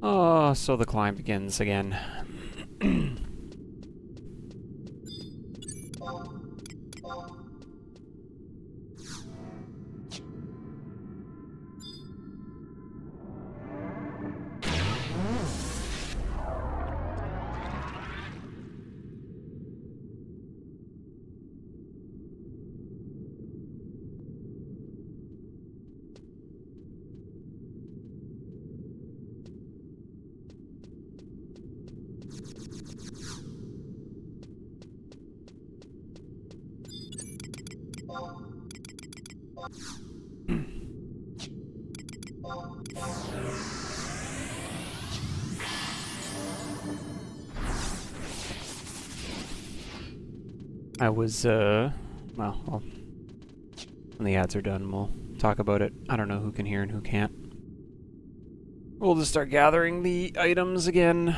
Oh, so the climb begins again. I was, well, when the ads are done, we'll talk about it. I don't know who can hear and who can't. We'll just start gathering the items again.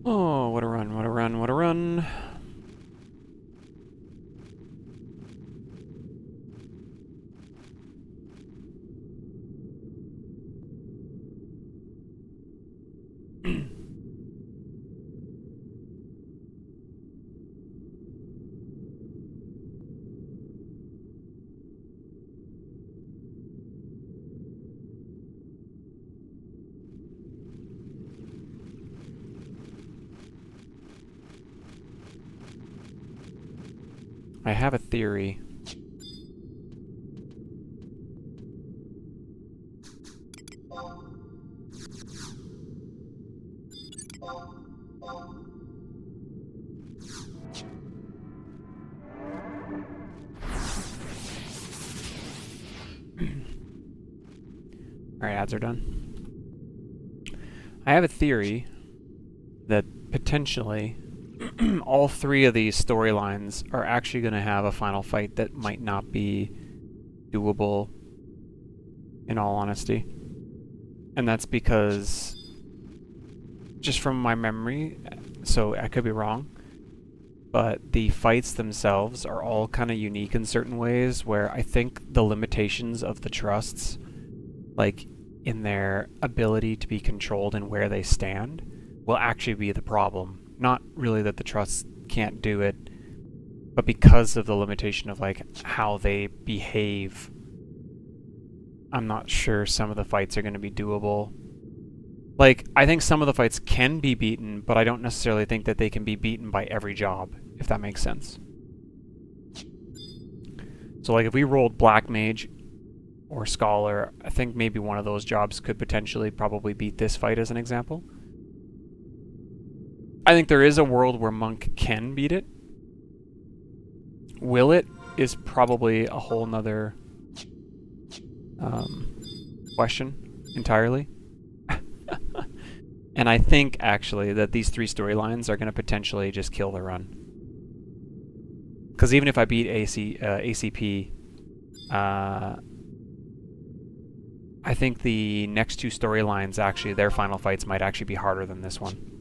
Oh, what a run, what a run, what a run. I have a theory. Alright, ads are done. I have a theory that potentially all three of these storylines are actually going to have a final fight that might not be doable, in all honesty. And that's because, just from my memory, so I could be wrong, but the fights themselves are all kind of unique in certain ways, where I think the limitations of the trusts, like in their ability to be controlled and where they stand, will actually be the problem. Not really that the trusts can't do it, but because of the limitation of like how they behave, I'm not sure some of the fights are going to be doable. Like, I think some of the fights can be beaten, but I don't necessarily think that they can be beaten by every job, if that makes sense. So like if we rolled Black Mage or Scholar, I think maybe one of those jobs could potentially probably beat this fight as an example. I think there is a world where Monk can beat it. Will it is probably a whole nother question entirely. And I think actually that these three storylines are going to potentially just kill the run. Because even if I beat ACP, I think the next two storylines, actually, their final fights might actually be harder than this one,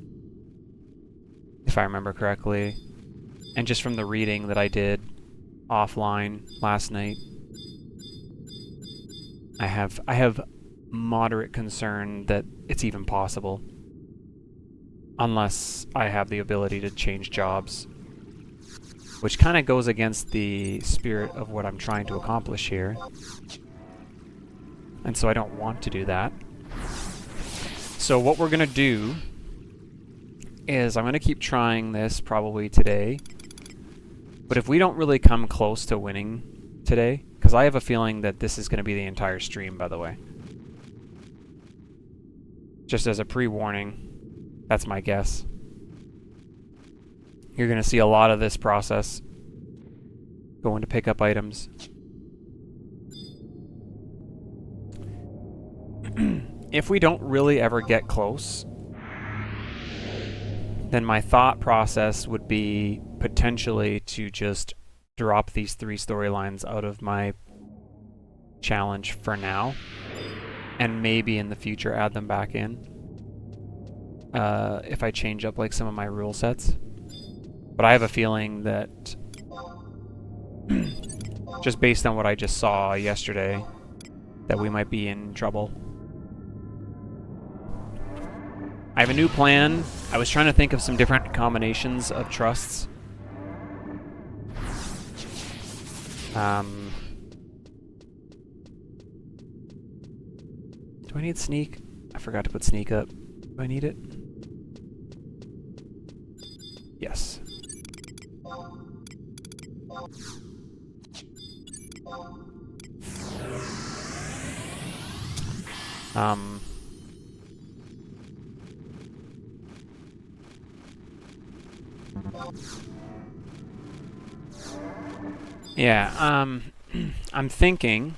if I remember correctly. And just from the reading that I did offline last night, I have moderate concern that it's even possible. unless I have the ability to change jobs, which kind of goes against the spirit of what I'm trying to accomplish here. And so I don't want to do that. So what we're going to do is I'm going to keep trying this probably today. But if we don't really come close to winning today, because I have a feeling that this is going to be the entire stream, by the way. Just as a pre-warning, that's my guess. You're going to see a lot of this process going to pick up items. If we don't really ever get close, then my thought process would be potentially to just drop these 3 storylines out of my challenge for now, and maybe in the future add them back in if I change up like some of my rule sets. But I have a feeling that just based on what I just saw yesterday, that we might be in trouble. I have a new plan. I was trying to think of some different combinations of trusts. Do I need sneak? I forgot to put sneak up. Do I need it? Yes. Yeah, I'm thinking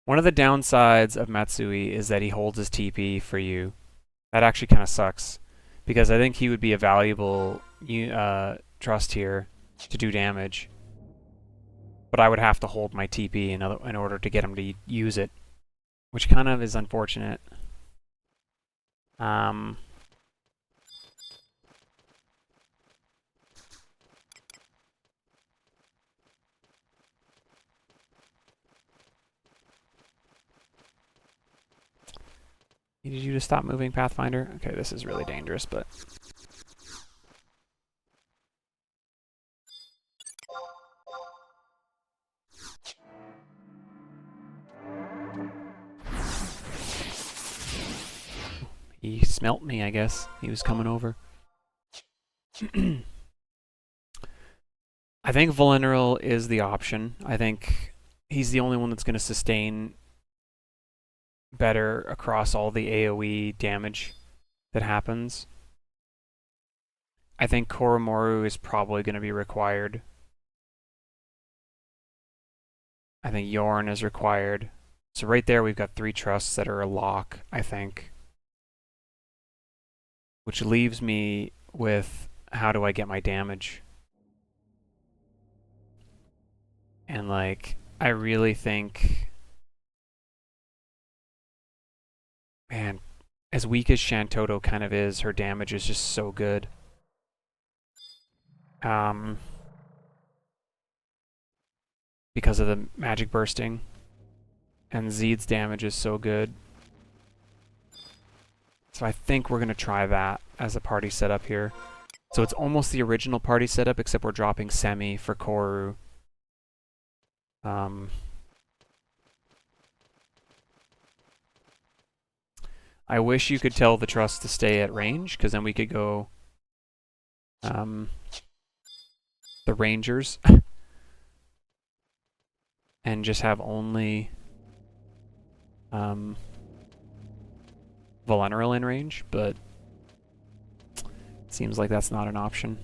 one of the downsides of Matsui is that he holds his TP for you. That actually kind of sucks, because I think he would be a valuable trust here to do damage. But I would have to hold my TP in order to get him to use it, which kind of is unfortunate. Needed you to stop moving, Pathfinder? Okay, this is really dangerous, but... He smelt me, I guess. He was coming over. I think Vulnerable is the option. I think he's the only one that's going to sustain better across all the AoE damage that happens. I think Koromoru is probably going to be required. I think Yorn is required. So right there we've got 3 trusts that are a lock, I think. Which leaves me with, how do I get my damage? And like, I really think... Man, as weak as Shantoto kind of is, her damage is just so good. Because of the magic bursting. And Zeed's damage is so good. So I think we're going to try that as a party setup here. So it's almost the original party setup, except we're dropping Semi for Koru. I wish you could tell the trust to stay at range, because then we could go the Rangers and just have only Vulnerable in range, but it seems like that's not an option.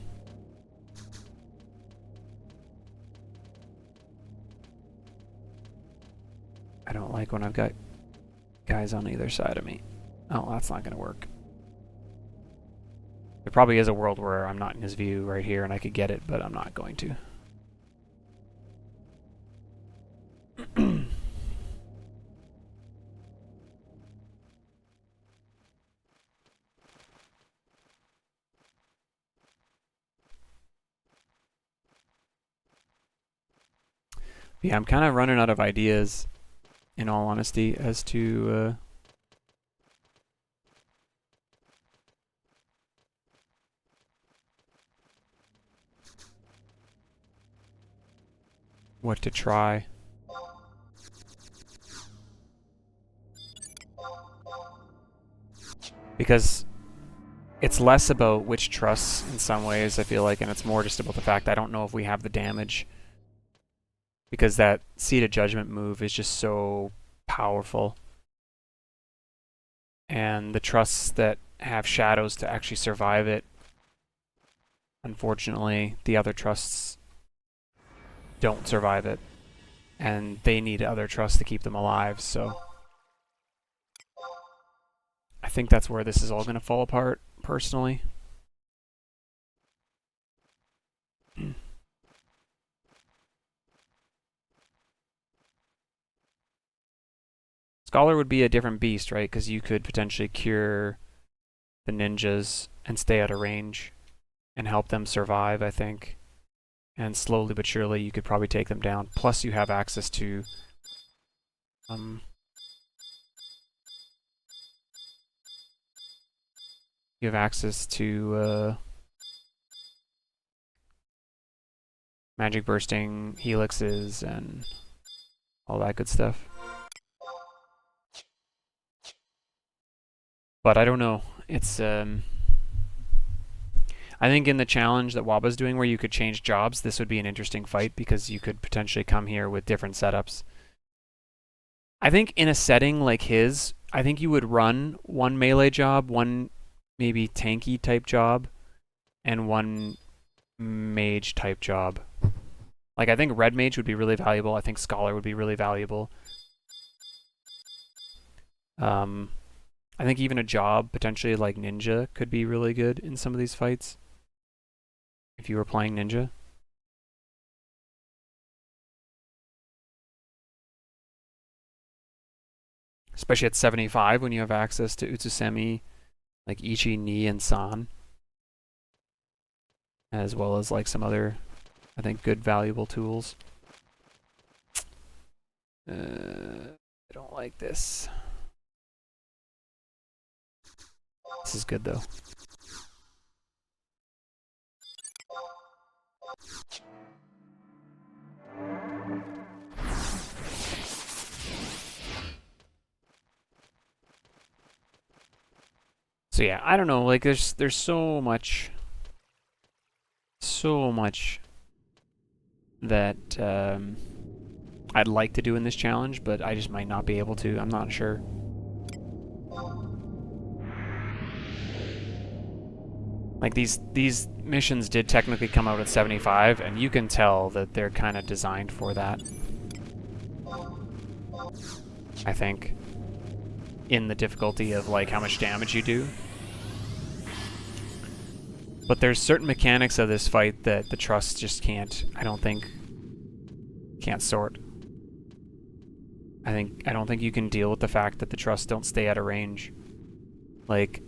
I don't like when I've got guys on either side of me. Oh, that's not going to work. There probably is a world where I'm not in his view right here and I could get it, but I'm not going to. Yeah, I'm kind of running out of ideas, in all honesty, as to what to try. Because it's less about which trusts in some ways, I feel like, and it's more just about the fact I don't know if we have the damage. Because that Seat of Judgment move is just so powerful. And the trusts that have shadows to actually survive it, unfortunately, the other trusts don't survive it. And they need other trusts to keep them alive, so I think that's where this is all going to fall apart, personally. Scholar would be a different beast, right? Because you could potentially cure the ninjas and stay out of range and help them survive, I think. And slowly but surely you could probably take them down. Plus you have access to magic bursting helixes and all that good stuff. But I don't know. It's I think in the challenge that Waba's doing where you could change jobs, this would be an interesting fight because you could potentially come here with different setups. I think in a setting like his, I think you would run one melee job, one maybe tanky type job, and one mage type job. Like I think red mage would be really valuable. I think scholar would be really valuable. I think even a job potentially like ninja could be really good in some of these fights. If you were playing ninja. Especially at 75 when you have access to Utsusemi, like Ichi, Ni, and San. As well as like some other, I think, good valuable tools. I don't like this. This is good though. So yeah, I don't know, like there's so much that I'd like to do in this challenge, but I just might not be able to. I'm not sure. Like these missions did technically come out at 75, and you can tell that they're kind of designed for that. I think. In the difficulty of like how much damage you do. But there's certain mechanics of this fight that the trust just can't, I don't think, can't sort. I don't think you can deal with the fact that the trusts don't stay out of range. Like,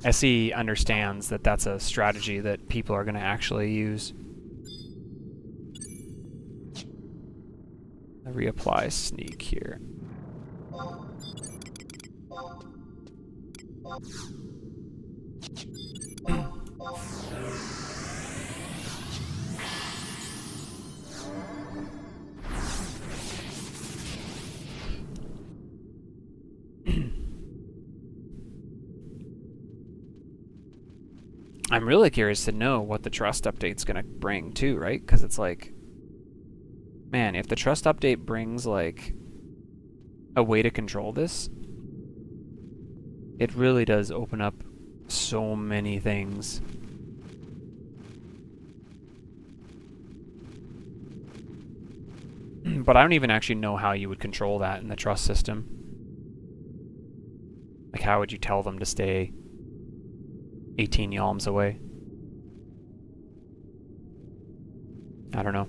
SE understands that that's a strategy that people are going to actually use. I reapply sneak here. I'm really curious to know what the trust update's gonna bring too, right? Because it's like, man, if the trust update brings like a way to control this, it really does open up so many things. But I don't even actually know how you would control that in the trust system. Like, how would you tell them to stay 18 yalms away? I don't know.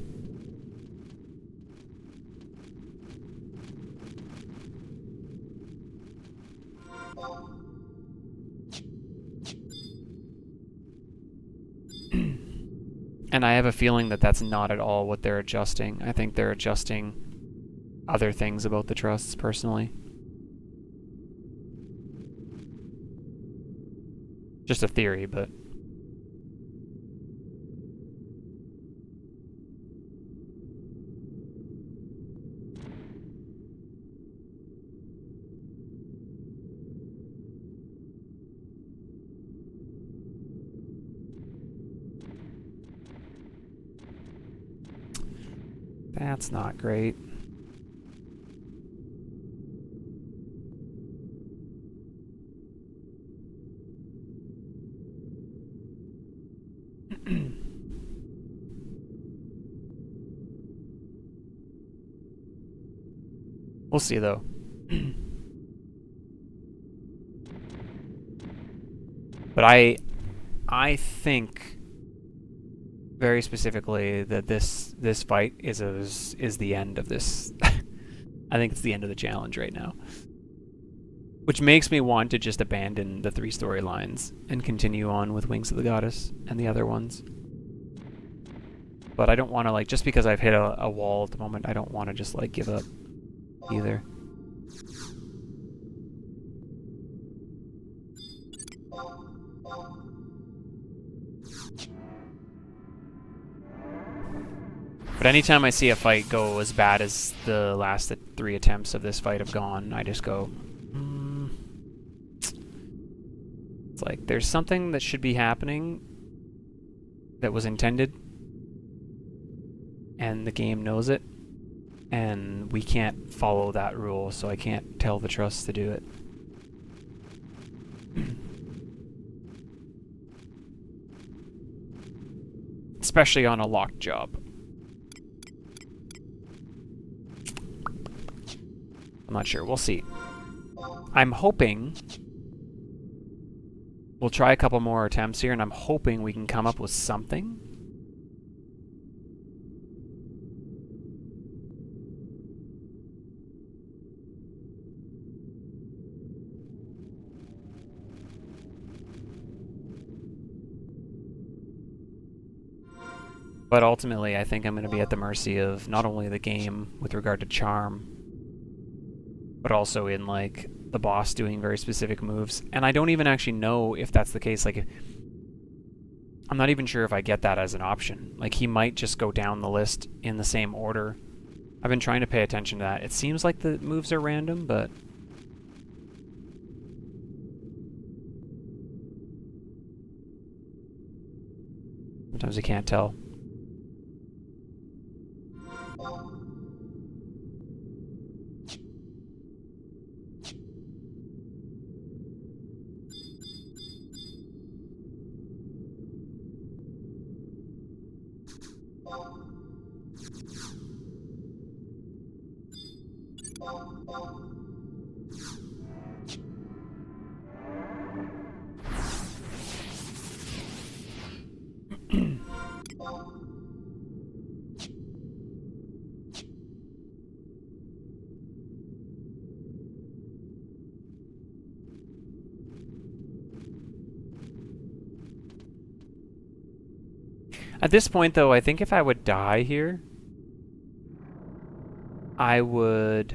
And I have a feeling that that's not at all what they're adjusting. I think they're adjusting other things about the trusts, personally. Just a theory, but... That's not great. We'll see, though. But I think very specifically that this fight is the end of this. I think it's the end of the challenge right now. Which makes me want to just abandon the 3 storylines and continue on with Wings of the Goddess and the other ones. But I don't want to, like, just because I've hit a wall at the moment, I don't want to just, like, give up either. But anytime I see a fight go as bad as the last 3 attempts of this fight have gone, I just go, It's like, there's something that should be happening that was intended, and the game knows it, and we can't follow that rule, so I can't tell the trust to do it. Especially on a locked job. I'm not sure. We'll see. I'm hoping we'll try a couple more attempts here, and I'm hoping we can come up with something. But ultimately, I think I'm going to be at the mercy of not only the game with regard to charm, but also in, like, the boss doing very specific moves. And I don't even actually know if that's the case. Like, I'm not even sure if I get that as an option. Like, he might just go down the list in the same order. I've been trying to pay attention to that. It seems like the moves are random, but sometimes you can't tell. At this point, though, I think if I would die here, I would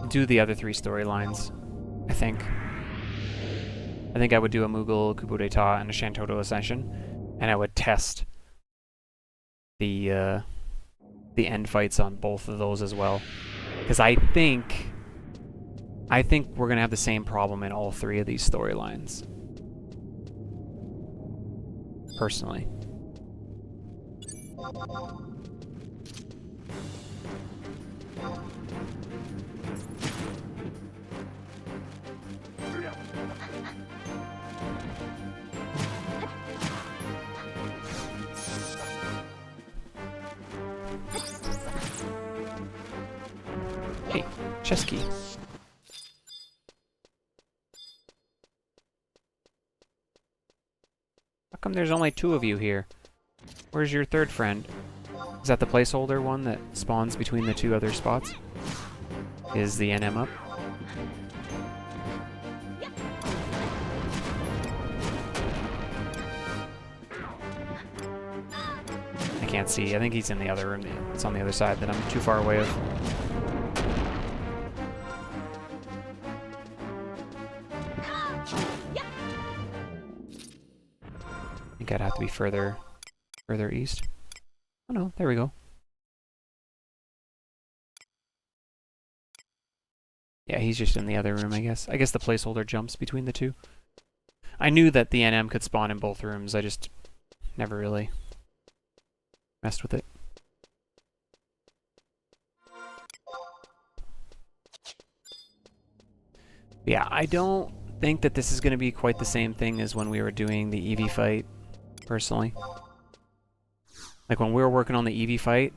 do the other 3 storylines, I think. I think I would do a Moogle, Kupo d'Etat, and a Shantoto Ascension, and I would test the end fights on both of those as well. Because I think we're going to have the same problem in all 3 of these storylines. Personally. Hey, chess key. How come there's only 2 of you here? Where's your 3rd friend? Is that the placeholder one that spawns between the 2 other spots? Is the NM up? I can't see. I think he's in the other room. It's on the other side that I'm too far away of. I think I'd have to be further east. Oh no, there we go. Yeah, he's just in the other room, I guess. I guess the placeholder jumps between the 2. I knew that the NM could spawn in both rooms. I just never really messed with it. Yeah, I don't think that this is going to be quite the same thing as when we were doing the EV fight, personally. Like, when we were working on the EV fight,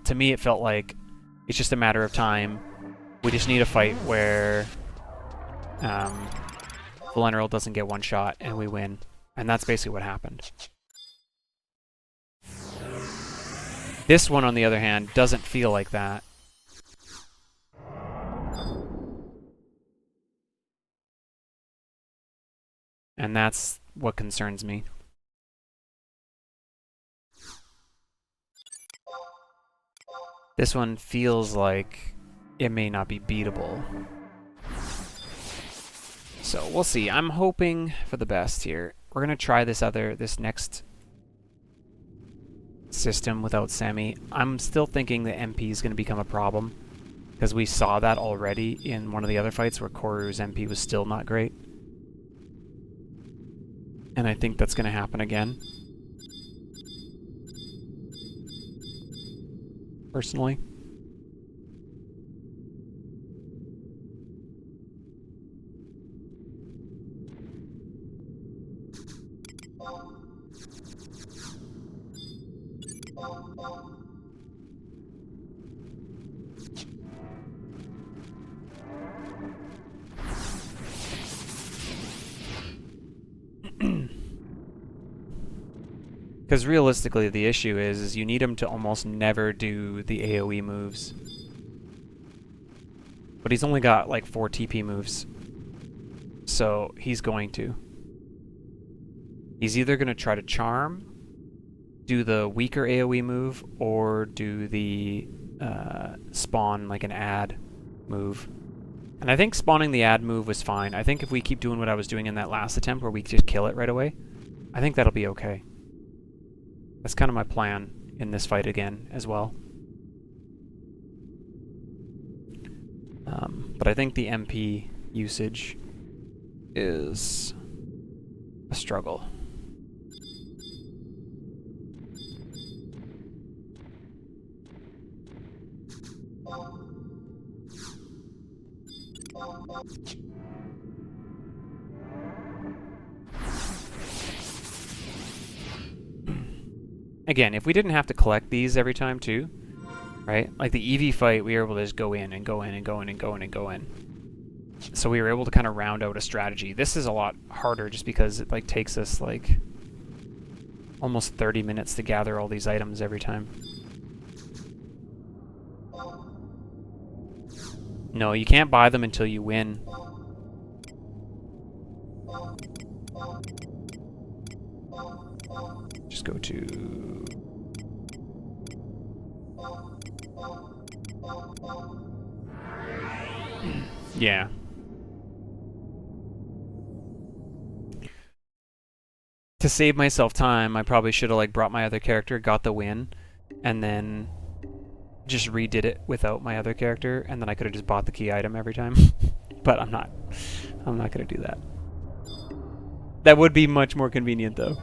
to me, it felt like it's just a matter of time. We just need a fight where Valenril doesn't get one shot and we win. And that's basically what happened. This one, on the other hand, doesn't feel like that. And that's what concerns me. This one feels like it may not be beatable. So we'll see. I'm hoping for the best here. We're going to try this next system without Semi. I'm still thinking the MP is going to become a problem, because we saw that already in one of the other fights where Koru's MP was still not great. And I think that's going to happen again. Personally. Because realistically, the issue is you need him to almost never do the AoE moves. But he's only got like 4 TP moves. So he's going to. He's either going to try to charm, do the weaker AoE move, or do the spawn like an add move. And I think spawning the add move was fine. I think if we keep doing what I was doing in that last attempt where we just kill it right away, I think that'll be okay. That's kind of my plan in this fight again as well. But I think the MP usage is a struggle. Again, if we didn't have to collect these every time too, right? Like the EV fight, we were able to just go in and go in and go in and go in and go in. So we were able to kind of round out a strategy. This is a lot harder just because it like takes us like almost 30 minutes to gather all these items every time. No, you can't buy them until you win. Just go to... Yeah. To save myself time, I probably should have like brought my other character, got the win, and then just redid it without my other character, and then I could have just bought the key item every time. But I'm not gonna do that. That would be much more convenient though.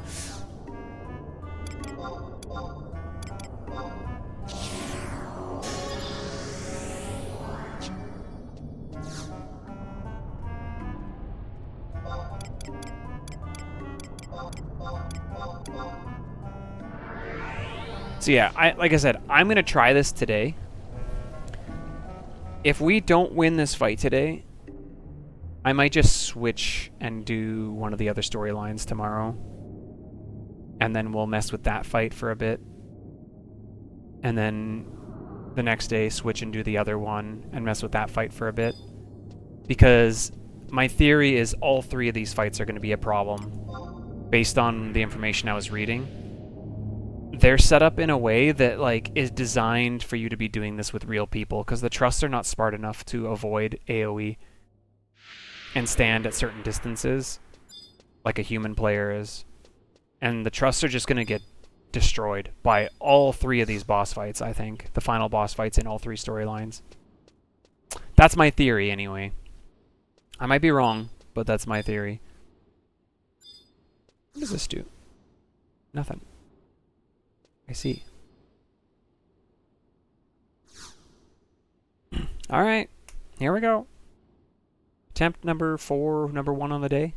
So yeah, like I said, I'm going to try this today. If we don't win this fight today, I might just switch and do one of the other storylines tomorrow. And then we'll mess with that fight for a bit. And then the next day switch and do the other one and mess with that fight for a bit. Because my theory is all 3 of these fights are going to be a problem based on the information I was reading. They're set up in a way that like is designed for you to be doing this with real people, because the trusts are not smart enough to avoid AoE and stand at certain distances like a human player is. And the trusts are just going to get destroyed by all 3 of these boss fights, I think. The final boss fights in all 3 storylines. That's my theory anyway. I might be wrong, but that's my theory. What does this do? Nothing. I see. Alright, here we go. Attempt number 4, number 1 on the day.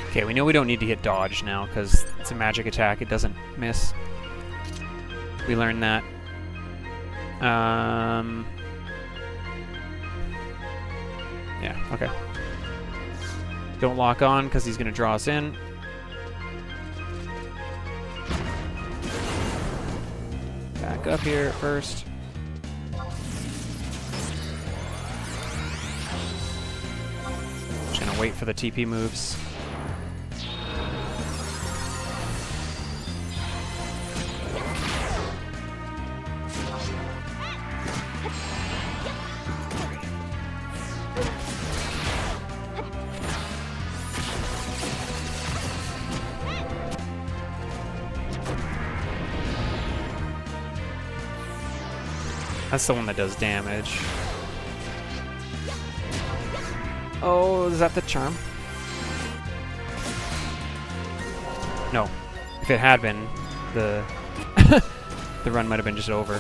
Okay, we know we don't need to hit dodge now because it's a magic attack. It doesn't miss. We learned that. Yeah, okay. Don't lock on because he's going to draw us in. Back up here first. Just going to wait for the TP moves. That's the one that does damage. Oh, is that the charm? No. If it had been, the the run might have been just over.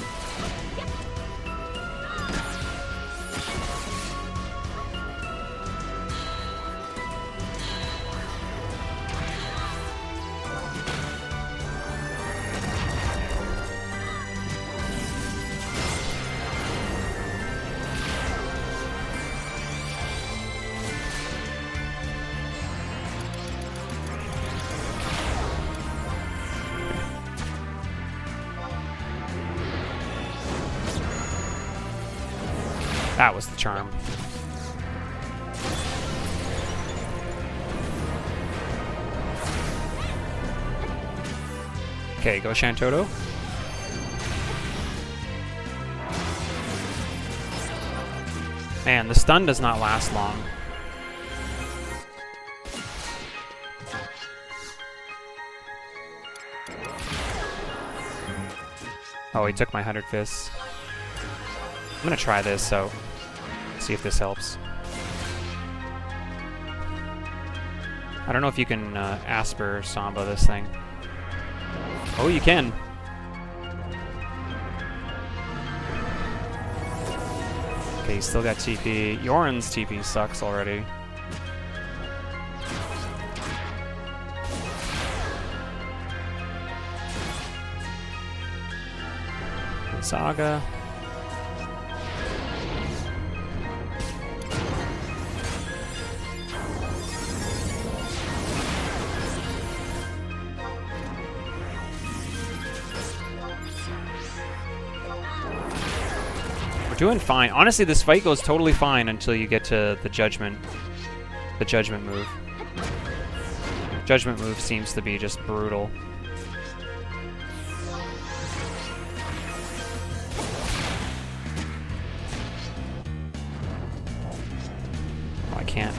That was the charm. Okay, go Shantoto. Man, the stun does not last long. Oh, he took my 100 fists. I'm gonna try this, so see if this helps. I don't know if you can Asper Samba this thing. Oh, you can. Okay, you still got TP. Yoren's TP sucks already. Saga. Doing fine. Honestly, this fight goes totally fine until you get to the judgment move. Judgment move seems to be just brutal. Oh, I can't.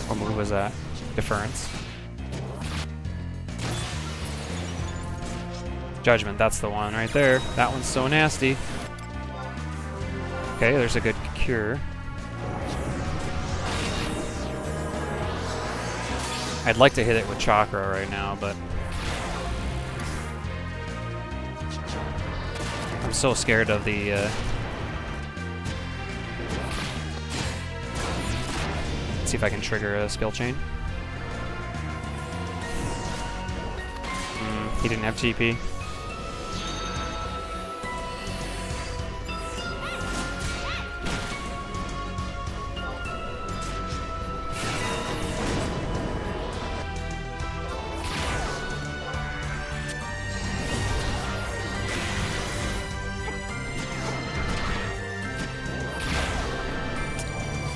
What move was that? Deference. Judgment, that's the one right there. That one's so nasty. Okay, there's a good cure. I'd like to hit it with Chakra right now, but I'm so scared of the let's see if I can trigger a skill chain. He didn't have TP.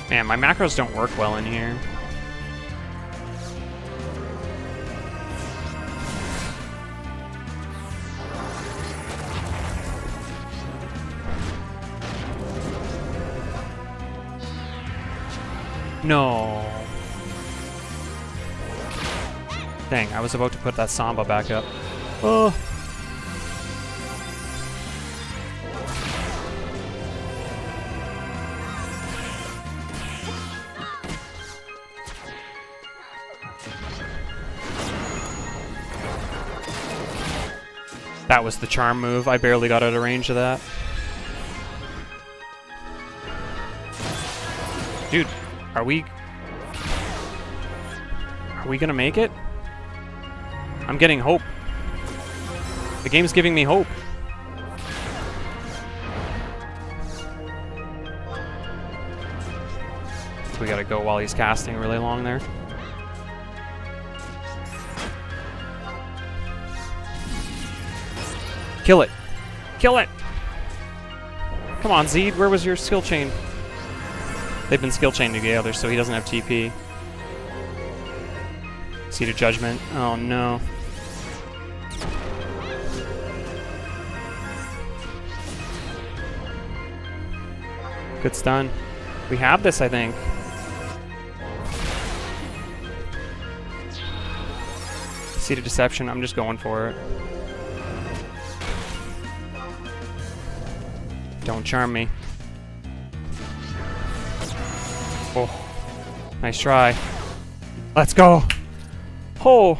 Man, my macros don't work well in here. No. Dang, I was about to put that Samba back up. Oh. That was the charm move. I barely got out of range of that. Dude, are we gonna make it? I'm getting hope. The game's giving me hope. We gotta go while he's casting really long there. Kill it! Kill it! Come on, Zed, where was your skill chain? They've been skill chained together, so he doesn't have TP. Seed of Judgment. Oh no. Good stun. We have this, I think. Seed of Deception. I'm just going for it. Don't charm me. Oh, nice try. Let's go. Oh,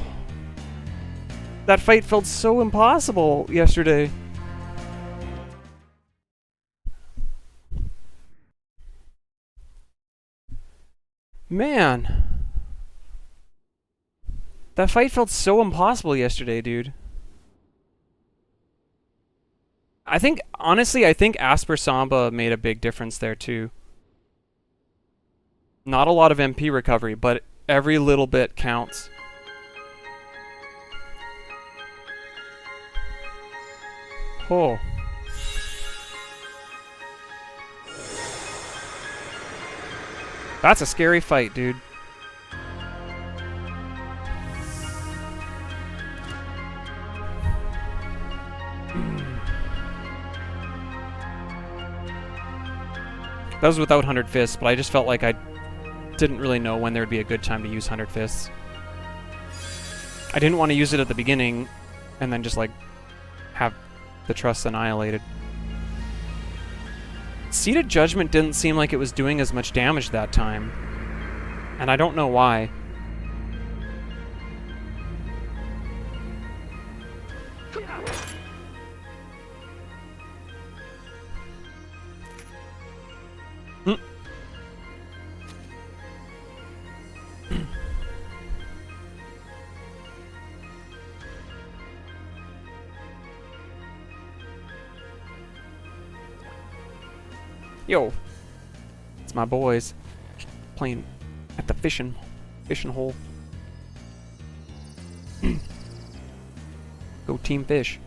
that fight felt so impossible yesterday. Man, that fight felt so impossible yesterday, dude. I think, honestly, I think Asper Samba made a big difference there, too. Not a lot of MP recovery, but every little bit counts. Oh. That's a scary fight, dude. That was without 100 Fists, but I just felt like I didn't really know when there would be a good time to use 100 Fists. I didn't want to use it at the beginning and then just, like, have the trust annihilated. Seed of Judgment didn't seem like it was doing as much damage that time, and I don't know why. Yo, it's my boys playing at the fishing hole. Go Team Fish.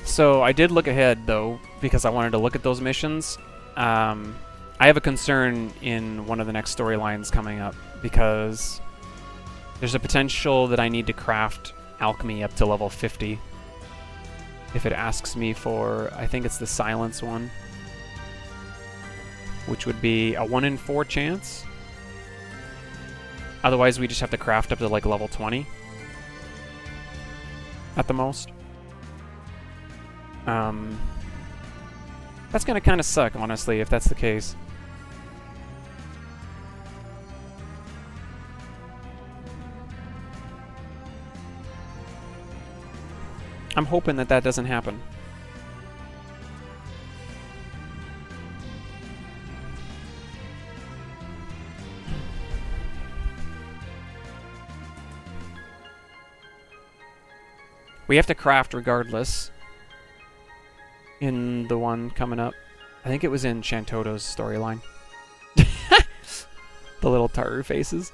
So I did look ahead, though, because I wanted to look at those missions. I have a concern in one of the next storylines coming up, because there's a potential that I need to craft alchemy up to level 50. If it asks me for, I think it's the silence one, which would be a 1 in 4 chance. Otherwise, we just have to craft up to like level 20. at the most. That's gonna kind of suck, honestly, if that's the case. I'm hoping that that doesn't happen. We have to craft regardless in the one coming up. I think it was in Shantoto's storyline. The little Taru faces.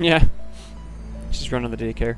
Yeah. She's running the daycare.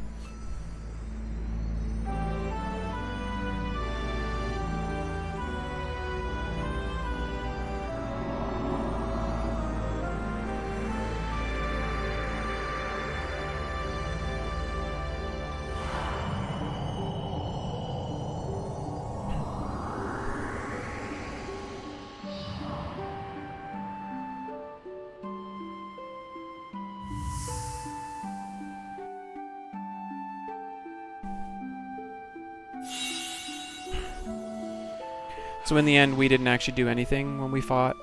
So in the end, we didn't actually do anything when we fought.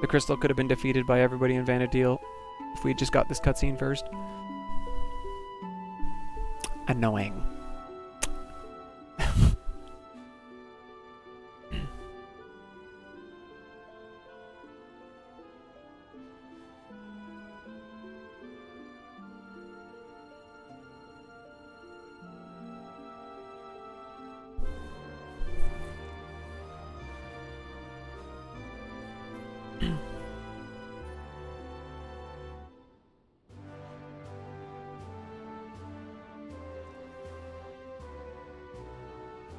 The crystal could have been defeated by everybody in Vanadil if we had just got this cutscene first. Annoying.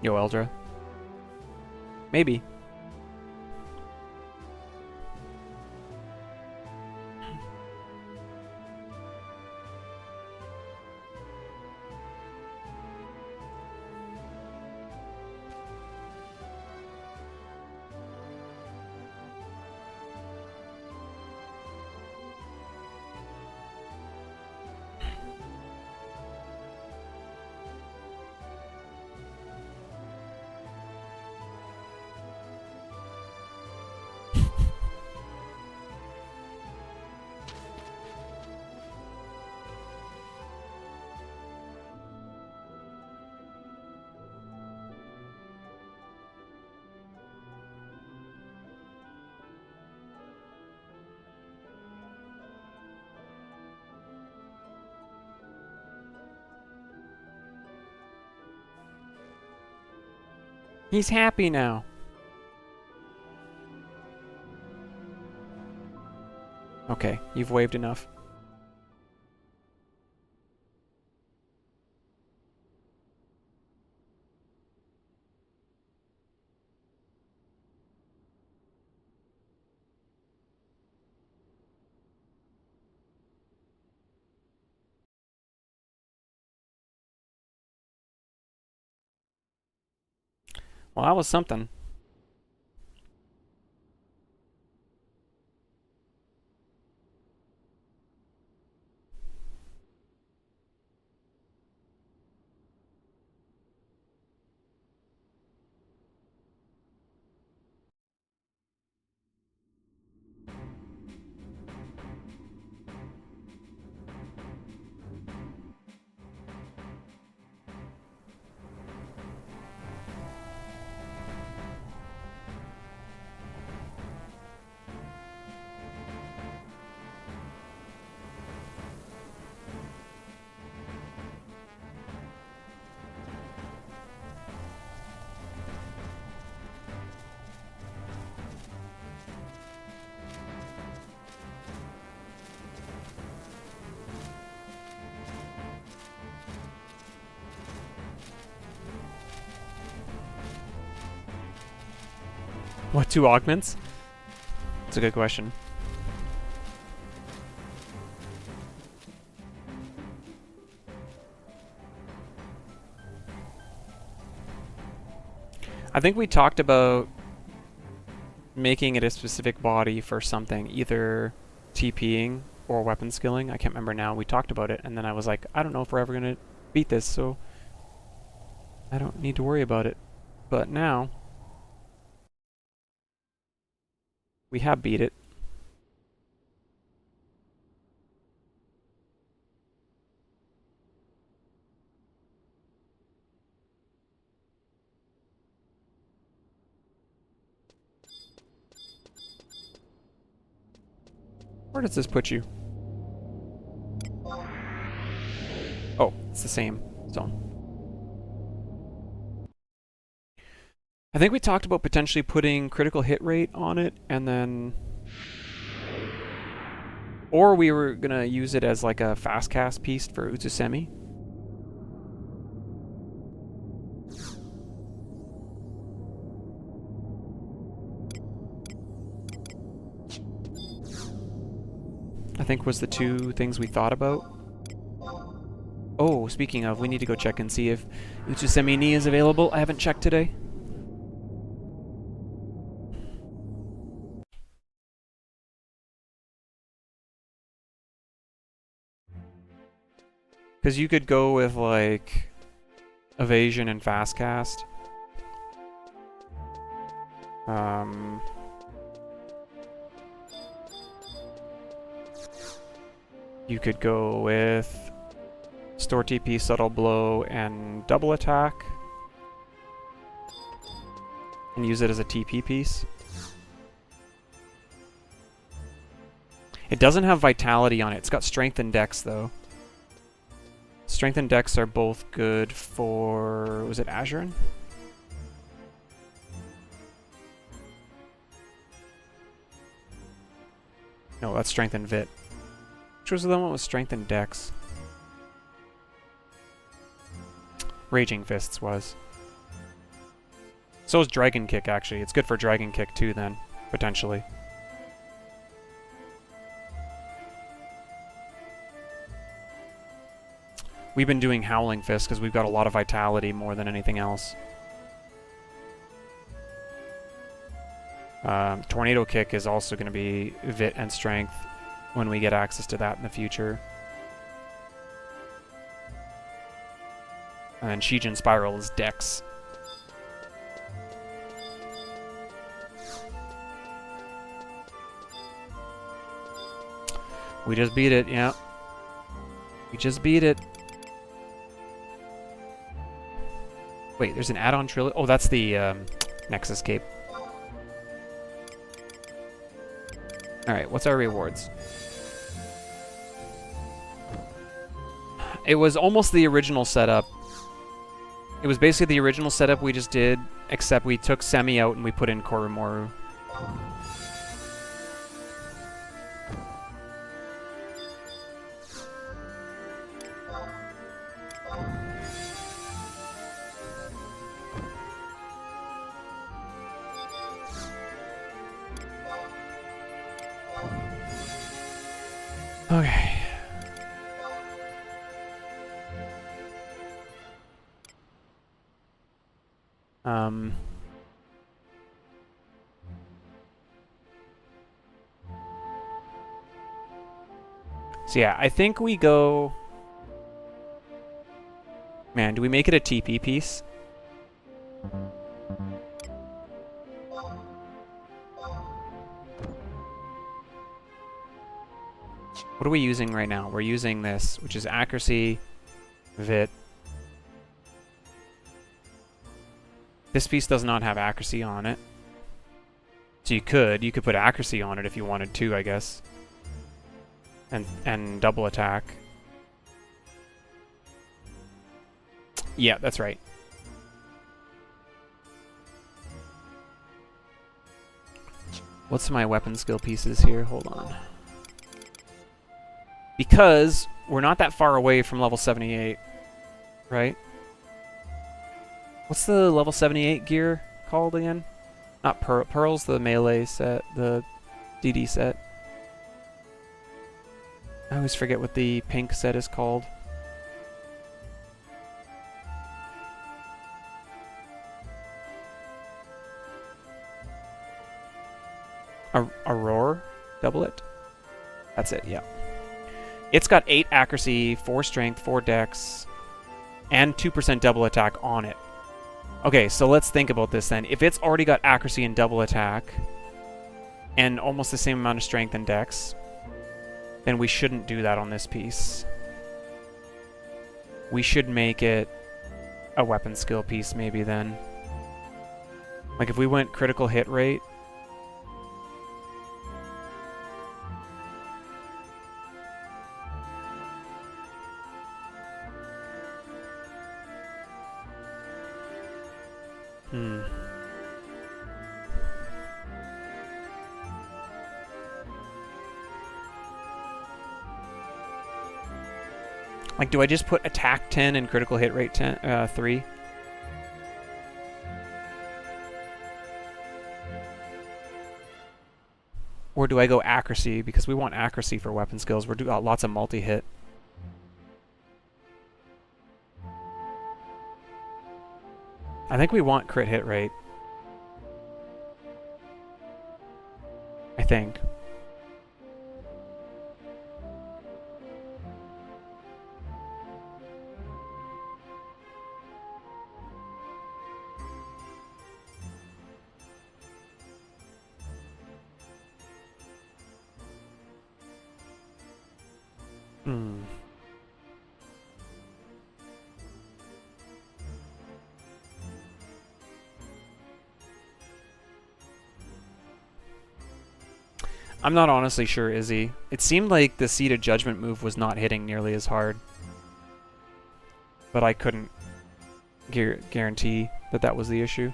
Yo, Eldra. Maybe. He's happy now. Okay, you've waved enough. Well, that was something. What, 2 augments? That's a good question. I think we talked about making it a specific body for something, either TPing or weapon skilling. I can't remember now. We talked about it, and then I was like, I don't know if we're ever going to beat this, so I don't need to worry about it. But now, we have beat it. Where does this put you? Oh, it's the same zone. I think we talked about potentially putting critical hit rate on it, and then... Or we were going to use it as like a fast cast piece for Utsusemi. I think was the 2 things we thought about. Oh, speaking of, we need to go check and see if Utsusemi Ni is available. I haven't checked today. Because you could go with, like, evasion and fast cast. You could go with store TP, subtle blow, and double attack. And use it as a TP piece. It doesn't have vitality on it. It's got strength and dex, though. Strength and dex are both good for... was it Azurin? No, that's strength and vit. Which was the one with strength and dex? Raging Fists was. So is Dragon Kick, actually. It's good for Dragon Kick, too, then. Potentially. We've been doing Howling Fist because we've got a lot of vitality more than anything else. Tornado Kick is also going to be Vit and Strength when we get access to that in the future. And then Shijin Spiral is Dex. We just beat it, yeah. We just beat it. Wait, there's an add-on trilogy? Oh, that's the Nexus Cape. Alright, what's our rewards? It was almost the original setup. It was basically the original setup we just did, except we took Semi out and we put in Koromoru. Okay. So yeah, I think we go... Man, do we make it a TP piece? What are we using right now? We're using this, which is accuracy, vit. This piece does not have accuracy on it. So you could put accuracy on it if you wanted to, I guess. And double attack. Yeah, that's right. What's my weapon skill pieces here? Hold on. Because we're not that far away from level 78, right? What's the level 78 gear called again? Not Pearl. Pearl's the melee set, the DD set. I always forget what the pink set is called. Aurora doublet? That's it, yeah. It's got 8 accuracy, 4 strength, 4 dex, and 2% double attack on it. Okay, so let's think about this then. If it's already got accuracy and double attack, and almost the same amount of strength and dex, then we shouldn't do that on this piece. We should make it a weapon skill piece maybe then. Like if we went critical hit rate, like, do I just put attack 10 and critical hit rate 3? Or do I go accuracy? Because we want accuracy for weapon skills. We're doing lots of multi-hit. I think we want crit hit rate. I think. I'm not honestly sure, Izzy. It seemed like the Seed of Judgment move was not hitting nearly as hard. But I couldn't guarantee that that was the issue.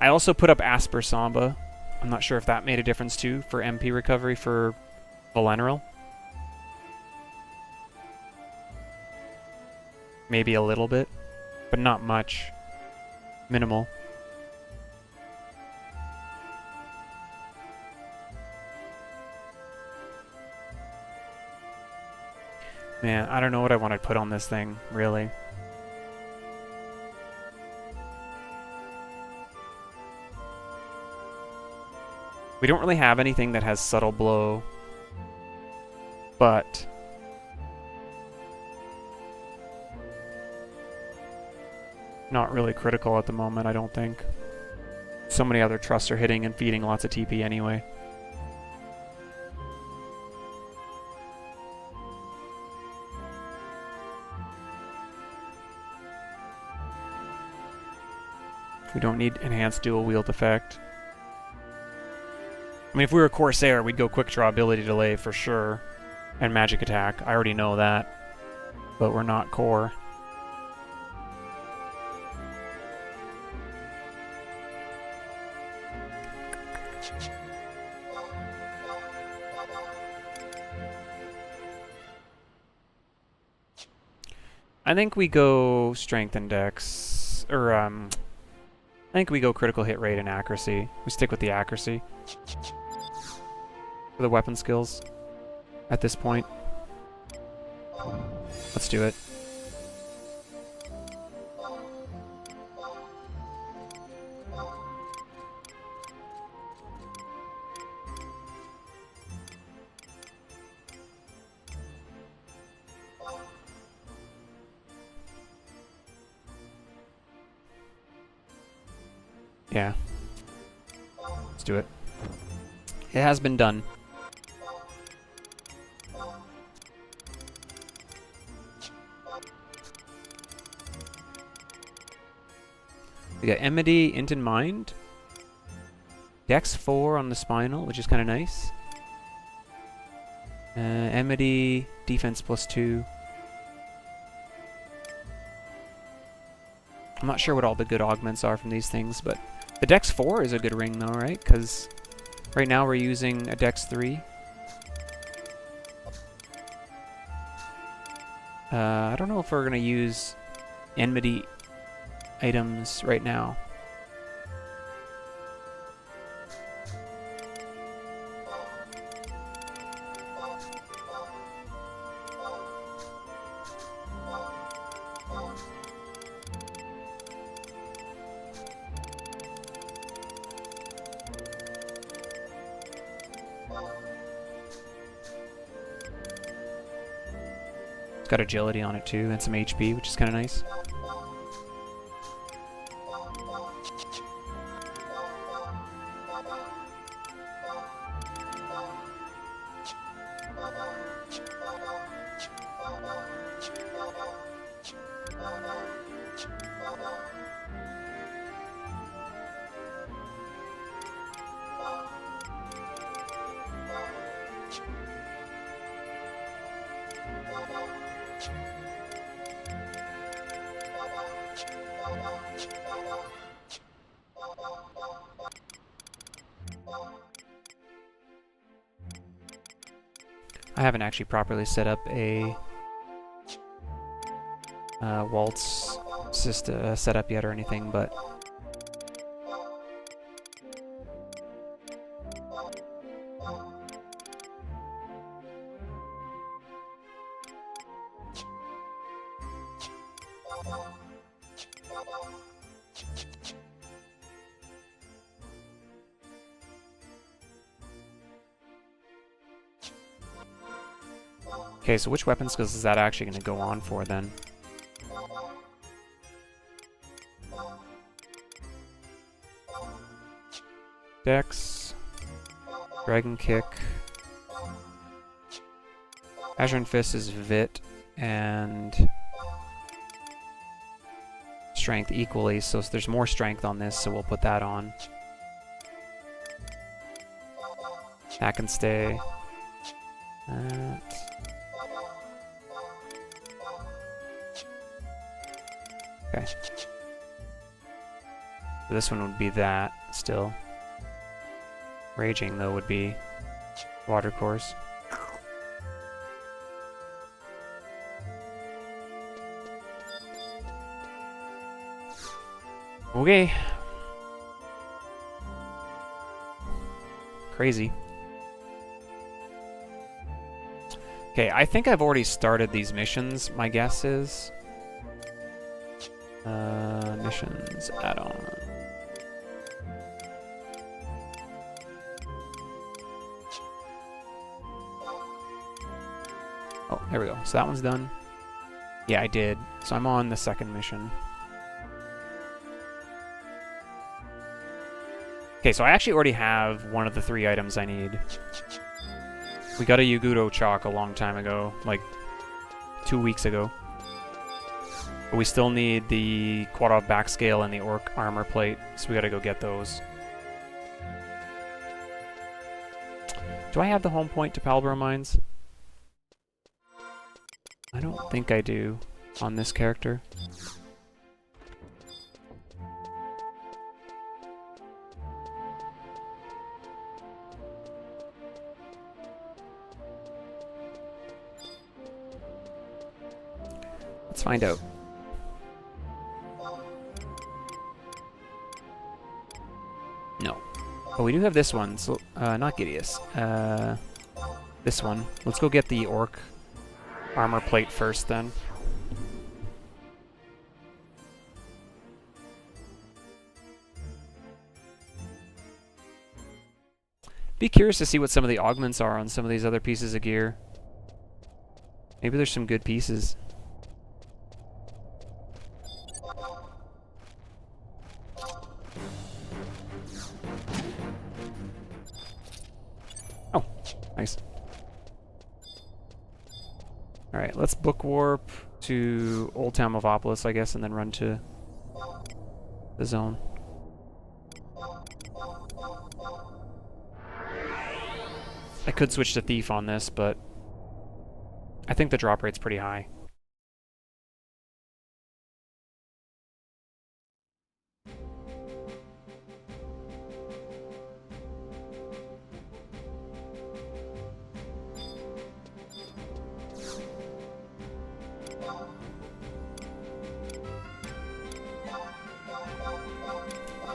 I also put up Asper Samba. I'm not sure if that made a difference too for MP recovery for Valeneral. Maybe a little bit, but not much. Minimal. Man, I don't know what I want to put on this thing, really. We don't really have anything that has subtle blow, but not really critical at the moment, I don't think. So many other trusts are hitting and feeding lots of TP anyway. We don't need enhanced dual wield effect. I mean, if we were Corsair, we'd go quick draw, ability delay for sure, and magic attack. I already know that, but we're not core. I think we go strength and dex, or I think we go critical hit rate and accuracy. We stick with the accuracy for the weapon skills at this point. Let's do it. Yeah. Let's do it. It has been done. We got Enmity, Int in Mind. Dex 4 on the Spinal, which is kind of nice. Enmity, Defense +2. I'm not sure what all the good augments are from these things, but the Dex 4 is a good ring though, right? Because right now we're using a Dex 3. I don't know if we're going to use Enmity items right now. It's got agility on it too, and some HP, which is kind of nice. I haven't actually properly set up a waltz setup yet or anything, but okay, so which weapon skills is that actually going to go on for then? Dex, Dragon Kick, Iron Fist is Vit and Strength equally, so there's more strength on this, so we'll put that on. That can stay. That. Okay. So this one would be that still. Raging, though, would be water course. Okay. Crazy. Okay, I think I've already started these missions, my guess is. Missions add-on. Oh, there we go. So that one's done. Yeah, I did. So I'm on the second mission. Okay, so I actually already have one of the 3 items I need. We got a Yuguro Chalk a long time ago, like 2 weeks ago. But we still need the Quadov Backscale and the Orc Armor Plate, so we gotta go get those. Do I have the home point to Palbro Mines? I don't think I do on this character. Let's find out. No. Oh, we do have this one, so, not Gideus. This one. Let's go get the Orc Armor Plate first, then. Be curious to see what some of the augments are on some of these other pieces of gear. Maybe there's some good pieces. Oh, nice. Alright, let's book warp to Old Town Mavopolis, I guess, and then run to the zone. I could switch to Thief on this, but I think the drop rate's pretty high.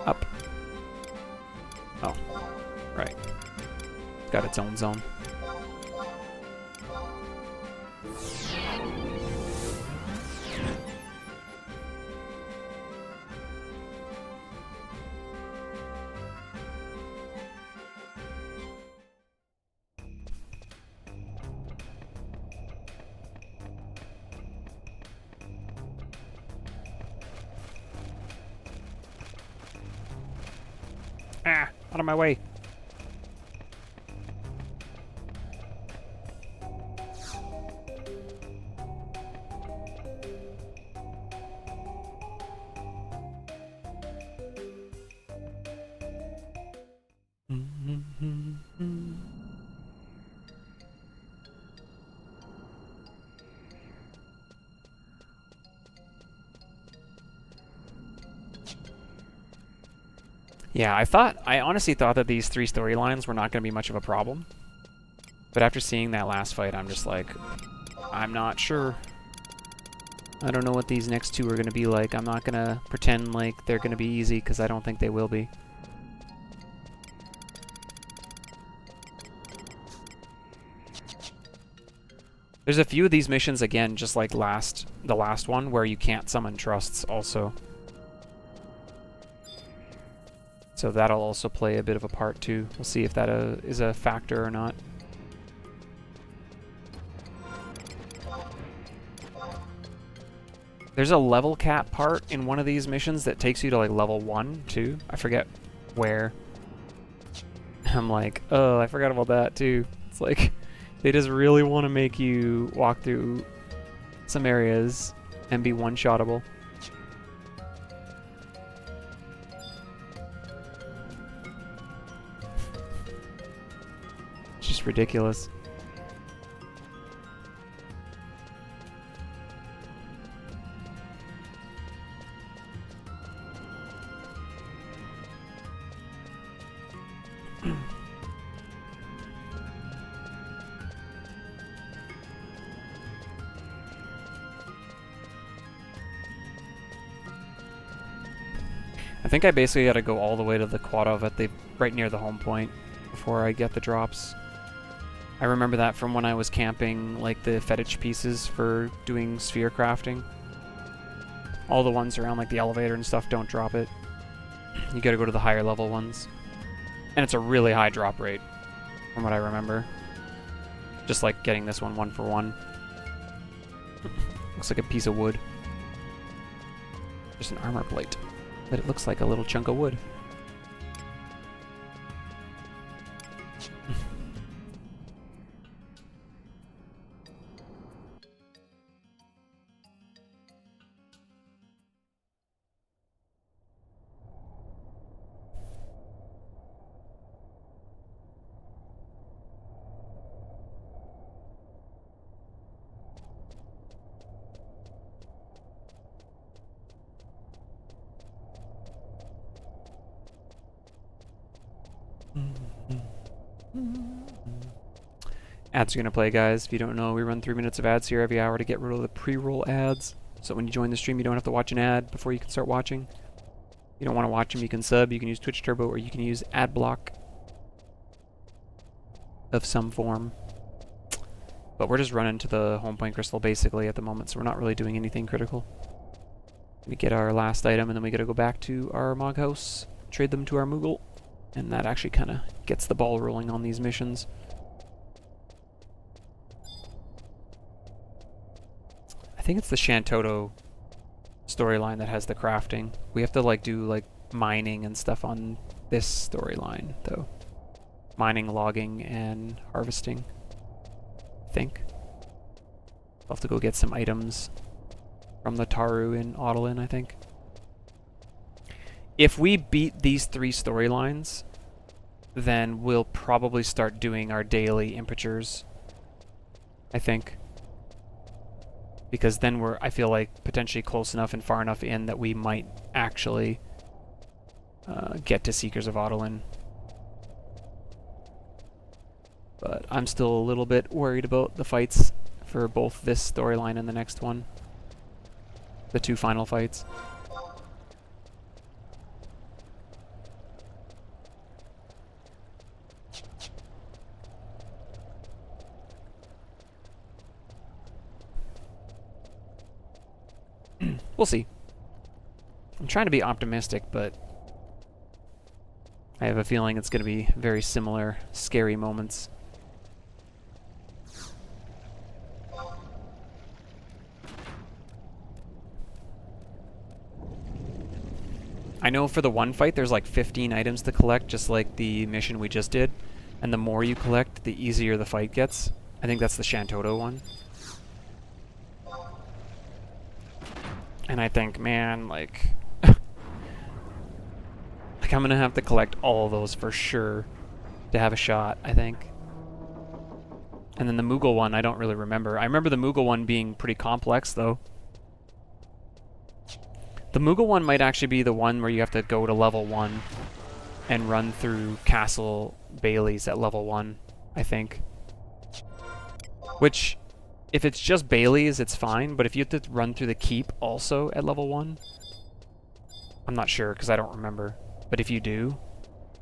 Up. Oh, right. It's got its own zone. Ah, out of my way. Yeah, I honestly thought that these 3 storylines were not going to be much of a problem. But after seeing that last fight, I'm just like, I'm not sure. I don't know what these next 2 are going to be like. I'm not going to pretend like they're going to be easy, because I don't think they will be. There's a few of these missions, again, just like the last one, where you can't summon trusts also. So that'll also play a bit of a part too. We'll see if that is a factor or not. There's a level cap part in one of these missions that takes you to like level 1 too. I forget where. I'm like, oh, I forgot about that too. It's like, they just really want to make you walk through some areas and be one-shottable. It's just ridiculous. I think I basically got to go all the way to the Quadov at right near the home point before I get the drops. I remember that from when I was camping, like the fetish pieces for doing sphere crafting. All the ones around like the elevator and stuff don't drop it. You got to go to the higher level ones. And it's a really high drop rate, from what I remember. Just like getting this one 1-for-1. Looks like a piece of wood. Just an armor plate. But it looks like a little chunk of wood. Ads are going to play, guys. If you don't know, we run 3 minutes of ads here every hour to get rid of the pre-roll ads. So when you join the stream, you don't have to watch an ad before you can start watching. If you don't want to watch them, you can sub, you can use Twitch Turbo, or you can use ad block of some form. But we're just running to the home point crystal basically at the moment, so we're not really doing anything critical. We get our last item, and then we got to go back to our Mog House, trade them to our Moogle, and that actually kind of gets the ball rolling on these missions. I think it's the Shantoto storyline that has the crafting. We have to like do like mining and stuff on this storyline though. Mining, logging, and harvesting. I think. We'll have to go get some items from the Taru in Audlin, I think. If we beat these 3 storylines, then we'll probably start doing our daily imperatures, I think. Because then we're, I feel like, potentially close enough and far enough in that we might actually get to Seekers of Audlin. But I'm still a little bit worried about the fights for both this storyline and the next one. The 2 final fights. We'll see. I'm trying to be optimistic, but I have a feeling it's going to be very similar scary moments. I know for the one fight there's like 15 items to collect, just like the mission we just did. And the more you collect, the easier the fight gets. I think that's the Shantoto one. And I think, man, like... like, I'm gonna have to collect all of those for sure to have a shot, I think. And then the Moogle one, I don't really remember. I remember the Moogle one being pretty complex, though. The Moogle one might actually be the one where you have to go to level 1 and run through Castle Bailey's at level 1, I think. Which, if it's just Bailey's, it's fine, but if you have to run through the keep also at level 1, I'm not sure, because I don't remember. But if you do,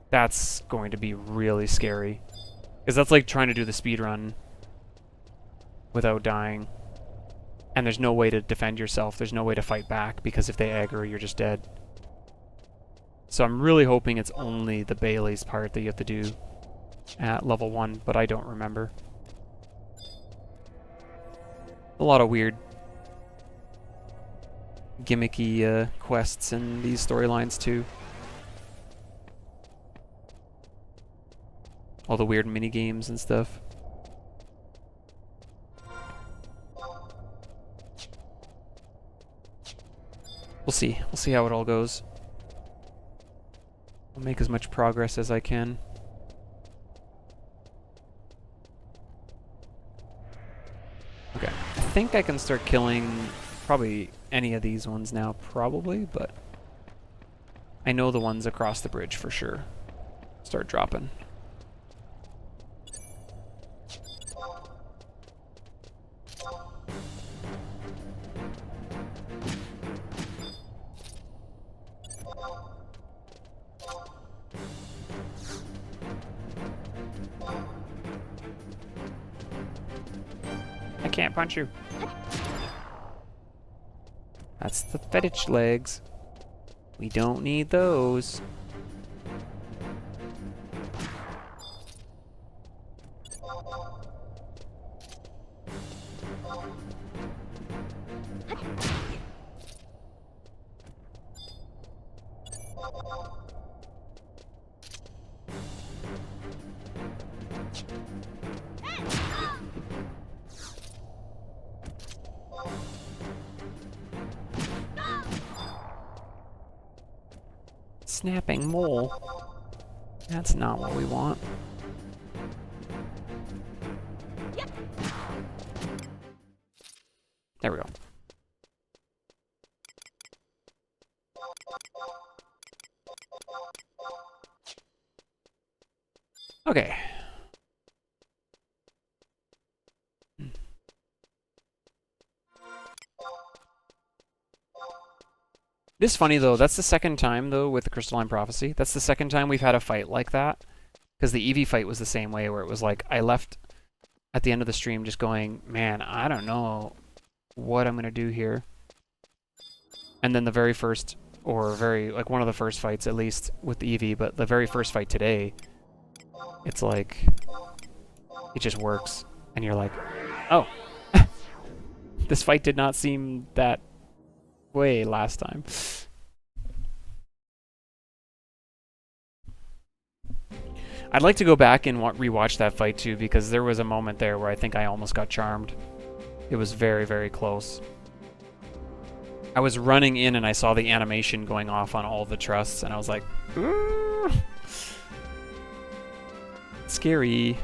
that's going to be really scary. Because that's like trying to do the speedrun without dying. And there's no way to defend yourself. There's no way to fight back, because if they aggro, you're just dead. So I'm really hoping it's only the Bailey's part that you have to do at level 1, but I don't remember. A lot of weird gimmicky quests in these storylines too. All the weird mini games and stuff. We'll see. We'll see how it all goes. I'll make as much progress as I can. Okay. I think I can start killing probably any of these ones now, probably, but I know the ones across the bridge for sure. Start dropping. I can't punch you. That's the fetish legs. We don't need those. Snapping mole. That's not what we want. There we go. Okay. It is funny, though. That's the second time, though, with the Crystalline Prophecy. That's the second time we've had a fight like that. Because the Eevee fight was the same way, where it was like, I left at the end of the stream just going, man, I don't know what I'm going to do here. And then the very first, or like one of the first fights, at least, with the Eevee, but the very first fight today, it's like, it just works. And you're like, oh, this fight did not seem that way last time. I'd like to go back and rewatch that fight too, because there was a moment there where I think I almost got charmed. It was very, very close. I was running in and I saw the animation going off on all the trusts, and I was like, ooh, scary.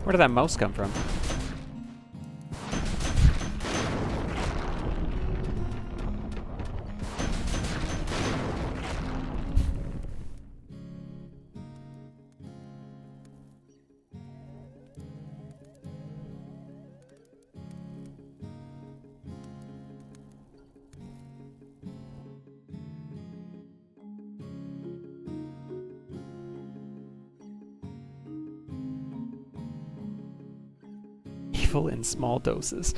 Where did that mouse come from? Evil in small doses.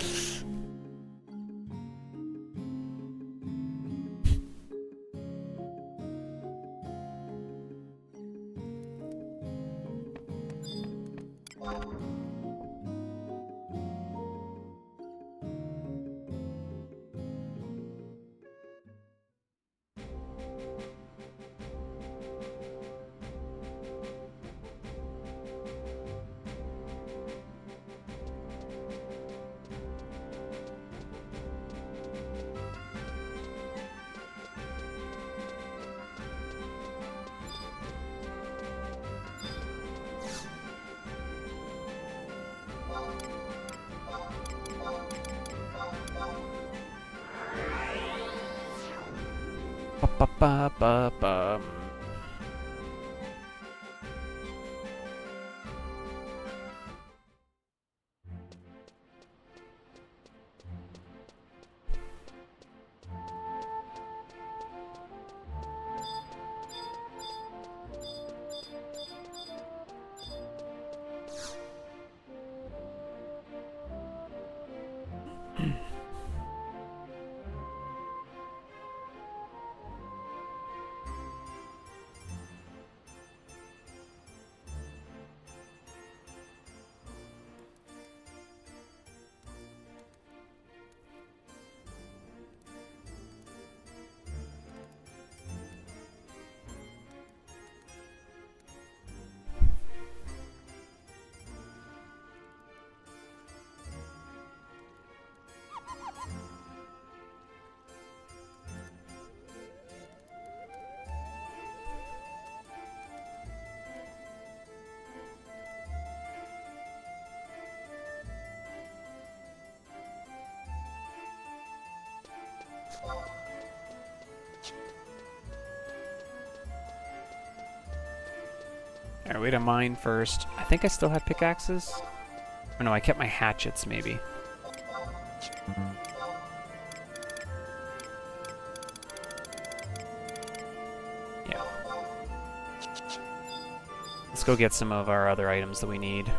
Ba-ba-ba-ba-bum. Alright, wait a mine first. I think I still have pickaxes. Or no, I kept my hatchets, maybe. Yeah. Let's go get some of our other items that we need.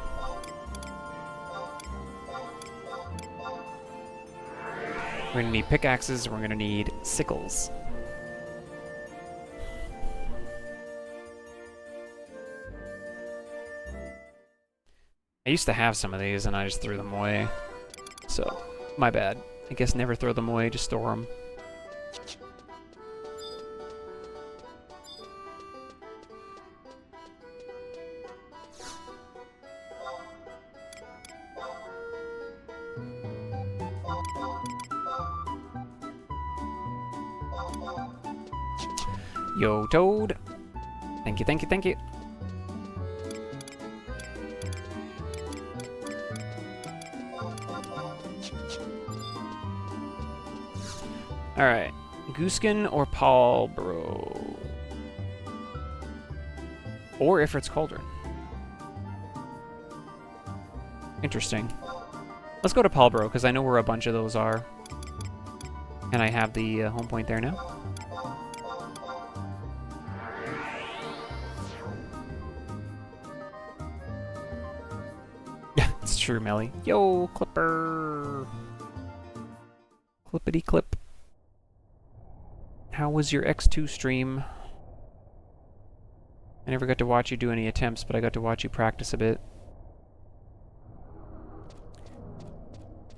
We're gonna need pickaxes, and we're gonna need sickles. I used to have some of these, and I just threw them away. So, my bad. I guess never throw them away, just store them. Yo, Toad. Thank you, thank you, thank you. Alright. Gooskin or Palbro? Or Ifrit's Cauldron. Interesting. Let's go to Palbro, because I know where a bunch of those are. And I have the home point there now. It's true, Melly. Yo, Clipper! Clippity clip. How was your X2 stream? I never got to watch you do any attempts, but I got to watch you practice a bit.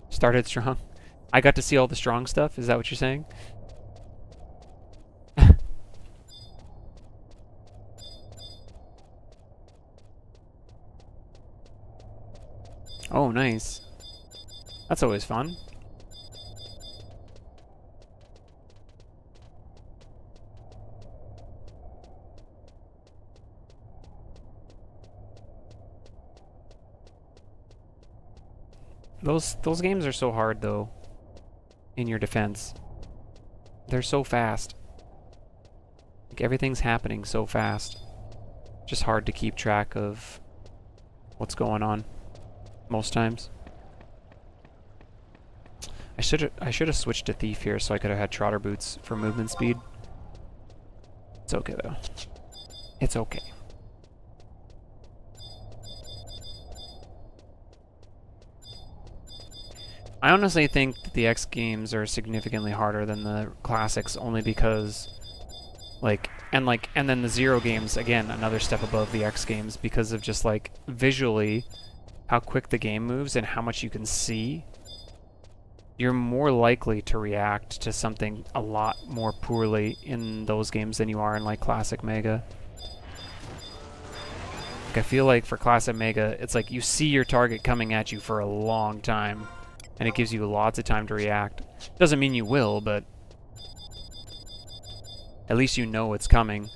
Started strong. I got to see all the strong stuff? Is that what you're saying? Oh, nice. That's always fun. Those games are so hard, though, in your defense. They're so fast. Like, everything's happening so fast. Just hard to keep track of what's going on most times. I should have switched to Thief here so I could have had Trotter Boots for movement speed. It's okay, though. It's okay. I honestly think that the X games are significantly harder than the classics, only because, like, and then the Zero games, again, another step above the X games because of just, like, visually how quick the game moves and how much you can see. You're more likely to react to something a lot more poorly in those games than you are in, like, Classic Mega. Like, I feel like for Classic Mega, it's like you see your target coming at you for a long time, and it gives you lots of time to react. Doesn't mean you will, but at least you know it's coming.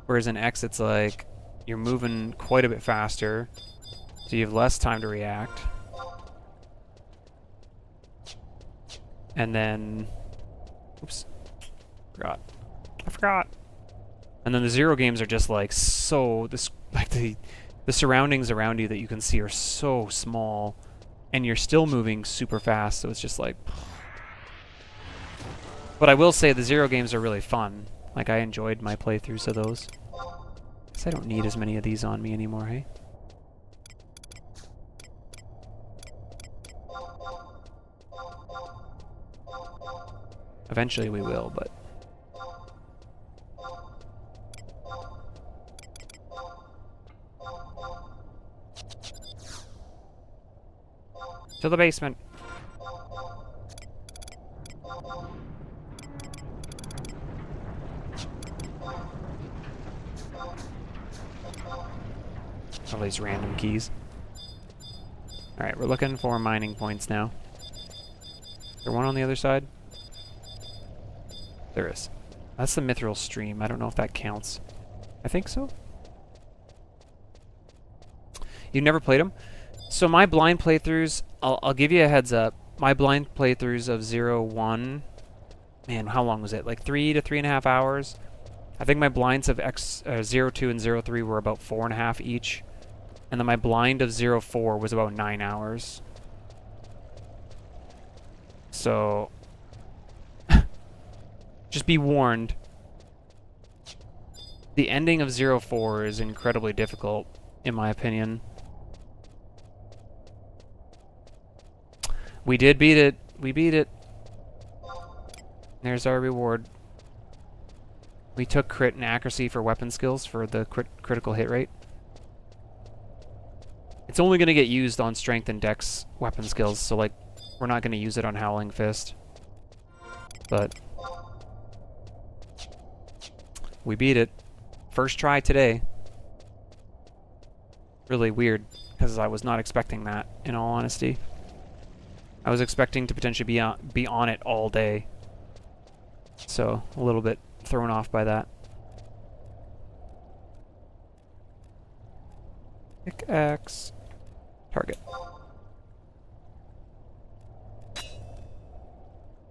Whereas in X, it's like you're moving quite a bit faster, so you have less time to react. And then, oops, I forgot. And then the Zero games are just like so, like the surroundings around you that you can see are so small, and you're still moving super fast, so it's just like. But I will say the Zero games are really fun. Like, I enjoyed my playthroughs of those. Guess I don't need as many of these on me anymore, hey? Eventually we will, but... to the basement. All these random keys. Alright, we're looking for mining points now. Is there one on the other side? There is. That's the Mithril Stream. I don't know if that counts. I think so. You've never played them? So my blind playthroughs, I'll give you a heads up. My blind playthroughs of 0-1, man, how long was it? Like 3 to 3.5 hours. I think my blinds of 0-2 and 0-3 were about 4.5 each. And then my blind of 0-4 was about 9 hours. So, just be warned. The ending of 0-4 is incredibly difficult, in my opinion. We did beat it. We beat it. There's our reward. We took crit and accuracy for weapon skills for the critical hit rate. It's only going to get used on strength and dex weapon skills, so like we're not going to use it on Howling Fist. But we beat it. First try today. Really weird, because I was not expecting that, in all honesty. I was expecting to potentially be on it all day. So, a little bit thrown off by that. Pickaxe. Target.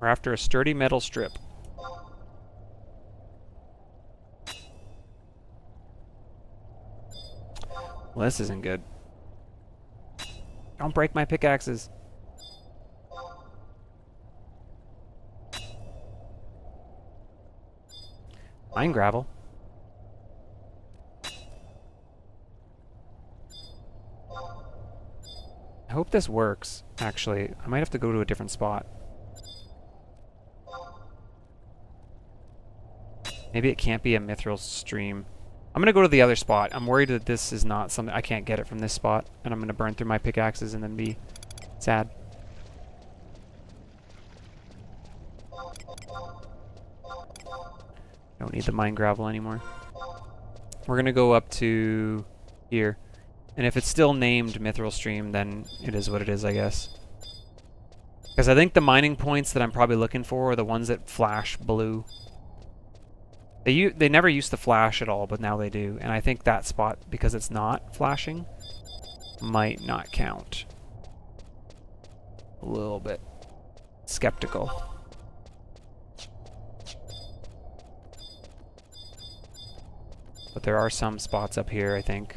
We're after a sturdy metal strip. Well, this isn't good. Don't break my pickaxes. Mine gravel. I hope this works, actually. I might have to go to a different spot. Maybe it can't be a mithril stream. I'm gonna go to the other spot. I'm worried that this is not something... I can't get it from this spot, and I'm gonna burn through my pickaxes and then be sad. Don't need the mine gravel anymore. We're gonna go up to here. And if it's still named Mithril Stream, then it is what it is, I guess. Because I think the mining points that I'm probably looking for are the ones that flash blue. They never used to flash at all, but now they do. And I think that spot, because it's not flashing, might not count. A little bit skeptical. But there are some spots up here, I think.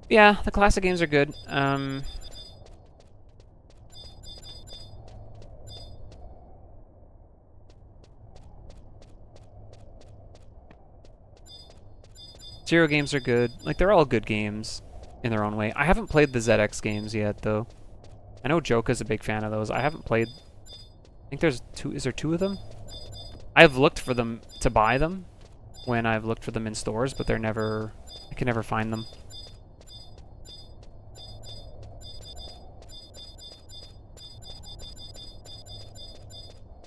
Yeah, the classic games are good. Zero games are good. Like, they're all good games in their own way. I haven't played the ZX games yet, though. I know Joka's a big fan of those. I haven't played... I think there's two... Is there two of them? I've looked for them to buy them when I've looked for them in stores, but they're never... I can never find them.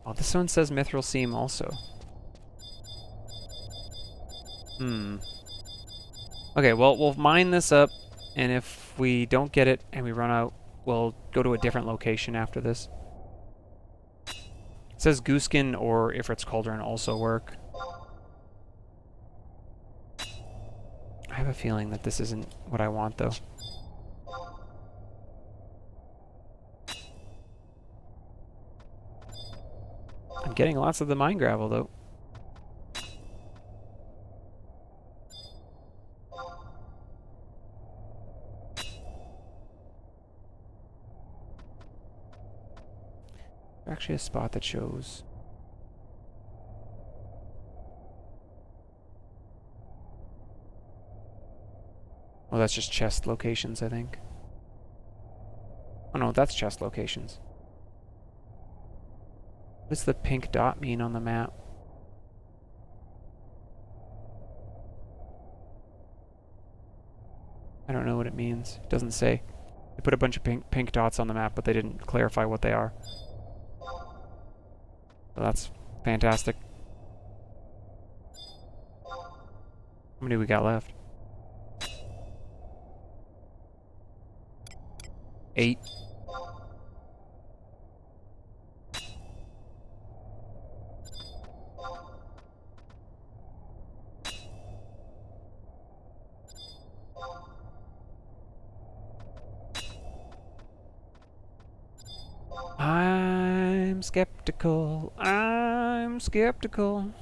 Oh, this one says Mithril Seam also. Okay, well, we'll mine this up, and if we don't get it and we run out, we'll go to a different location after this. It says Gooskin or Ifrit's Cauldron also work. I have a feeling that this isn't what I want, though. I'm getting lots of the mine gravel, though. There's actually a spot that shows... Oh, that's just chest locations, I think. Oh no, that's chest locations. What does the pink dot mean on the map? I don't know what it means. It doesn't say. They put a bunch of pink dots on the map, but they didn't clarify what they are. So that's fantastic. How many we got left? 8. I'm skeptical. I'm skeptical.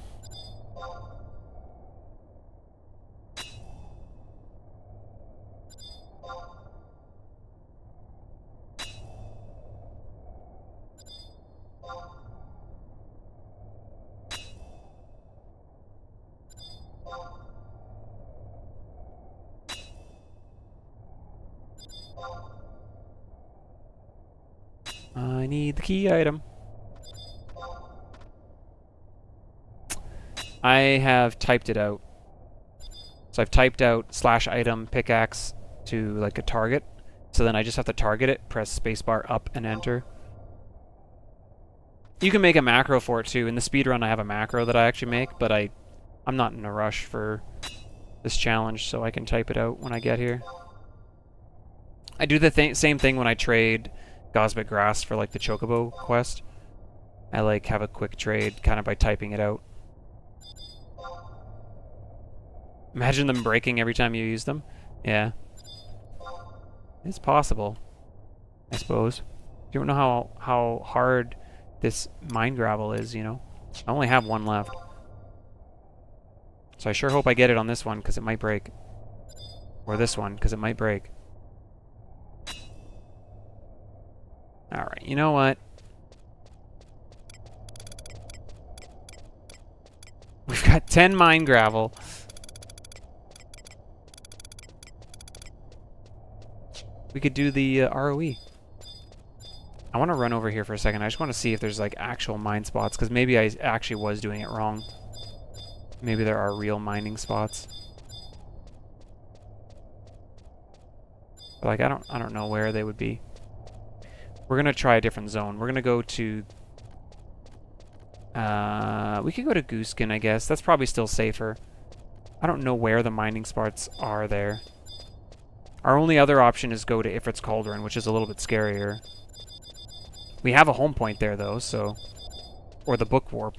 I need the key item. I have typed it out. So I've typed out /item pickaxe to like a target. So then I just have to target it, press spacebar up and enter. You can make a macro for it too. In the speedrun I have a macro that I actually make, but I'm not in a rush for this challenge, so I can type it out when I get here. I do the same thing when I trade Cosmic Grass for like the Chocobo quest. I like have a quick trade kind of by typing it out. Imagine them breaking every time you use them. Yeah. It's possible, I suppose. You don't know how hard this mine gravel is, you know. I only have one left. So I sure hope I get it on this one, because it might break. Or this one, because it might break. Alright, you know what? We've got 10 mine gravel. We could do the ROE. I want to run over here for a second. I just want to see if there's like actual mine spots, because maybe I actually was doing it wrong. Maybe there are real mining spots. But like I don't know where they would be. We're gonna try a different zone. We're gonna go to we could go to Gooskin, I guess. That's probably still safer. I don't know where the mining spots are there. Our only other option is go to Ifrit's Cauldron, which is a little bit scarier. We have a home point there, though, so... Or the book warp.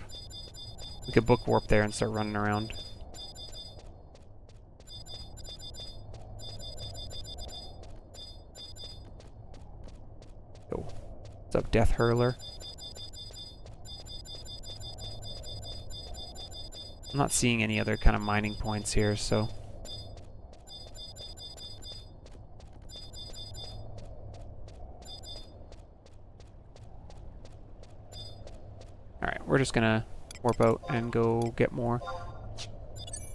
We could book warp there and start running around. Yo. What's up, Death Hurler? I'm not seeing any other kind of mining points here, so... Alright, we're just gonna warp out and go get more.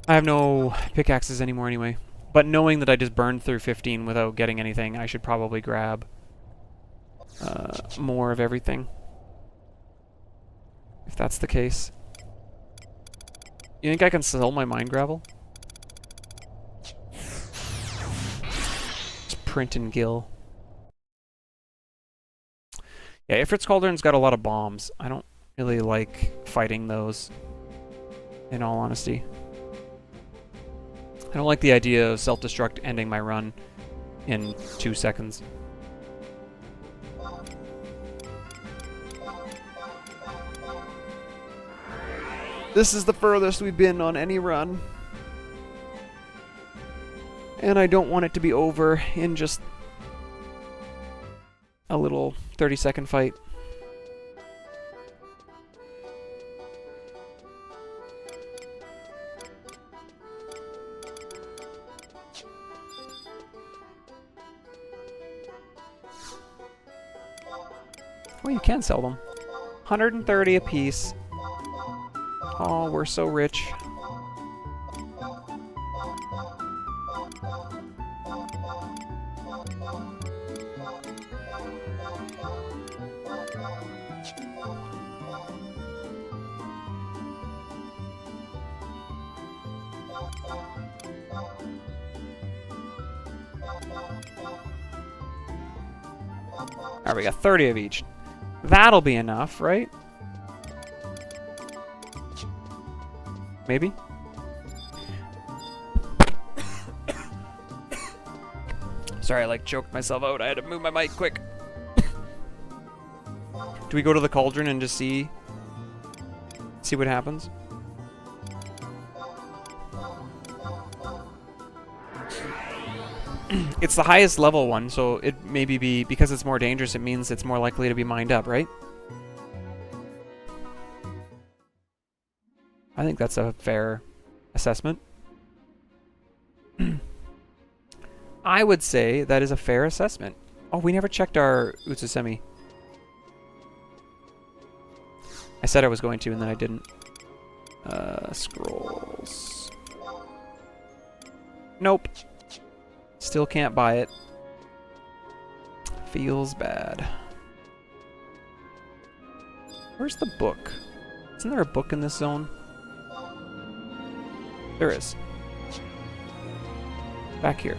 I have no pickaxes anymore anyway. But knowing that I just burned through 15 without getting anything, I should probably grab more of everything. If that's the case. You think I can sell my mine gravel? Just print and gill. Yeah, Ifrit's Cauldron's got a lot of bombs. I don't really like fighting those, in all honesty. I don't like the idea of self-destruct ending my run in 2 seconds. This is the furthest we've been on any run. And I don't want it to be over in just a little 30-second fight. Oh, you can sell them. 130 a piece. Oh, we're so rich. Alright, we got 30 of each. That'll be enough, right? Maybe? Sorry, I like choked myself out. I had to move my mic quick. Do we go to the cauldron and just see what happens? It's the highest level one, so it maybe be, because it's more dangerous, it means it's more likely to be mined up, right? I think that's a fair assessment. I would say that is a fair assessment. Oh, we never checked our Utsusemi. I said I was going to, and then I didn't. Scrolls. Nope. Still can't buy it. Feels bad. Where's the book? Isn't there a book in this zone? There is. Back here.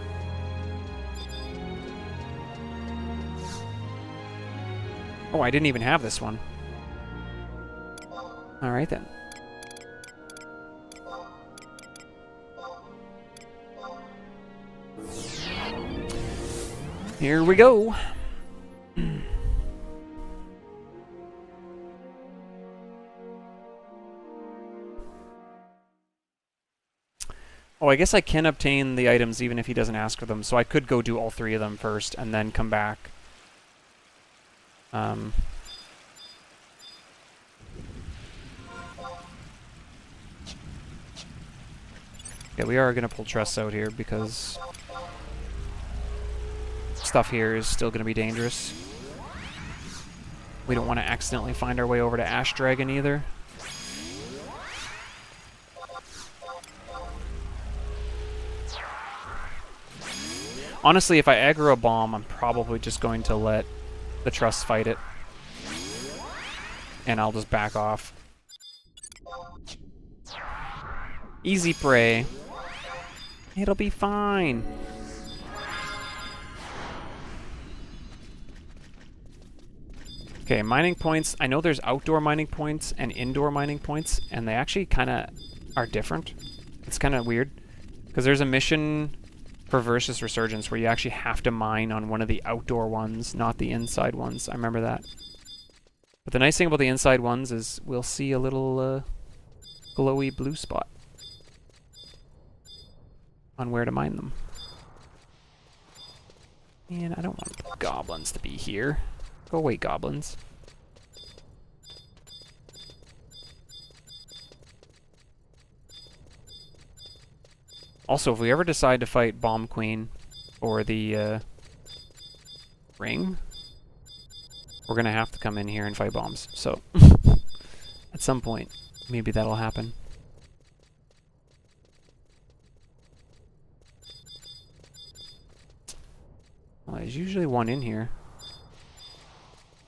Oh, I didn't even have this one. Alright then. Here we go. Oh, I guess I can obtain the items even if he doesn't ask for them, so I could go do all 3 of them first and then come back. Yeah, we are going to pull trusts out here because stuff here is still going to be dangerous. We don't want to accidentally find our way over to Ash Dragon either. Honestly, if I aggro a bomb, I'm probably just going to let the trusts fight it. And I'll just back off. Easy prey. It'll be fine. Okay, mining points. I know there's outdoor mining points and indoor mining points, and they actually kind of are different. It's kind of weird. Because there's a mission for Versus Resurgence where you actually have to mine on one of the outdoor ones, not the inside ones. I remember that. But the nice thing about the inside ones is we'll see a little glowy blue spot on where to mine them. Man, I don't want goblins to be here. Go away, goblins. Also, if we ever decide to fight Bomb Queen or the Ring, we're gonna have to come in here and fight bombs. So, at some point, maybe that'll happen. Well, there's usually one in here.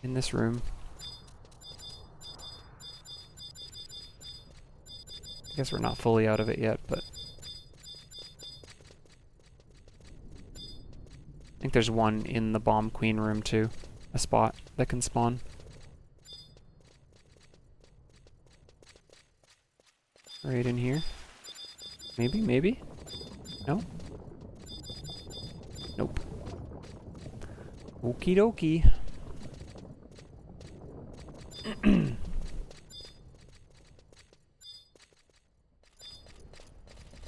In this room. I guess we're not fully out of it yet, but... I think there's one in the bomb queen room too. A spot that can spawn. Right in here. Maybe, maybe? No? Nope. Okie dokie.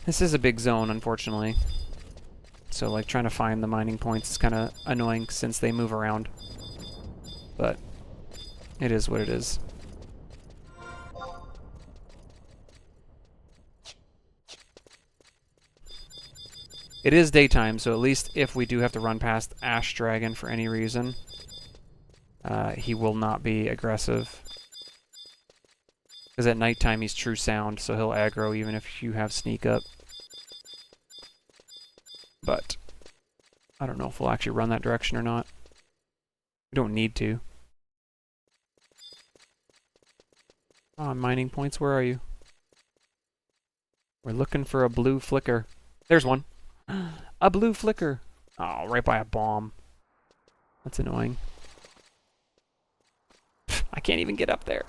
This is a big zone, unfortunately. So, like, trying to find the mining points is kind of annoying since they move around. But it is what it is. It is daytime, so at least if we do have to run past Ash Dragon for any reason, he will not be aggressive. Because at nighttime he's true sound, so he'll aggro even if you have sneak up. But I don't know if we'll actually run that direction or not. We don't need to. Oh, mining points, where are you? We're looking for a blue flicker. There's one. A blue flicker. Oh, right by a bomb. That's annoying. I can't even get up there.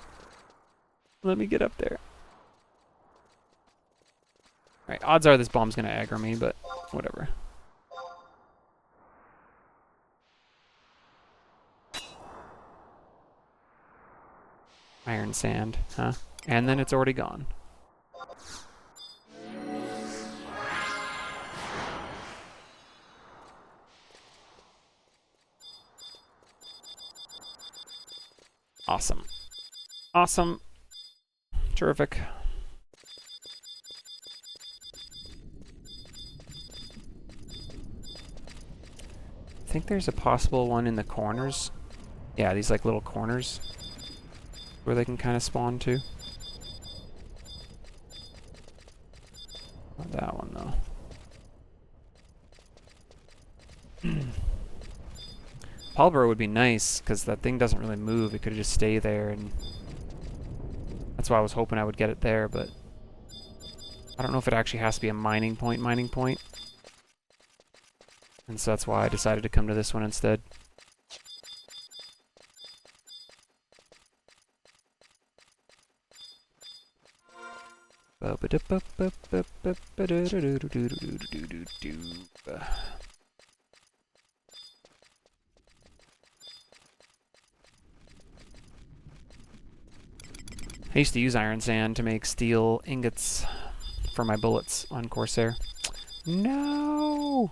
Let me get up there. Alright, odds are this bomb's gonna aggro me, but whatever. Iron sand, huh? And then it's already gone. Awesome. Awesome. Terrific. I think there's a possible one in the corners. Yeah, these like little corners where they can kind of spawn to. Not that one though. Palbro would be nice because that thing doesn't really move. It could just stay there, and that's why I was hoping I would get it there, but I don't know if it actually has to be a mining point. And so that's why I decided to come to this one instead. I used to use iron sand to make steel ingots for my bullets on Corsair. No!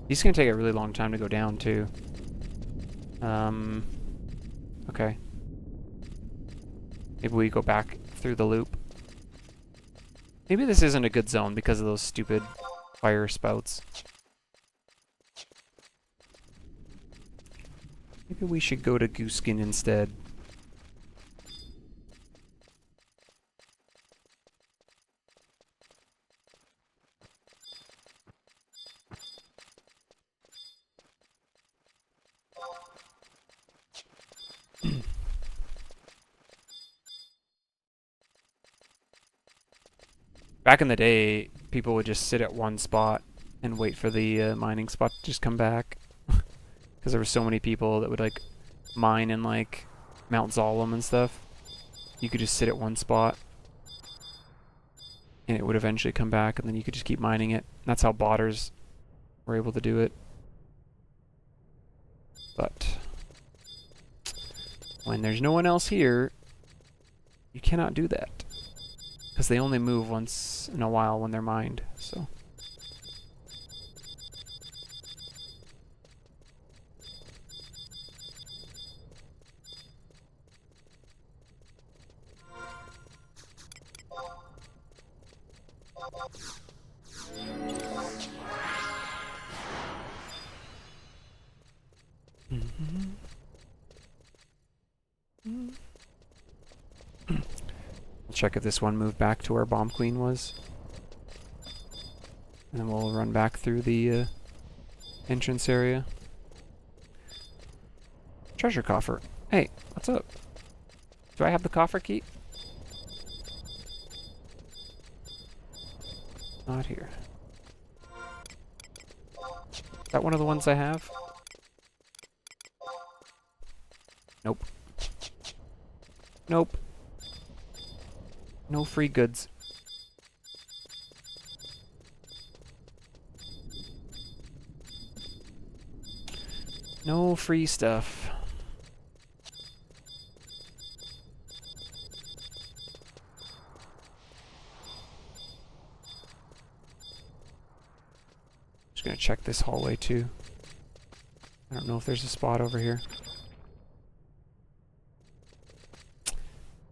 These are gonna take a really long time to go down too. Okay. Maybe we go back through the loop. Maybe this isn't a good zone because of those stupid fire spouts. Maybe we should go to Gooskin instead. Back in the day, people would just sit at one spot and wait for the mining spot to just come back. Because there were so many people that would like mine in like Mount Zalem and stuff. You could just sit at one spot and it would eventually come back, and then you could just keep mining it. And that's how botters were able to do it. But when there's no one else here, you cannot do that. Because they only move once in a while when they're mined, so. Check if this one moved back to where Bomb Queen was. And then we'll run back through the entrance area. Treasure coffer. Hey, what's up? Do I have the coffer key? Not here. Is that one of the ones I have? Nope. Nope. No free goods. No free stuff. Just gonna check this hallway too. I don't know if there's a spot over here.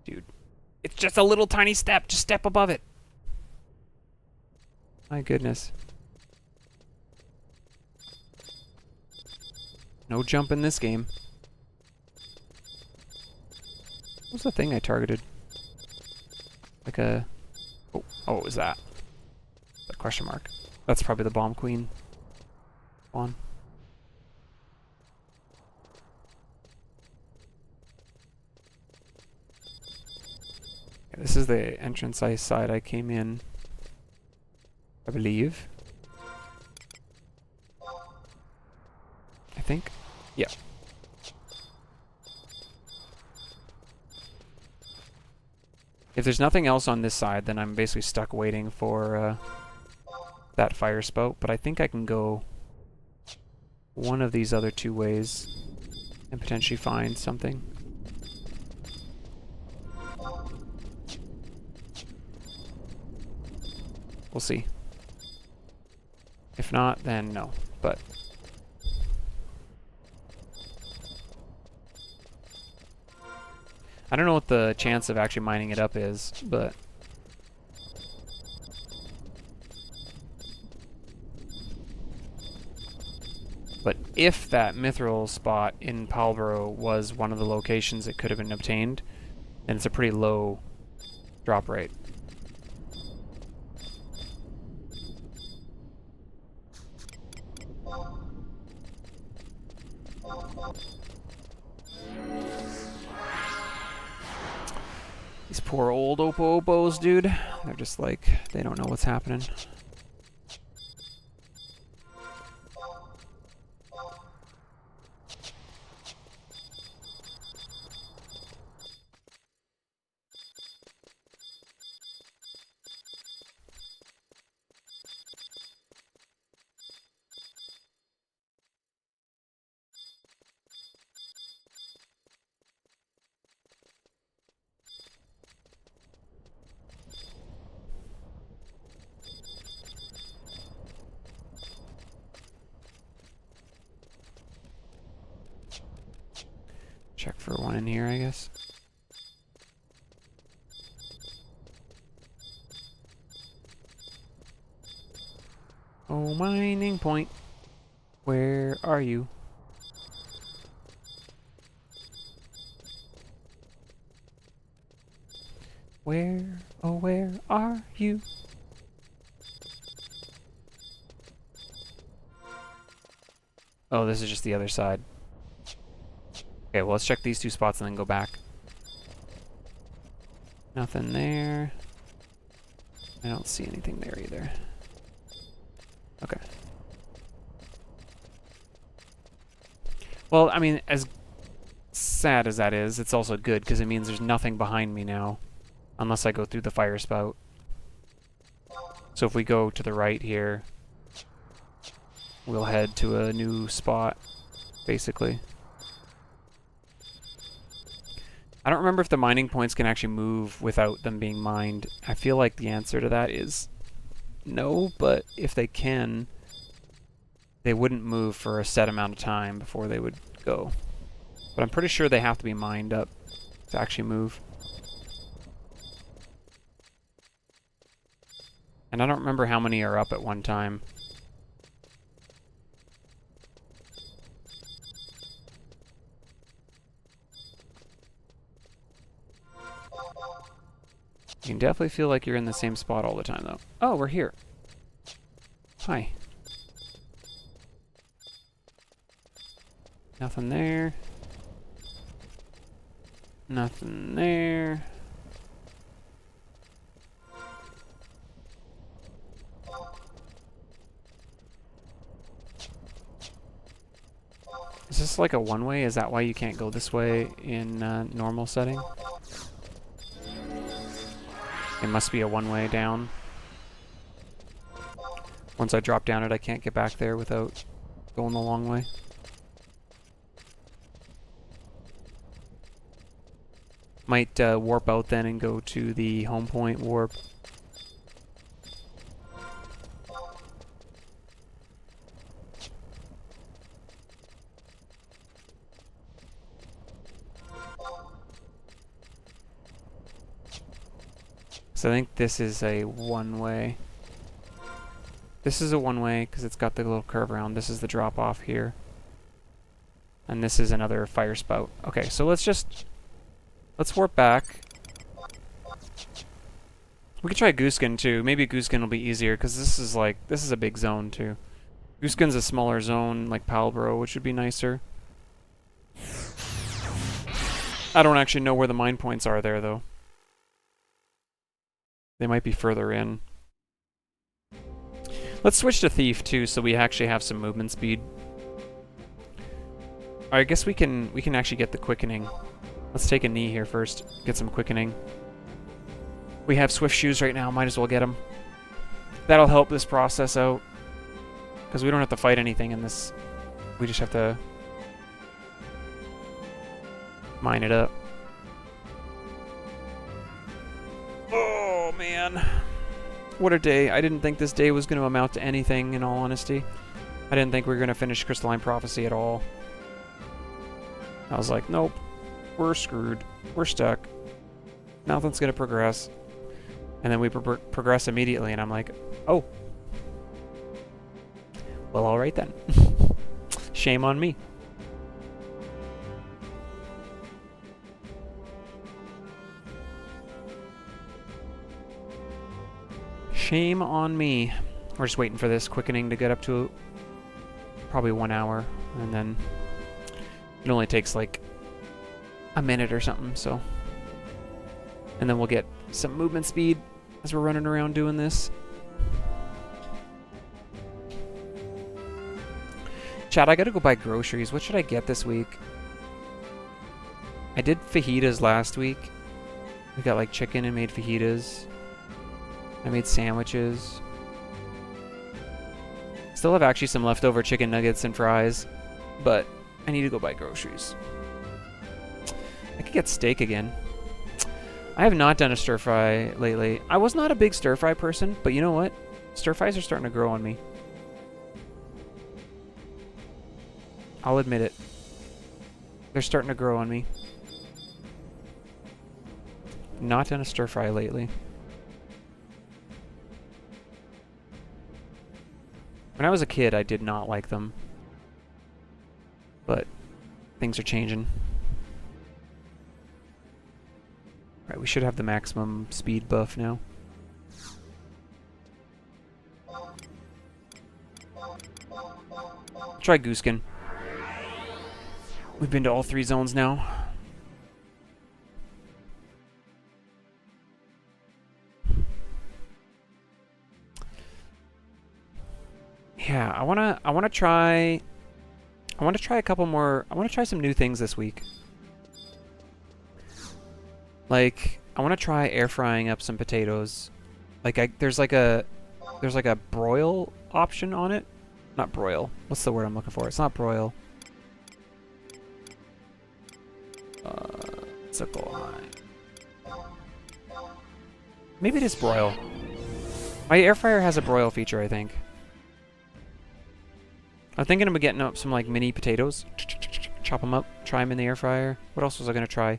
Dude, it's just a little tiny step. Just step above it. My goodness. No jump in this game. What was the thing I targeted? Like a... Oh, what was that? A question mark. That's probably the bomb queen one. Okay, this is the entrance side I came in, I believe. I think. Yeah. If there's nothing else on this side, then I'm basically stuck waiting for that fire spout. But I think I can go one of these other two ways and potentially find something. We'll see. If not, then no. But I don't know what the chance of actually mining it up is, but if that mithril spot in Palborough was one of the locations it could have been obtained, then it's a pretty low drop rate. These poor old Opos, dude. They're just like, they don't know what's happening. Check for one in here, I guess. Oh, mining point. Where are you? Where, oh, where are you? Oh, this is just the other side. Okay, well, let's check these two spots and then go back. Nothing there. I don't see anything there either. Okay. Well, I mean, as sad as that is, it's also good because it means there's nothing behind me now. Unless I go through the fire spout. So if we go to the right here, we'll head to a new spot, basically. I don't remember if the mining points can actually move without them being mined. I feel like the answer to that is no, but if they can, they wouldn't move for a set amount of time before they would go. But I'm pretty sure they have to be mined up to actually move. And I don't remember how many are up at one time. You can definitely feel like you're in the same spot all the time, though. Oh, we're here. Hi. Nothing there. Nothing there. Is this like a one-way? Is that why you can't go this way in normal setting? It must be a one-way down. Once I drop down it, I can't get back there without going the long way. Might warp out then and go to the home point warp. So I think this is a one-way. This is a one-way because it's got the little curve around. This is the drop-off here. And this is another fire spout. Okay, so let's warp back. We could try Gooskin too. Maybe Gooskin will be easier because this is a big zone too. Gooskin's a smaller zone like Palbro, which would be nicer. I don't actually know where the mine points are there though. They might be further in. Let's switch to Thief too, so we actually have some movement speed. I guess we can actually get the quickening. Let's take a knee here first. Get some quickening. We have Swift Shoes right now. Might as well get them. That'll help this process out, because we don't have to fight anything in this. We just have to mine it up. Oh, man. What a day. I didn't think this day was going to amount to anything, in all honesty. I didn't think we were going to finish Crystalline Prophecy at all. I was like, nope. We're screwed. We're stuck. Nothing's going to progress. And then we progress immediately, and I'm like, oh. Well, alright then. Shame on me. Shame on me. We're just waiting for this quickening to get up to probably 1 hour, and then it only takes like a minute or something, so. And then we'll get some movement speed as we're running around doing this. Chat, I gotta go buy groceries. What should I get this week? I did fajitas last week. We got like chicken and made fajitas. I made sandwiches. Still have actually some leftover chicken nuggets and fries, but I need to go buy groceries. I could get steak again. I have not done a stir fry lately. I was not a big stir fry person, but you know what? Stir fries are starting to grow on me. I'll admit it. They're starting to grow on me. Not done a stir fry lately. When I was a kid, I did not like them. But things are changing. Alright, we should have the maximum speed buff now. Try Gooskin. We've been to all 3 zones now. Yeah, I wanna try a couple more. I wanna try some new things this week. Like, I wanna try air frying up some potatoes. Like, there's like a broil option on it. Not broil. What's the word I'm looking for? It's not broil. It's a maybe it is broil. My air fryer has a broil feature, I think. I'm thinking of getting up some like mini potatoes, chop them up, try them in the air fryer. What else was I gonna try?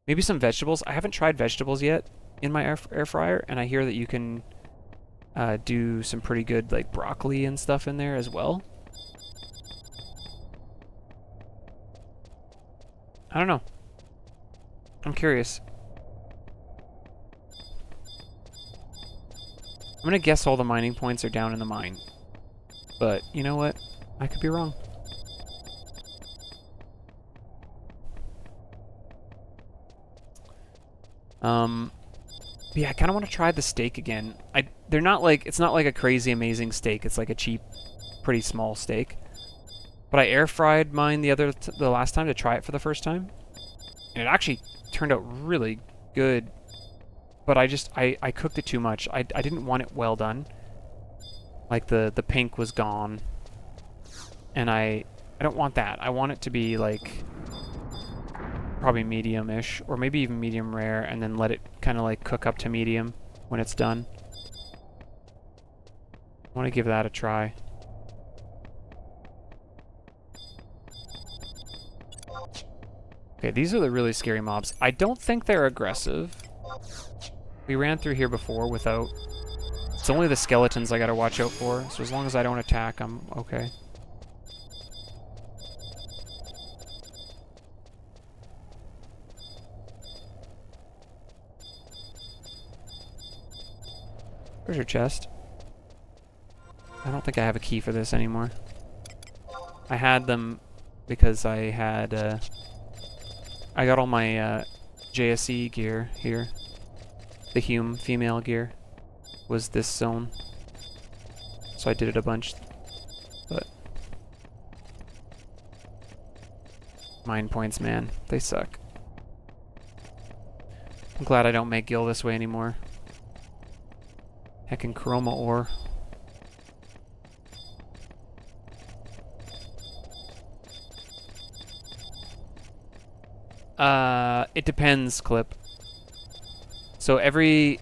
Maybe some vegetables. I haven't tried vegetables yet in my air fryer, and I hear that you can do some pretty good like broccoli and stuff in there as well. I don't know. I'm curious. I'm gonna guess all the mining points are down in the mine. But, you know what? I could be wrong. Yeah, I kind of want to try the steak again. They're not like, it's not like a crazy amazing steak. It's like a cheap, pretty small steak. But I air fried mine the last time to try it for the first time, and it actually turned out really good. But I cooked it too much. I didn't want it well done. Like the pink was gone, and I don't want that. I want it to be like probably medium-ish, or maybe even medium rare, and then let it kind of like cook up to medium when it's done. I want to give that a try. Okay, these are the really scary mobs. I don't think they're aggressive. We ran through here before without... It's only the skeletons I gotta watch out for, so as long as I don't attack, I'm okay. Where's your chest? I don't think I have a key for this anymore. I had them because I had, I got all my JSE gear here. The Hume female gear was this zone. So I did it a bunch, but... Mine points, man. They suck. I'm glad I don't make Gil this way anymore. Heckin' chroma ore. It depends, Clip. So every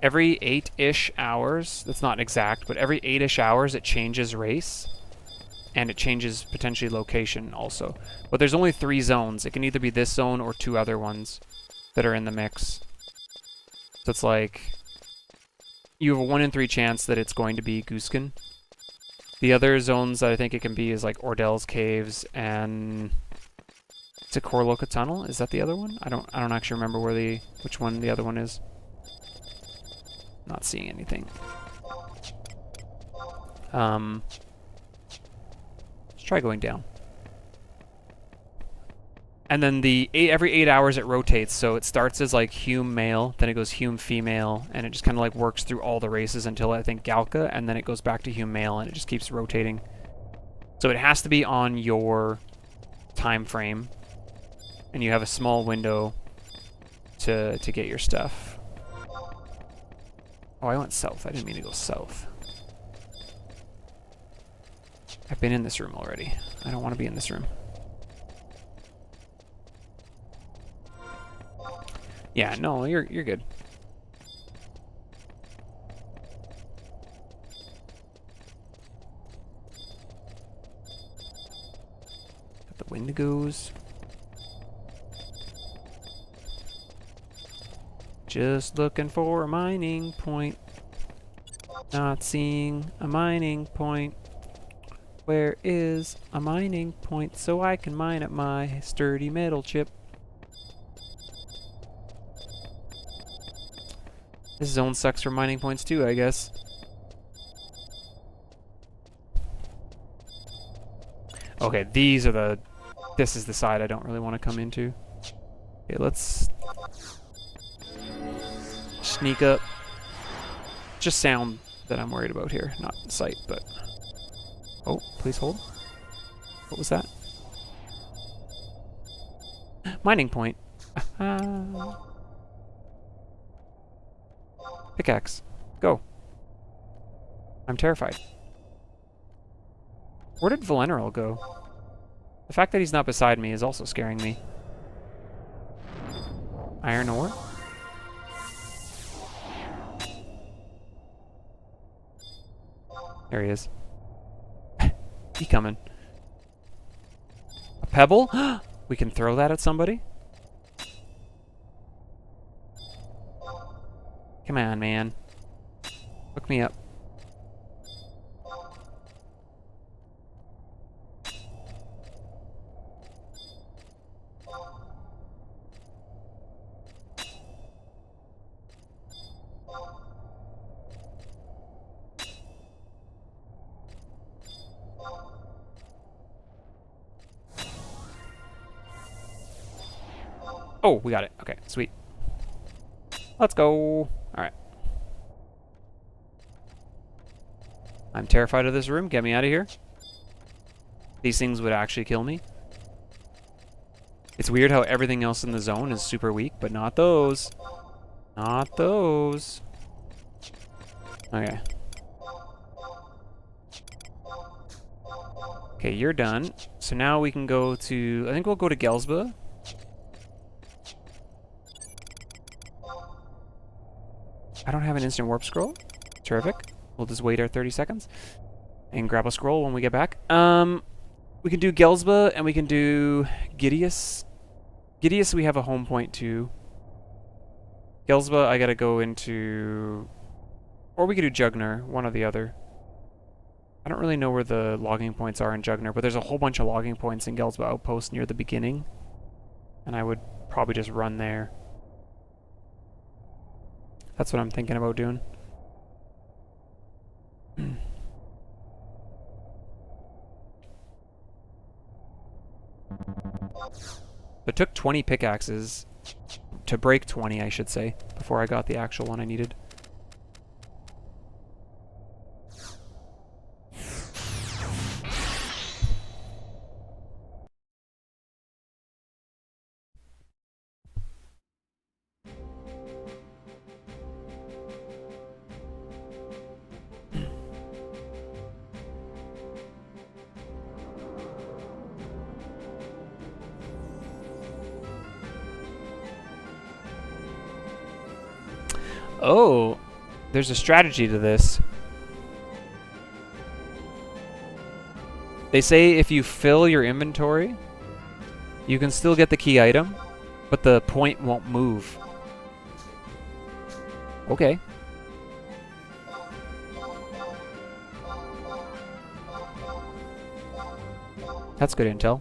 8-ish hours, that's not exact, but every 8-ish hours it changes race, and it changes potentially location also. But there's only 3 zones. It can either be this zone or 2 other ones that are in the mix. So it's like, you have a 1 in 3 chance that it's going to be Gooskin. The other zones that I think it can be is like Ordell's Caves and... Is it Korloka Tunnel? Is that the other one? I don't actually remember which one the other one is. Not seeing anything. Let's try going down. And then every 8 hours it rotates, so it starts as like Hume male, then it goes Hume female, and it just kind of like works through all the races until I think Galka, and then it goes back to Hume male, and it just keeps rotating. So it has to be on your time frame, and you have a small window to get your stuff. Oh, I went south. I didn't mean to go south. I've been in this room already. I don't want to be in this room. Yeah, no, you're good. Got the Wendigos. Just looking for a mining point. Not seeing a mining point. Where is a mining point so I can mine up my sturdy metal chip? This zone sucks for mining points too, I guess. Okay, this is the side I don't really want to come into. Okay, let's sneak up. Just sound that I'm worried about here, not sight, but... Oh, please hold. What was that? Mining point. Pickaxe. Go. I'm terrified. Where did Valeneril go? The fact that he's not beside me is also scaring me. Iron ore? There he is. He coming. A pebble? We can throw that at somebody? Come on, man. Hook me up. Oh, we got it. Okay, sweet. Let's go. Alright. I'm terrified of this room. Get me out of here. These things would actually kill me. It's weird how everything else in the zone is super weak, but not those. Not those. Okay. Okay, you're done. So now we can go to... I think we'll go to Gelsba. I don't have an instant warp scroll. Terrific. We'll just wait our 30 seconds and grab a scroll when we get back. We can do Gelsba and we can do Gideus. Gideus we have a home point to. Gelsba I gotta go into... Or we could do Jugner, one or the other. I don't really know where the logging points are in Jugner, but there's a whole bunch of logging points in Gelsba Outpost near the beginning. And I would probably just run there. That's what I'm thinking about doing. It took 20 pickaxes to break 20, I should say, before I got the actual one I needed. Oh, there's a strategy to this. They say if you fill your inventory, you can still get the key item, but the point won't move. Okay. That's good intel.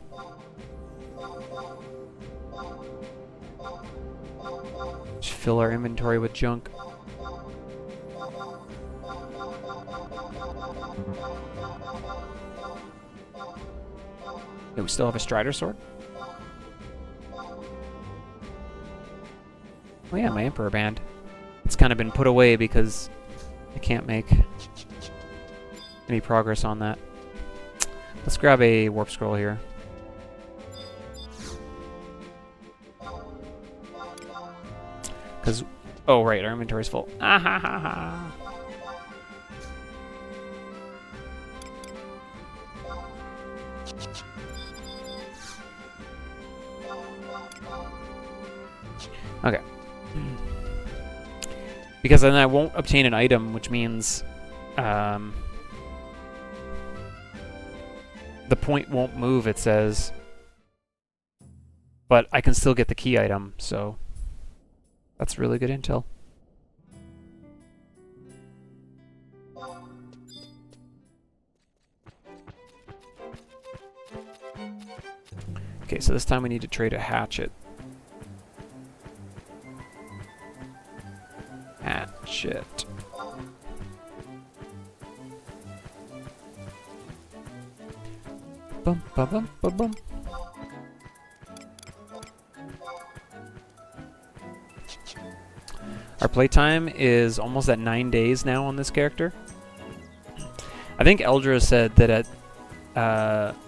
Just fill our inventory with junk. Do we still have a Strider sword? Oh yeah, my Emperor band. It's kind of been put away because I can't make any progress on that. Let's grab a warp scroll here. Because, oh right, our inventory's full. Ah ha ha ha. Okay. Because then I won't obtain an item, which means the point won't move, it says. But I can still get the key item, so that's really good intel. Okay, so this time we need to trade a hatchet. Hatchet. Bum bum bum bum bum. Our playtime is almost at 9 days now on this character. I think Eldra said that at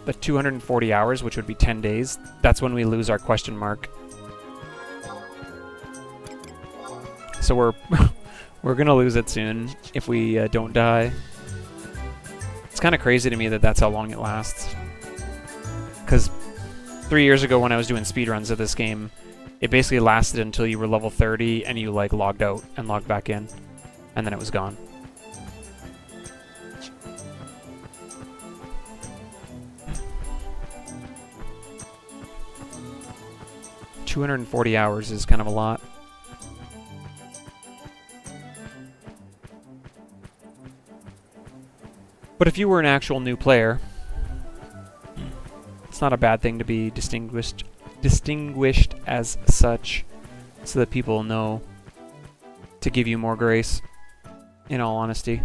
the 240 hours, which would be 10 days, that's when we lose our question mark. So we're gonna lose it soon if we don't die. It's kind of crazy to me that that's how long it lasts. Because 3 years ago when I was doing speedruns of this game, it basically lasted until you were level 30 and you like logged out and logged back in, and then it was gone. $240 hours is kind of a lot. But if you were an actual new player, it's not a bad thing to be distinguished as such, so that people know to give you more grace, in all honesty.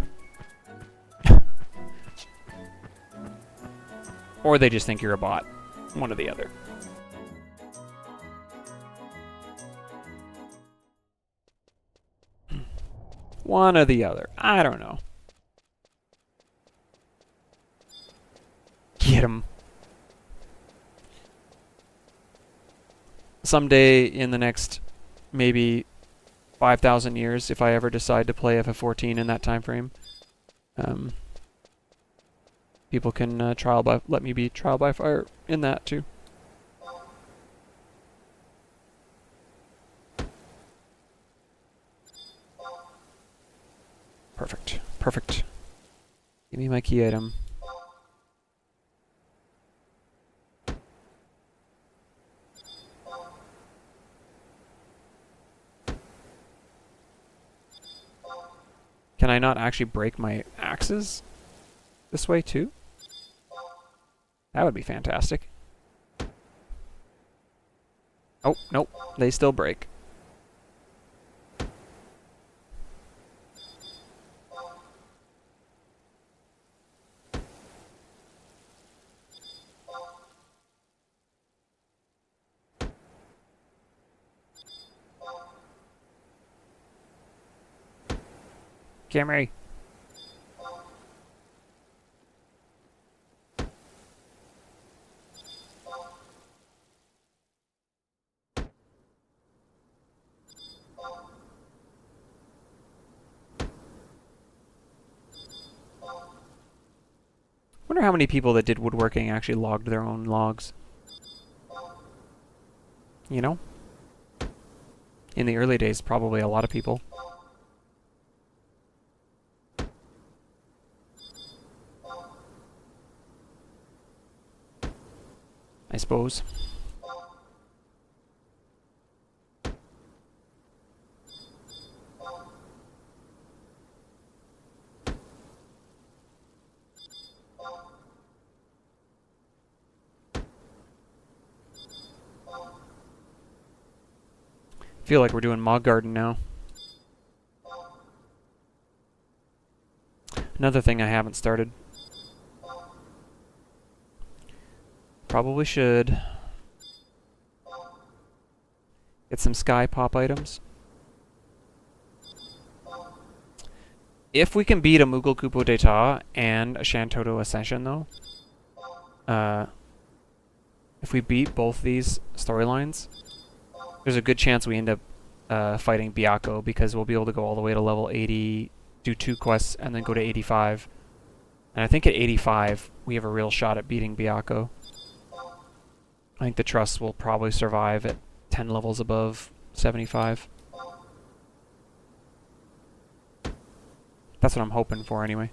Or they just think you're a bot. One or the other. One or the other. I don't know. Get him. Someday in the next maybe 5,000 years, if I ever decide to play FF14 in that time frame, people can let me be trial by fire in that too. Perfect. Perfect. Give me my key item. Can I not actually break my axes this way too? That would be fantastic. Oh, nope. They still break. Camry. Wonder how many people that did woodworking actually logged their own logs. You know? In the early days, probably a lot of people. I suppose. Feel like we're doing Mog Garden now. Another thing I haven't started. Probably should. Get some sky pop items. If we can beat a Moogle Kupo d'Etat and a Shantoto Ascension though, if we beat both these storylines, there's a good chance we end up fighting Byakko, because we'll be able to go all the way to level 80, do 2 quests, and then go to 85. And I think at 85, we have a real shot at beating Byakko. I think the Trust will probably survive at 10 levels above 75. That's what I'm hoping for anyway.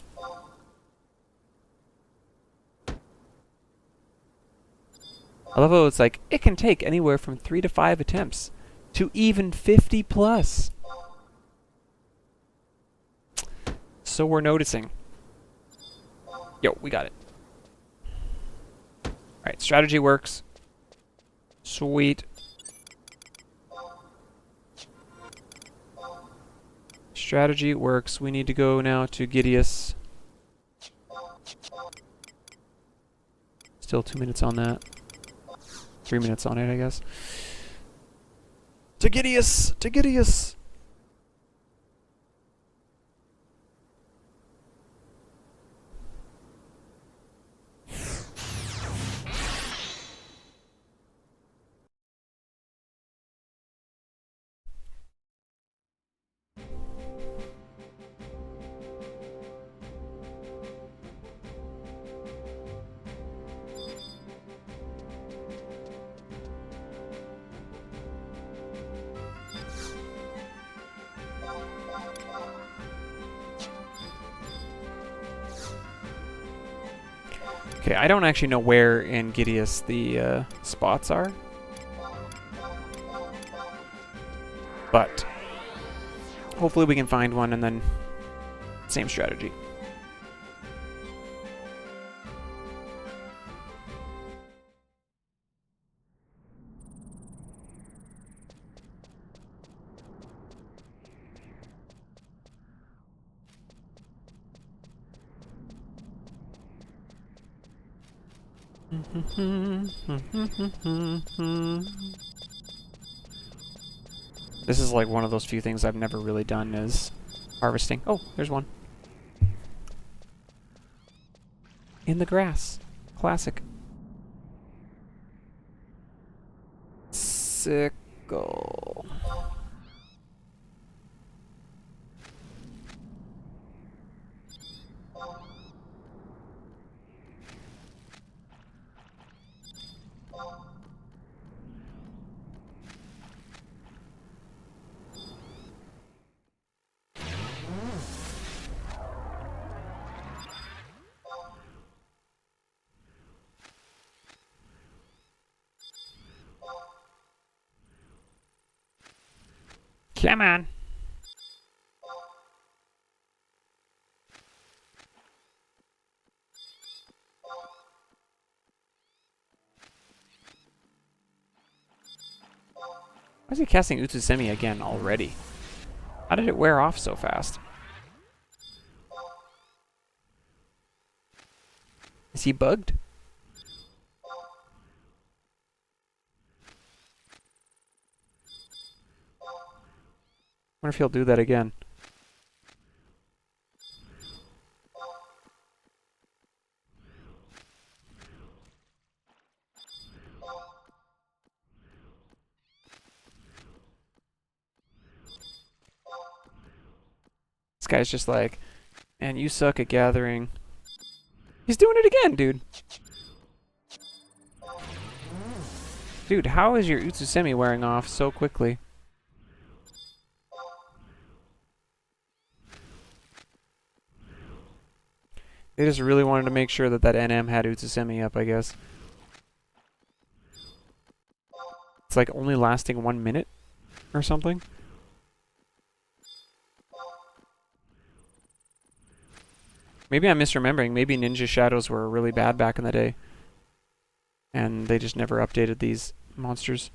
I love how it's like, it can take anywhere from 3 to 5 attempts to even 50 plus. So we're noticing. Yo, we got it. Alright, strategy works. Sweet. Strategy works. We need to go now to Gideus. Still 2 minutes on that. 3 minutes on it, I guess. To Gideus! To Gideus! Okay, I don't actually know where in Gideus the spots are. But hopefully we can find one and then same strategy. This is like one of those few things I've never really done is Harvesting. Oh, there's one. In the grass. Classic. Sickle. Come on. Why is he casting Utsusemi again already? How did it wear off so fast? Is he bugged? I wonder if he'll do that again. This guy's just like, man, you suck at gathering. He's doing it again, dude. Dude, how is your Utsusemi wearing off so quickly? They just really wanted to make sure that that NM had Utsusemi up, I guess. It's like only lasting 1 minute or something. Maybe I'm misremembering. Maybe Ninja Shadows were really bad back in the day. And they just never updated these monsters.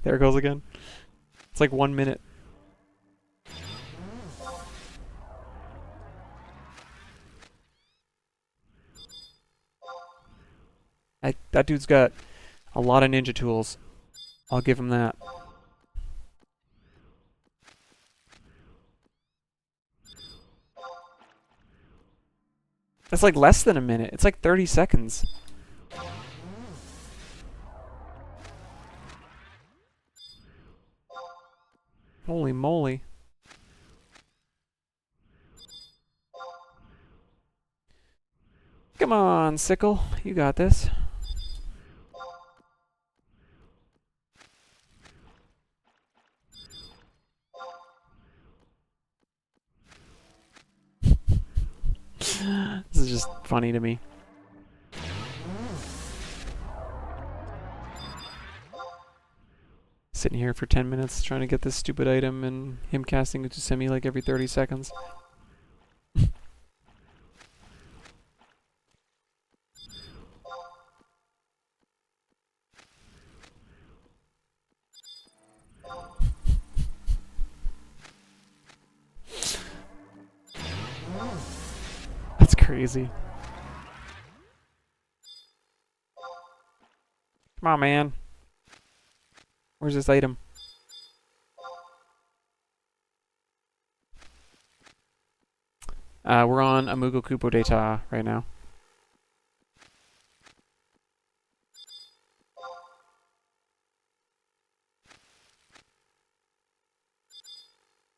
There it goes again. It's like 1 minute. That dude's got a lot of ninja tools. I'll give him that. That's like less than a minute. It's like 30 seconds. Holy moly. Come on, Sickle. You got this. This is just funny to me. Sitting here for 10 minutes trying to get this stupid item and him casting Utsusemi like every 30 seconds. That's crazy. Come on, man. Where's this item? We're on Amugo Kupo Data right now.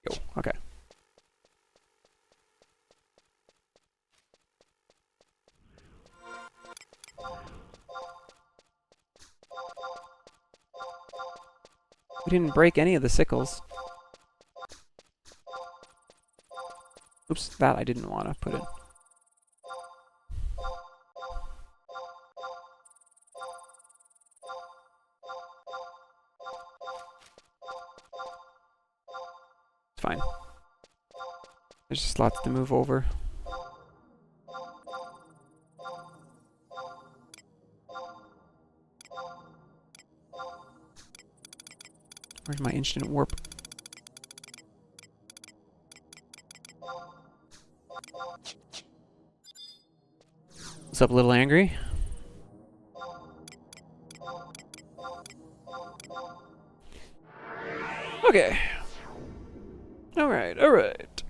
Yo, okay. We didn't break any of the sickles. Oops, that I didn't want to put in. It's fine. There's just lots to move over. Where's my instant warp? What's up, little angry? Okay. Alright, alright.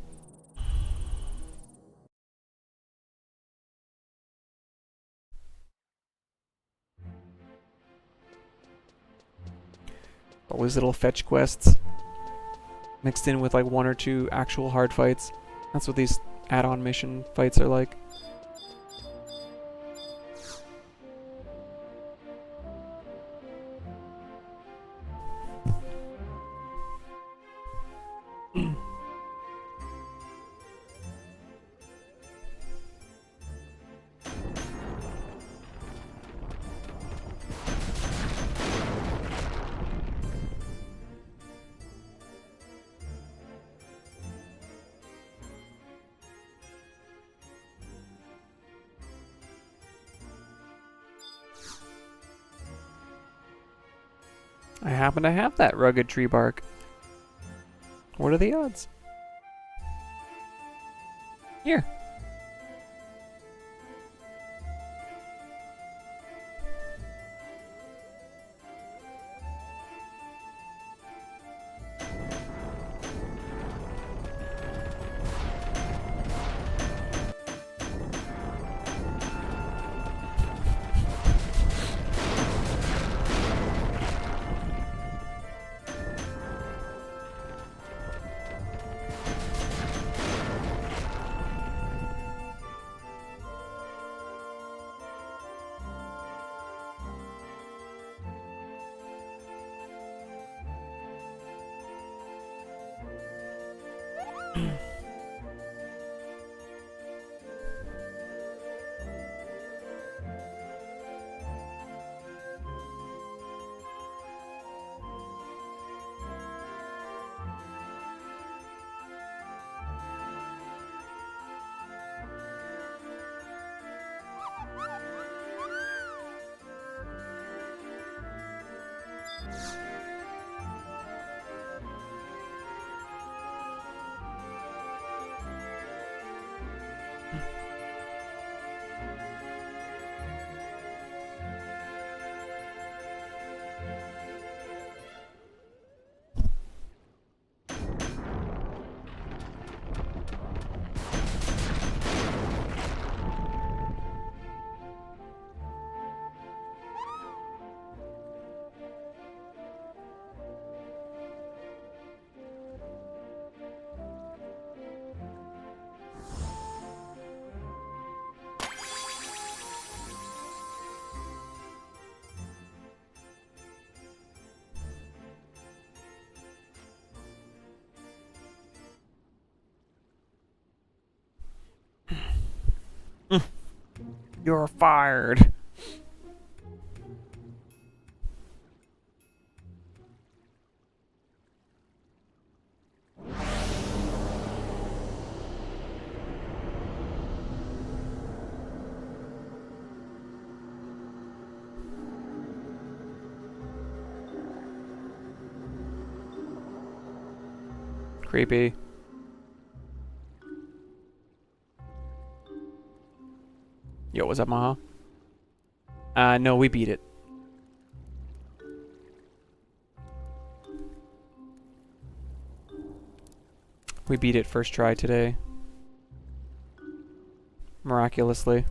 Always little fetch quests mixed in with like 1 or 2 actual hard fights. That's what these add-on mission fights are like. I happen to have that rugged tree bark. What are the odds? Here. You're fired. Creepy. Yo, what's up, Maha? No, we beat it. We beat it first try today. Miraculously.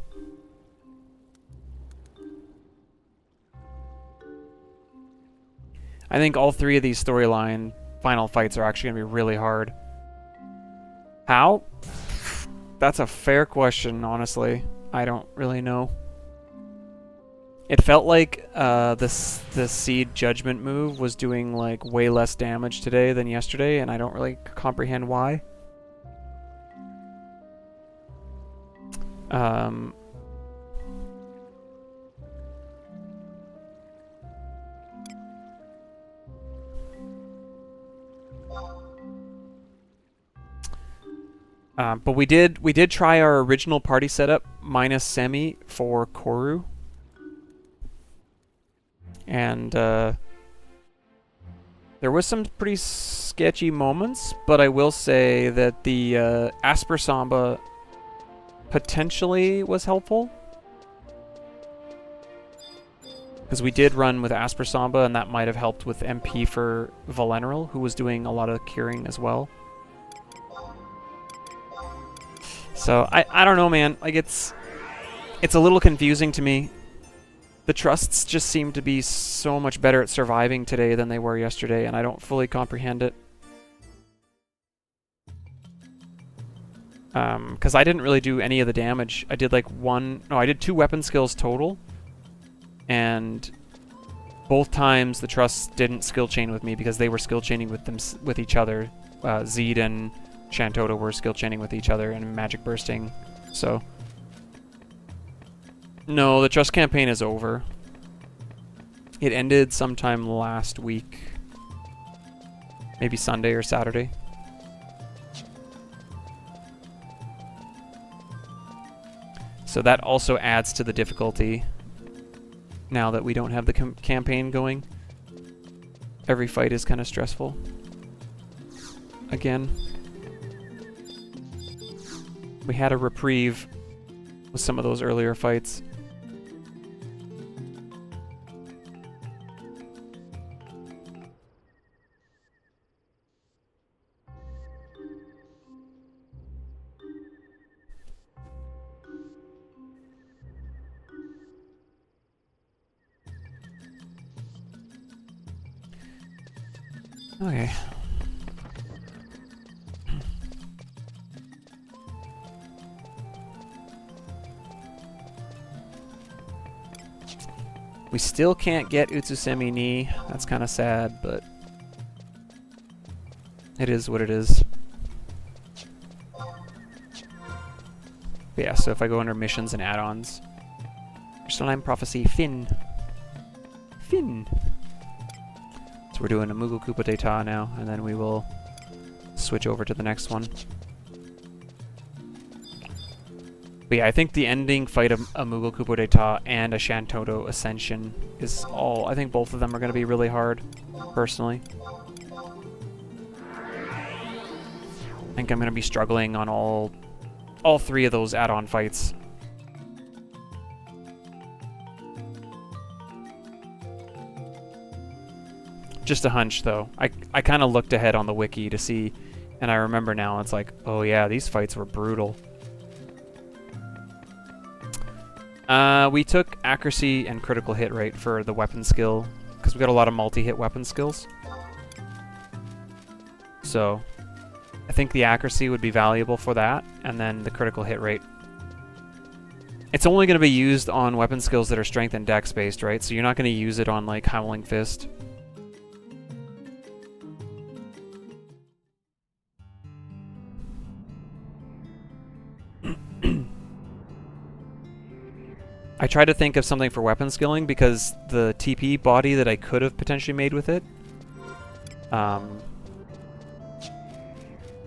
I think all 3 of these storyline final fights are actually going to be really hard. How? That's a fair question, honestly. I don't really know. It felt like the Seed Judgment move was doing like way less damage today than yesterday, and I don't really comprehend why. But we did try our original party setup minus Semi for Koru. And there was some pretty sketchy moments, but I will say that the Asper Samba potentially was helpful. Because we did run with Asper Samba, and that might have helped with MP for Valeneral, who was doing a lot of curing as well. So I don't know, man. Like it's a little confusing to me. The trusts just seem to be so much better at surviving today than they were yesterday, and I don't fully comprehend it. Because I didn't really do any of the damage. I did like I did 2 weapon skills total, and both times the trusts didn't skill chain with me because they were skill chaining with each other. Zeed and Shantota were skill chaining with each other and magic bursting. So no, the trust campaign is over. It ended sometime last week, maybe Sunday or Saturday. So that also adds to the difficulty now that we don't have the campaign going. Every fight is kind of stressful. Again. We had a reprieve with some of those earlier fights. Okay. We still can't get Utsusemi ni. That's kind of sad, but it is what it is. But yeah, so if I go under missions and add-ons, Crystalline Prophecy, Finn. Finn! So we're doing a Moogle Koopa d'Etat now, and then we will switch over to the next one. But yeah, I think the ending fight of a Moogle Koopa d'Etat and a Shantoto Ascension is all... I think both of them are going to be really hard, personally. I think I'm going to be struggling on all 3 of those add-on fights. Just a hunch, though. I kind of looked ahead on the wiki to see, and I remember now, it's like, oh yeah, these fights were brutal. We took accuracy and critical hit rate for the weapon skill, because we got a lot of multi-hit weapon skills. So, I think the accuracy would be valuable for that, and then the critical hit rate. It's only going to be used on weapon skills that are strength and dex based, right? So you're not going to use it on, like, Howling Fist. I tried to think of something for weapon skilling because the TP body that I could have potentially made with it. Oh,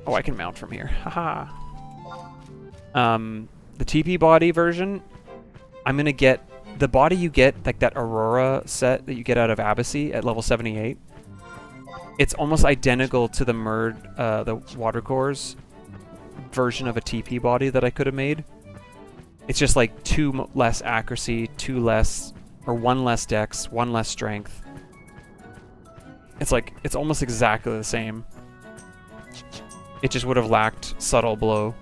I can mount from here. Haha. The TP body version, I'm going to get... The body you get, like that Aurora set that you get out of Abyssy at level 78, it's almost identical to the the Watercore's version of a TP body that I could have made. It's just like 2 less accuracy, 2 less, or 1 less dex, 1 less strength. It's like, it's almost exactly the same. It just would have lacked Subtle Blow.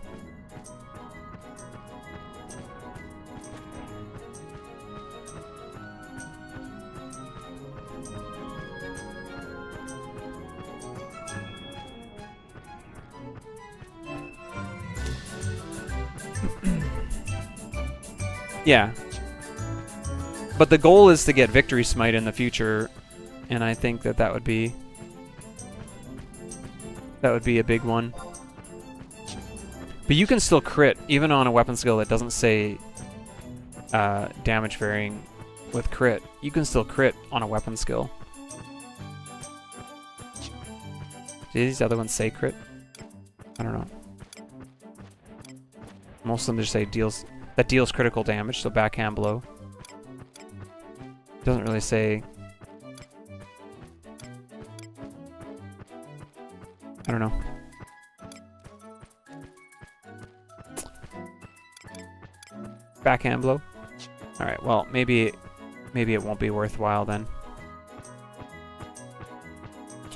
Yeah. But the goal is to get Victory Smite in the future, and I think that would be a big one. But you can still crit, even on a weapon skill that doesn't say damage varying with crit. You can still crit on a weapon skill. Do these other ones say crit? I don't know. Most of them just say deals critical damage, so backhand blow. Doesn't really say... I don't know. Backhand blow? Alright, well, maybe it won't be worthwhile then.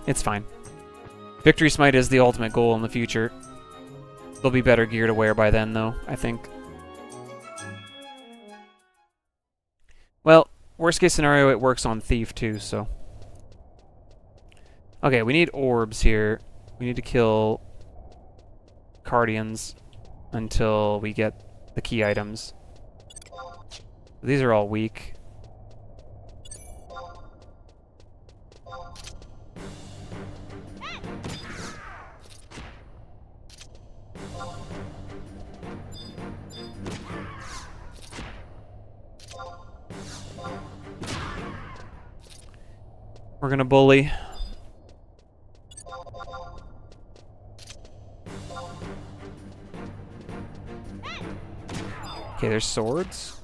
It's fine. Victory Smite is the ultimate goal in the future. They'll be better gear to wear by then, though, I think. Well, worst case scenario, it works on Thief, too, so... Okay, we need orbs here. We need to kill Cardians until we get the key items. These are all weak. We're gonna bully. Okay, there's swords.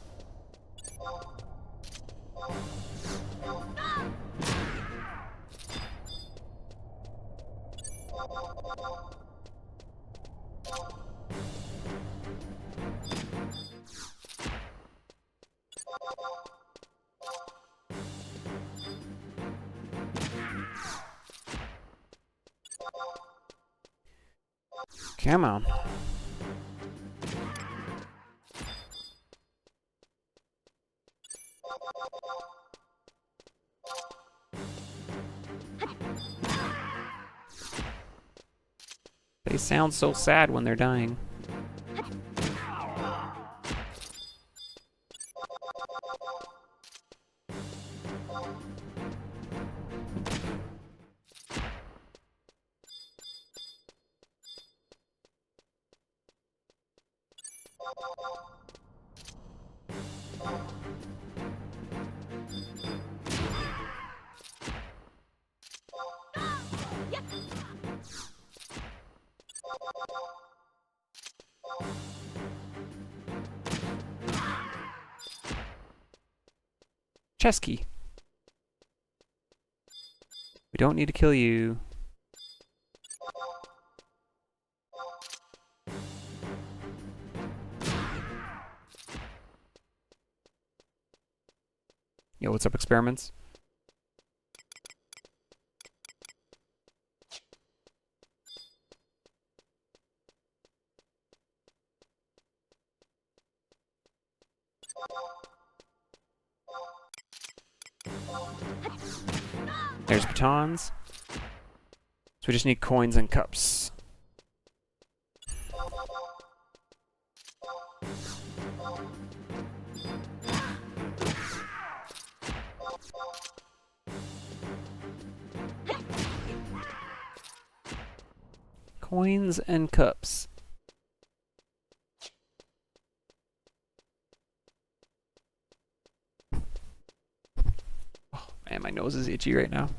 Come on. They sound so sad when they're dying. Chess key. We don't need to kill you. Yo, what's up, experiments? There's batons. So we just need coins and cups. Coins and cups. Oh, man, my nose is itchy right now.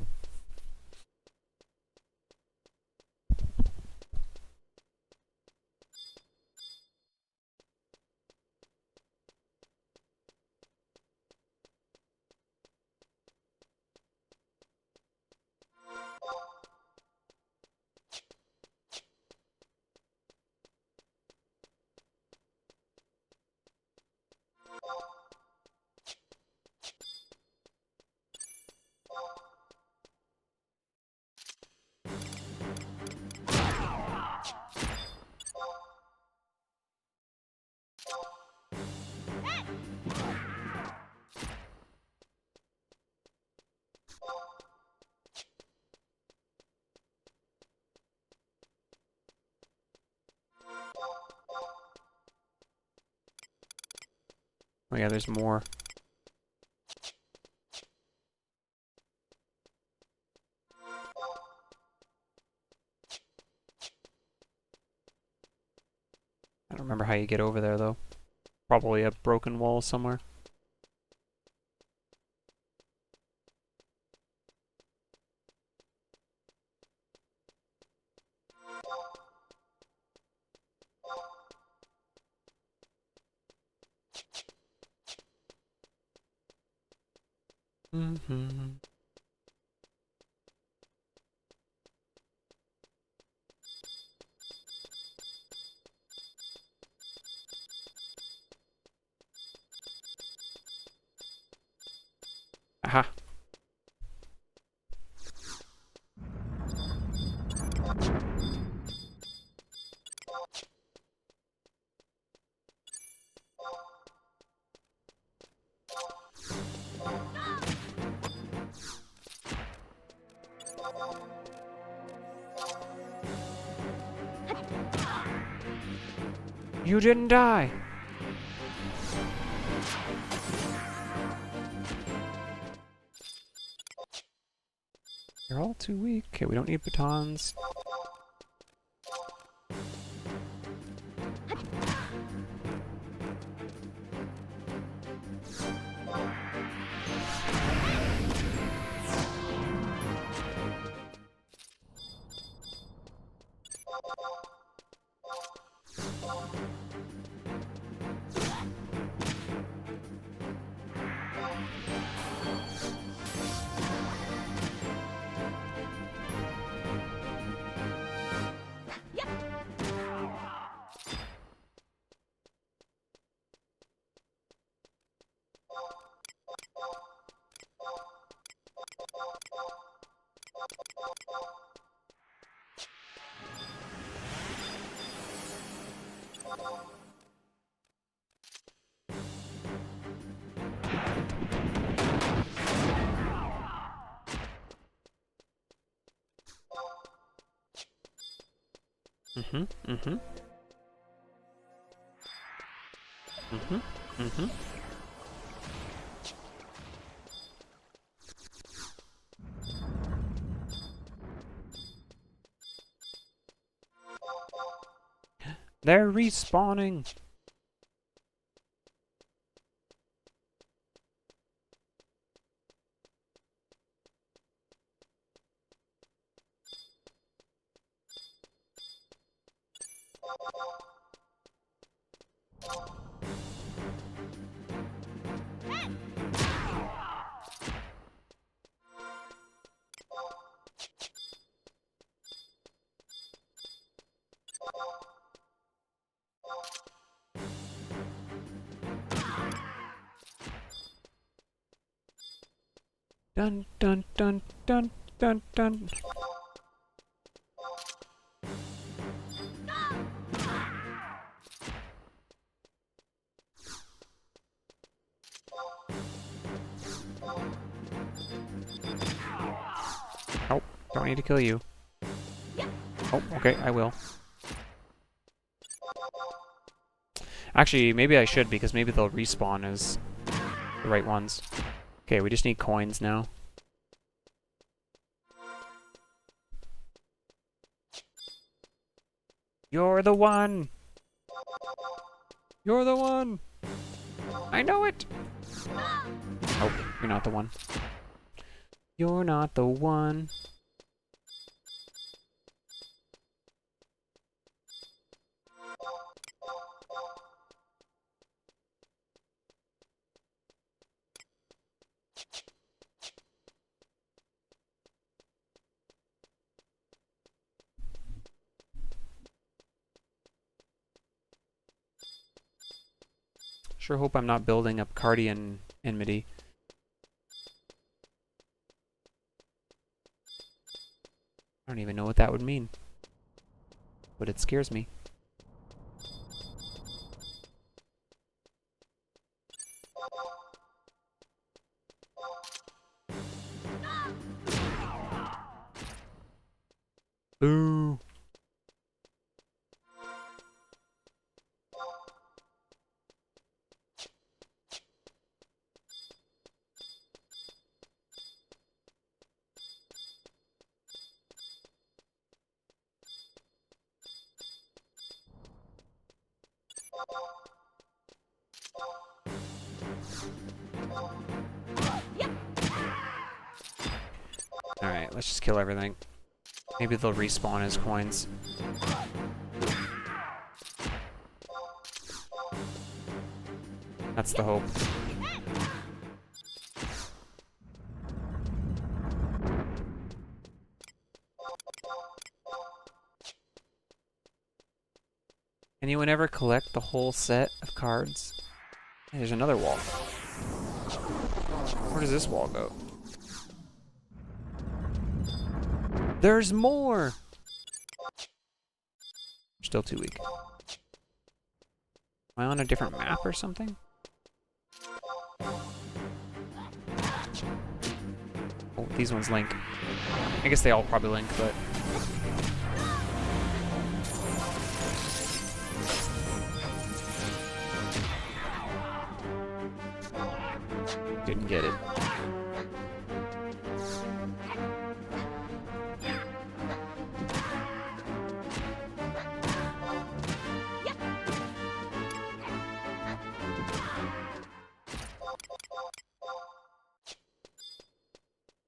Oh yeah, there's more. I don't remember how you get over there, though. Probably a broken wall somewhere. Mm-hmm. Aha. You didn't die! You're all too weak. Okay, we don't need batons. Mm-hmm, mm-hmm. Mm-hmm, mm-hmm. They're respawning! Dun dun dun dun dun dun. Oh, don't need to kill you. Oh, okay, I will. Actually, maybe I should, because maybe they'll respawn as the right ones. Okay, we just need coins now. You're the one! You're the one! I know it! Oh, you're not the one. You're not the one. Sure hope I'm not building up Cardian enmity. I don't even know what that would mean. But it scares me. Boo! Alright, let's just kill everything. Maybe they'll respawn as coins. That's the hope. Anyone ever collect the whole set of cards? Hey, there's another wall. Where does this wall go? There's more! Still too weak. Am I on a different map or something? Oh, these ones link. I guess they all probably link, but... can get it.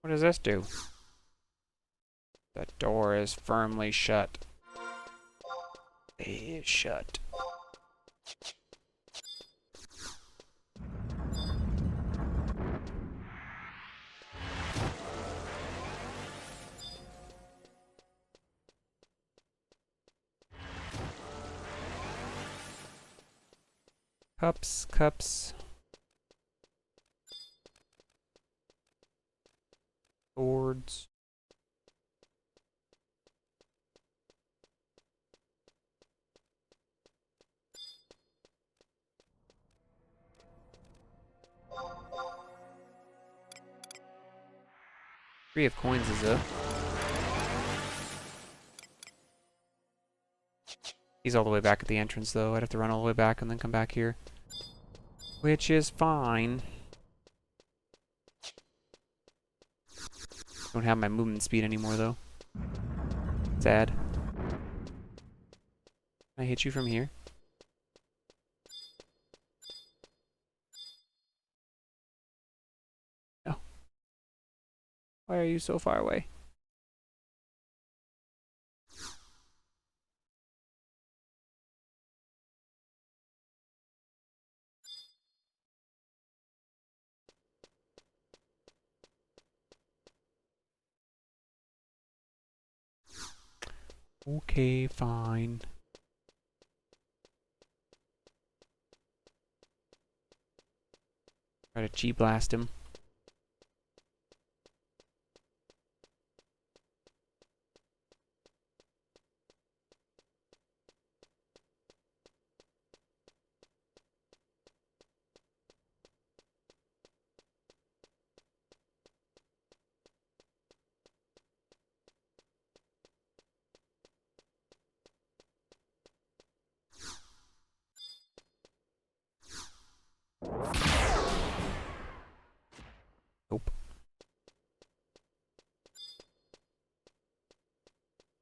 What does this do? The door is firmly shut. It is shut. Cups, cups. Swords. Three of coins is up. He's all the way back at the entrance, though. I'd have to run all the way back and then come back here. Which is fine. Don't have my movement speed anymore, though. Sad. Can I hit you from here? No. Why are you so far away? Okay, fine. Try to G-blast him. Nope.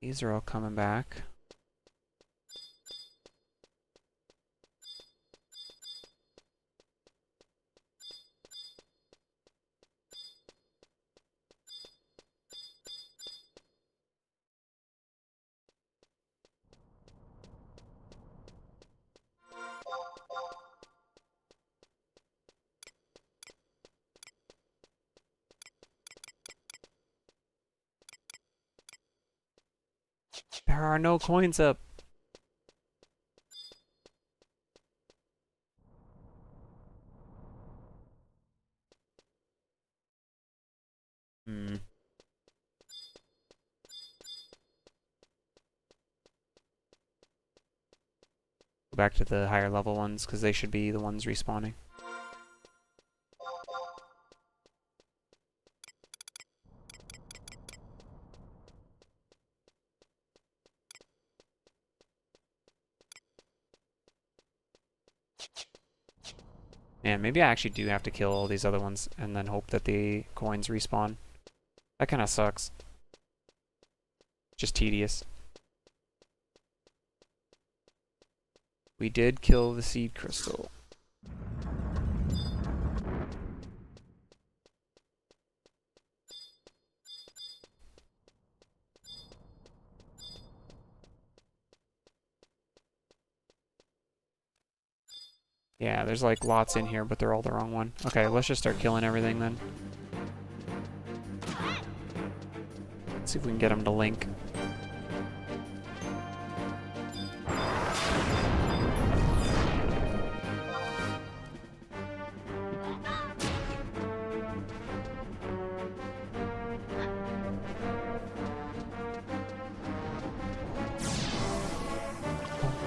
These are all coming back. There are no coins up. Go back to the higher level ones, because they should be the ones respawning. Man, maybe I actually do have to kill all these other ones and then hope that the coins respawn. That kind of sucks. Just tedious. We did kill the seed crystal. Yeah, there's like lots in here, but they're all the wrong one. Okay, let's just start killing everything then. Let's see if we can get them to link.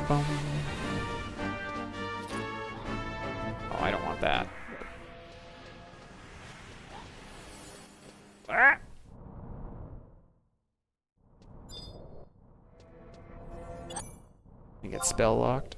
Boom. Oh, I don't want that. Ah! You get spell locked.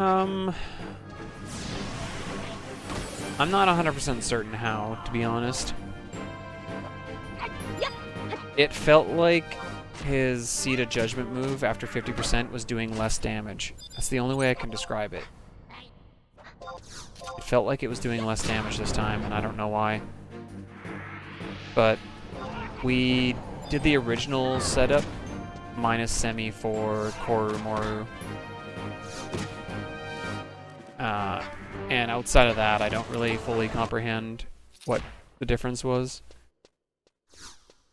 I'm not 100% certain how, to be honest. It felt like his Seed of Judgment move after 50% was doing less damage. That's the only way I can describe it. It felt like it was doing less damage this time, and I don't know why. But we did the original setup, minus Semi for Korumoru. And outside of that, I don't really fully comprehend what the difference was.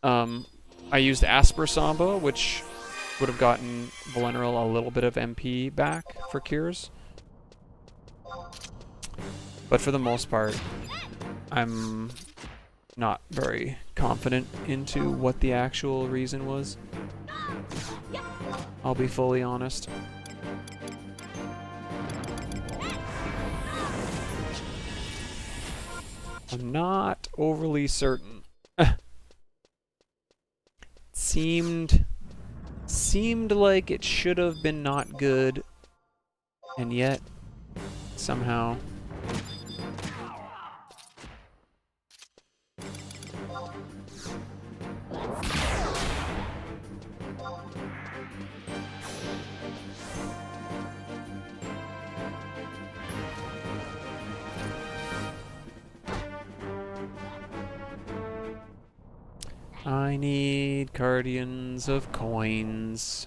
I used Asper Samba, which would have gotten Valenril a little bit of MP back for cures. But for the most part, I'm not very confident into what the actual reason was. I'll be fully honest. I'm not overly certain. Seemed like it should have been not good, and yet somehow I need Guardians of Coins.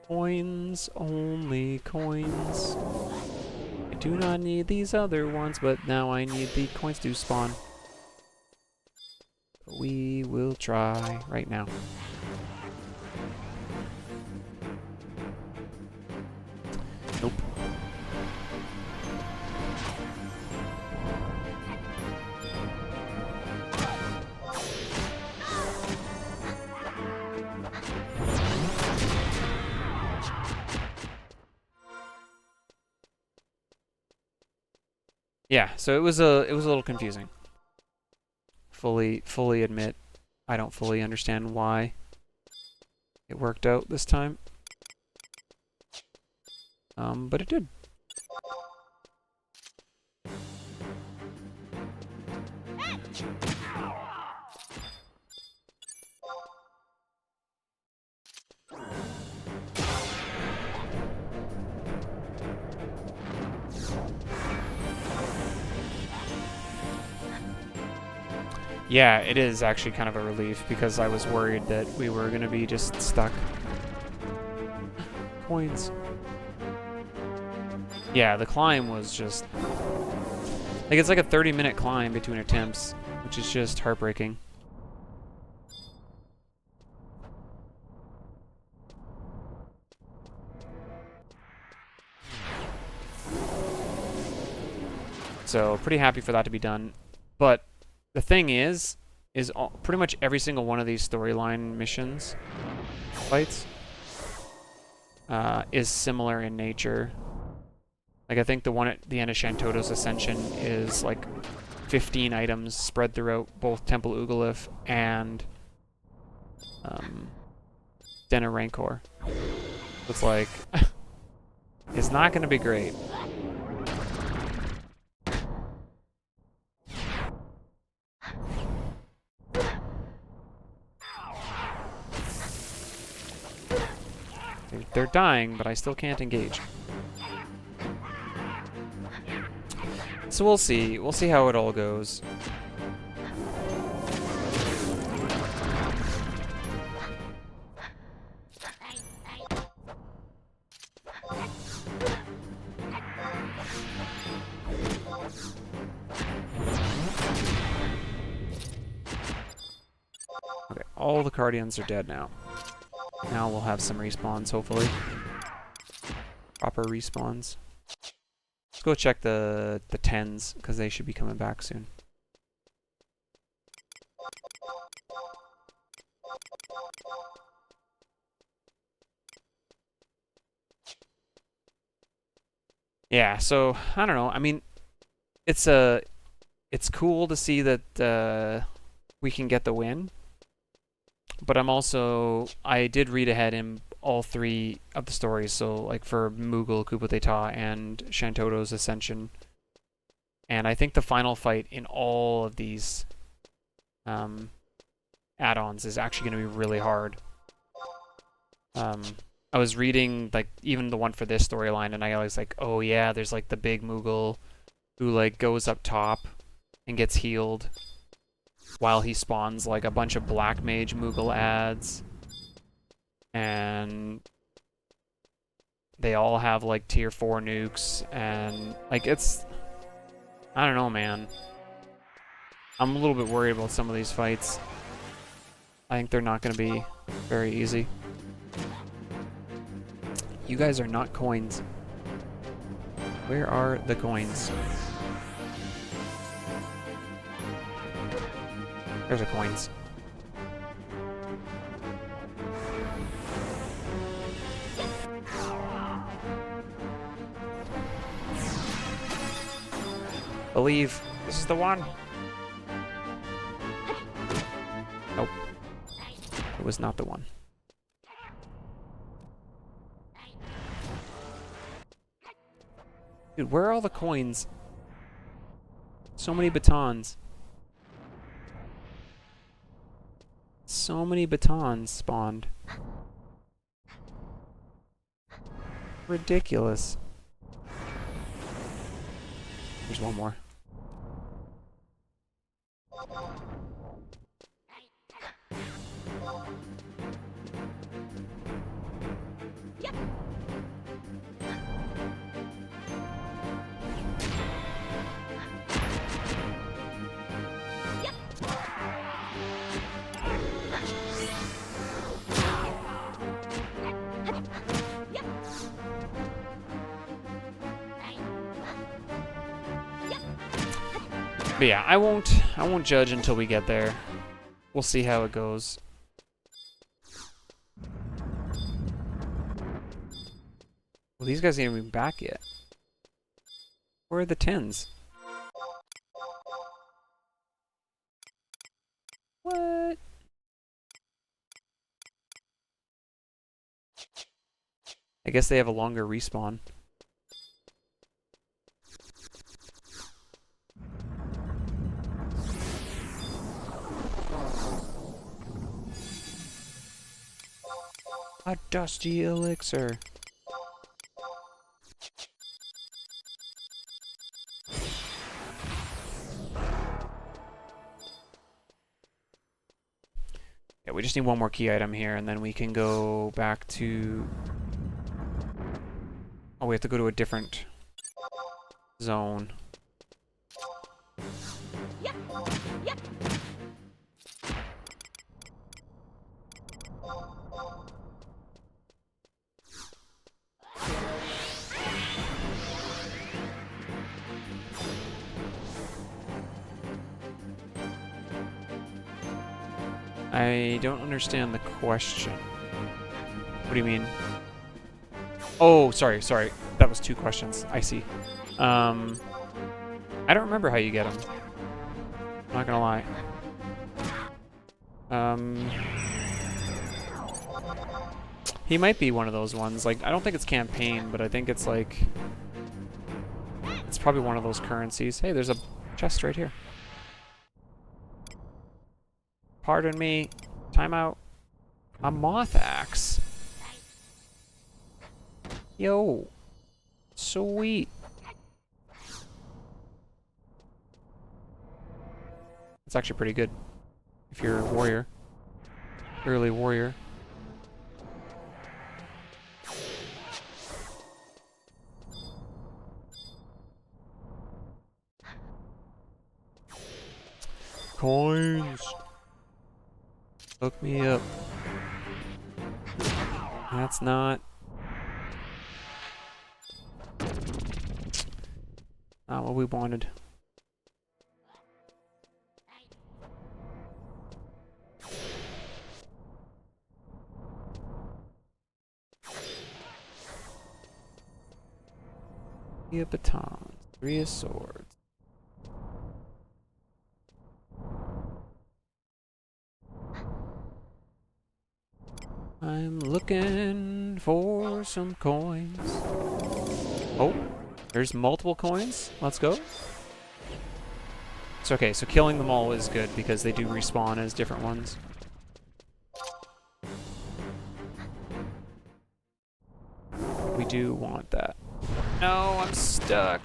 Coins, only coins. I do not need these other ones, but now I need the coins to spawn. We will try right now. Nope. Yeah, so it was a little confusing. Fully admit I don't fully understand why it worked out this time. But it did. Yeah, it is actually kind of a relief because I was worried that we were going to be just stuck. Coins. Yeah, the climb was just... like, it's like a 30-minute climb between attempts, which is just heartbreaking. So, pretty happy for that to be done. But the thing is pretty much every single one of these storyline missions, fights, is similar in nature. Like, I think the one at the end of Shantoto's Ascension is like 15 items spread throughout both Temple Ugalith and Den of Rancor. It's like, it's not going to be great. They're dying, but I still can't engage. So we'll see. We'll see how it all goes. Okay, all the Guardians are dead now. Now we'll have some respawns, hopefully. Proper respawns. Let's go check the 10s, because they should be coming back soon. Yeah, so, I don't know. I mean, it's cool to see that we can get the win. But I did read ahead in all three of the stories. So like for Moogle, Kupo Teta, and Shantoto's Ascension. And I think the final fight in all of these add-ons is actually going to be really hard. I was reading like even the one for this storyline, and I was like, oh yeah, there's like the big Moogle who like goes up top and gets healed while he spawns like a bunch of Black Mage Moogle ads, and they all have like tier 4 nukes, and like it's, I don't know, man. I'm a little bit worried about some of these fights. I think they're not going to be very easy. You guys are not coins. Where are the coins? There's the coins. Believe. This is the one. Nope. It was not the one. Dude, where are all the coins? So many batons. So many batons spawned. Ridiculous. There's one more. But yeah, I won't judge until we get there. We'll see how it goes. Well, these guys ain't even back yet. Where are the 10s? What? I guess they have a longer respawn. A dusty elixir. Yeah, we just need one more key item here, and then we can go back to... Oh, we have to go to a different zone. Yep. Yep. I don't understand the question. What do you mean? Oh, sorry. That was 2 questions. I see. I don't remember how you get them. Not gonna lie. He might be one of those ones. Like, I don't think it's campaign, but I think it's like... It's probably one of those currencies. Hey, there's a chest right here. Pardon me. Time out. A moth axe. Yo. Sweet. It's actually pretty good. If you're a warrior. Early warrior. Coins. Hook me up. That's not what we wanted. Three of batons, 3 of swords. I'm looking for some coins. Oh, there's multiple coins. Let's go. It's okay, so killing them all is good because they do respawn as different ones. We do want that. No, I'm stuck.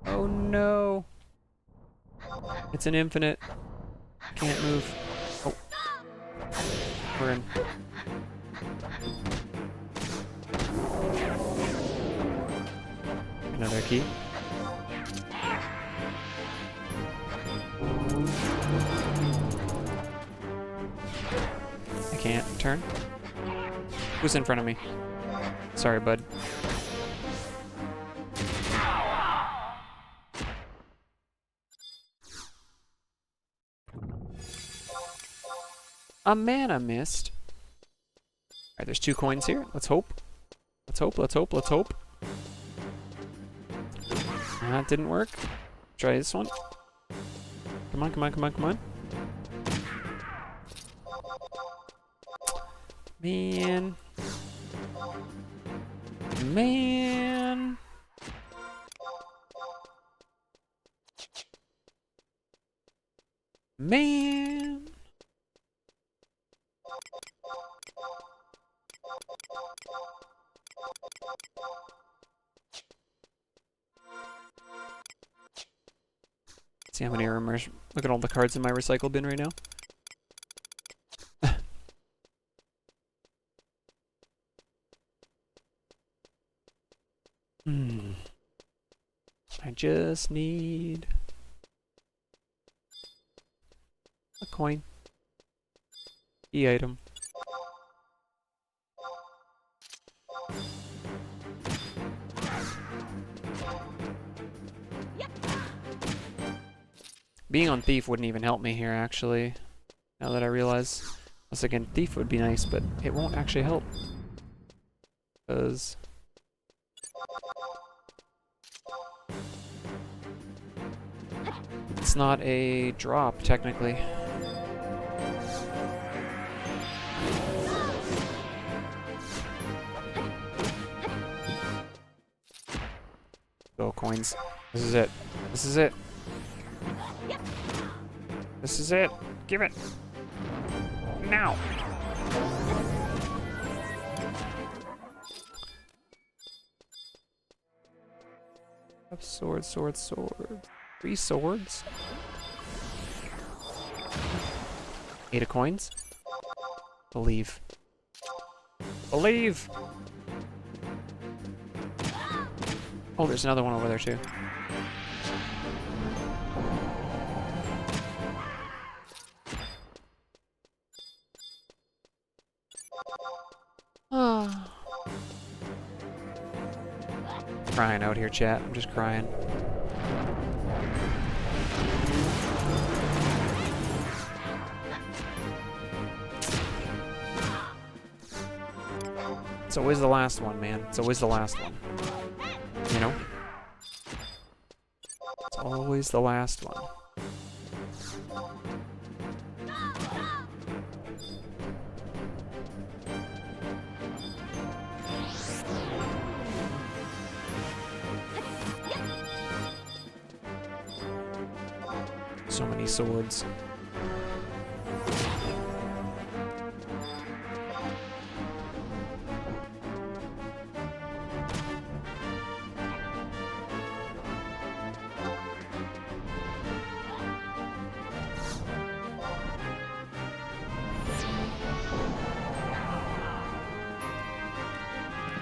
Oh no. It's an infinite. Can't move. Oh. We're in. Another key. I can't turn. Who's in front of me? Sorry, bud. A mana mist. Alright, there's 2 coins here. Let's hope. Let's hope, let's hope, let's hope. That didn't work. Try this one. Come on, come on, come on, come on. Man. Man. Man. See how many are immersed. Look at all the cards in my recycle bin right now. I just need a coin. E-item. Being on Thief wouldn't even help me here, actually. Now that I realize. I was thinking Thief would be nice, but it won't actually help. Because... it's not a drop, technically. Go, coins. This is it. This is it. This is it. Give it. Now. Sword, sword, sword. 3 swords. 8 of coins. Believe. Believe! Oh, there's another one over there too. Crying out here, chat. I'm just crying. It's always the last one, man. It's always the last one. You know? It's always the last one. So many swords.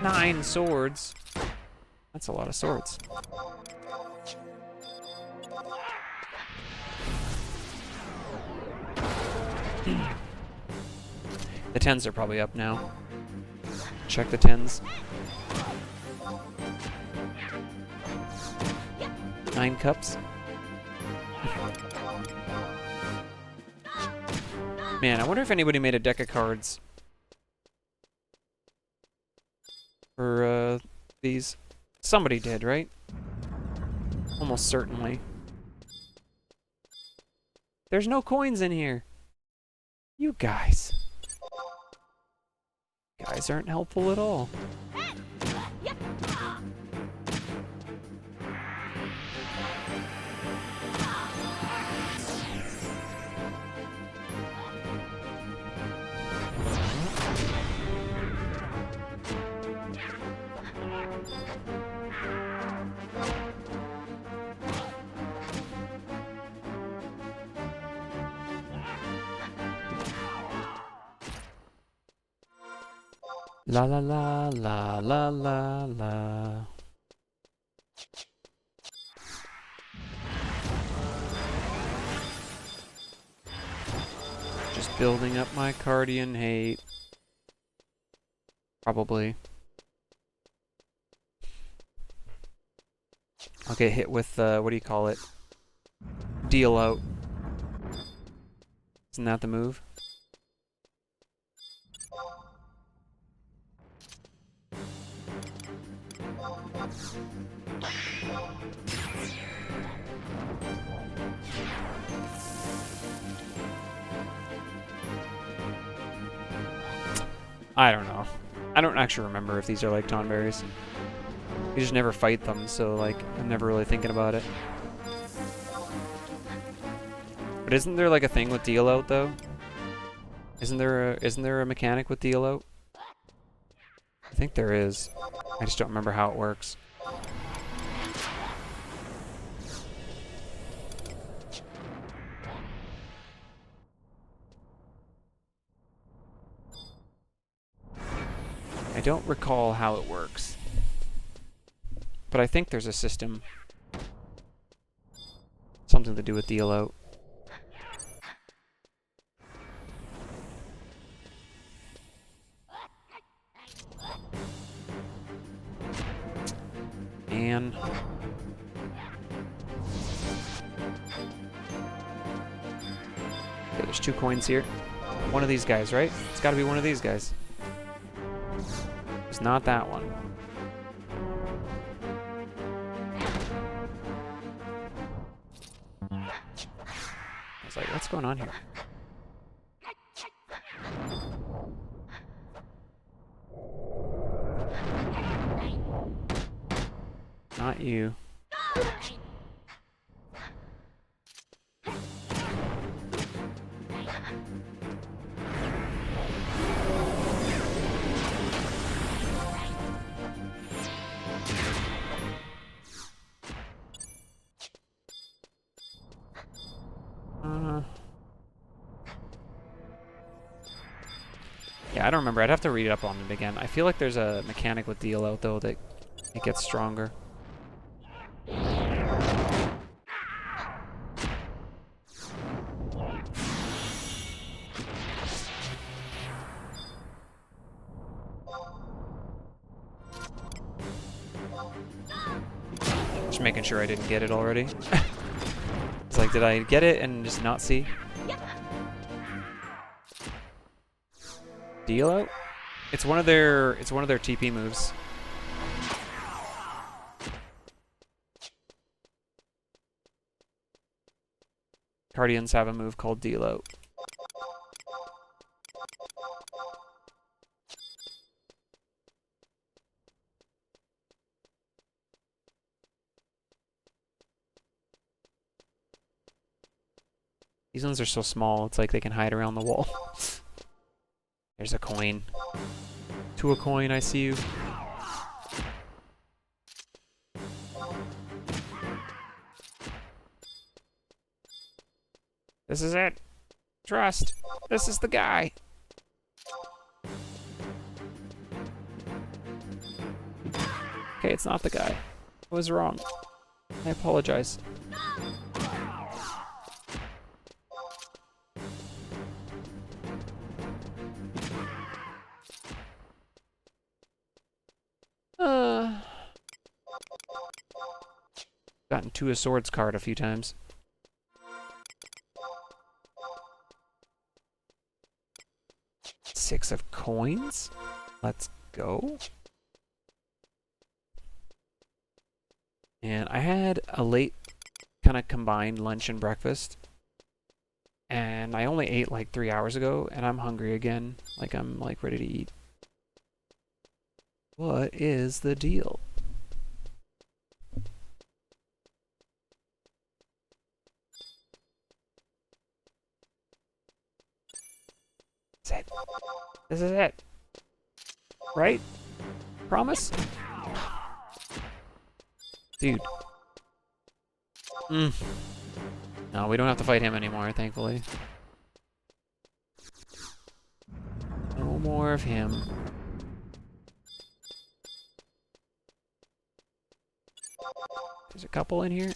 Nine swords. That's a lot of swords. The 10s are probably up now. Check the 10s. 9 cups. Man, I wonder if anybody made a deck of cards for these. Somebody did, right? Almost certainly. There's no coins in here. You guys. Guys aren't helpful at all. La la la la la la la. Just building up my Cardian hate. Probably. I'll get hit with, what do you call it? Deal out. Isn't that the move? I don't know. I don't actually remember if these are like Tonberries. You just never fight them, so like I'm never really thinking about it. But isn't there like a thing with deal out though? Isn't there a mechanic with deal out? I think there is. I just don't remember how it works. I don't recall how it works. But I think there's a system. Something to do with deal out. And okay, there's 2 coins here. One of these guys, right? It's got to be one of these guys. It's not that one. I was like, what's going on here? Not you. Yeah, I don't remember. I'd have to read up on it again. I feel like there's a mechanic with deal out though that it gets stronger. Just making sure I didn't get it already. It's like, did I get it and just not see? Deal out? It's one of their TP moves. Guardians have a move called deal out. These ones are so small, it's like they can hide around the wall. There's a coin. To a coin, I see you. This is it. Trust. This is the guy. Okay, it's not the guy. I was wrong. I apologize. Gotten to a swords card a few times. Six of coins? Let's go. And I had a late kind of combined lunch and breakfast. And I only ate like 3 hours ago, and I'm hungry again. Like I'm like ready to eat. What is the deal? That's it. This is it. Right? Promise? Dude. No, we don't have to fight him anymore, thankfully. No more of him. There's a couple in here.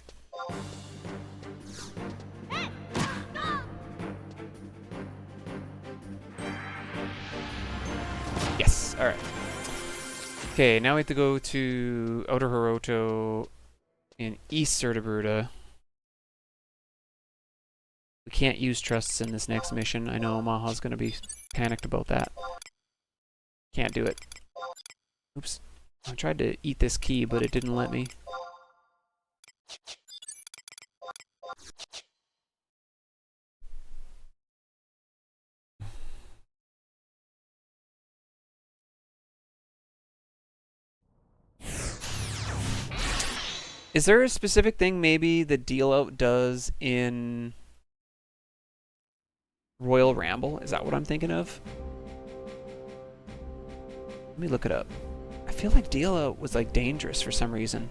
Yes, alright. Okay, now we have to go to Outer Hiroto in East Sertabruda. We can't use trusts in this next mission. I know Maha's gonna be panicked about that. Can't do it. Oops. I tried to eat this key, but it didn't let me. Is there a specific thing maybe the deal out does in Royal Ramble? Is that what I'm thinking of? Let me look it up. I feel like deal out was like dangerous for some reason.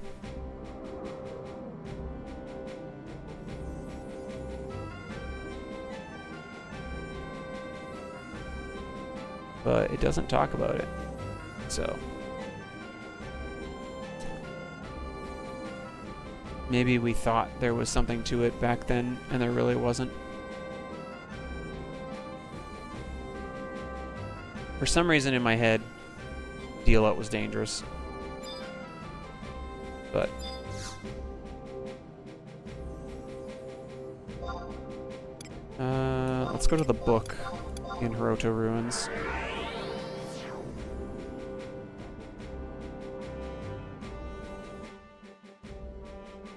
But it doesn't talk about it. So maybe we thought there was something to it back then, and there really wasn't. For some reason in my head, deal out was dangerous. But let's go to the book in Hiroto Ruins.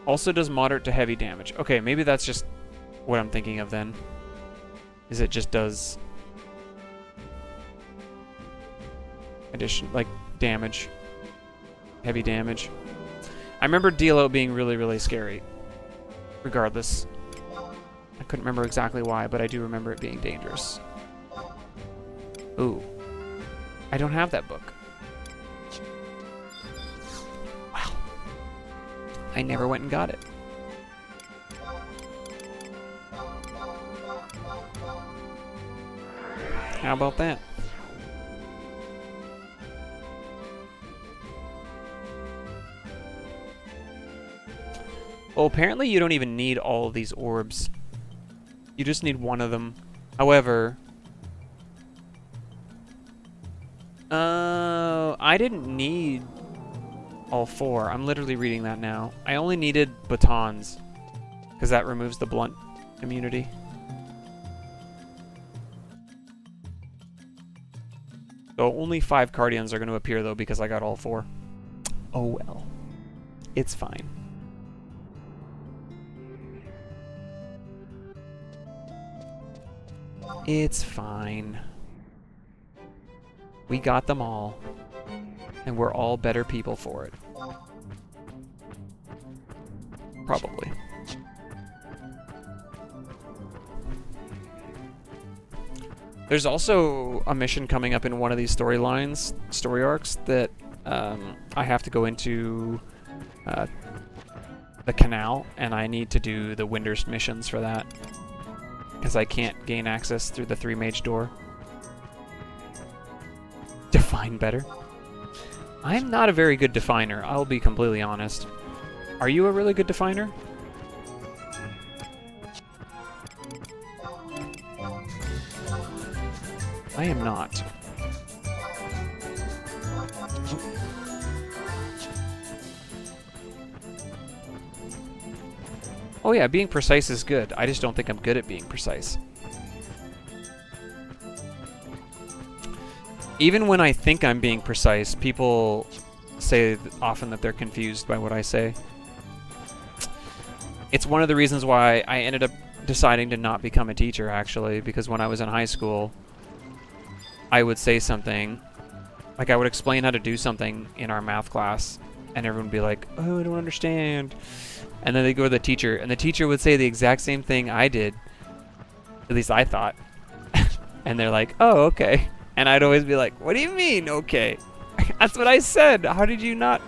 Also does moderate to heavy damage. Okay, maybe that's just what I'm thinking of then. Is it just does addition, like damage. Heavy damage. I remember deal out being really, really scary. Regardless. I couldn't remember exactly why, but I do remember it being dangerous. Ooh. I don't have that book. Wow. I never went and got it. How about that? Well, apparently you don't even need all of these orbs. You just need one of them. However, I didn't need all four. I'm literally reading that now. I only needed batons, because that removes the blunt immunity. So only 5 Cardians are going to appear, though, because I got all 4. Oh well. It's fine. It's fine. We got them all. And we're all better people for it. Probably. There's also a mission coming up in one of these story arcs, that I have to go into the canal, and I need to do the Windurst missions for that. Because I can't gain access through the 3-mage door. Define better. I'm not a very good definer, I'll be completely honest. Are you a really good definer? I am not. Oh yeah, being precise is good. I just don't think I'm good at being precise. Even when I think I'm being precise, people say often that they're confused by what I say. It's one of the reasons why I ended up deciding to not become a teacher, actually, because when I was in high school, I would say something, Like, I would explain how to do something in our math class, and everyone would be like, oh, I don't understand. And then they go to the teacher, and the teacher would say the exact same thing I did. At least I thought. And they're like, oh, okay. And I'd always be like, what do you mean, okay? That's what I said. How did you not?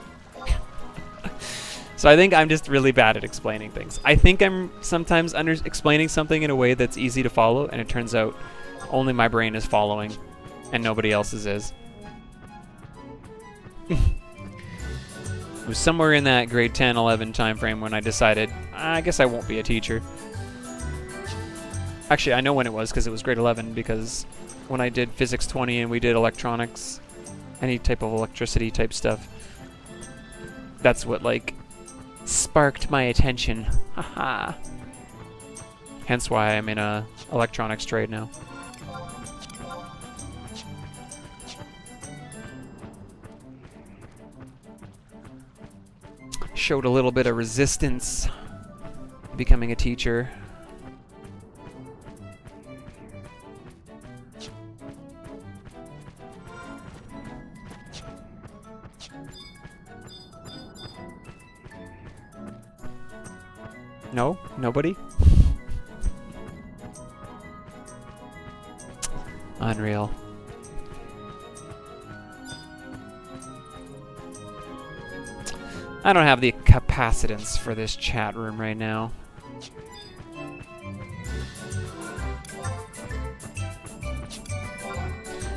So I think I'm just really bad at explaining things. I think I'm sometimes explaining something in a way that's easy to follow, and it turns out only my brain is following, and nobody else's is. It was somewhere in that grade 10, 11 time frame when I decided, I guess I won't be a teacher. Actually, I know when it was, because it was grade 11, because when I did Physics 20 and we did electronics, any type of electricity type stuff, that's what, like, sparked my attention. Haha. Hence why I'm in a electronics trade now. Showed a little bit of resistance to becoming a teacher. No? Nobody? Unreal. I don't have the capacitance for this chat room right now.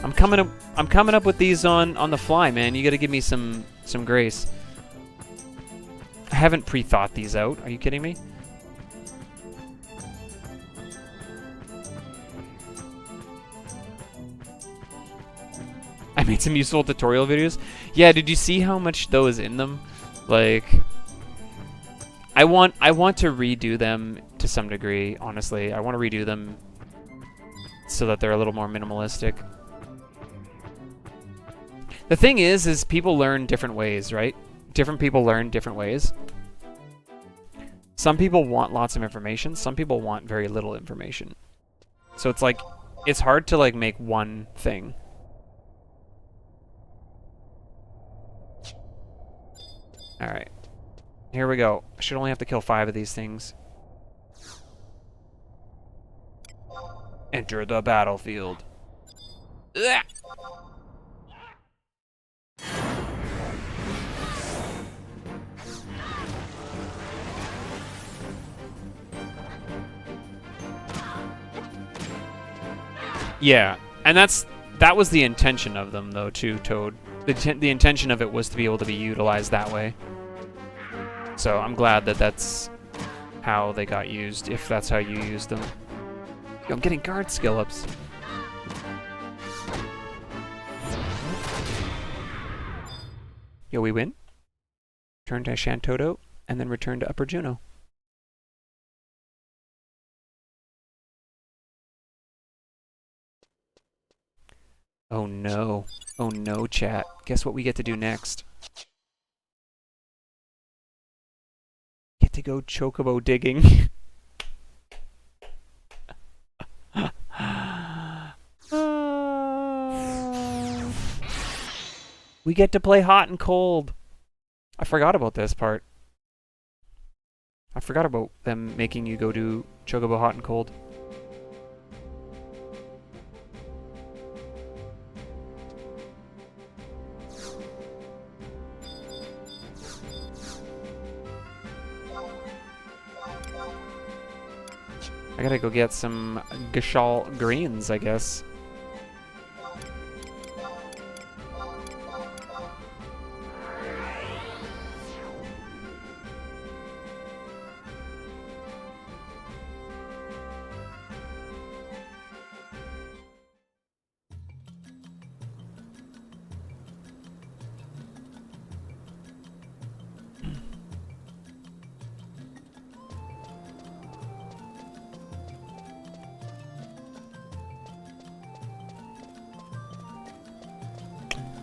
I'm coming up with these on the fly, man. You got to give me some grace. I haven't pre-thought these out. Are you kidding me? I made some useful tutorial videos. Yeah, did you see how much though is in them? Like, I want to redo them to some degree, honestly. I want to redo them so that they're a little more minimalistic. The thing is people learn different ways, right? Different people learn different ways. Some people want lots of information. Some people want very little information. So it's like, it's hard to like make one thing. Alright. Here we go. I should only have to kill 5 of these things. Enter the battlefield. Ugh. Yeah, and that was the intention of them, though, too, Toad. The intention of it was to be able to be utilized that way. So I'm glad that that's how they got used, if that's how you use them. Yo, I'm getting guard skill ups. Yo, we win. Return to Shantoto, and then return to Upper Juno. Oh no. Oh no, chat. Guess what we get to do next? Get to go chocobo digging. We get to play hot and cold. I forgot about this part. I forgot about them making you go do chocobo hot and cold. I gotta go get some Gashal greens, I guess.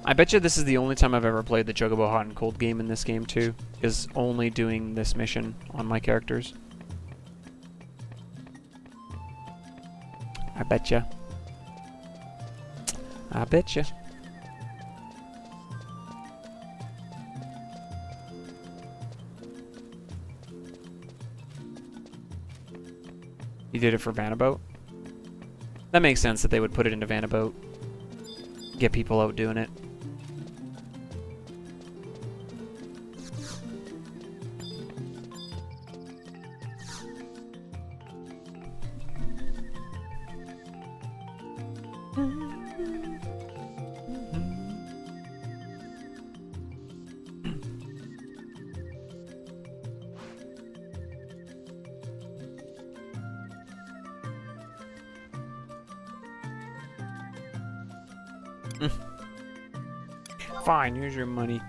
I bet you this is the only time I've ever played the Chocobo Hot and Cold game in this game too, is only doing this mission on my characters. I bet ya. I bet ya. You did it for Vanabout? That makes sense that they would put it into Vanabout. Get people out doing it. Fine, here's your money.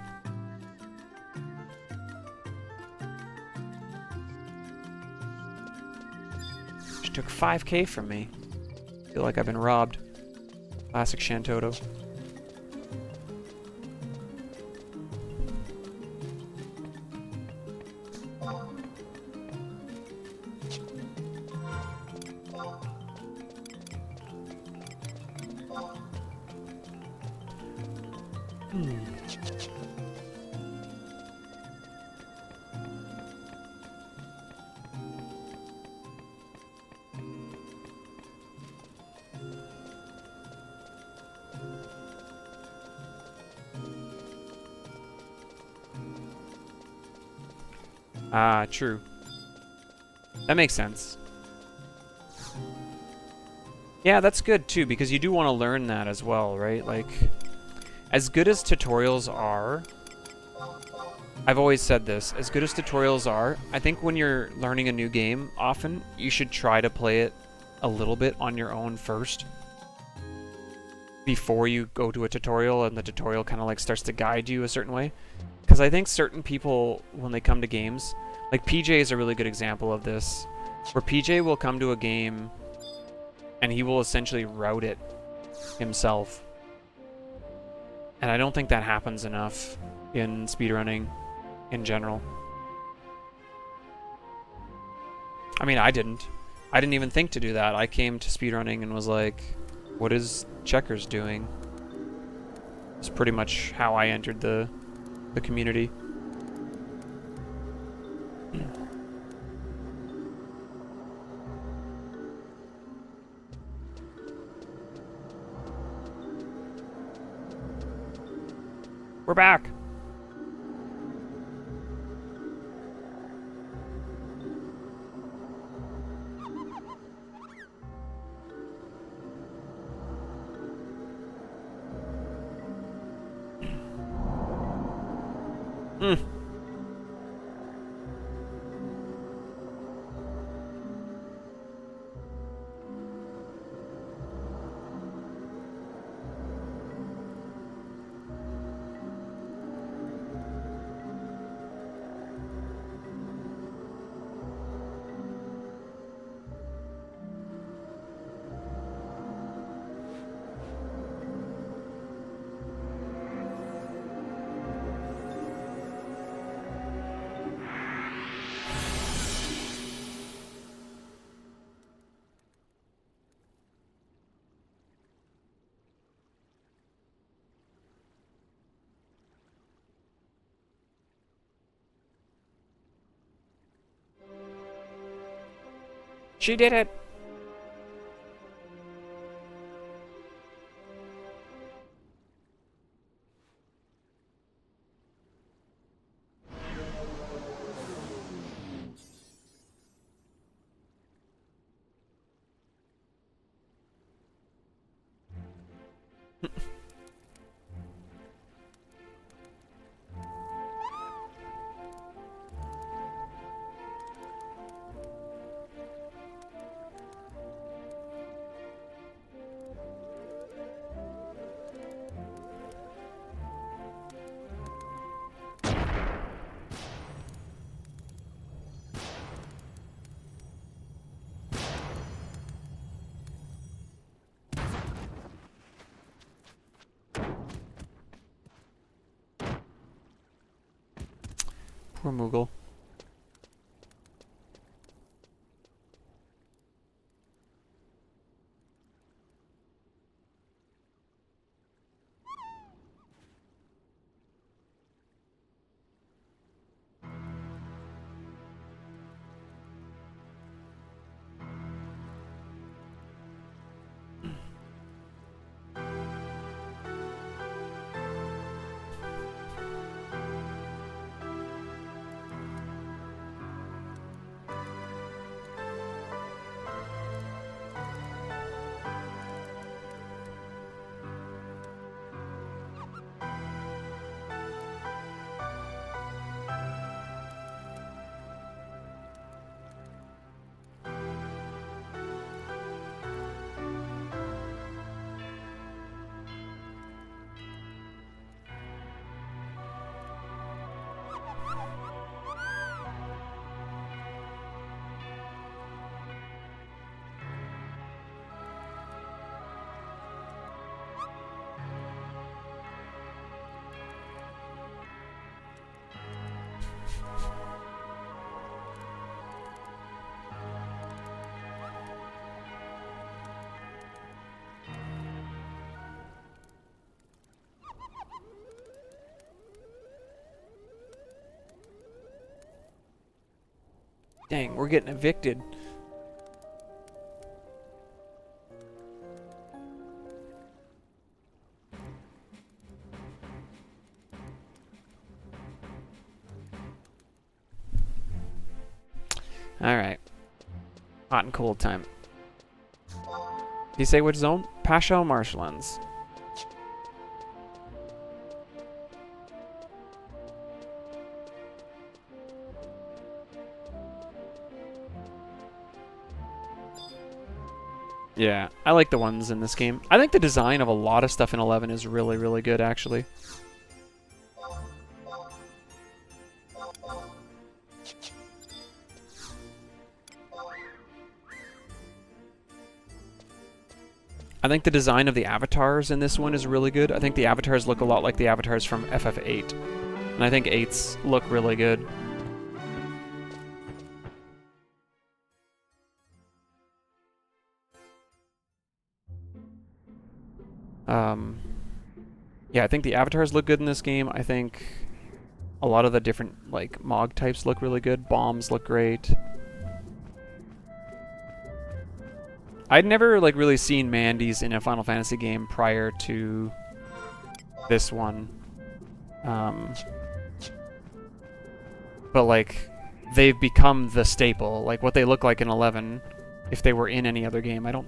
She took 5K from me. Feel like I've been robbed. Classic Shantoto. Ah, true. That makes sense. Yeah, that's good too, because you do want to learn that as well, right? Like, as good as tutorials are, I've always said this, as good as tutorials are, I think when you're learning a new game, often you should try to play it a little bit on your own first before you go to a tutorial and the tutorial kind of like starts to guide you a certain way. Because I think certain people, when they come to games, like PJ is a really good example of this, where PJ will come to a game and he will essentially route it himself. And I don't think that happens enough in speedrunning in general. I mean, I didn't even think to do that. I came to speedrunning and was like, what is Checkers doing? It's pretty much how I entered the community. We're back. She did it. Poor Moogle. Dang, we're getting evicted. Alright. Hot and cold time. You say which zone? Pasho Marshlands. Yeah, I like the ones in this game. I think the design of a lot of stuff in 11 is really, really good, actually. I think the design of the avatars in this one is really good. I think the avatars look a lot like the avatars from FF8. And I think 8's look really good. Yeah, I think the avatars look good in this game. I think a lot of the different, like, Mog types look really good. Bombs look great. I'd never, like, really seen Mandy's in a Final Fantasy game prior to this one. But, like, they've become the staple. Like, what they look like in 11, if they were in any other game, I don't...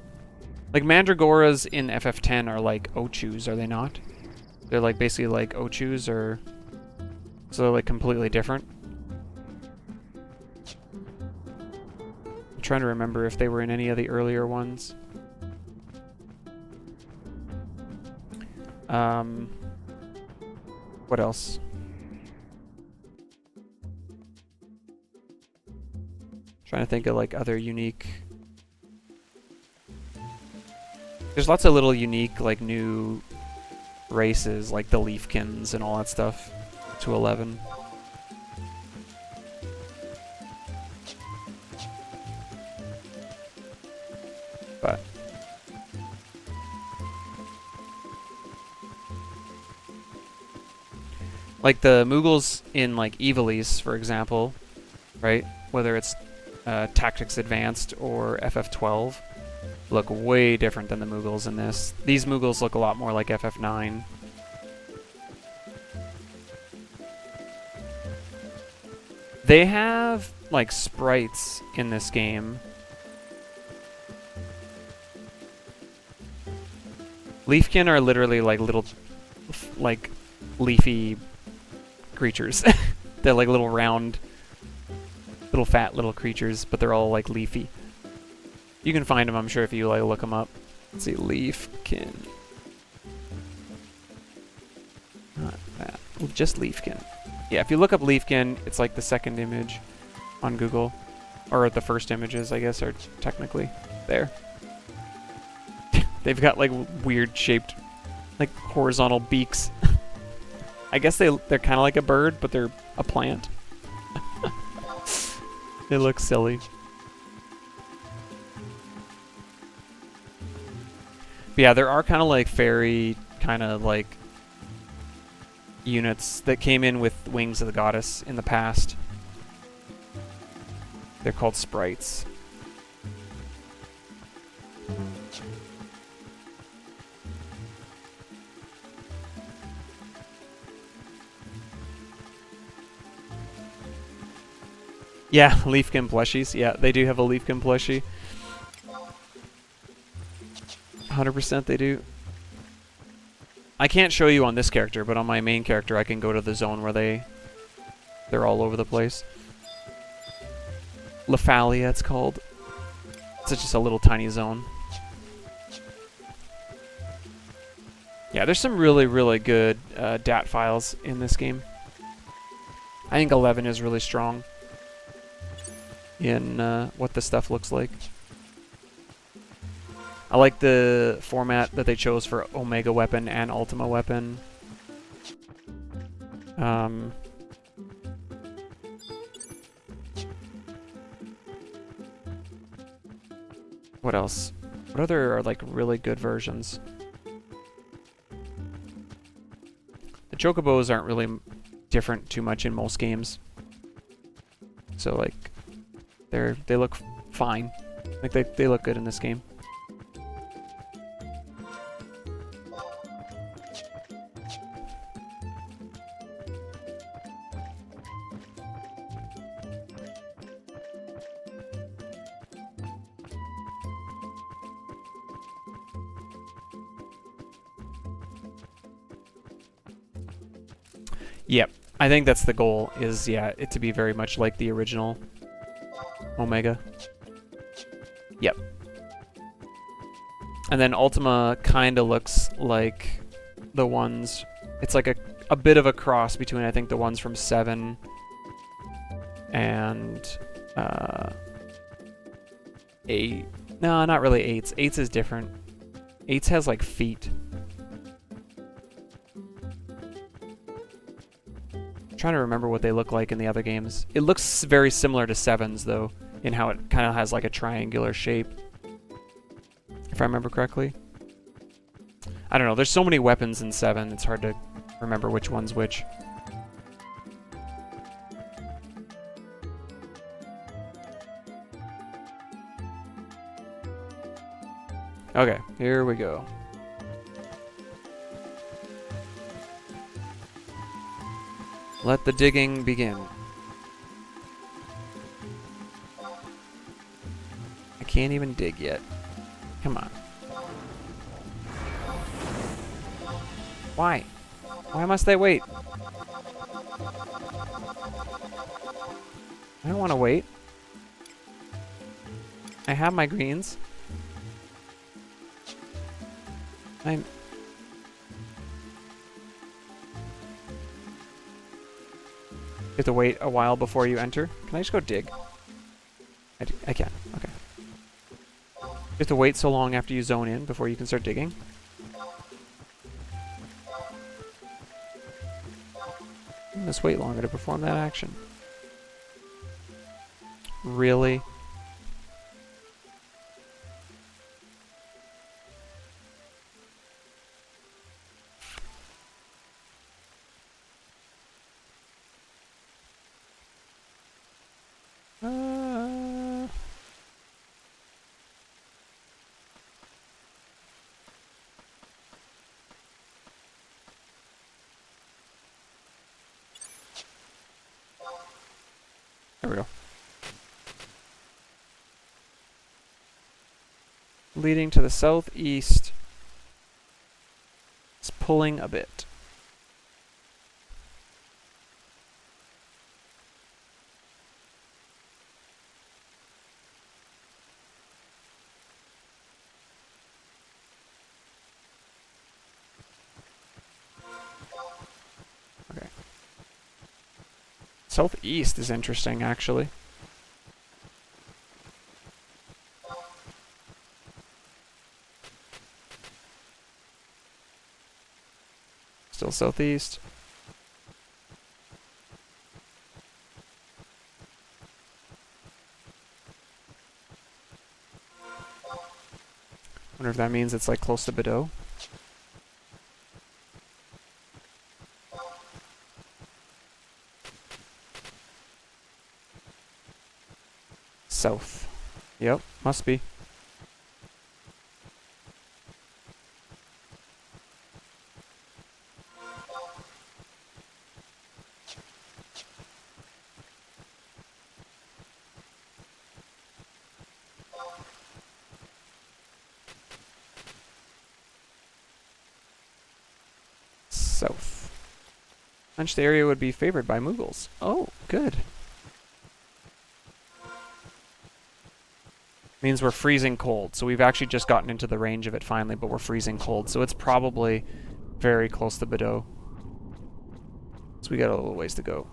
Like, Mandragoras in FF10 are like Ochus, are they not? They're, like, basically like Ochus, or... So they're, like, completely different. I'm trying to remember if they were in any of the earlier ones. What else? Trying to think of, like, other unique... There's lots of little unique, like, new races, like the Leafkins and all that stuff, to 11. But... like the Moogles in, like, Ivalice, for example, right? Whether it's Tactics Advanced or FF12, look way different than the Moogles in this. These Moogles look a lot more like FF9. They have, like, sprites in this game. Leafkin are literally, like, little, like, leafy creatures. They're, like, little round, little fat little creatures, but they're all, like, leafy. You can find them, I'm sure, if you, like, look them up. Let's see, Leafkin. Not that. Just Leafkin. Yeah, if you look up Leafkin, it's like the second image on Google. Or the first images, I guess, are technically there. They've got, like, weird shaped, like, horizontal beaks. I guess they're kind of like a bird, but they're a plant. They look silly. But yeah, there are kind of like fairy kind of like units that came in with Wings of the Goddess in the past. They're called sprites. Yeah, Leafkin plushies. Yeah, they do have a Leafkin plushie. 100% they do. I can't show you on this character, but on my main character I can go to the zone where they're all over the place. Lephalia, it's called. It's just a little tiny zone. Yeah, there's some really, really good DAT files in this game. I think 11 is really strong in what the stuff looks like. I like the format that they chose for Omega Weapon and Ultima Weapon. What else? What other are, like, really good versions? The Chocobos aren't really different too much in most games. So, like, They look fine. Like they look good in this game. Yep, I think that's the goal, is, yeah, it to be very much like the original Omega. Yep. And then Ultima kind of looks like the ones... It's like a bit of a cross between, I think, the ones from 7 and 8. No, not really 8's. 8's is different. 8's has, like, feet. Trying to remember what they look like in the other games. It looks very similar to 7's, though, in how it kind of has like a triangular shape, if I remember correctly. I don't know, there's so many weapons in 7, it's hard to remember which one's which. Okay, here we go. Let the digging begin. I can't even dig yet. Come on. Why? Why must I wait? I don't want to wait. I have my greens. I'm... You have to wait a while before you enter. Can I just go dig? I can. Okay. You have to wait so long after you zone in before you can start digging. You must wait longer to perform that action. Really? There we go. Leading to the southeast. It's pulling a bit. Okay. Southeast is interesting, actually. Still southeast. Wonder if that means it's like close to Bordeaux. South. Yep, must be. South. Hunch the area would be favored by Mughals. Oh, good. Means we're freezing cold. So we've actually just gotten into the range of it finally, but we're freezing cold. So it's probably very close to Bordeaux. So we got a little ways to go.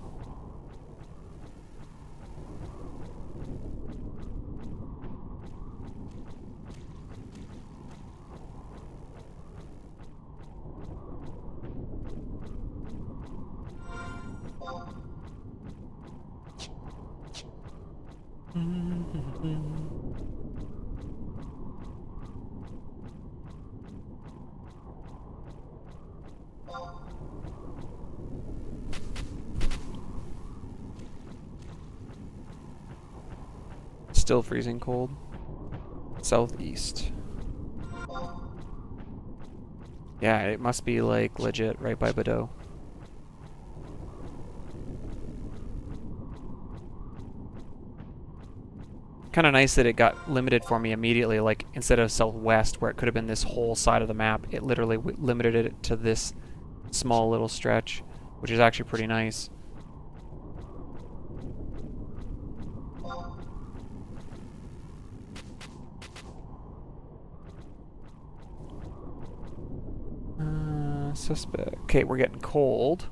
Still freezing cold. Southeast. Yeah, it must be like legit right by Bordeaux. Kind of nice that it got limited for me immediately, like instead of southwest where it could have been this whole side of the map, it literally limited it to this small little stretch, which is actually pretty nice. Suspect. Okay, we're getting cold.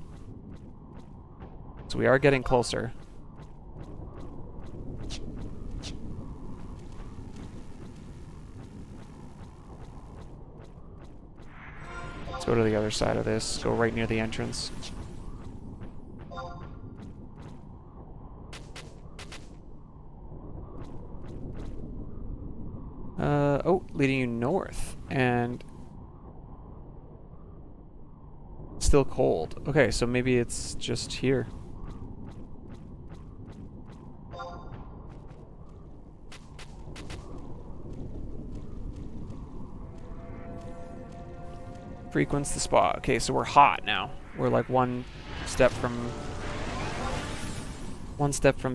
So we are getting closer. Let's go to the other side of this. Go right near the entrance. Oh, leading you north. And still cold. Okay, so maybe it's just here. Frequents the spot. Okay, so we're hot now. We're like one step from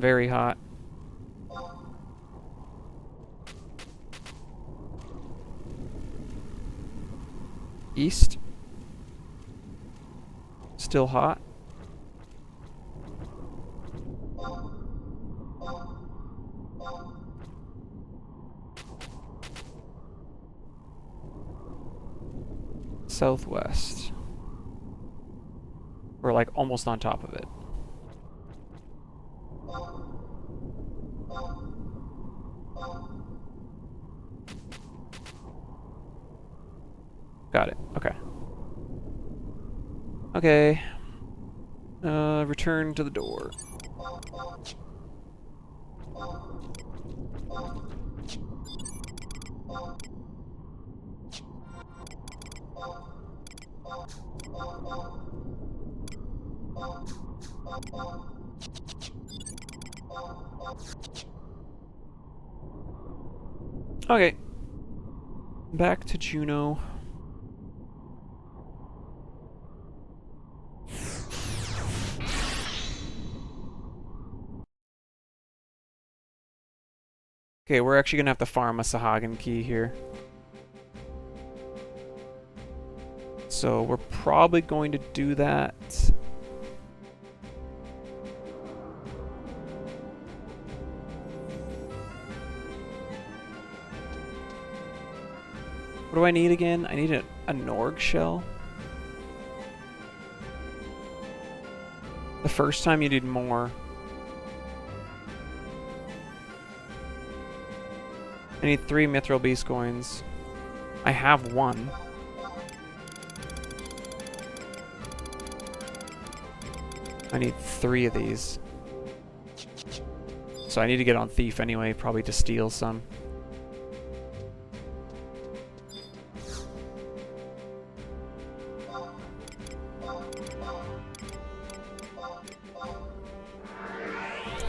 very hot. East. Still hot. Southwest. We're like almost on top of it. Got it. Okay. Okay. Return to the door. Okay. Back to Juno. Okay, we're actually gonna have to farm a Sahagin key here. So we're probably going to do that. What do I need again? I need a Norg shell. The first time you need more. I need 3 Mithril Beast coins. I have 1. I need 3 of these. So I need to get on Thief anyway, probably to steal some.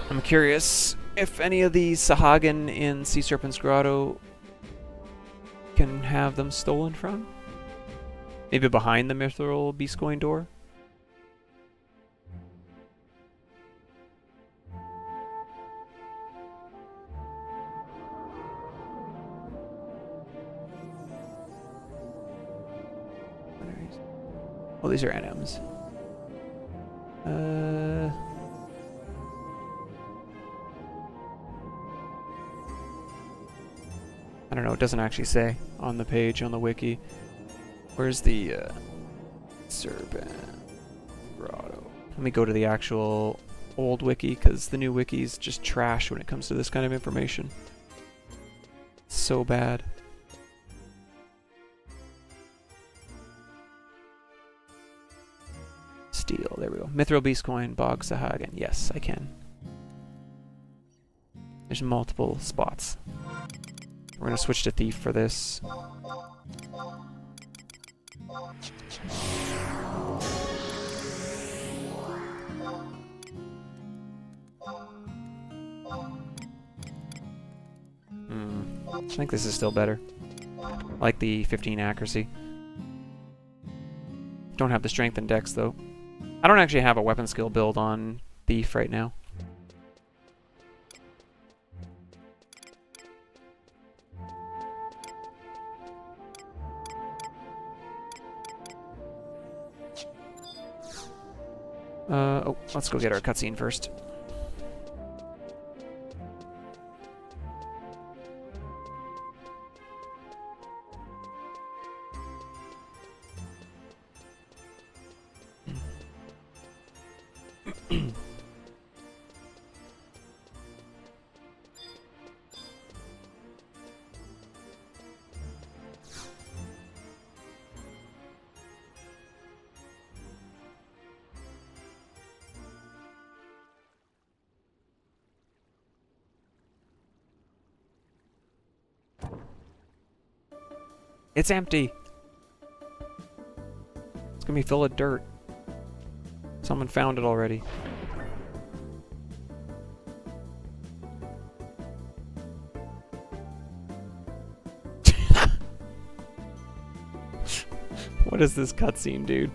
I'm curious if any of the Sahagin in Sea Serpent's Grotto can have them stolen from. Maybe behind the Mithril Beast Coin door. Oh, these are NMs. I don't know, it doesn't actually say on the page, on the wiki. Where's the Serpent Grotto? Let me go to the actual old wiki, because the new wiki's just trash when it comes to this kind of information. It's so bad. Steal, there we go. Mithril Beast Coin, Bog Sahagin. Yes, I can. There's multiple spots. We're gonna switch to Thief for this. I think this is still better. I like the 15 accuracy. Don't have the strength and dex though. I don't actually have a weapon skill build on Thief right now. Oh, let's go get our cutscene first. It's empty. It's gonna be full of dirt. Someone found it already. What is this cutscene, dude?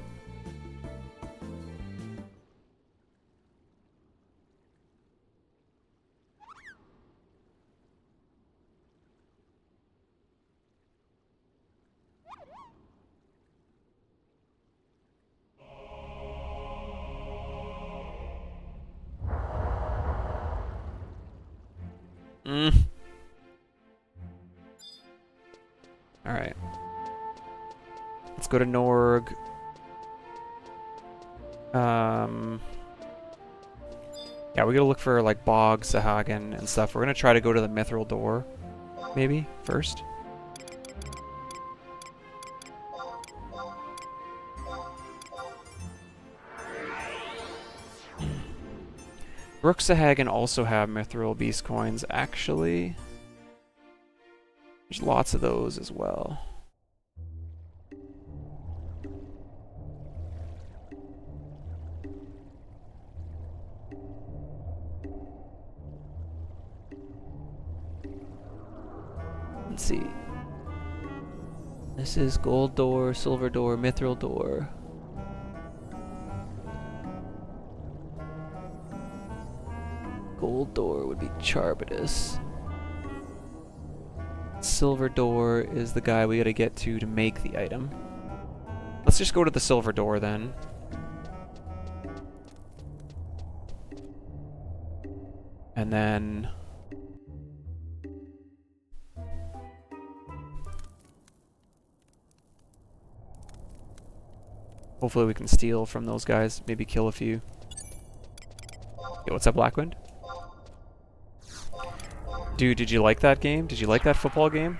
Alright. Let's go to Norg. Yeah, we gotta look for like Bog, Sahagin, and stuff. We're gonna try to go to the Mithril Door, maybe, first. Rook Sahagin also have Mithril Beast coins, actually. There's lots of those as well. Let's see. This is Gold Door, Silver Door, Mithril Door. Gold Door would be Charbitus. Silver Door is the guy we gotta get to make the item. Let's just go to the Silver Door then. And then... hopefully we can steal from those guys, maybe kill a few. Yo, what's up, Blackwind? Dude, did you like that game? Did you like that football game?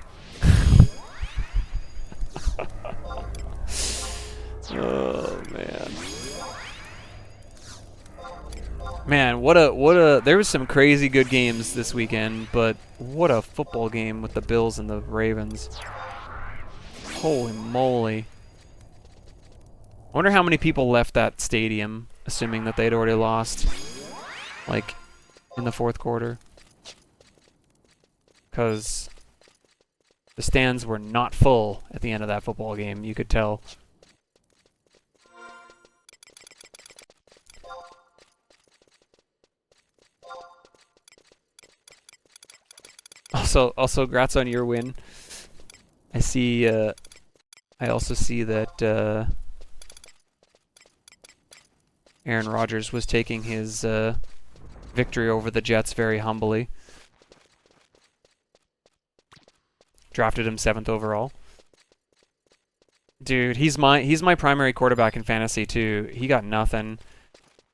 Oh, man. Man, what a there was some crazy good games this weekend, but what a football game with the Bills and the Ravens. Holy moly. I wonder how many people left that stadium, assuming that they'd already lost, like, in the fourth quarter. Because the stands were not full at the end of that football game, you could tell. Also, congrats on your win. I see, I also see that, Aaron Rodgers was taking his, victory over the Jets very humbly. Drafted him 7th overall. Dude, he's my primary quarterback in fantasy too. He got nothing.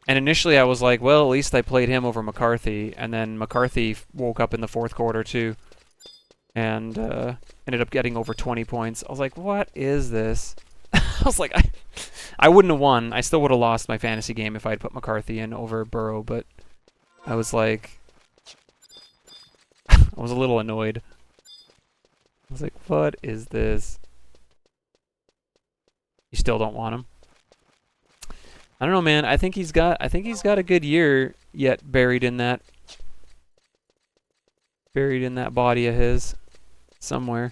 And initially I was like, well, at least I played him over McCarthy. And then McCarthy woke up in the fourth quarter too. And ended up getting over 20 points. I was like, what is this? I was like, I wouldn't have won. I still would have lost my fantasy game if I'd put McCarthy in over Burrow. But I was like, I was a little annoyed. I was like, what is this? You still don't want him? I don't know, man. I think he's got a good year yet buried in that body of his. somewhere.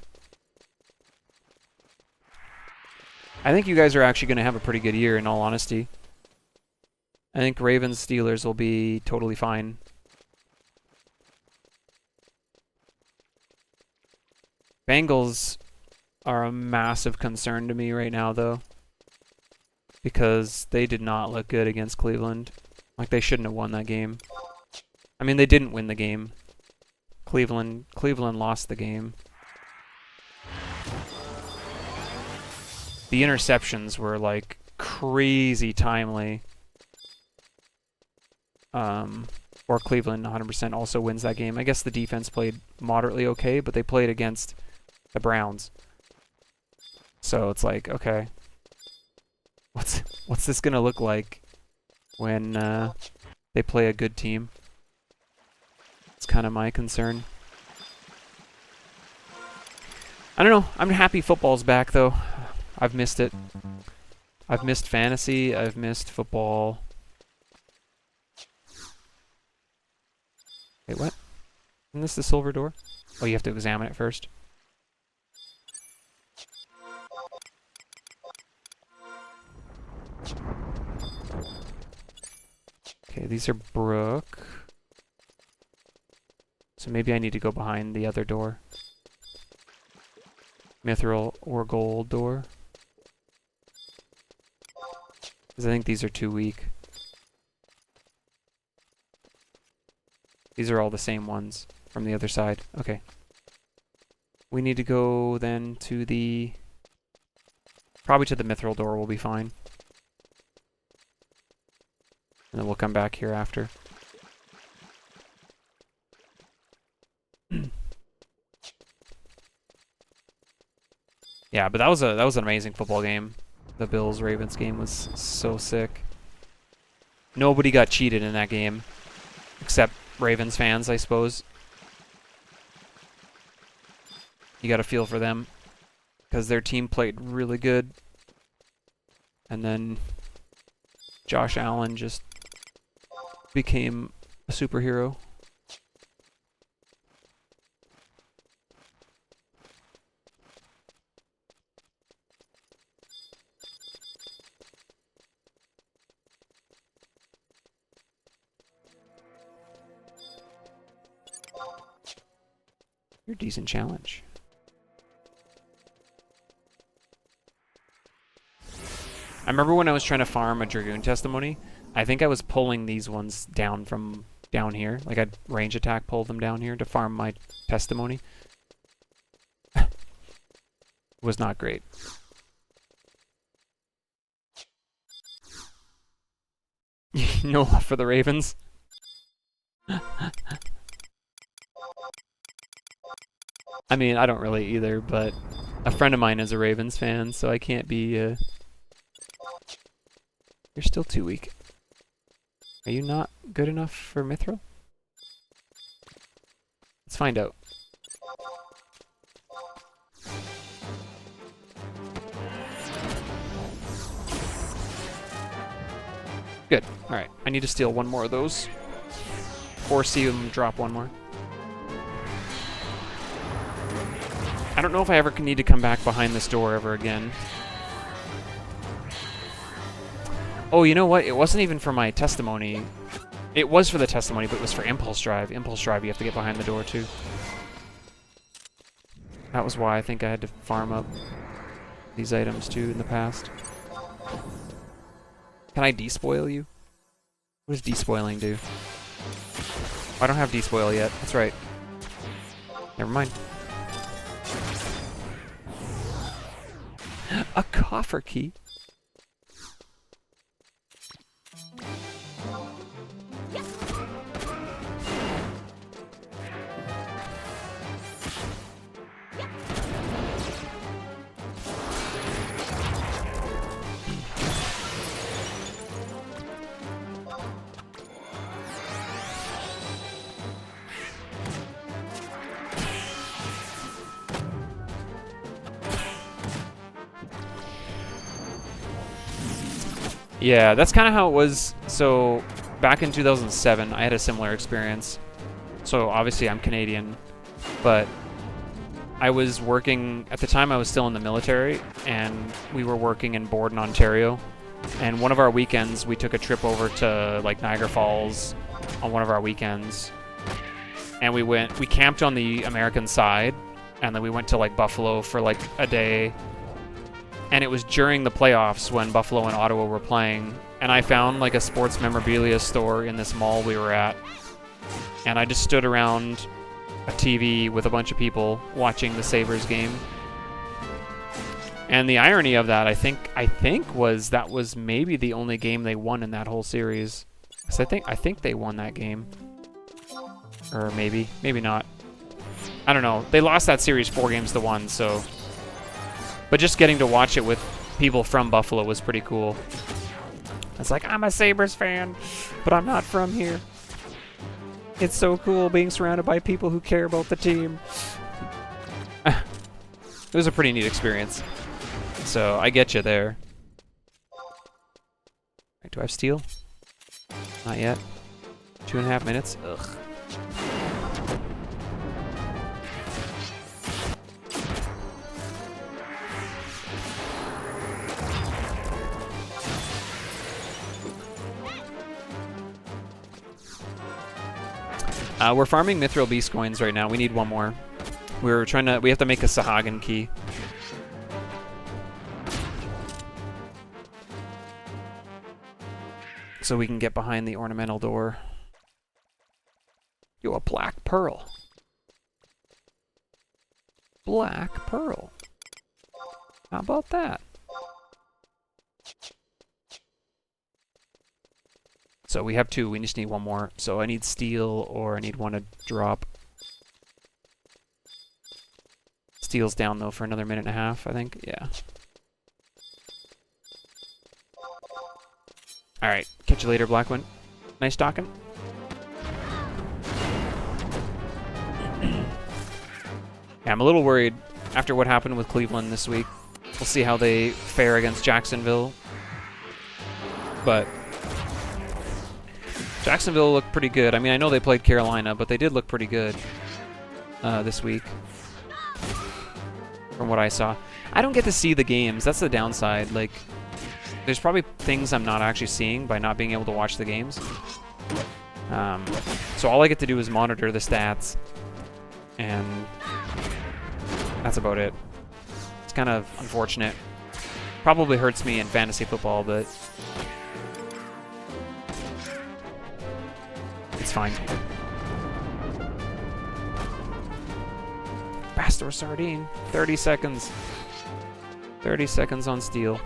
I think you guys are actually going to have a pretty good year, in all honesty. I think Ravens Steelers will be totally fine. Bengals are a massive concern to me right now, though, because they did not look good against Cleveland. Like, they shouldn't have won that game. I mean, they didn't win the game. Cleveland lost the game. The interceptions were, like, crazy timely. Or Cleveland 100% also wins that game. I guess the defense played moderately okay, but they played against the Browns. So it's like, okay, what's this gonna look like when they play a good team? It's kind of my concern. I don't know. I'm happy football's back, though. I've missed it. I've missed fantasy. I've missed football. Wait, what? Isn't this the silver door? Oh, you have to examine it first. Okay, these are Brook. So maybe I need to go behind the other door. Mithril or gold door. Because I think these are too weak. These are all the same ones from the other side. Okay. We need to go then to the... Probably to the mithril door will be fine. And then we'll come back here after. Yeah, but that was an amazing football game. The Bills-Ravens game was so sick. Nobody got cheated in that game. Except Ravens fans, I suppose. You gotta feel for them. Because their team played really good. And then Josh Allen just became a superhero. You're a decent challenge. I remember when I was trying to farm a Dragoon testimony, I think I was pulling these ones down from down here. Like, I'd range attack pull them down here to farm my testimony. It was not great. No love for the Ravens. I mean, I don't really either, but a friend of mine is a Ravens fan, so I can't be, You're still too weak. Are you not good enough for Mithril? Let's find out. Good. Alright, I need to steal one more of those. Or see him drop one more. I don't know if I ever need to come back behind this door ever again. Oh, you know what? It wasn't even for my testimony. It was for the testimony, but it was for Impulse Drive. Impulse Drive, you have to get behind the door, too. That was why I think I had to farm up these items, too, in the past. Can I despoil you? What does despoiling do? Oh, I don't have despoil yet. That's right. Never mind. A coffer key? Yeah, that's kind of how it was. So, back in 2007, I had a similar experience. So, obviously, I'm Canadian, but I was working, at the time I was still in the military, and we were working in Borden, Ontario. And one of our weekends, we took a trip over to like Niagara Falls on one of our weekends. And we camped on the American side, and then we went to like Buffalo for like a day. And it was during the playoffs when Buffalo and Ottawa were playing. And I found like a sports memorabilia store in this mall we were at. And I just stood around a TV with a bunch of people watching the Sabres game. And the irony of that, I think was that was maybe the only game they won in that whole series. So I think they won that game. Or maybe not. I don't know. They lost that series 4-1, so. But just getting to watch it with people from Buffalo was pretty cool. It's like, I'm a Sabres fan, but I'm not from here. It's so cool being surrounded by people who care about the team. It was a pretty neat experience. So I get you there. Right, do I have steel? Not yet. 2.5 minutes? Ugh. We're farming Mithril Beast coins right now. We need one more. We have to make a Sahagin key. So we can get behind the ornamental door. Yo, a black pearl. Black pearl. How about that? So we have 2, we just need one more. So I need steel, or I need one to drop. Steel's down though for another 1.5 minutes, I think. Yeah. Alright, catch you later, Blackwind. Nice talking. Yeah, I'm a little worried after what happened with Cleveland this week. We'll see how they fare against Jacksonville. But Jacksonville looked pretty good. I mean, I know they played Carolina, but they did look pretty good this week, from what I saw. I don't get to see the games. That's the downside. Like, there's probably things I'm not actually seeing by not being able to watch the games. So all I get to do is monitor the stats, and that's about it. It's kind of unfortunate. Probably hurts me in fantasy football, but it's fine. Pastor Sardine, 30 seconds. 30 seconds on steel.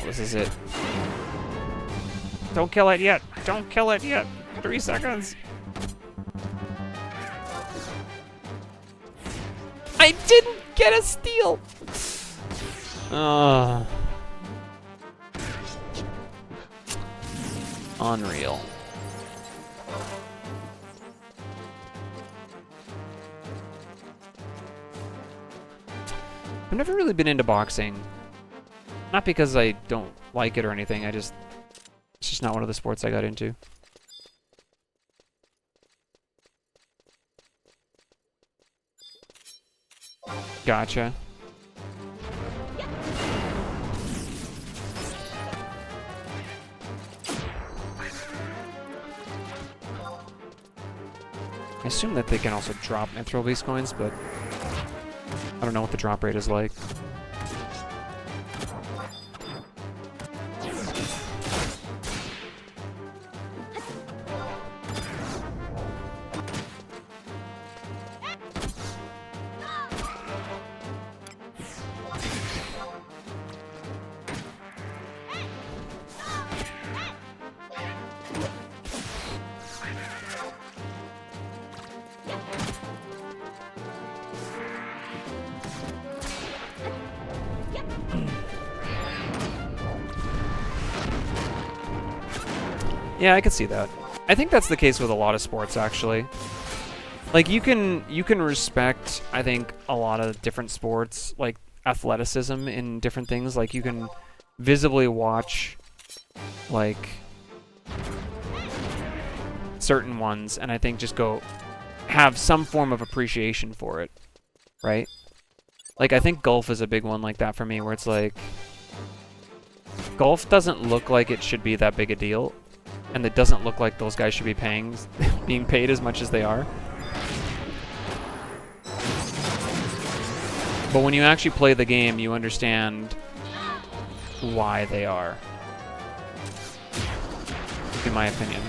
This is it. Don't kill it yet. Don't kill it yet. 3 seconds. I didn't get a steal. Unreal. I've never really been into boxing. Not because I don't like it or anything, it's just not one of the sports I got into. Gotcha. I assume that they can also drop Mithril Beast coins, but I don't know what the drop rate is like. Yeah, I could see that. I think that's the case with a lot of sports, actually. Like, you can respect, I think, a lot of different sports, like athleticism in different things. Like, you can visibly watch, like, certain ones, and I think just go have some form of appreciation for it, right? Like, I think golf is a big one like that for me, where it's like, golf doesn't look like it should be that big a deal, and it doesn't look like those guys should be being paid as much as they are. But when you actually play the game, you understand why they are, in my opinion.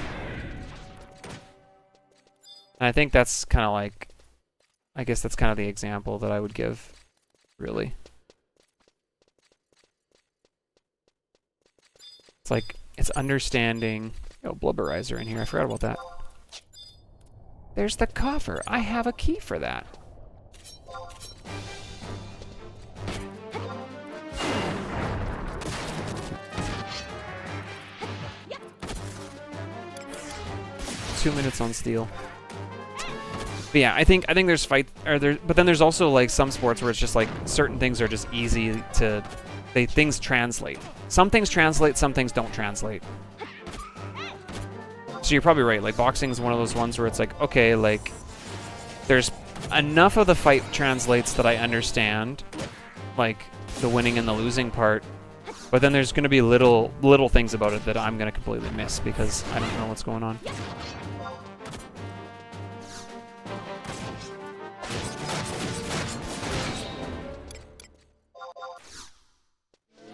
And I think that's kind of like, I guess that's kind of the example that I would give, really. It's like, it's understanding... Oh, Blubberizer in here. I forgot about that. There's the coffer. I have a key for that. Two minutes on steel. But yeah, I think there's but then there's also like some sports where it's just like certain things are just easy to, things translate. Some things translate, some things don't translate. So you're probably right. Like, boxing is one of those ones where it's like, okay, like, there's enough of the fight translates that I understand, like the winning and the losing part, but then there's going to be little things about it that I'm going to completely miss because I don't know what's going on.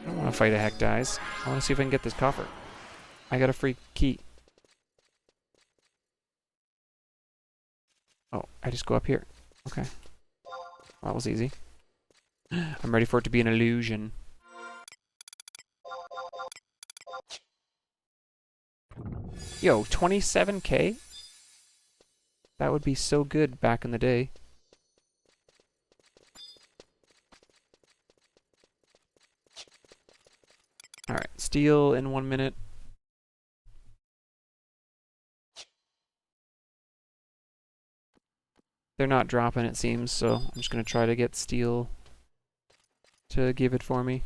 I don't want to fight a heck dies. I want to see if I can get this coffer. I got a free key. Oh, I just go up here. Okay. Well, that was easy. I'm ready for it to be an illusion. Yo, 27K? That would be so good back in the day. Alright, steel in 1 minute. They're not dropping, it seems, so I'm just going to try to get steel to give it for me.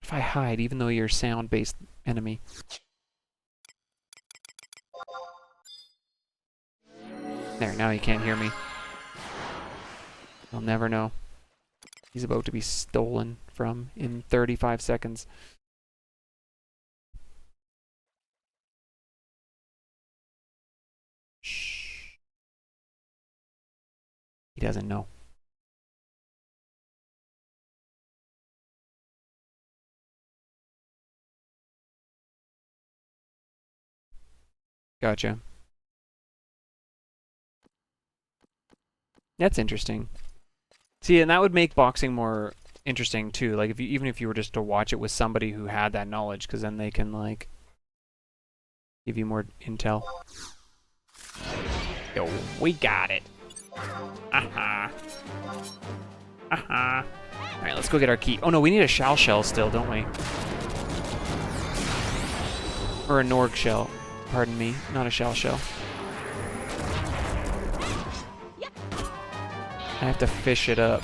If I hide, even though you're a sound-based enemy. There, now he can't hear me. He'll never know. He's about to be stolen from in 35 seconds. Shh. He doesn't know. Gotcha. That's interesting. See, and that would make boxing more interesting too. Like, even if you were just to watch it with somebody who had that knowledge, because then they can like give you more intel. Yo, we got it. Aha. Aha. All right, let's go get our key. Oh no, we need a shell still, don't we? Or a Norg shell. Pardon me, not a shell. I have to fish it up.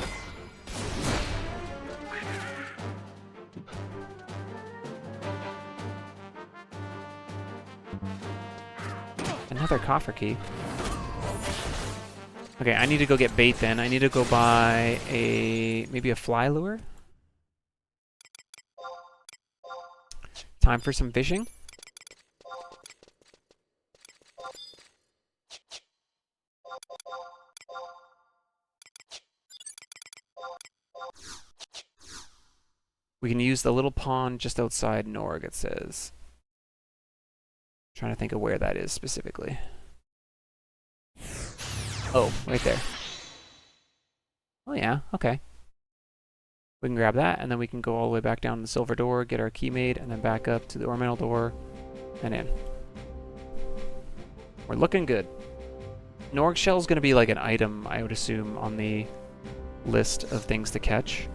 Another coffer key. Okay, I need to go get bait then. I need to go buy maybe a fly lure. Time for some fishing. We can use the little pond just outside Norg, it says. Trying to think of where that is specifically. Oh, right there. Oh yeah, okay. We can grab that, and then we can go all the way back down to the silver door, get our key made, and then back up to the ornamental door, and in. We're looking good. Norg shell is going to be like an item, I would assume, on the list of things to catch.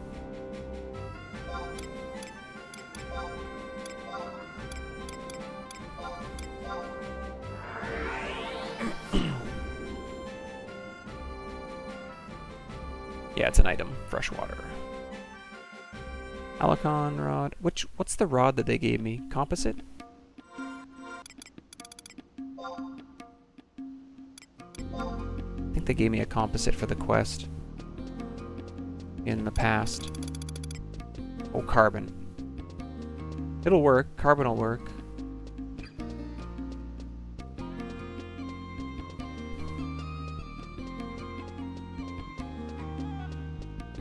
Yeah, it's an item. Freshwater. Alicon rod. What's the rod that they gave me? Composite? I think they gave me a composite for the quest in the past. Oh, carbon. It'll work. Carbon will work.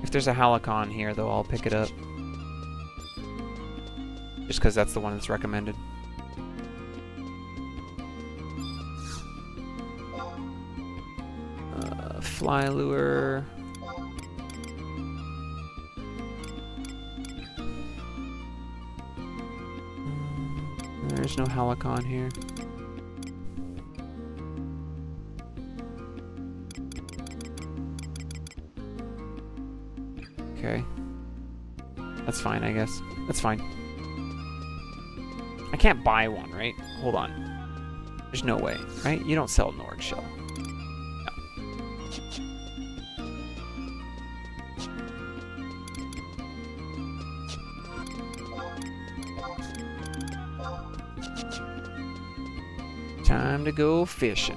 If there's a Halicon here, though, I'll pick it up. Just because that's the one that's recommended. Fly lure. There's no Halicon here. Okay. That's fine, I guess. That's fine. I can't buy one, right? Hold on. There's no way, right? You don't sell Norg shell. Time to go fishing.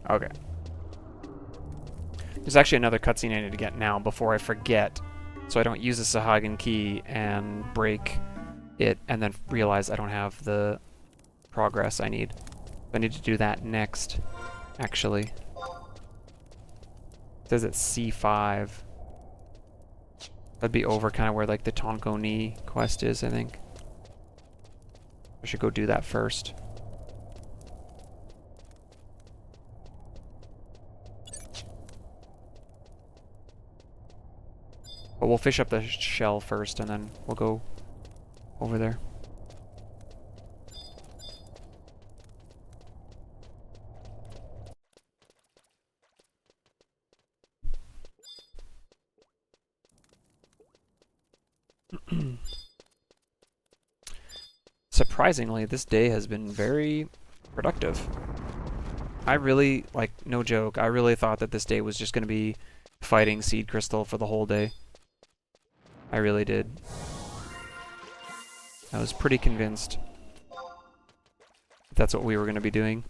Okay. There's actually another cutscene I need to get now before I forget, so I don't use the Sahagin key and break it and then realize I don't have the progress I need. I need to do that next, actually. It says it's C5. That'd be over kind of where like the Tonko Ni quest is, I think. I should go do that first. But we'll fish up the shell first, and then we'll go over there. Surprisingly, this day has been very productive. I really, like, no joke, I really thought that this day was just going to be fighting Seed Crystal for the whole day. I really did. I was pretty convinced that's what we were going to be doing.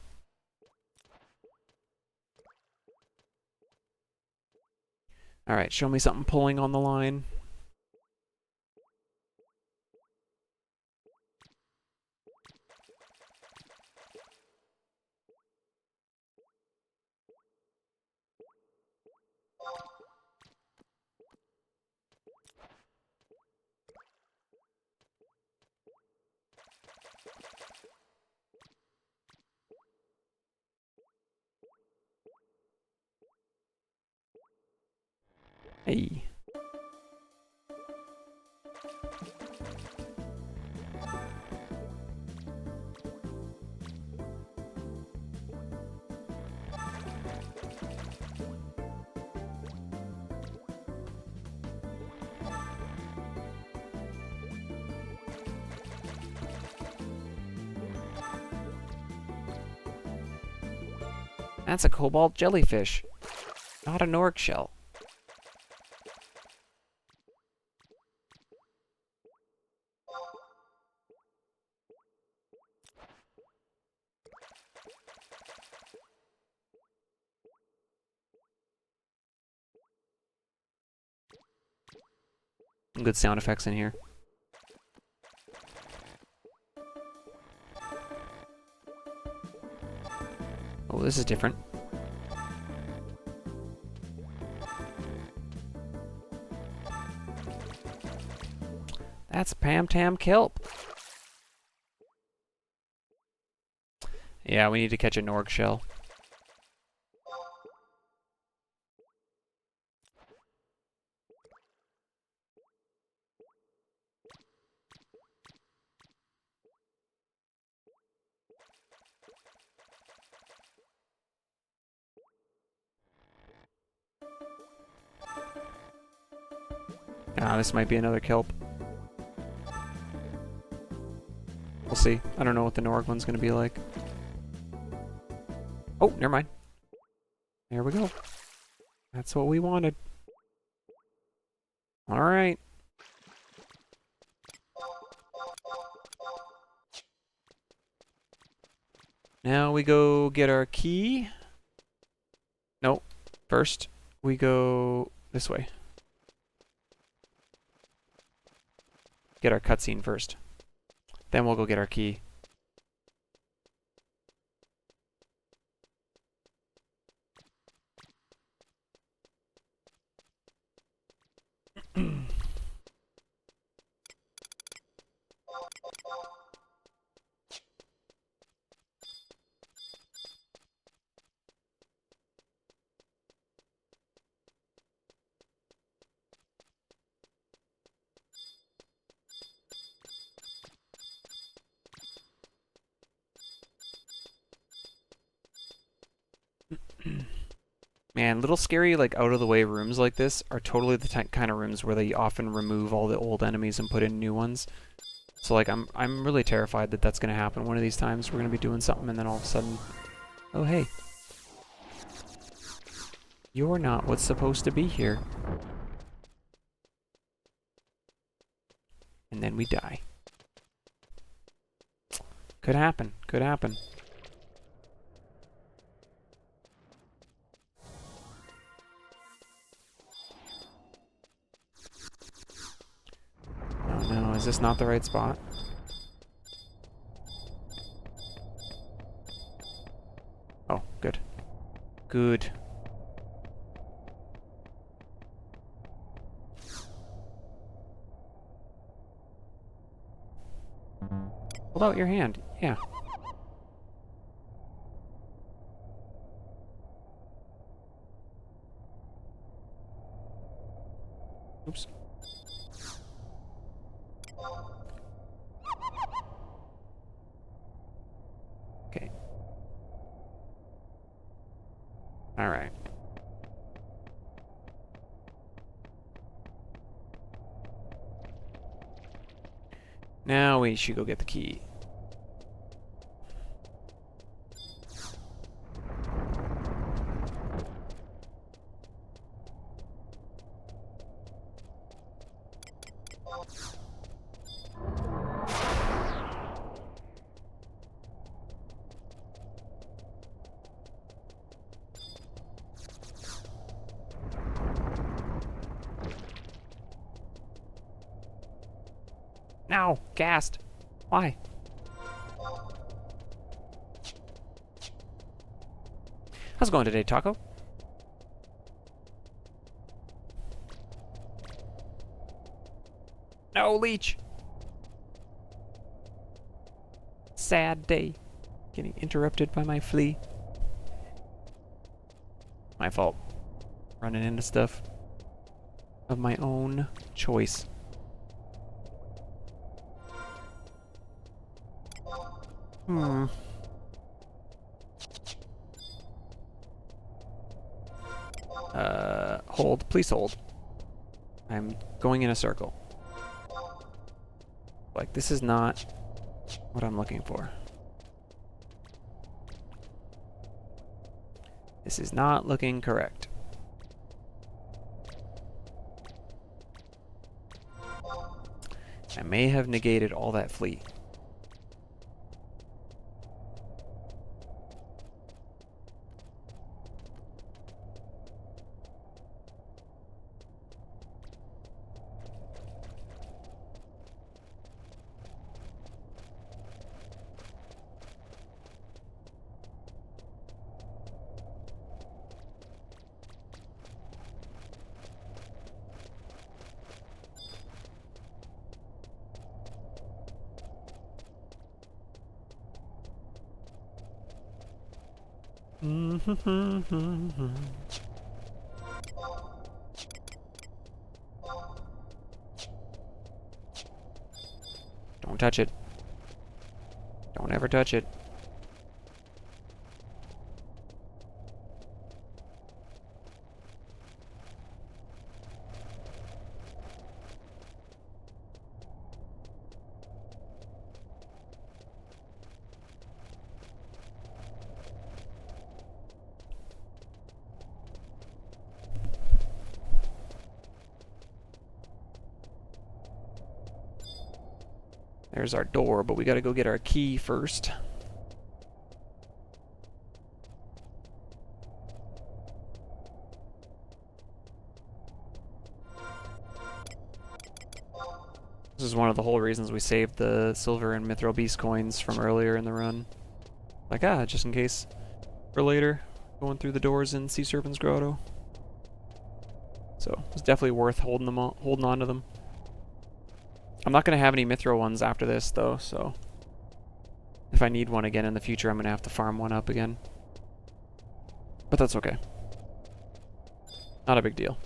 Alright, show me something pulling on the line. Hey. That's a cobalt jellyfish, not a Norg shell. Good sound effects in here. Oh, this is different. That's Pam Tam Kelp. Yeah, we need to catch a Norg shell. Ah, this might be another kelp. We'll see. I don't know what the Norg one's going to be like. Oh, never mind. There we go. That's what we wanted. Alright. Now we go get our key. Nope. First, we go this way. Get our cutscene first. Then we'll go get our key. Man, little scary, like, out-of-the-way rooms like this are totally the kind of rooms where they often remove all the old enemies and put in new ones. So, like, I'm really terrified that that's going to happen one of these times. We're going to be doing something and then all of a sudden, oh, hey. You're not what's supposed to be here. And then we die. Could happen. Could happen. Oh no, is this not the right spot? Oh, good. Good. Hold out your hand. Yeah. Oops. Okay. All right. Now we should go get the key. Now, gassed. Why? How's it going today, Taco? No, leech. Sad day. Getting interrupted by my flea. My fault. Running into stuff of my own choice. Hold. Please hold. I'm going in a circle. Like, this is not what I'm looking for. This is not looking correct. I may have negated all that fleet. Don't touch it. Don't ever touch it. There's our door, but we gotta go get our key first. This is one of the whole reasons we saved the silver and mithril beast coins from earlier in the run. Like, just in case for later, going through the doors in Sea Serpent's Grotto. So it's definitely worth holding on to them. I'm not gonna have any mithril ones after this though, so if I need one again in the future, I'm gonna have to farm one up again. But that's okay. Not a big deal.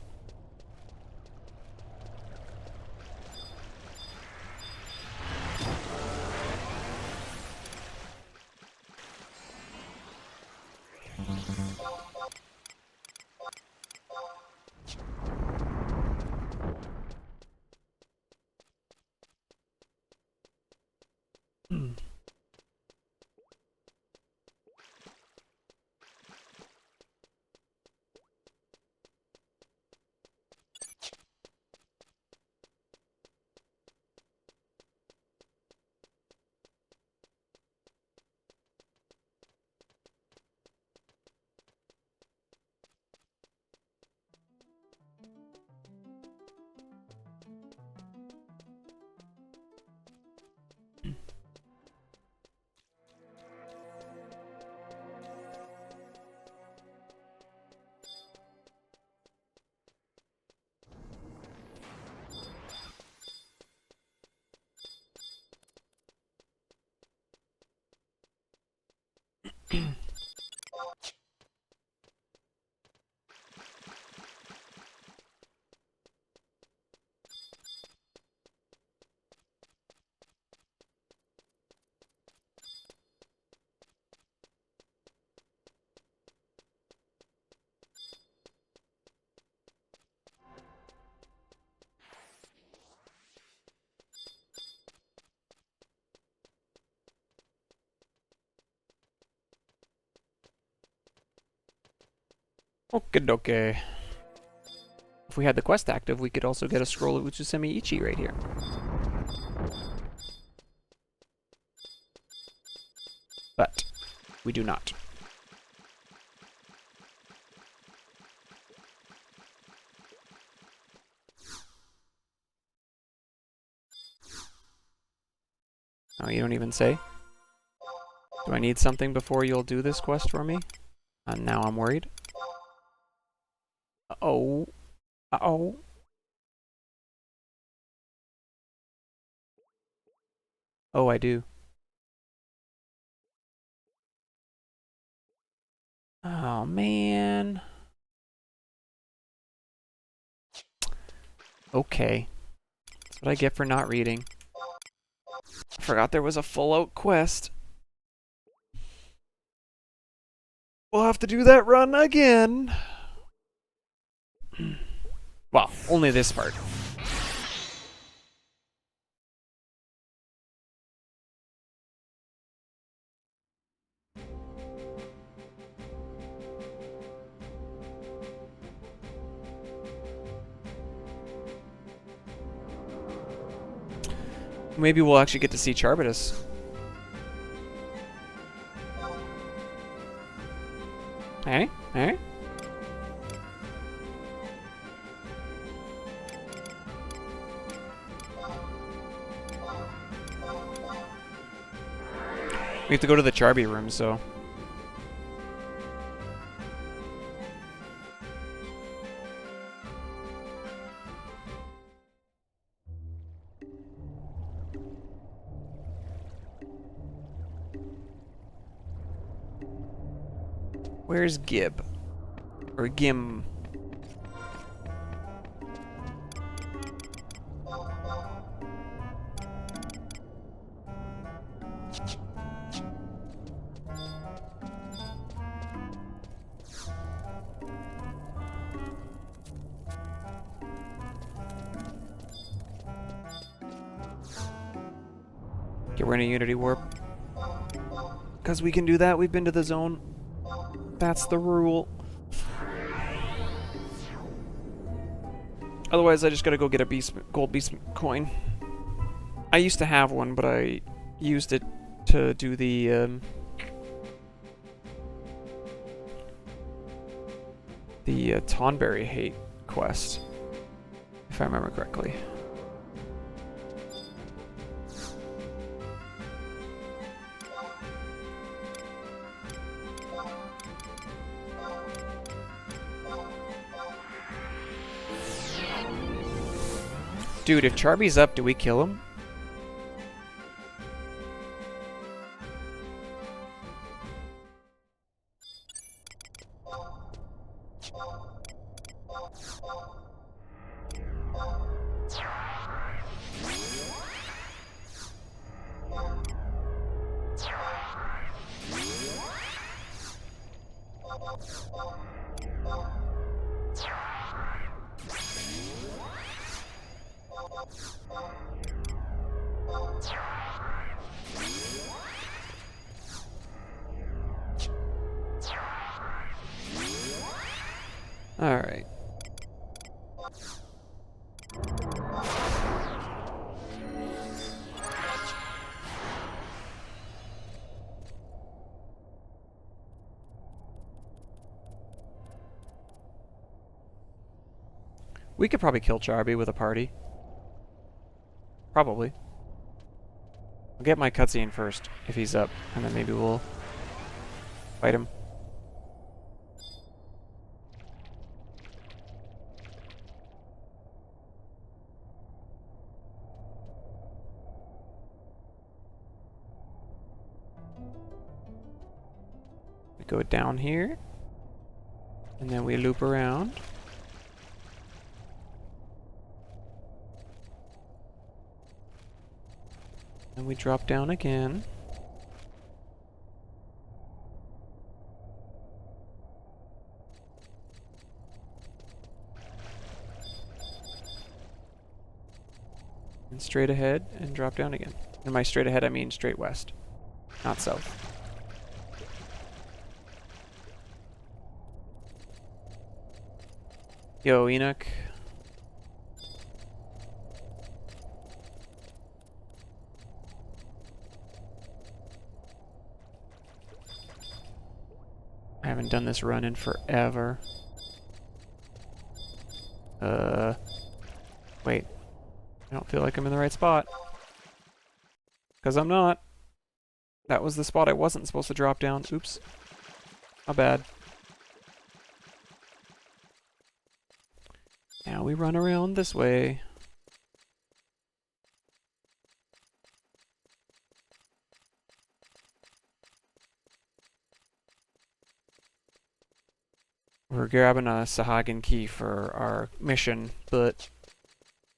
Okay, dokie. If we had the quest active, we could also get a scroll of Utsusemi Ichi right here. But we do not. Oh, you don't even say? Do I need something before you'll do this quest for me? And now I'm worried. Uh-oh. Uh-oh. Oh, I do. Oh, man. Okay. That's what I get for not reading. I forgot there was a full-out quest. We'll have to do that run again. Well, only this part. Maybe we'll actually get to see Charbitus. Hey? Hey? We have to go to the Charby room, so... Where's Gib? Or Gim? Okay, we're in a Unity Warp. Because we can do that, we've been to the zone. That's the rule. Otherwise, I just gotta go get a gold beast coin. I used to have one, but I used it to do the Tonberry hate quest, if I remember correctly. Dude, if Charby's up, do we kill him? Alright. We could probably kill Charby with a party. Probably. I'll get my cutscene first, if he's up, and then maybe we'll fight him. We go down here, and then we loop around. And we drop down again. And straight ahead and drop down again. And by straight ahead I mean straight west, not south. Yo, Enoch. I haven't done this run in forever. Wait. I don't feel like I'm in the right spot. Because I'm not. That was the spot I wasn't supposed to drop down. Oops. My bad. Now we run around this way. We're grabbing a Sahagin key for our mission, but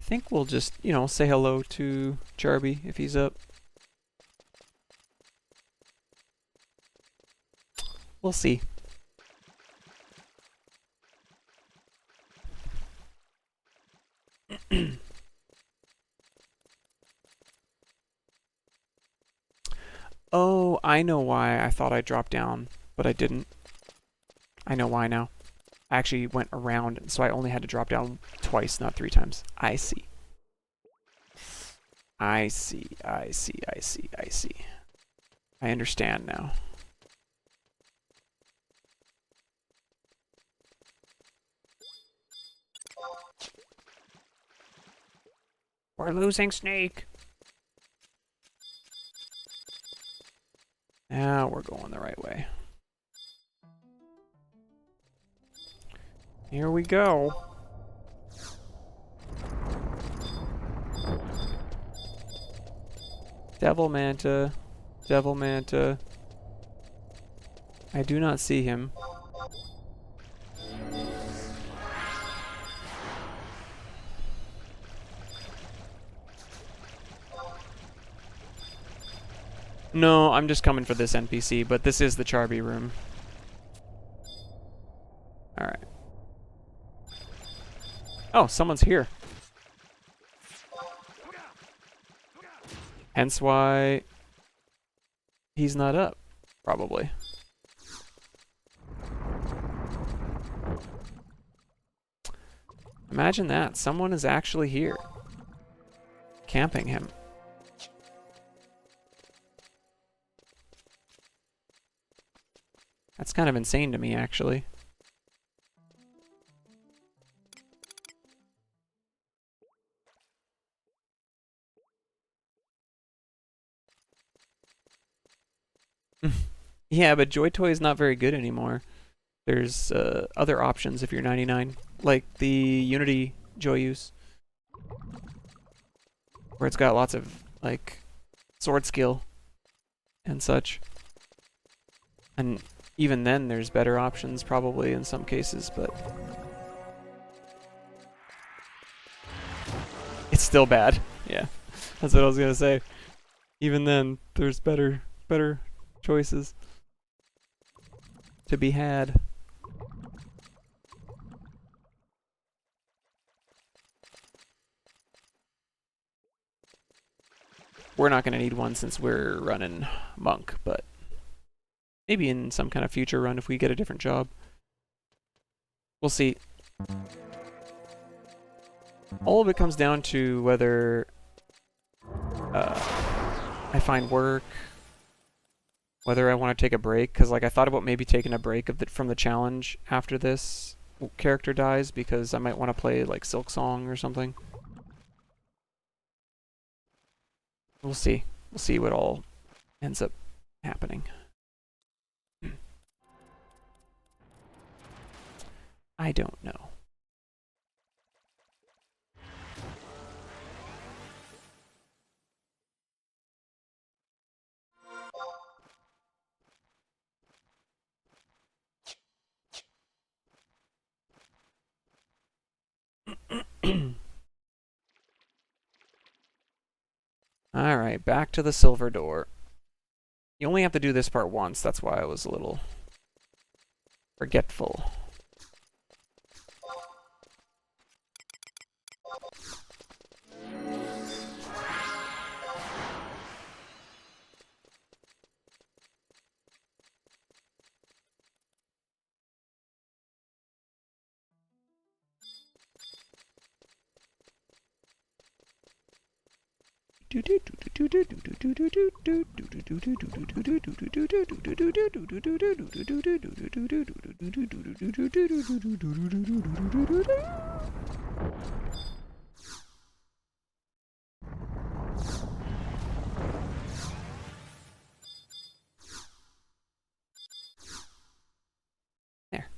I think we'll just, you know, say hello to Charby if he's up. We'll see. Oh, I know why I thought I dropped down, but I didn't. I know why now. I actually went around, so I only had to drop down twice, not 3 times. I see. I see, I see, I see, I see. I understand now. We're losing Snake. Now we're going the right way. Here we go. Devil Manta. Devil Manta. I do not see him. No, I'm just coming for this NPC, but this is the Charby room. Alright. Oh, someone's here. Hence why he's not up, probably. Imagine that. Someone is actually here. Camping him. That's kind of insane to me, actually. Yeah, but Joy Toy is not very good anymore. There's other options if you're 99, like the Unity Joy Use, where it's got lots of like sword skill and such. And even then, there's better options probably in some cases, but it's still bad. Yeah, that's what I was gonna say. Even then, there's better choices to be had. We're not going to need one since we're running Monk, but maybe in some kind of future run if we get a different job. We'll see. All of it comes down to whether I find work, whether I want to take a break, because like I thought about maybe taking a break from the challenge after this character dies, because I might want to play like Silk Song or something. We'll see. We'll see what all ends up happening. I don't know. Alright, back to the silver door. You only have to do this part once, that's why I was a little forgetful. There.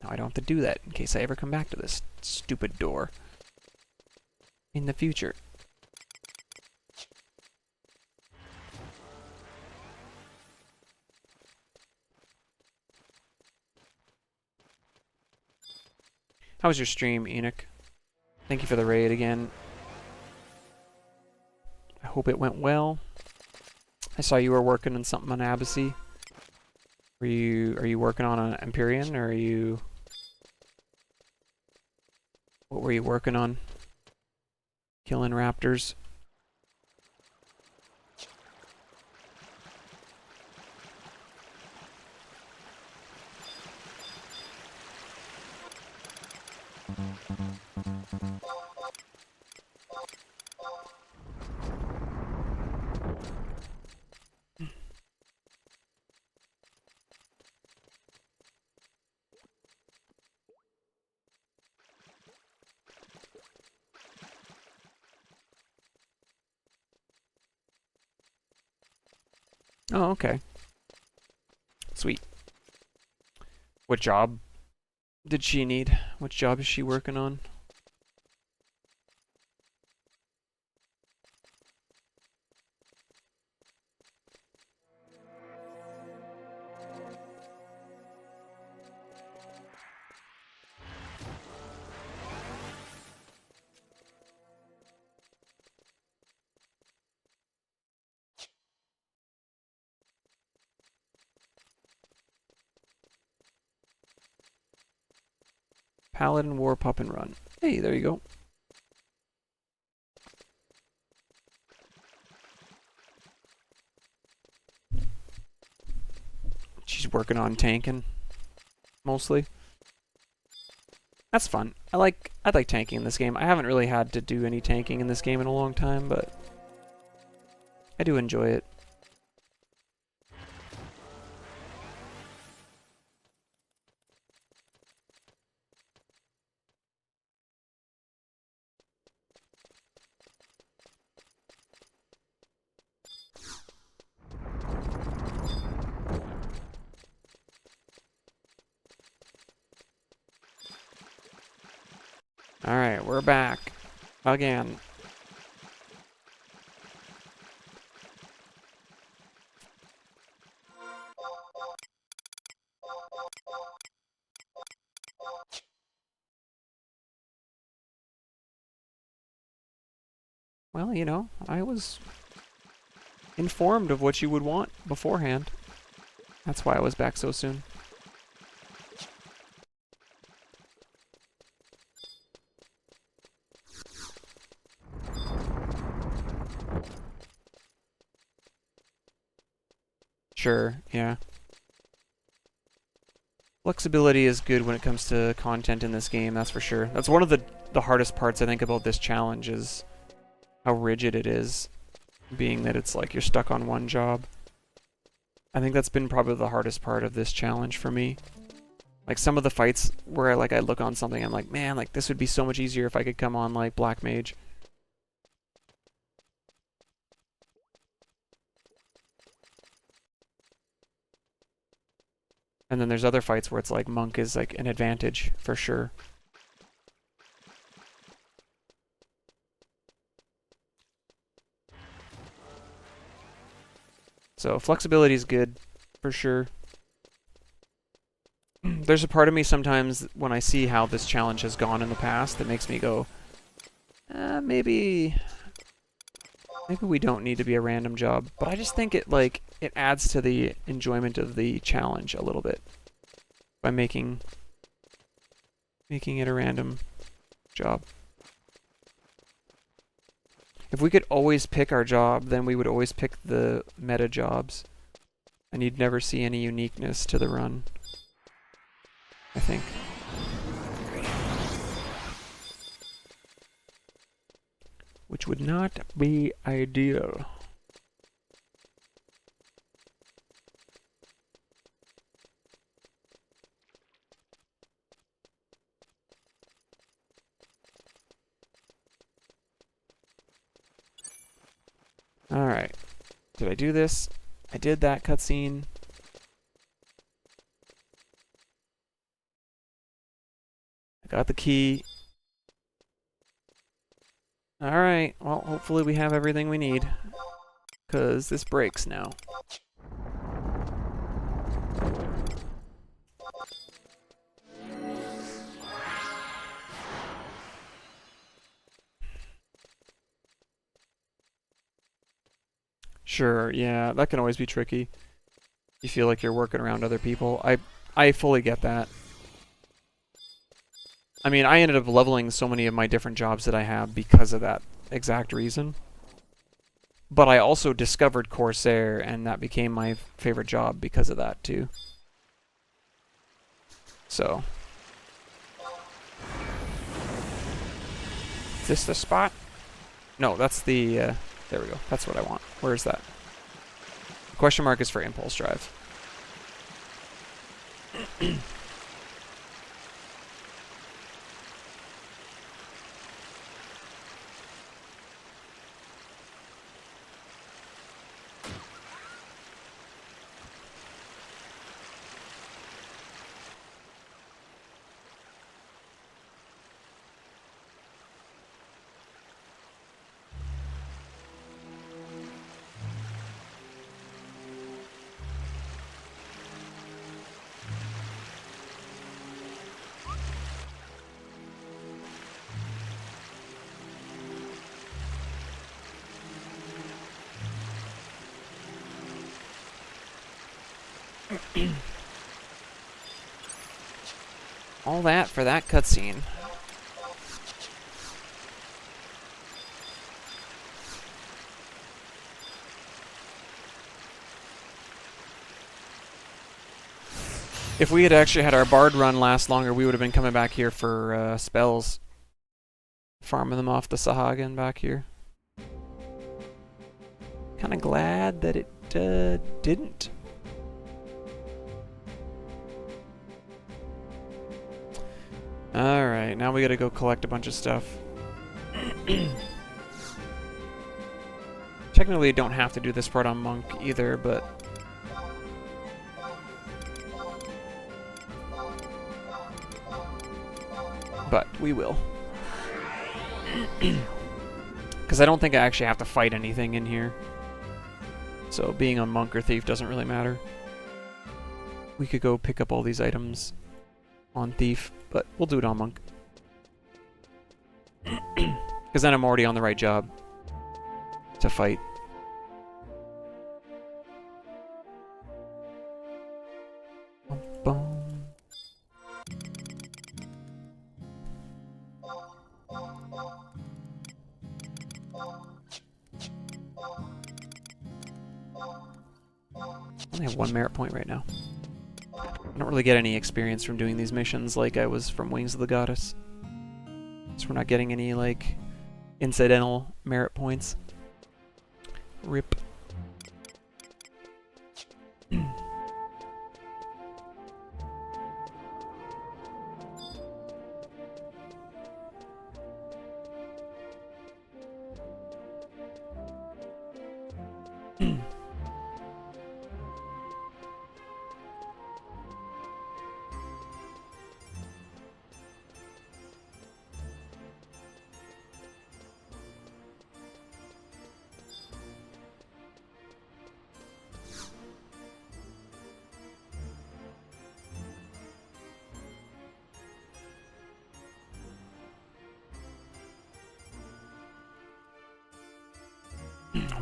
Now I don't have to do that in case I ever come back to this stupid door in the future. How was your stream, Enoch? Thank you for the raid again. I hope it went well. I saw you were working on something on Abacy. Are you working on an Empyrean, or are you... What were you working on? Killing raptors? Oh, okay. Sweet. What job did she need? What job is she working on? Paladin, War, Pop, and Run. Hey, there you go. She's working on tanking, mostly. That's fun. I like tanking in this game. I haven't really had to do any tanking in this game in a long time, but I do enjoy it. Alright, we're back. Again. Well, you know, I was informed of what you would want beforehand. That's why I was back so soon. Sure, yeah. Flexibility is good when it comes to content in this game, that's for sure. That's one of the hardest parts, I think, about this challenge is how rigid it is, being that it's like you're stuck on one job. I think that's been probably the hardest part of this challenge for me. Like some of the fights where I look on something, I'm like, man, like this would be so much easier if I could come on like Black Mage. And then there's other fights where it's like Monk is like an advantage for sure. So flexibility is good for sure. There's a part of me sometimes when I see how this challenge has gone in the past that makes me go, maybe we don't need to be a random job. But I just think it adds to the enjoyment of the challenge a little bit by making it a random job. If we could always pick our job, then we would always pick the meta jobs, and you'd never see any uniqueness to the run, I think. Which would not be ideal. Alright. Did I do this? I did that cutscene. I got the key. Alright, well, hopefully we have everything we need. Because this breaks now. Sure, yeah, that can always be tricky. You feel like you're working around other people. I fully get that. I mean, I ended up leveling so many of my different jobs that I have because of that exact reason. But I also discovered Corsair, and that became my favorite job because of that, too. So. Is this the spot? No, that's the, there we go. That's what I want. Where is that? The question mark is for Impulse Drive. All that for that cutscene. If we had actually had our Bard run last longer, we would have been coming back here for spells. Farming them off the Sahagin back here. Kind of glad that it didn't. Alright, now we gotta go collect a bunch of stuff. Technically, don't have to do this part on Monk either, but... But we will. Because I don't think I actually have to fight anything in here. So being on Monk or Thief doesn't really matter. We could go pick up all these items on Thief, but we'll do it on Monk. Because then I'm already on the right job to fight. Boom. I only have 1 merit point right now. I don't really get any experience from doing these missions like I was from Wings of the Goddess. So we're not getting any, like, incidental merit points. RIP.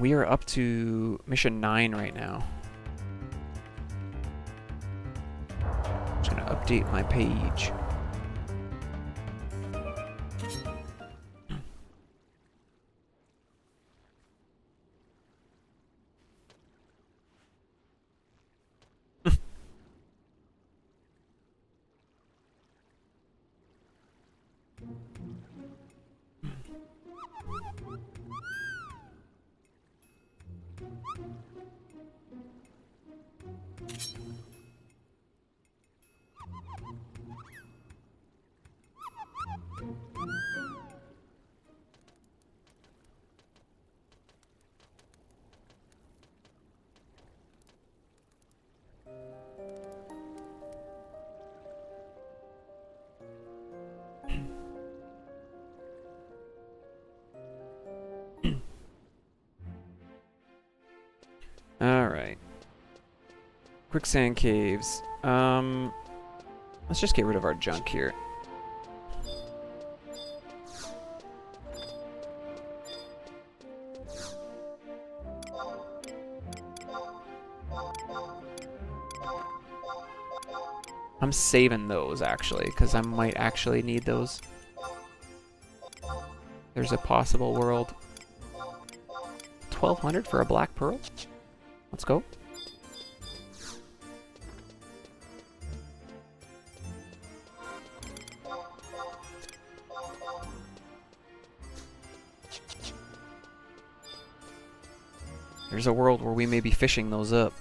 We are up to mission 9 right now. Just gonna update my page. Alright. Quicksand caves. Let's just get rid of our junk here. I'm saving those, actually, because I might actually need those. There's a possible world. 1,200 for a black pearl? Let's go. There's a world where we may be fishing those up.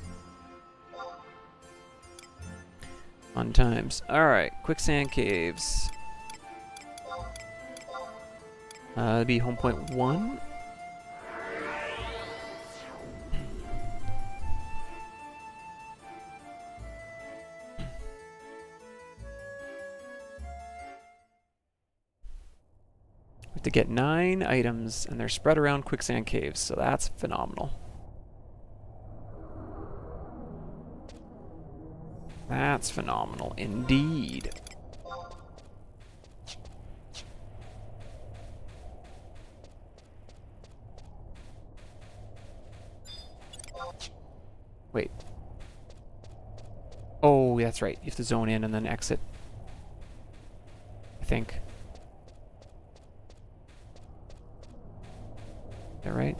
Fun times. Alright, quicksand caves. That'd be home point 1. We have to get 9 items, and they're spread around quicksand caves, so that's phenomenal. That's phenomenal indeed. Wait. Oh, that's right. You have to zone in and then exit. think. Is that right?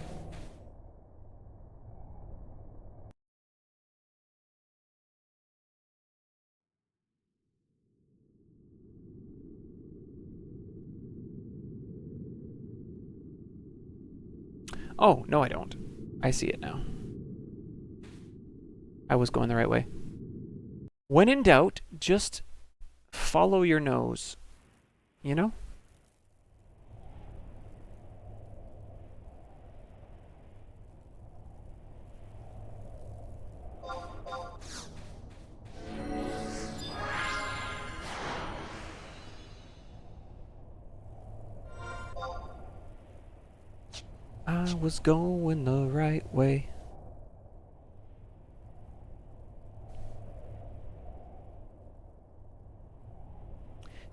Oh, no I don't. I see it now. I was going the right way. When in doubt, just follow your nose. You know? I was going the right way.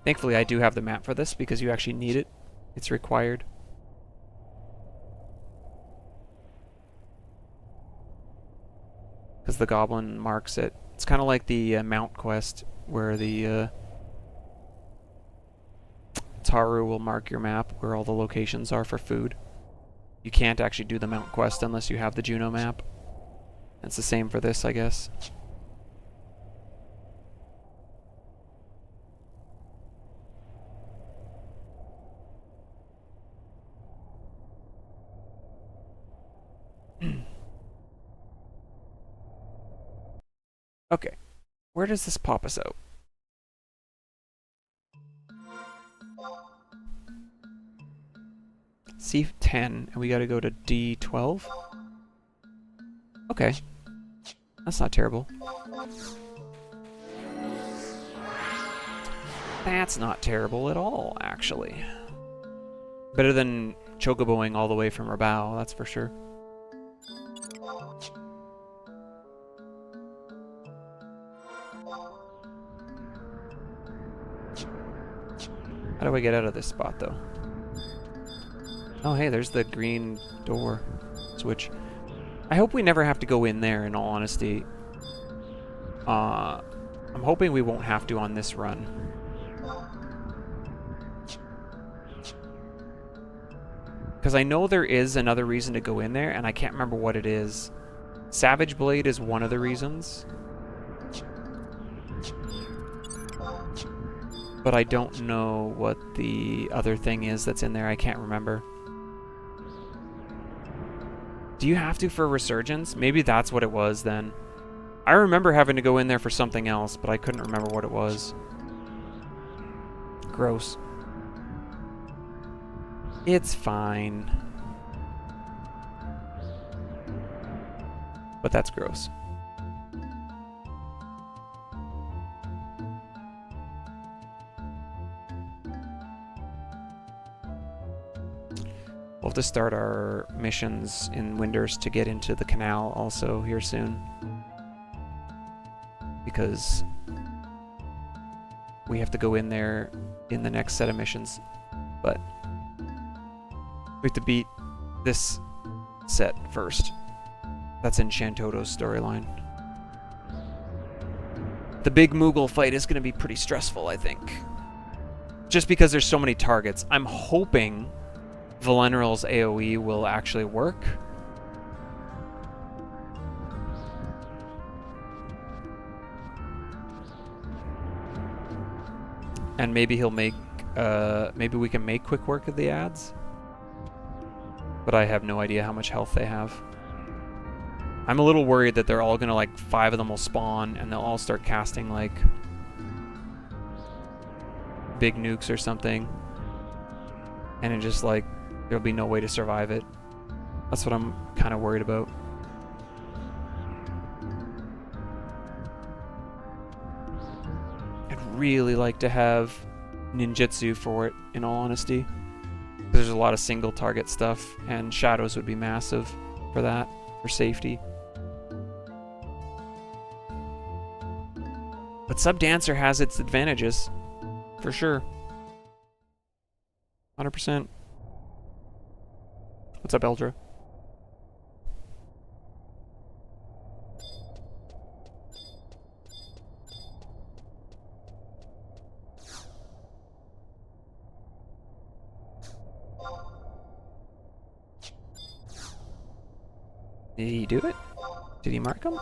Thankfully, I do have the map for this because you actually need it. It's required. Because the goblin marks it. It's kind of like the mount quest where the Taru will mark your map where all the locations are for food. You can't actually do the mount quest unless you have the Juno map. It's the same for this, I guess. Okay, where does this pop us out? C10, and we gotta go to D12? Okay, that's not terrible. That's not terrible at all, actually. Better than chocoboing all the way from Rabao, that's for sure. How do I get out of this spot, though? Oh, hey, there's the green door switch. I hope we never have to go in there, in all honesty. I'm hoping we won't have to on this run. Because I know there is another reason to go in there, and I can't remember what it is. Savage Blade is one of the reasons. But I don't know what the other thing is that's in there. I can't remember. Do you have to for Resurgence? Maybe that's what it was then. I remember having to go in there for something else, but I couldn't remember what it was. Gross. It's fine. But that's gross. We'll have to start our missions in Winders to get into the canal also here soon. Because we have to go in there in the next set of missions. But we have to beat this set first. That's in Shantoto's storyline. The big Moogle fight is going to be pretty stressful, I think. Just because there's so many targets. I'm hoping Valenral's AoE will actually work. And maybe he'll make, maybe we can make quick work of the ads. But I have no idea how much health they have. I'm a little worried that they're all gonna, like, 5 of them will spawn and they'll all start casting, like, big nukes or something. And it just, like, there'll be no way to survive it. That's what I'm kind of worried about. I'd really like to have ninjutsu for it, in all honesty. There's a lot of single target stuff, and shadows would be massive for that, for safety. But Sub-Dancer has its advantages, for sure. 100%. What's up, Eldra? Did he do it? Did he mark them?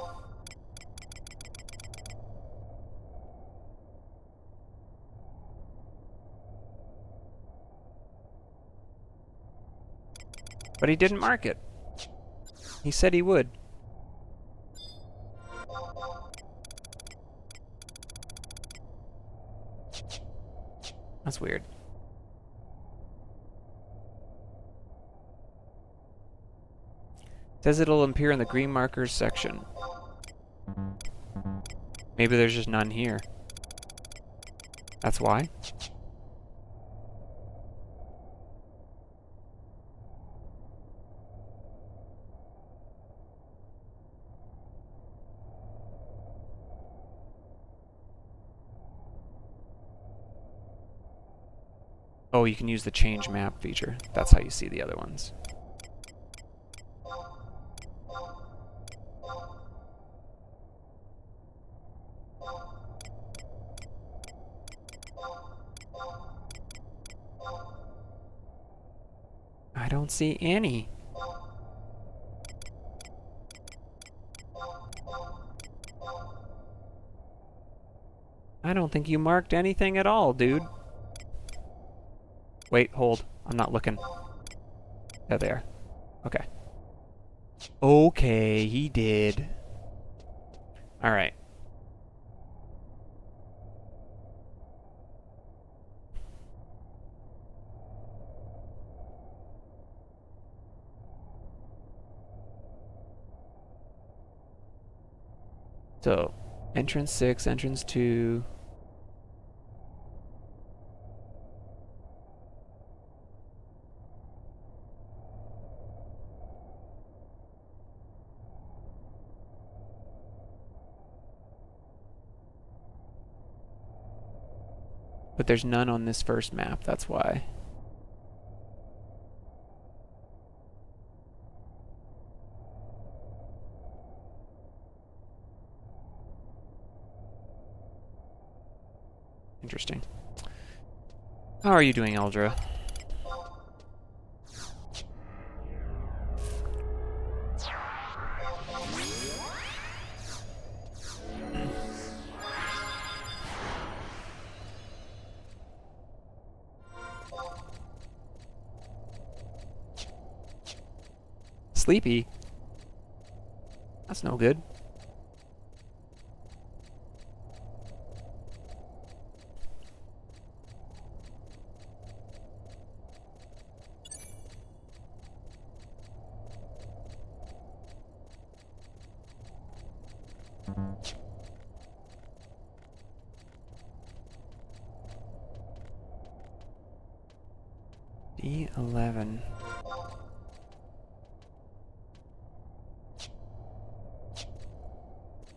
But he didn't mark it. He said he would. That's weird. It says it'll appear in the green markers section. Maybe there's just none here. That's why? Oh, you can use the change map feature. That's how you see the other ones. I don't see any. I don't think you marked anything at all, dude. Wait, hold. I'm not looking. There they are. Okay. Okay, he did. Alright. So, entrance 6, entrance 2. But there's none on this first map, that's why. Interesting. How are you doing, Eldra? Sleepy? That's no good. D11.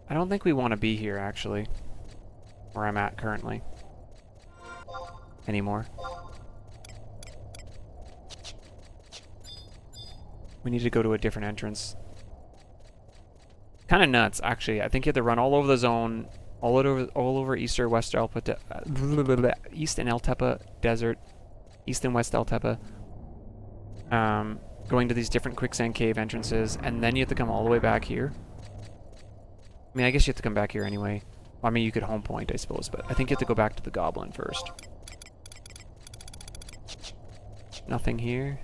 I don't think we want to be here, actually. Where I'm at currently. Anymore. We need to go to a different entrance. Kind of nuts, actually. I think you have to run all over the zone, all over East or West El East and El Tepe Desert, East and West El Tepe. Going to these different quicksand cave entrances, and then you have to come all the way back here. I mean, I guess you have to come back here anyway. Well, I mean, you could home point, I suppose, but I think you have to go back to the Goblin first. Nothing here.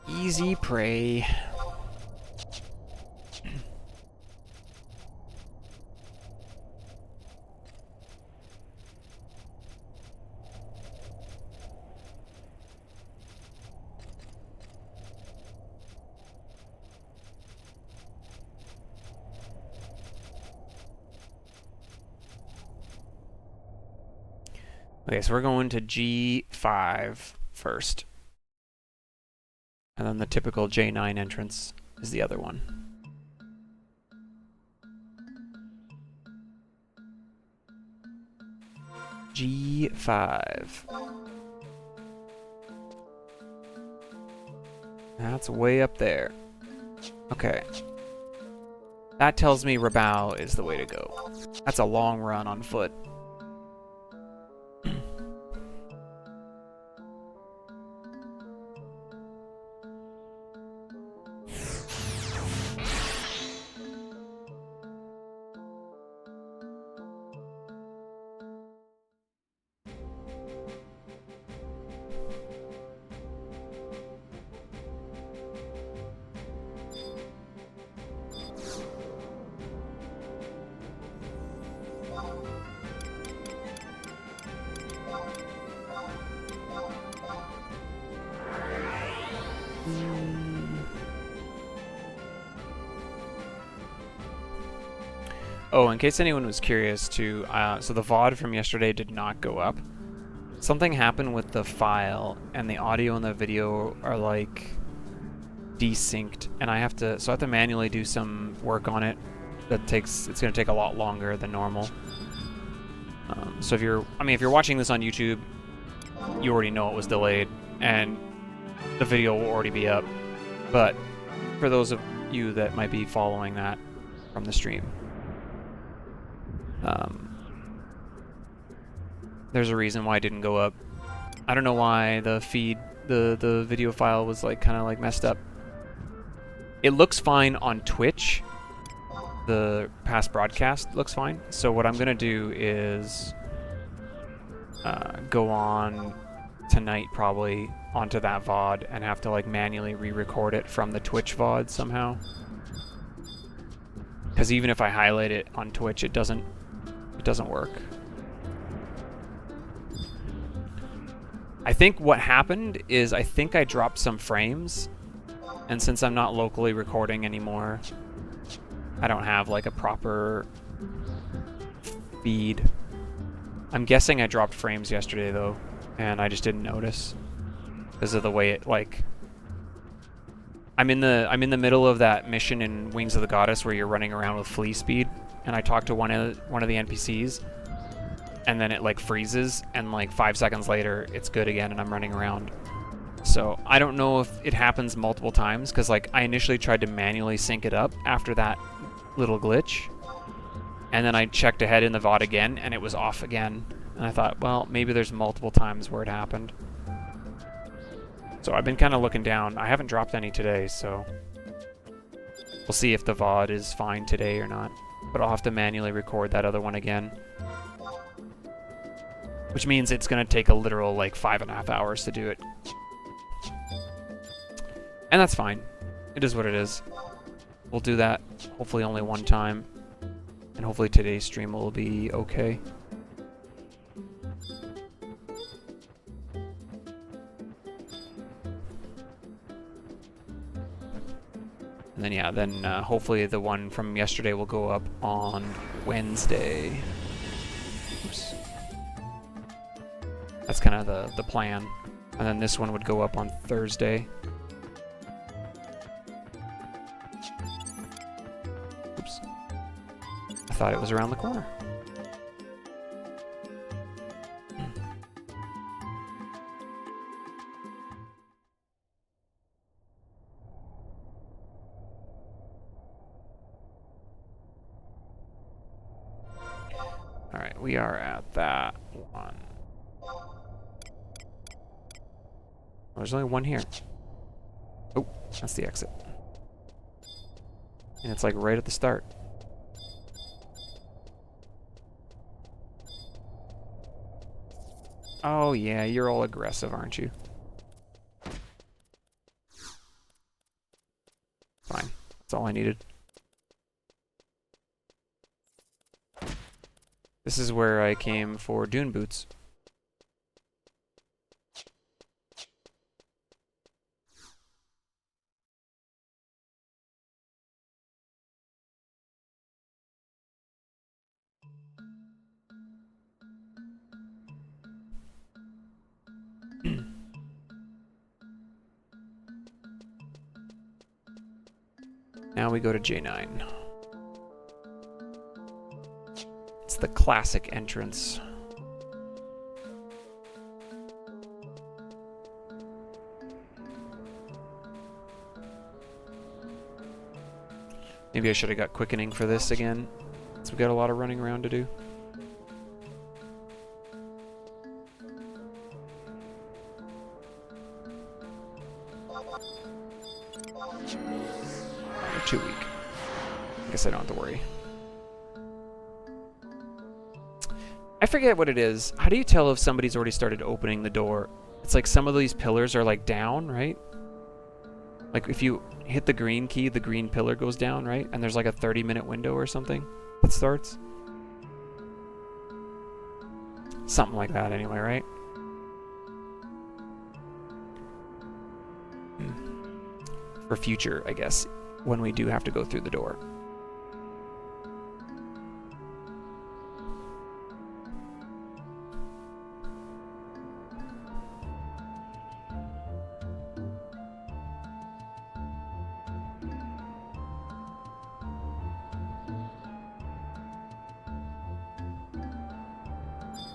Easy prey. Okay, so we're going to G5 first. And then the typical J9 entrance is the other one. G5. That's way up there. Okay. That tells me Rabao is the way to go. That's a long run on foot. Oh, in case anyone was curious too, so the VOD from yesterday did not go up. Something happened with the file, and the audio and the video are like desynced, and I have to manually do some work on it. It's going to take a lot longer than normal. So if you're watching this on YouTube, you already know it was delayed, and the video will already be up. But for those of you that might be following that from the stream, there's a reason why it didn't go up. I don't know why the feed, the video file was like kind of like messed up. It looks fine on Twitch. The past broadcast looks fine. So what I'm gonna do is go on tonight probably onto that VOD and have to like manually re-record it from the Twitch VOD somehow. Because even if I highlight it on Twitch, it doesn't work. I think what happened is I think I dropped some frames, and since I'm not locally recording anymore, I don't have like a proper feed. I'm guessing I dropped frames yesterday though, and I just didn't notice because of the way it like. I'm in the middle of that mission in Wings of the Goddess where you're running around with flea speed, and I talked to one of the NPCs, and then it like freezes, and like 5 seconds later it's good again, and I'm running around. So I don't know if it happens multiple times, because like I initially tried to manually sync it up after that little glitch, and then I checked ahead in the VOD again, and it was off again. And I thought, well, maybe there's multiple times where it happened. So I've been kind of looking down. I haven't dropped any today, so we'll see if the VOD is fine today or not. But I'll have to manually record that other one again, which means it's going to take a literal like 5.5 hours to do it. And that's fine. It is what it is. We'll do that hopefully only one time, and hopefully today's stream will be okay. And then yeah, hopefully the one from yesterday will go up on Wednesday. Oops. That's kind of the plan. And then this one would go up on Thursday. Oops. I thought it was around the corner. Alright, we are at that one. Oh, there's only one here. Oh, that's the exit. And it's like right at the start. Oh yeah, you're all aggressive, aren't you? Fine. That's all I needed. This is where I came for dune boots. Now we go to J9. It's the classic entrance. Maybe I should have got quickening for this again, since we got a lot of running around to do. We're too weak. I guess I don't have to worry. I forget what it is. How do you tell if somebody's already started opening the door? It's like some of these pillars are like down, right? Like if you hit the green key, the green pillar goes down, right? And there's like a 30-minute window or something that starts. Something like that anyway, right? For future, I guess, when we do have to go through the door.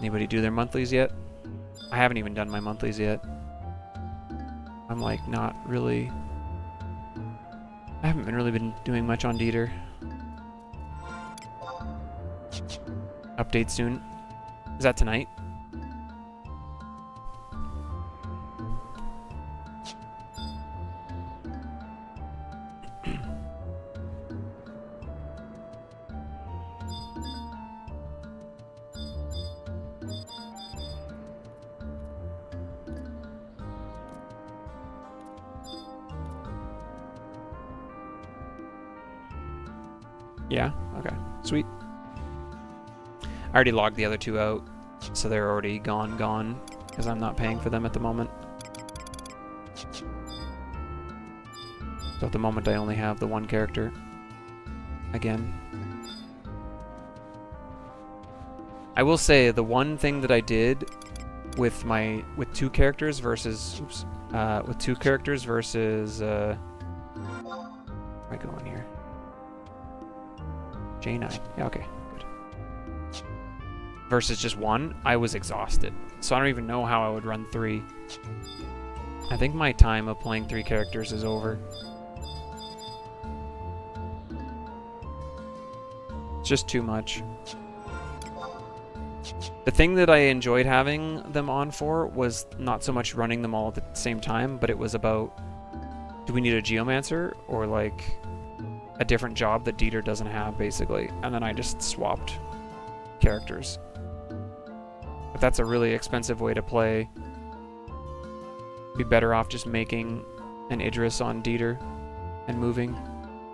Anybody do their monthlies yet? I haven't even done my monthlies yet. I'm like not really... I haven't really been doing much on Dieter. Update soon. Is that tonight? Yeah? Okay. Sweet. I already logged the other two out, so they're already gone, because I'm not paying for them at the moment. So at the moment I only have the one character. Again. I will say the one thing that I did with two characters versus where am I going here? J9. Yeah, okay, good. Versus just one, I was exhausted. So I don't even know how I would run 3. I think my time of playing 3 characters is over. It's just too much. The thing that I enjoyed having them on for was not so much running them all at the same time, but it was about, do we need a geomancer or like a different job that Dieter doesn't have, basically. And then I just swapped characters. But that's a really expensive way to play. Be better off just making an Idris on Dieter and moving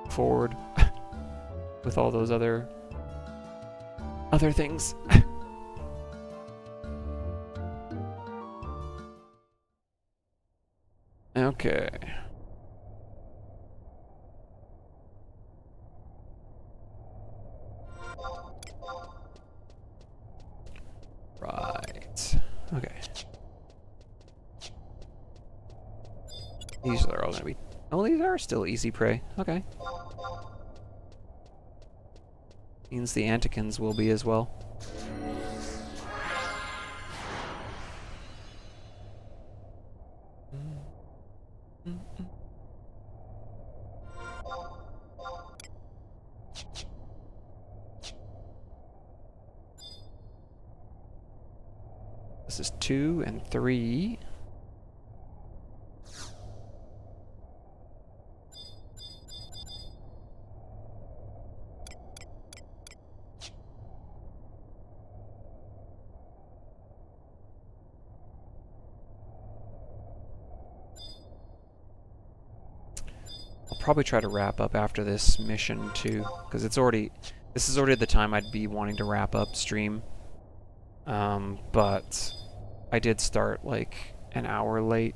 forward with all those other things. Okay. Right. Okay. These are all gonna be... Oh, these are still easy prey. Okay. Means the Antikins will be as well. This is 2 and 3. I'll probably try to wrap up after this mission too, because this is already the time I'd be wanting to wrap up stream. But I did start like an hour late.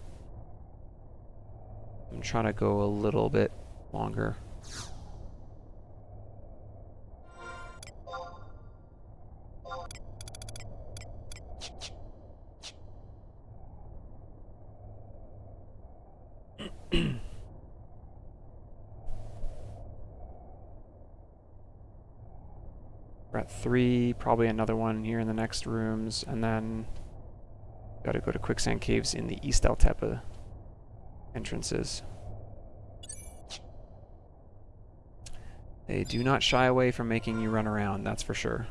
I'm trying to go a little bit longer. We're at 3, probably another one here in the next rooms, and then gotta go to Quicksand Caves in the East Altepa entrances. They do not shy away from making you run around, that's for sure.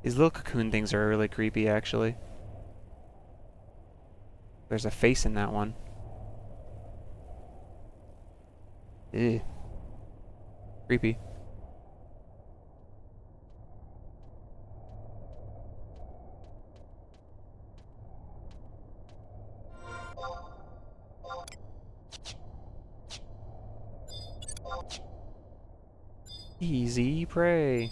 These little cocoon things are really creepy, actually. There's a face in that one. Ew. Creepy. Easy prey.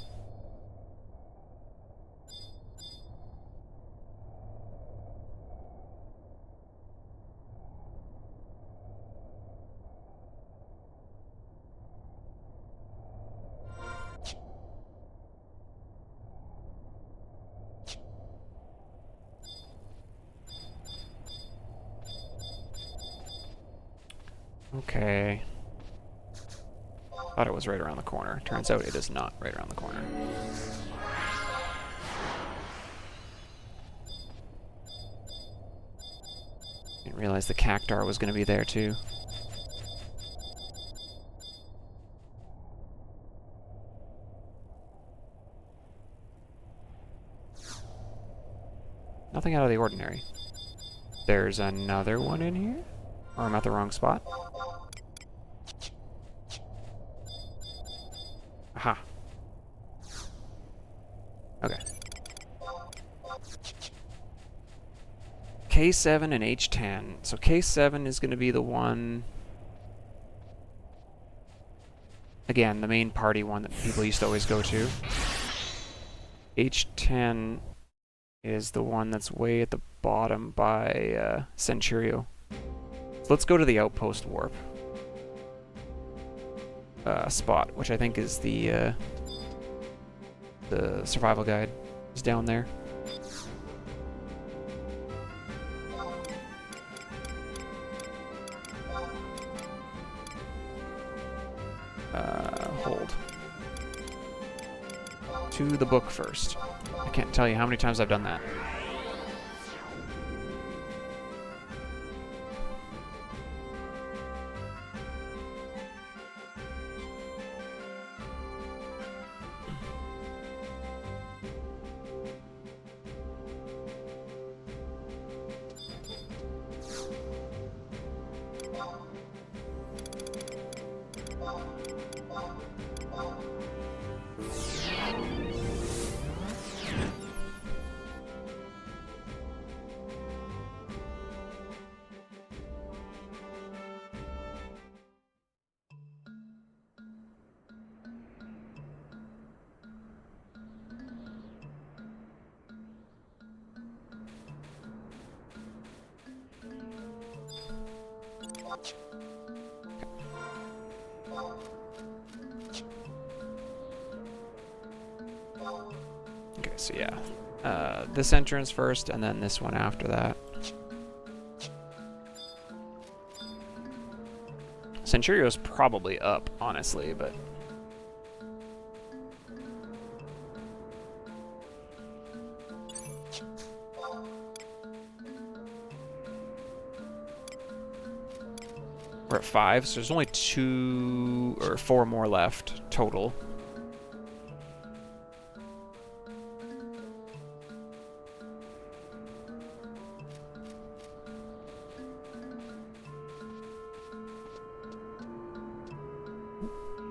Okay. Thought it was right around the corner. Turns out it is not right around the corner. Didn't realize the cactar was going to be there too. Nothing out of the ordinary. There's another one in here? Or I'm at the wrong spot? Aha. Okay. K7 and H10. So K7 is going to be the one... Again, the main party one that people used to always go to. H10 is the one that's way at the bottom by Centurio. So let's go to the Outpost Warp spot, which I think is the survival guide is down there. Hold. To the book first. I can't tell you how many times I've done that. Okay, so yeah. This entrance first, and then this one after that. Centurio's probably up, honestly, but... We're at 5, so there's only 2 or 4 more left total.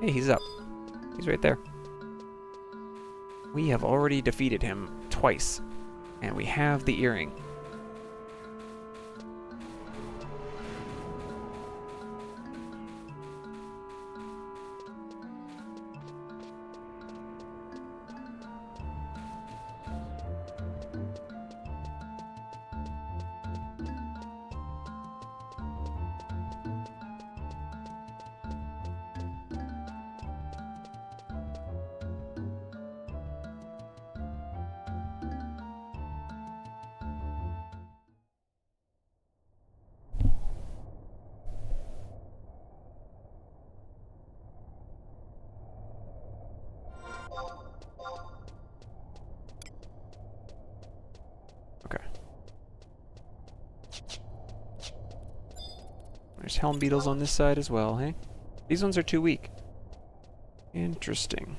Hey, he's up. He's right there. We have already defeated him twice, and we have the earring. Okay. There's helm beetles on this side as well, hey? These ones are too weak. Interesting.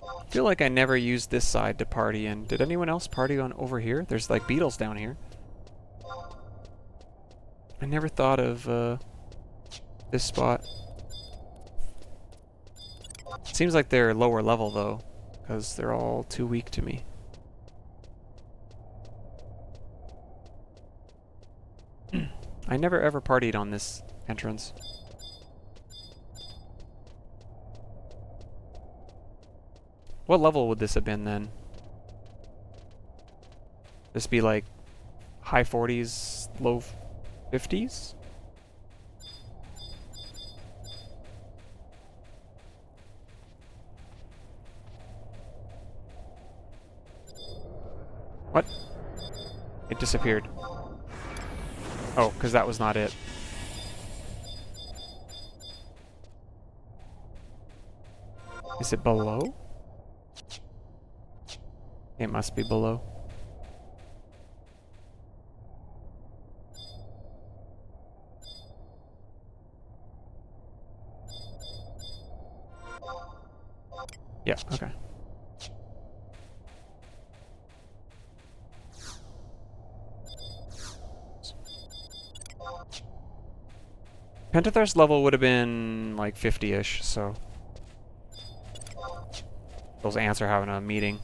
I feel like I never used this side to party in. Did anyone else party on over here? There's like beetles down here. I never thought of this spot. Seems like they're lower level though, because they're all too weak to me. I never ever partied on this entrance. What level would this have been then? This be like high 40s, low 50s? What? It disappeared. Oh, because that was not it. Is it below? It must be below. Yeah, okay. Pentathar's level would have been like 50-ish, so those ants are having a meeting.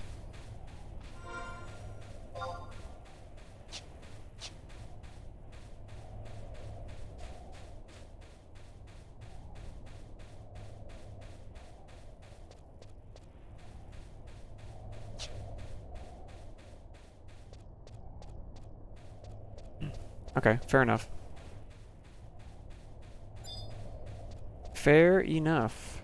Okay, fair enough. Fair enough.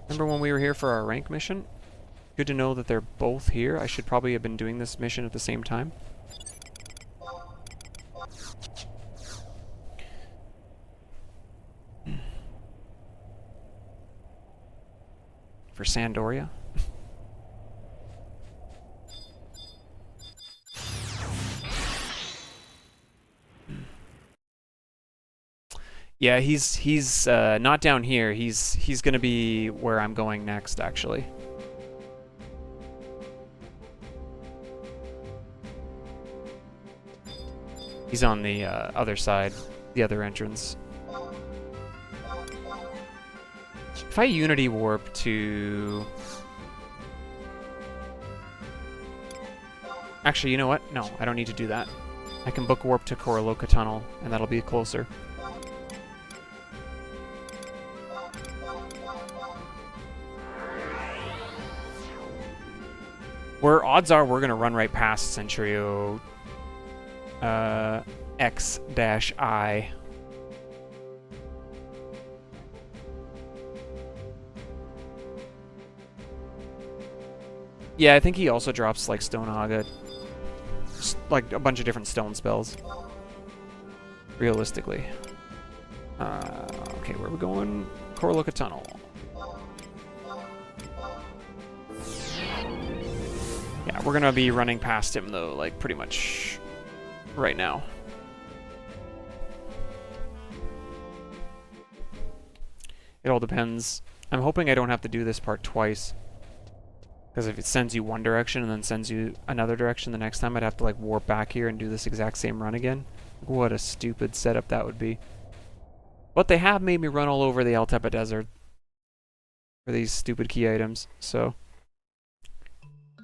Remember when we were here for our rank mission? Good to know that they're both here. I should probably have been doing this mission at the same time. For Sandoria. Yeah, he's not down here. He's gonna be where I'm going next, actually. He's on the other side, the other entrance. If I Unity Warp to... Actually, you know what? No, I don't need to do that. I can book Warp to Koroloka Tunnel, and that'll be closer. Where odds are we're going to run right past Centurio X-I. Yeah, I think he also drops like Stone Haga, like a bunch of different stone spells. Realistically. Okay, where are we going? Koroloka Tunnel. Yeah, we're gonna be running past him though, like pretty much right now. It all depends. I'm hoping I don't have to do this part twice. Because if it sends you one direction and then sends you another direction the next time, I'd have to like warp back here and do this exact same run again. What a stupid setup that would be. But they have made me run all over the Altepa Desert for these stupid key items, so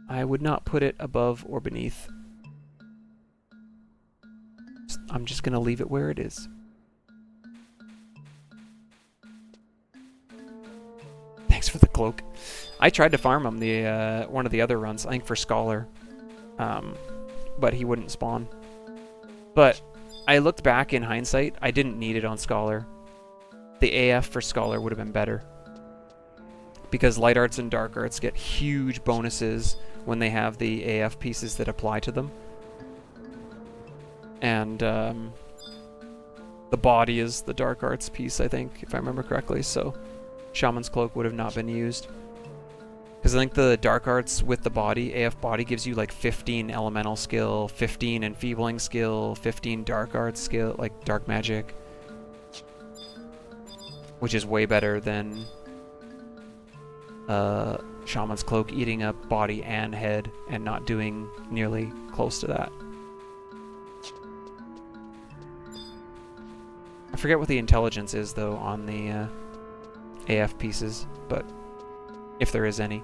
I would not put it above or beneath. I'm just gonna leave it where it is. Thanks for the cloak. I tried to farm him the one of the other runs, I think for Scholar, but he wouldn't spawn. But I looked back in hindsight, I didn't need it on Scholar. The AF for Scholar would have been better. Because Light Arts and Dark Arts get huge bonuses when they have the AF pieces that apply to them. And the body is the dark arts piece, I think, if I remember correctly, so Shaman's Cloak would have not been used. Because I think the dark arts with the body, AF body, gives you like 15 elemental skill, 15 enfeebling skill, 15 dark arts skill, like dark magic. Which is way better than Shaman's Cloak eating up body and head and not doing nearly close to that. I forget what the intelligence is, though, on the AF pieces, but if there is any.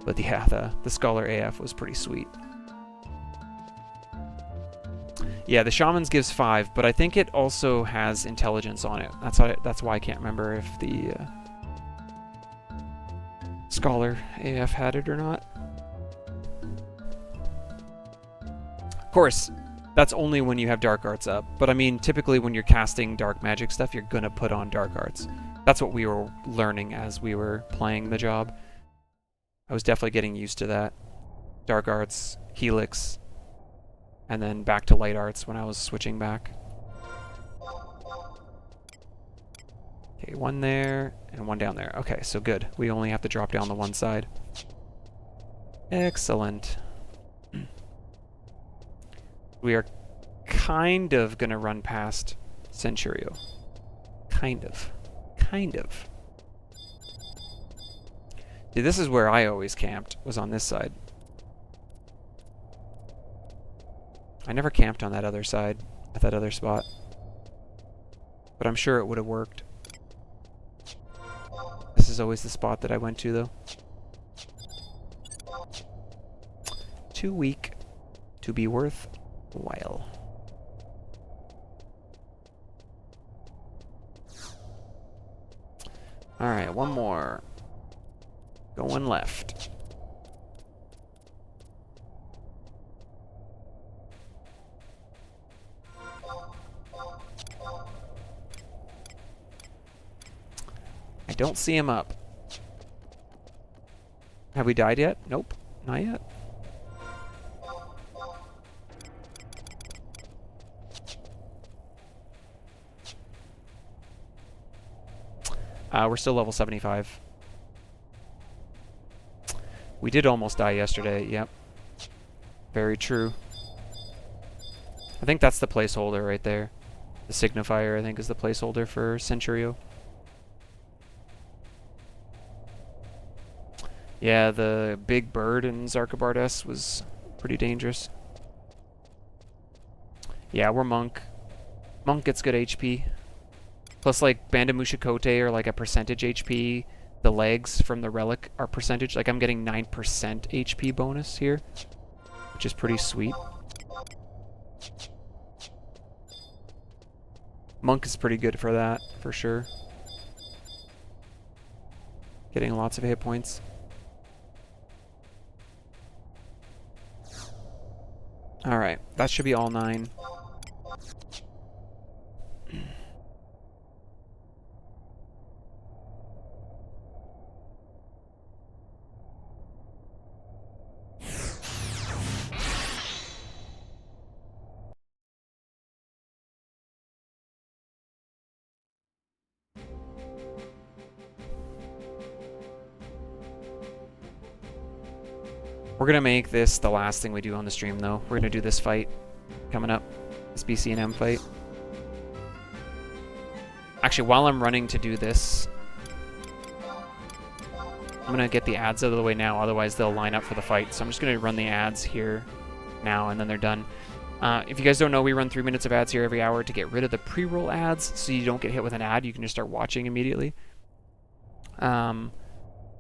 But yeah, the Scholar AF was pretty sweet. Yeah, the Shaman's gives 5, but I think it also has intelligence on it. That's why I can't remember if the Scholar AF had it or not. Of course, that's only when you have dark arts up. But I mean, typically when you're casting dark magic stuff, you're gonna put on dark arts. That's what we were learning as we were playing the job. I was definitely getting used to that. Dark arts, helix, and then back to light arts when I was switching back. Okay, one there and one down there. Okay, so good. We only have to drop down the one side. Excellent. We are kind of gonna run past Centurio. Kind of. See, this is where I always camped, was on this side. I never camped on that other side, at that other spot. But I'm sure it would have worked. This is always the spot that I went to, though. Too weak to be worthwhile. Alright, one more. Going left. I don't see him up. Have we died yet? Nope, not yet. We're still level 75. We did almost die yesterday, yep. Very true. I think that's the placeholder right there. The signifier, I think, is the placeholder for Centurio. Yeah, the big bird in Zarkabard S was pretty dangerous. Yeah, we're Monk. Monk gets good HP. Plus, like, Bandamusha Kote are like a percentage HP. The legs from the relic are percentage. Like, I'm getting 9% HP bonus here, which is pretty sweet. Monk is pretty good for that, for sure. Getting lots of hit points. Alright, that should be all 9. We're gonna make this the last thing we do on the stream, though. We're gonna do this fight coming up, this BC&M fight. Actually, while I'm running to do this, I'm gonna get the ads out of the way now, otherwise they'll line up for the fight. So I'm just gonna run the ads here now, and then they're done. If you guys don't know, we run 3 minutes of ads here every hour to get rid of the pre-roll ads, so you don't get hit with an ad. You can just start watching immediately.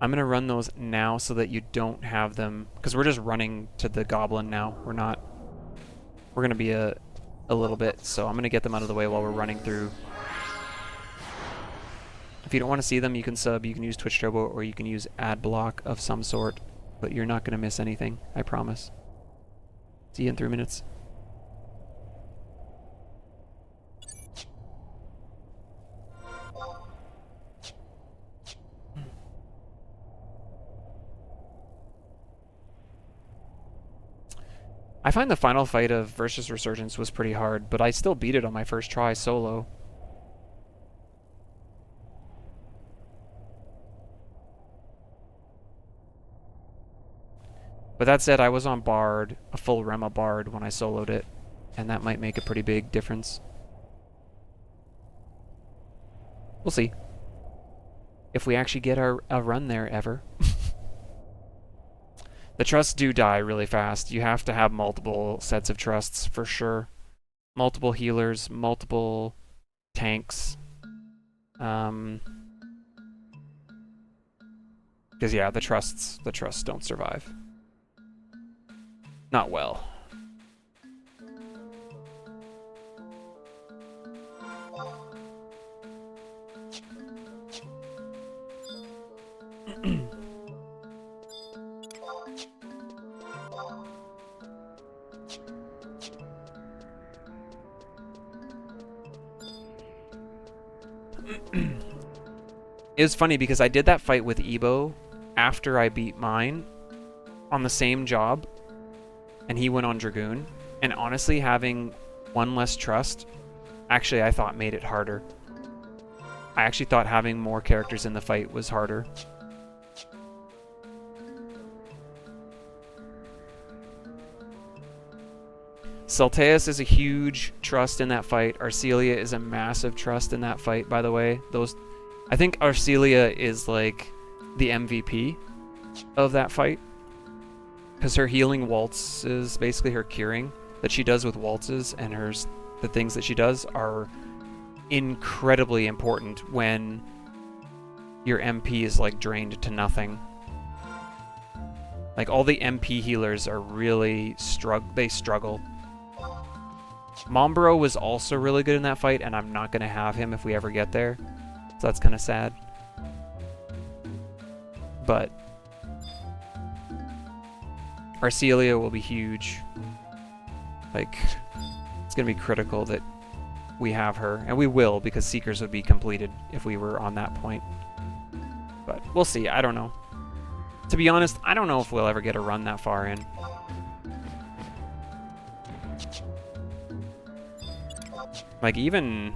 I'm going to run those now so that you don't have them, because we're just running to the goblin now. We're going to be a little bit, so I'm going to get them out of the way while we're running through. If you don't want to see them, you can sub, you can use Twitch Turbo, or you can use ad block of some sort, but you're not going to miss anything, I promise. See you in 3 minutes. I find the final fight of Versus Resurgence was pretty hard, but I still beat it on my first try solo. But that said, I was on Bard, a full Rema Bard, when I soloed it, and that might make a pretty big difference. We'll see. If we actually get a run there ever. The trusts do die really fast. You have to have multiple sets of trusts for sure. Multiple healers, multiple tanks. Because yeah, the trusts don't survive. Not well. It was funny because I did that fight with Ebo after I beat mine on the same job, and he went on Dragoon. And honestly, having one less trust, actually I thought made it harder. I actually thought having more characters in the fight was harder. Salteus is a huge trust in that fight. Arcelia is a massive trust in that fight, by the way. I think Arcelia is like the MVP of that fight. Because her healing waltz is basically her curing that she does with waltzes, and the things that she does are incredibly important when your MP is like drained to nothing. Like all the MP healers are really struggle. Mombro was also really good in that fight, and I'm not going to have him if we ever get there. So that's kind of sad. But Arcelia will be huge. Like, it's going to be critical that we have her. And we will, because Seekers would be completed if we were on that point. But we'll see. I don't know. To be honest, I don't know if we'll ever get a run that far in. Like, even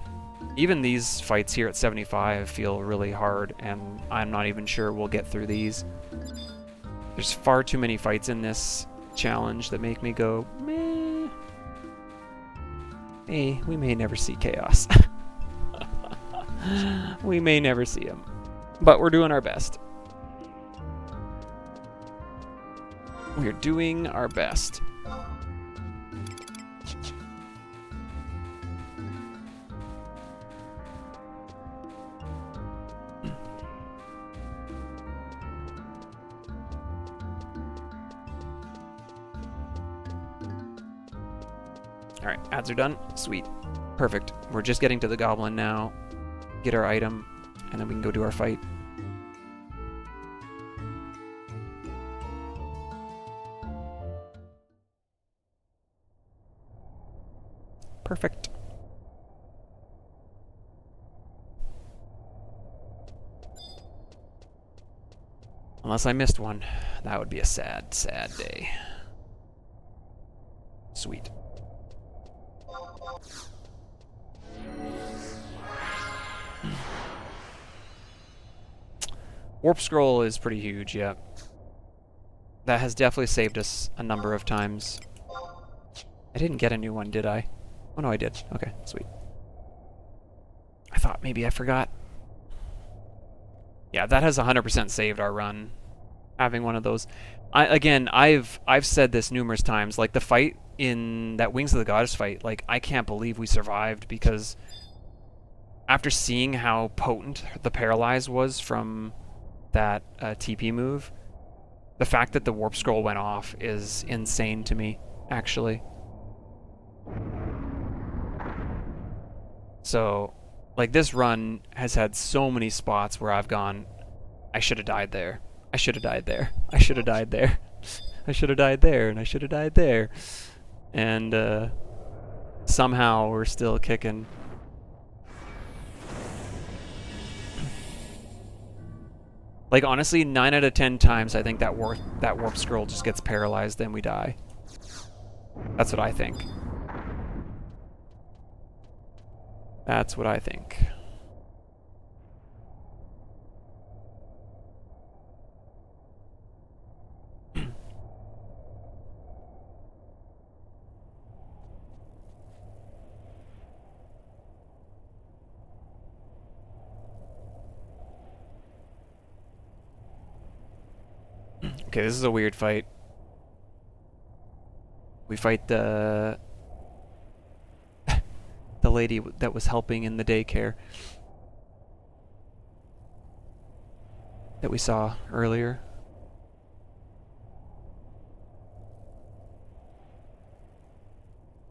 these fights here at 75 feel really hard, and I'm not even sure we'll get through these. There's far too many fights in this challenge that make me go, meh. Hey, we may never see Chaos. We may never see him. But we're doing our best. We're doing our best. Alright, ads are done. Sweet. Perfect. We're just getting to the goblin now. Get our item, and then we can go do our fight. Perfect. Unless I missed one. That would be a sad, sad day. Sweet. Warp Scroll is pretty huge, yeah. That has definitely saved us a number of times. I didn't get a new one, did I? Oh no, I did. Okay, sweet. I thought maybe I forgot. Yeah, that has 100% saved our run. Having one of those. I've said this numerous times. Like the fight in that Wings of the Goddess fight, like I can't believe we survived, because after seeing how potent the Paralyze was from that TP move, the fact that the Warp Scroll went off is insane to me, actually. So, like, this run has had so many spots where I've gone, I should have died there. I should have died there. I should have died there. I should have died there, and I should have died there. And somehow we're still kicking. Like, honestly, 9 out of 10 times I think that warp scroll just gets paralyzed and we die. That's what I think. That's what I think. Okay, this is a weird fight. We fight the the lady that was helping in the daycare that we saw earlier.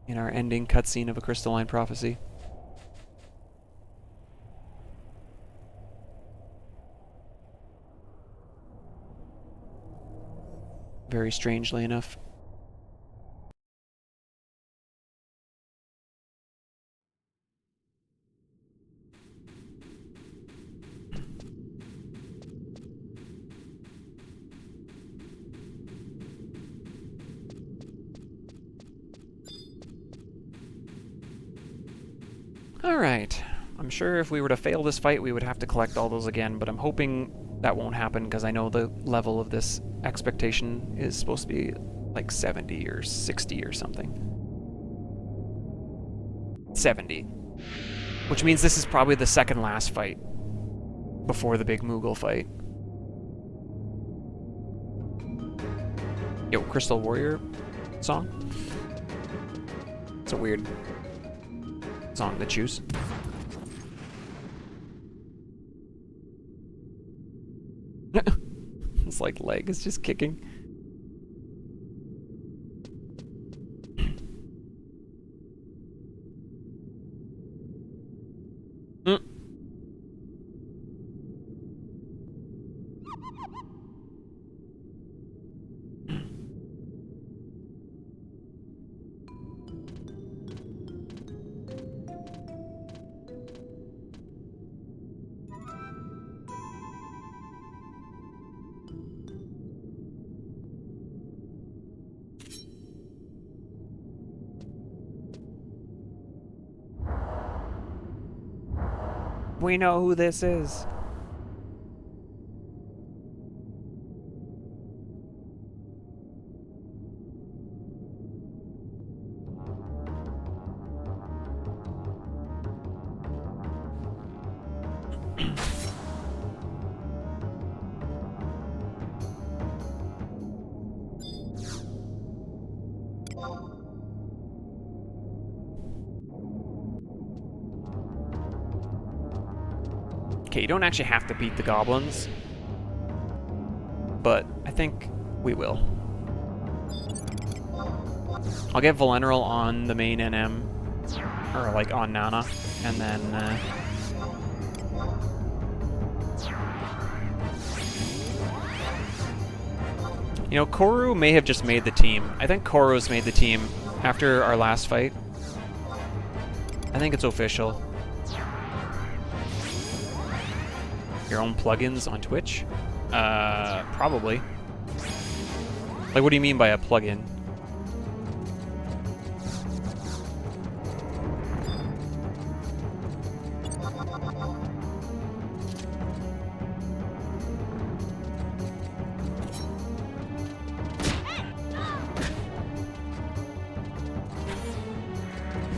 In our ending cutscene of A Crystalline Prophecy. Very strangely enough. Alright. I'm sure if we were to fail this fight, we would have to collect all those again, but I'm hoping that won't happen because I know the level of this expectation is supposed to be like 70 or 60 or something. 70. Which means this is probably the second last fight before the big Moogle fight. Yo, Crystal Warrior song? It's a weird song to choose. It's like leg is just kicking. We know who this is. Okay, you don't actually have to beat the goblins, but I think we will. I'll get Voleneral on the main NM, or like on Nana, and then you know, Koru may have just made the team. I think Koru's made the team after our last fight. I think it's official. Your own plugins on Twitch? Probably. Like, what do you mean by a plugin?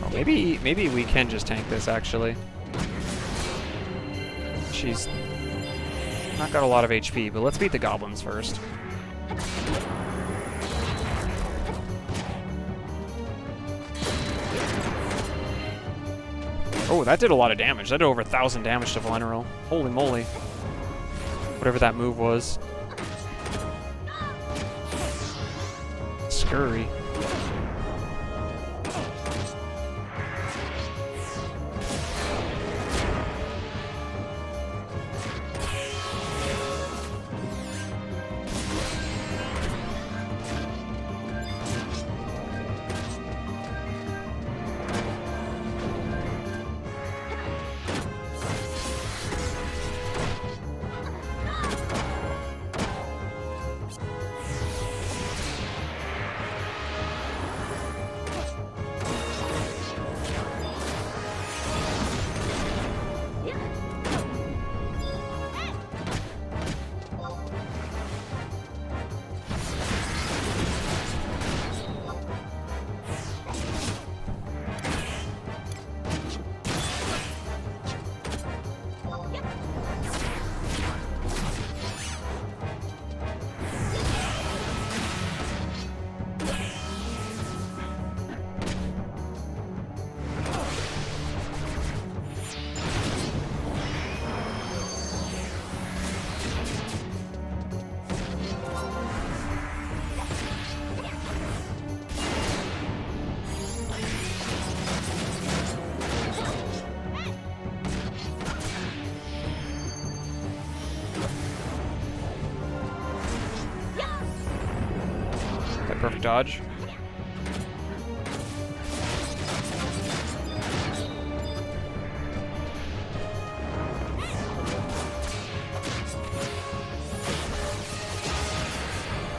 Oh, maybe we can just tank this, actually. She's not got a lot of HP, but let's beat the goblins first. Oh, that did a lot of damage. That did over 1,000 damage to Voleneral. Holy moly. Whatever that move was. Scurry. perfect dodge.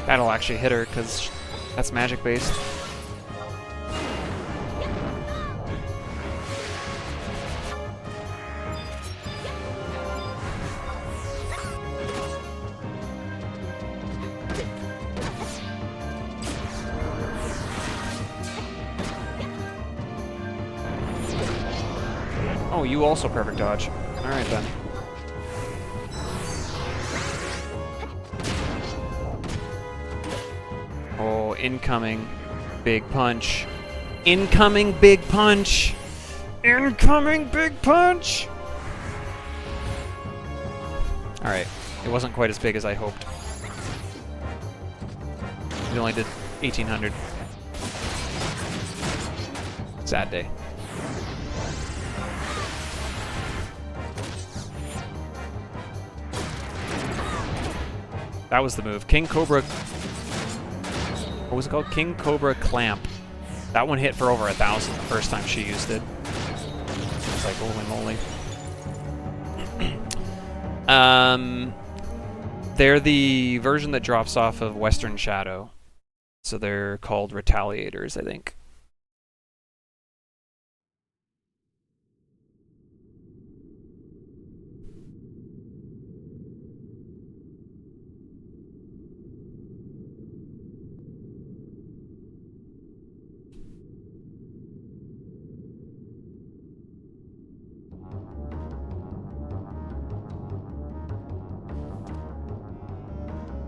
That'll actually hit her, because that's magic-based. Oh, you also perfect dodge. Alright then. Oh, incoming big punch. Incoming big punch! Incoming big punch! Alright, it wasn't quite as big as I hoped. It only did 1,800. Sad day. That was the move. King Cobra... What was it called? King Cobra Clamp. That one hit for over 1,000 the first time she used it. It's like, holy moly. They're the version that drops off of Western Shadow. So they're called Retaliators, I think.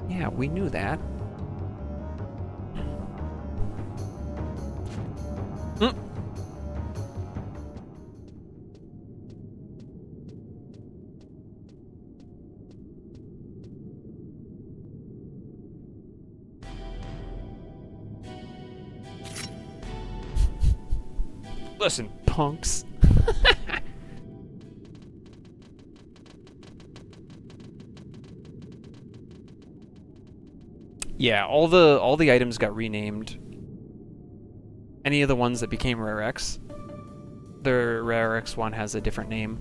Yeah, we knew that. Listen, punks. Yeah, all the items got renamed. Any of the ones that became Rare X, the Rare X one has a different name.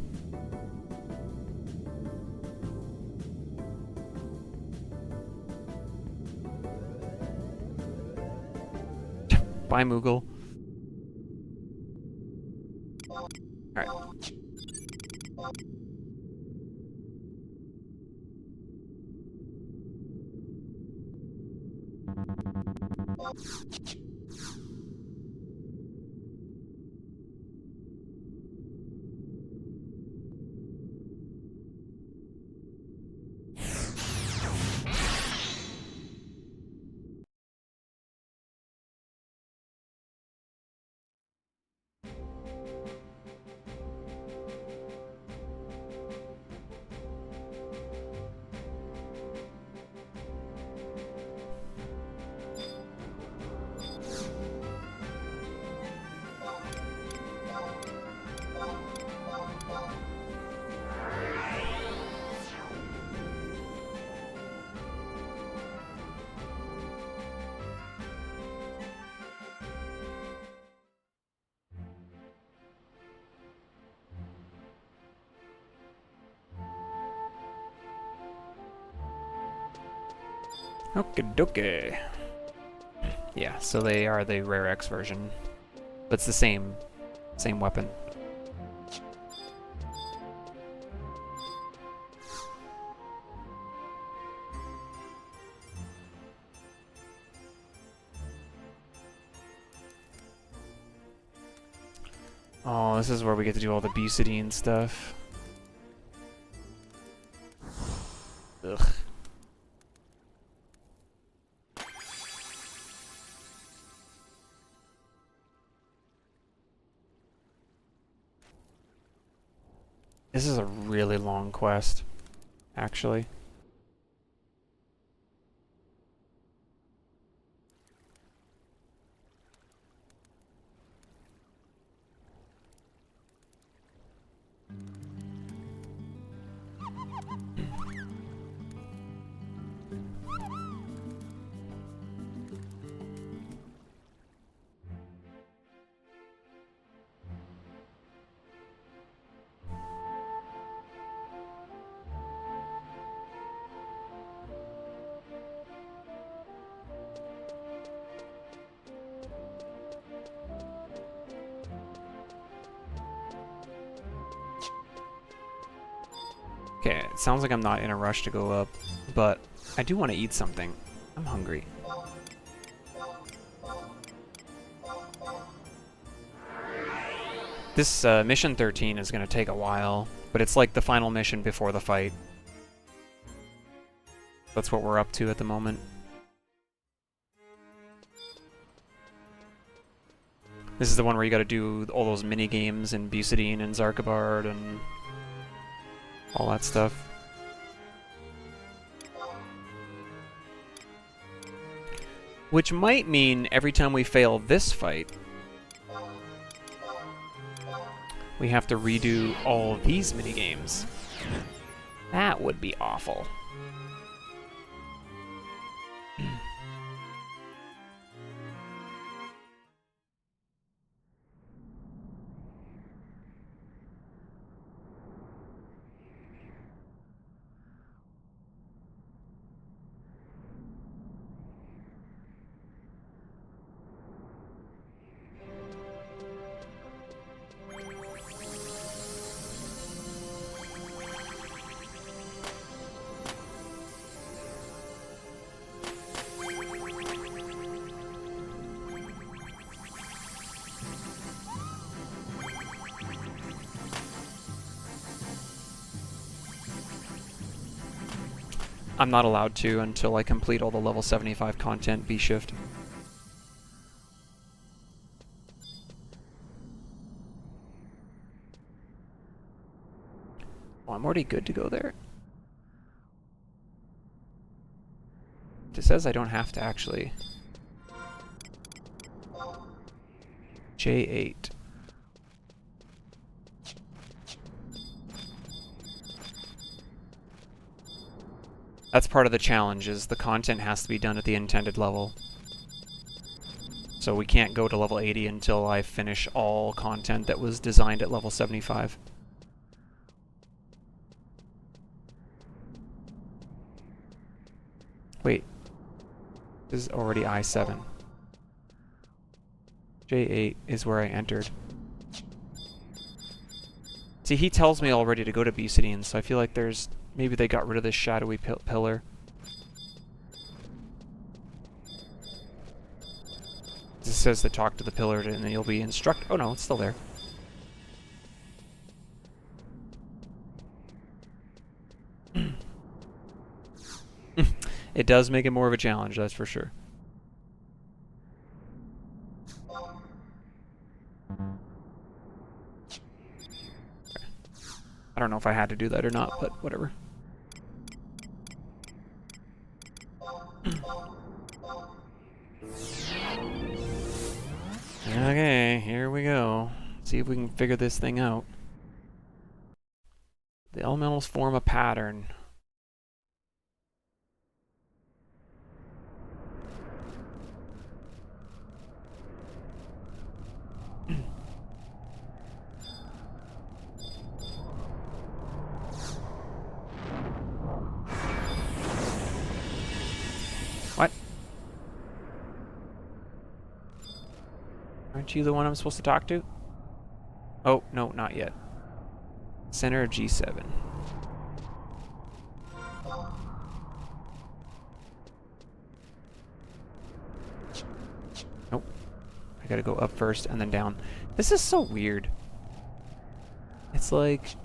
Bye, Moogle. Alright. Okie dokie. Yeah, so they are the Rare X version. But it's the same weapon. Oh, this is where we get to do all the Bucidine stuff. Ugh. This is a really long quest, actually. Okay, it sounds like I'm not in a rush to go up, but I do want to eat something. I'm hungry. This mission 13 is going to take a while, but it's like the final mission before the fight. That's what we're up to at the moment. This is the one where you gotta do all those mini games in Bucidine and Zarkabard and all that stuff. Which might mean every time we fail this fight, we have to redo all of these mini games. That would be awful. I'm not allowed to until I complete all the level 75 content B-Shift. Oh, I'm already good to go there. It says I don't have to actually. J8. That's part of the challenge, is the content has to be done at the intended level. So we can't go to level 80 until I finish all content that was designed at level 75. Wait. This is already I7. J8 is where I entered. See, he tells me already to go to Bucidine, so I feel like there's... Maybe they got rid of this shadowy pillar. This says to talk to the pillar and then you'll be instructed. Oh no, it's still there. It does make it more of a challenge, that's for sure. I don't know if I had to do that or not, but whatever. Okay, here we go. See if we can figure this thing out. The elementals form a pattern. What? Aren't you the one I'm supposed to talk to? Oh, no, not yet. Center of G7. Nope. I gotta go up first and then down. This is so weird. It's like...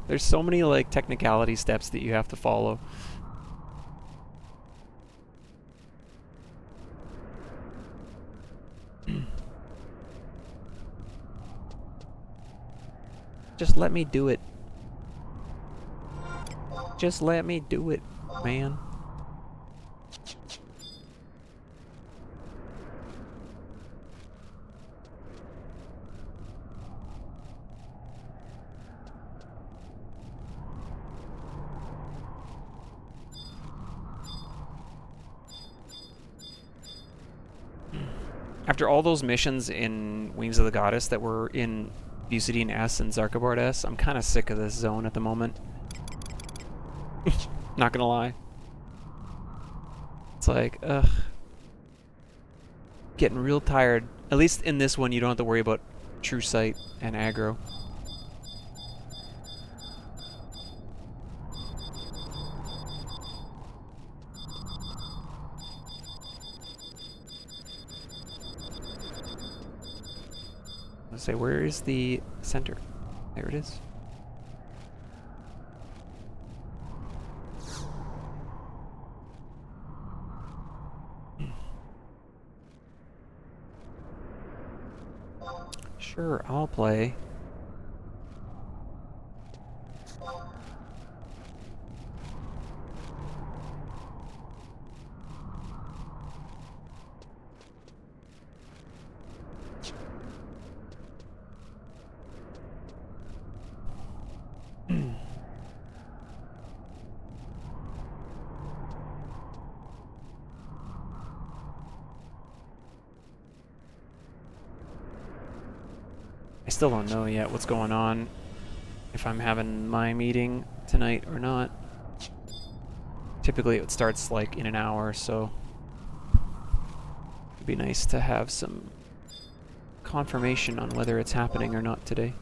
there's so many, like, technicality steps that you have to follow. Just let me do it. Just let me do it, man. After all those missions in Wings of the Goddess that were in Bucidine S and Zarkabard S, I'm kind of sick of this zone at the moment. Not gonna lie. It's like, ugh. Getting real tired. At least in this one, you don't have to worry about True Sight and aggro. Let's say, where is the center? There it is. Sure, I'll play. I still don't know yet what's going on, if I'm having my meeting tonight or not. Typically it starts like in an hour, so it'd be nice to have some confirmation on whether it's happening or not today.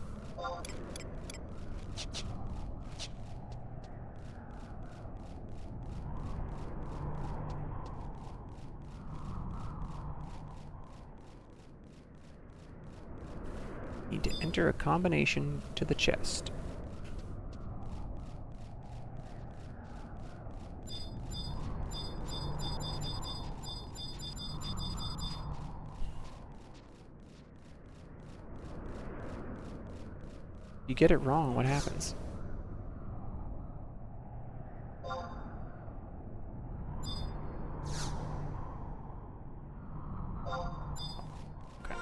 Need to enter a combination to the chest. You get it wrong, what happens? Okay.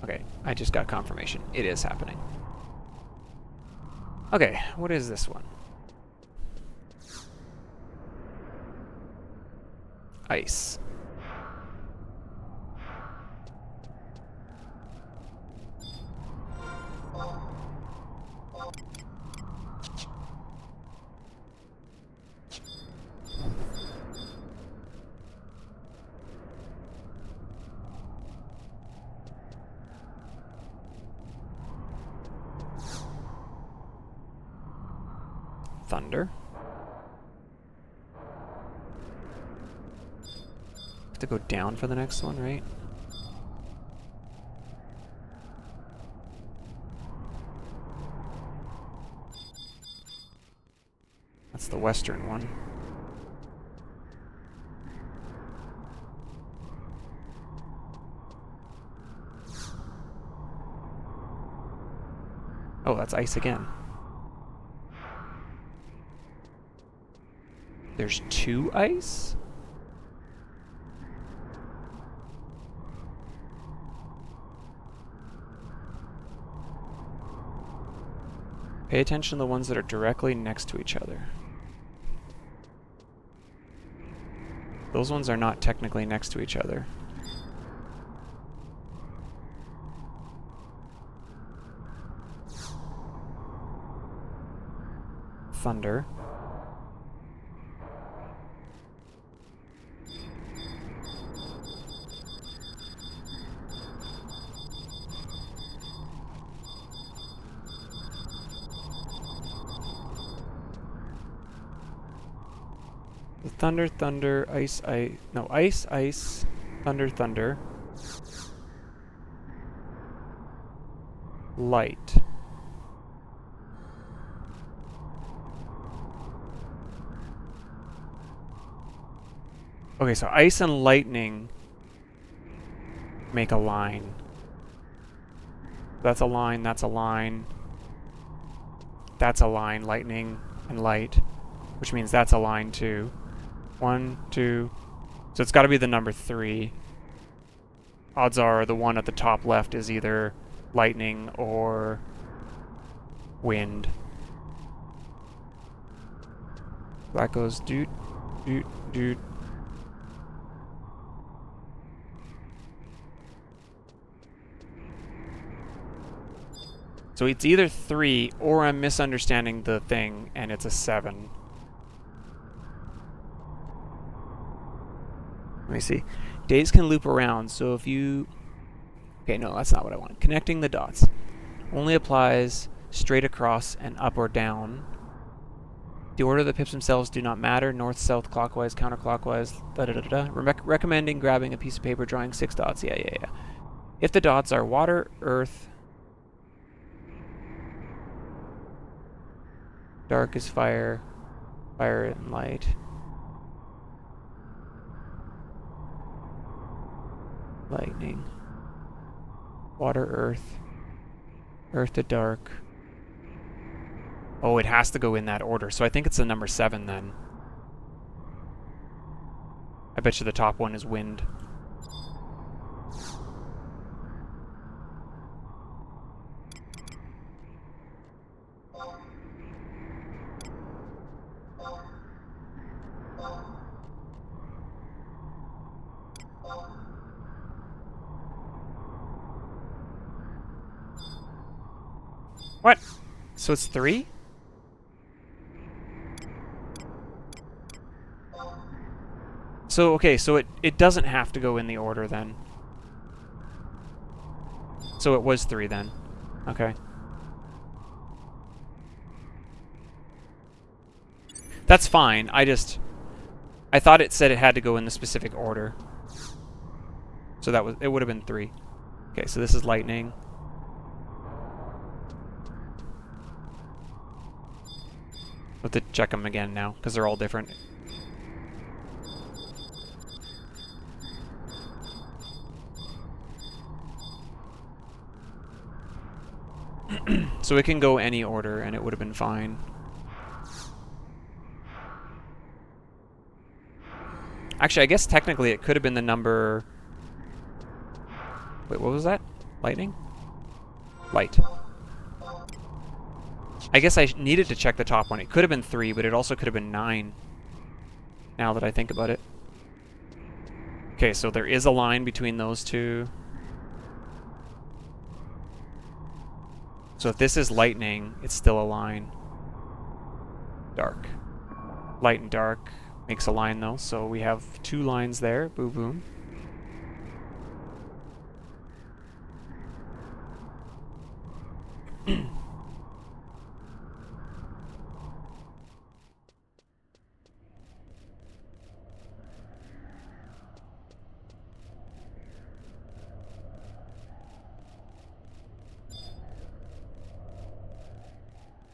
Okay, I just got confirmation. It is happening. Okay, what is this one? Ice. Thunder. Have to go down for the next one, right? That's the western one. Oh, that's ice again. There's 2 ice? Pay attention to the ones that are directly next to each other. Those ones are not technically next to each other. Thunder. The thunder, thunder, ice, ice. No, ice, ice, thunder, thunder. Light. Okay, so ice and lightning make a line. That's a line, that's a line. That's a line, lightning and light, which means that's a line too. 1, 2. So it's got to be the number 3. Odds are the one at the top left is either lightning or wind. That goes doot, doot, doot. So it's either 3 or I'm misunderstanding the thing and it's a 7. Let me see. Days can loop around, so if you... Okay, no, that's not what I want. Connecting the dots only applies straight across and up or down. The order of the pips themselves do not matter. North, south, clockwise, counterclockwise, da-da-da-da-da. Recommending grabbing a piece of paper, drawing 6 dots. Yeah. If the dots are water, earth, dark is fire, fire and light. Lightning. Water, earth. Earth to dark. Oh, it has to go in that order. So I think it's the number 7 then. I bet you the top one is wind. What? So it's 3? So, okay, so it doesn't have to go in the order then. So it was 3 then. Okay. That's fine. I thought it said it had to go in the specific order. So it would have been 3. Okay, so this is lightning. We'll have to check them again now, because they're all different. So it can go any order, and it would have been fine. Actually, I guess technically it could have been the number... Wait, what was that? Lightning? Light. I guess I needed to check the top one. It could have been 3, but it also could have been 9. Now that I think about it. Okay, so there is a line between those two. So if this is lightning, it's still a line. Dark. Light and dark makes a line though, so we have 2 lines there. Boom, boom.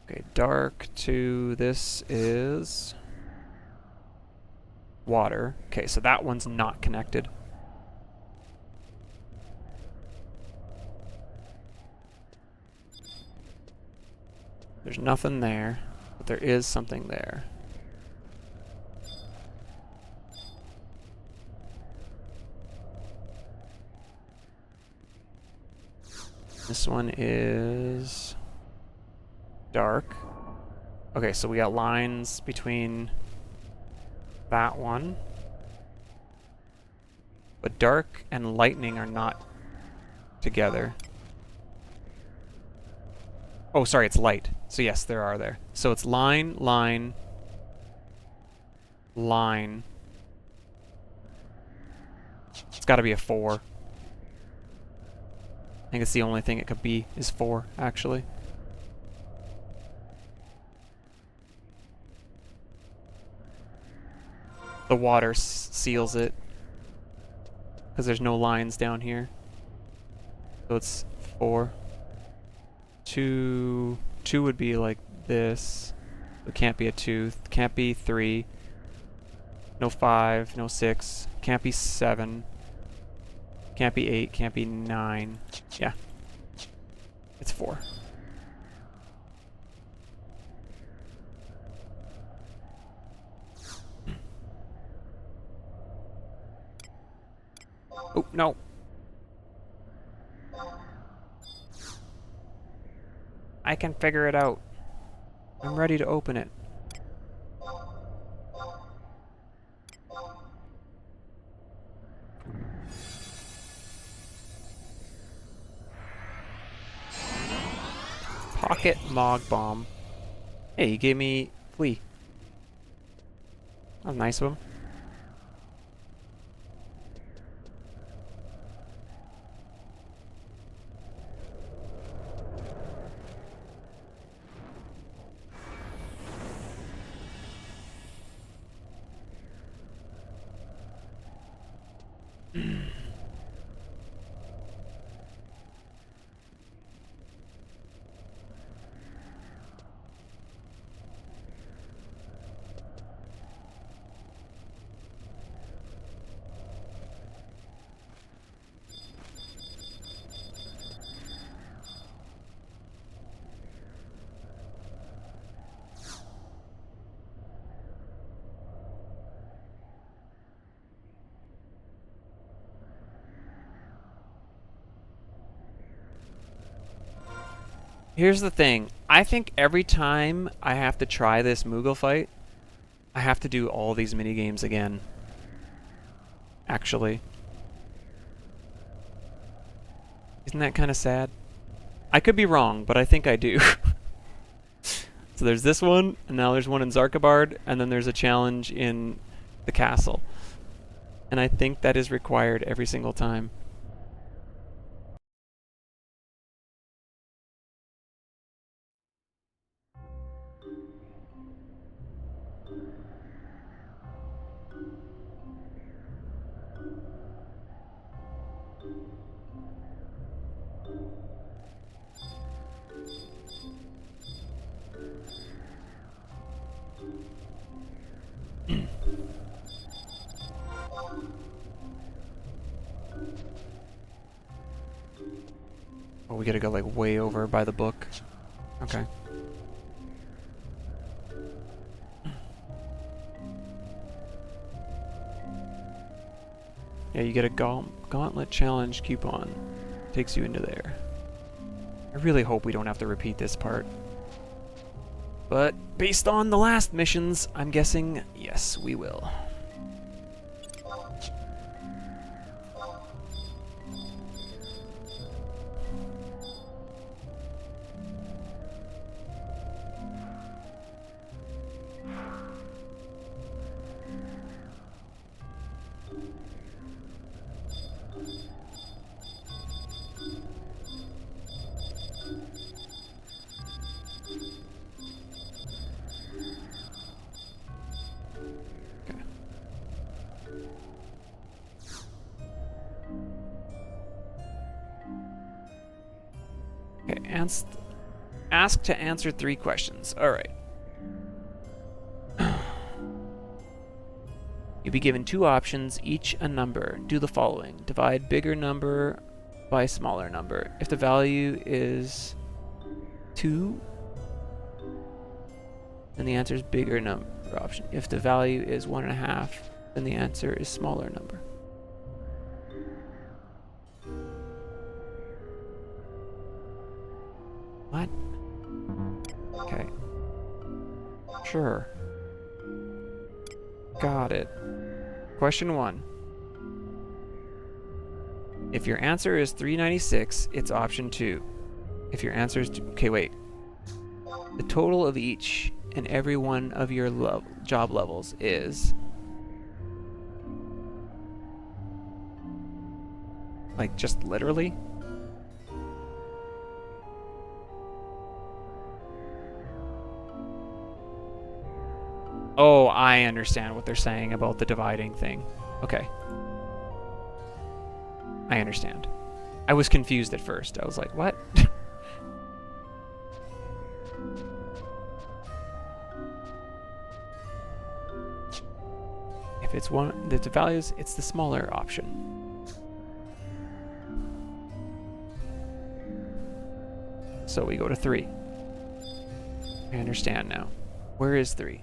Okay, dark to this is water. Okay, so that one's not connected. There's nothing there, but there is something there. This one is dark. Okay, so we got lines between that one. But dark and lightning are not together. Oh, sorry, it's light. So yes, there are there. So it's line, line, line. It's got to be a 4. I think it's the only thing it could be is 4, actually. The water seals it because there's no lines down here. So it's 4. 2 would be like this. It can't be a 2. Can't be 3. No 5. No 6. Can't be 7. Can't be 8. Can't be 9. Yeah. It's 4. Oh, no. I can figure it out. I'm ready to open it. Pocket Mog Bomb. Hey, he gave me flea. That was nice of him. Here's the thing. I think every time I have to try this Moogle fight, I have to do all these mini games again. Actually. Isn't that kind of sad? I could be wrong, but I think I do. So there's this one, and now there's one in Zarkabard, and then there's a challenge in the castle. And I think that is required every single time. Oh, we gotta go like way over by the book. Okay. Yeah, you get a gauntlet challenge coupon. Takes you into there. I really hope we don't have to repeat this part. But based on the last missions, I'm guessing yes, we will. Okay, ask to answer 3 questions. Alright. You'll be given 2 options, each a number. Do the following. Divide bigger number by smaller number. If the value is 2, then the answer is bigger number option. If the value is 1.5, then the answer is smaller number. What? Okay. Sure. Got it. Question 1. If your answer is 396, it's option 2. If your answer is... Okay, wait. The total of each and every one of your job levels is... Like, just literally? Oh, I understand what they're saying about the dividing thing. Okay. I understand. I was confused at first. I was like, what? If it's one, the values, it's the smaller option. So we go to 3. I understand now. Where is 3?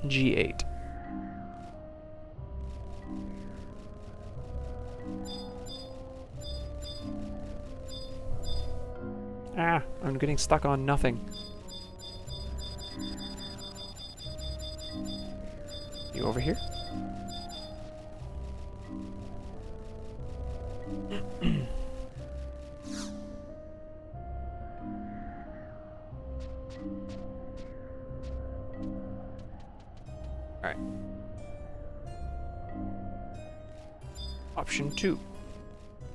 G8. Ah, I'm getting stuck on nothing. You over here? Alright. Option 2.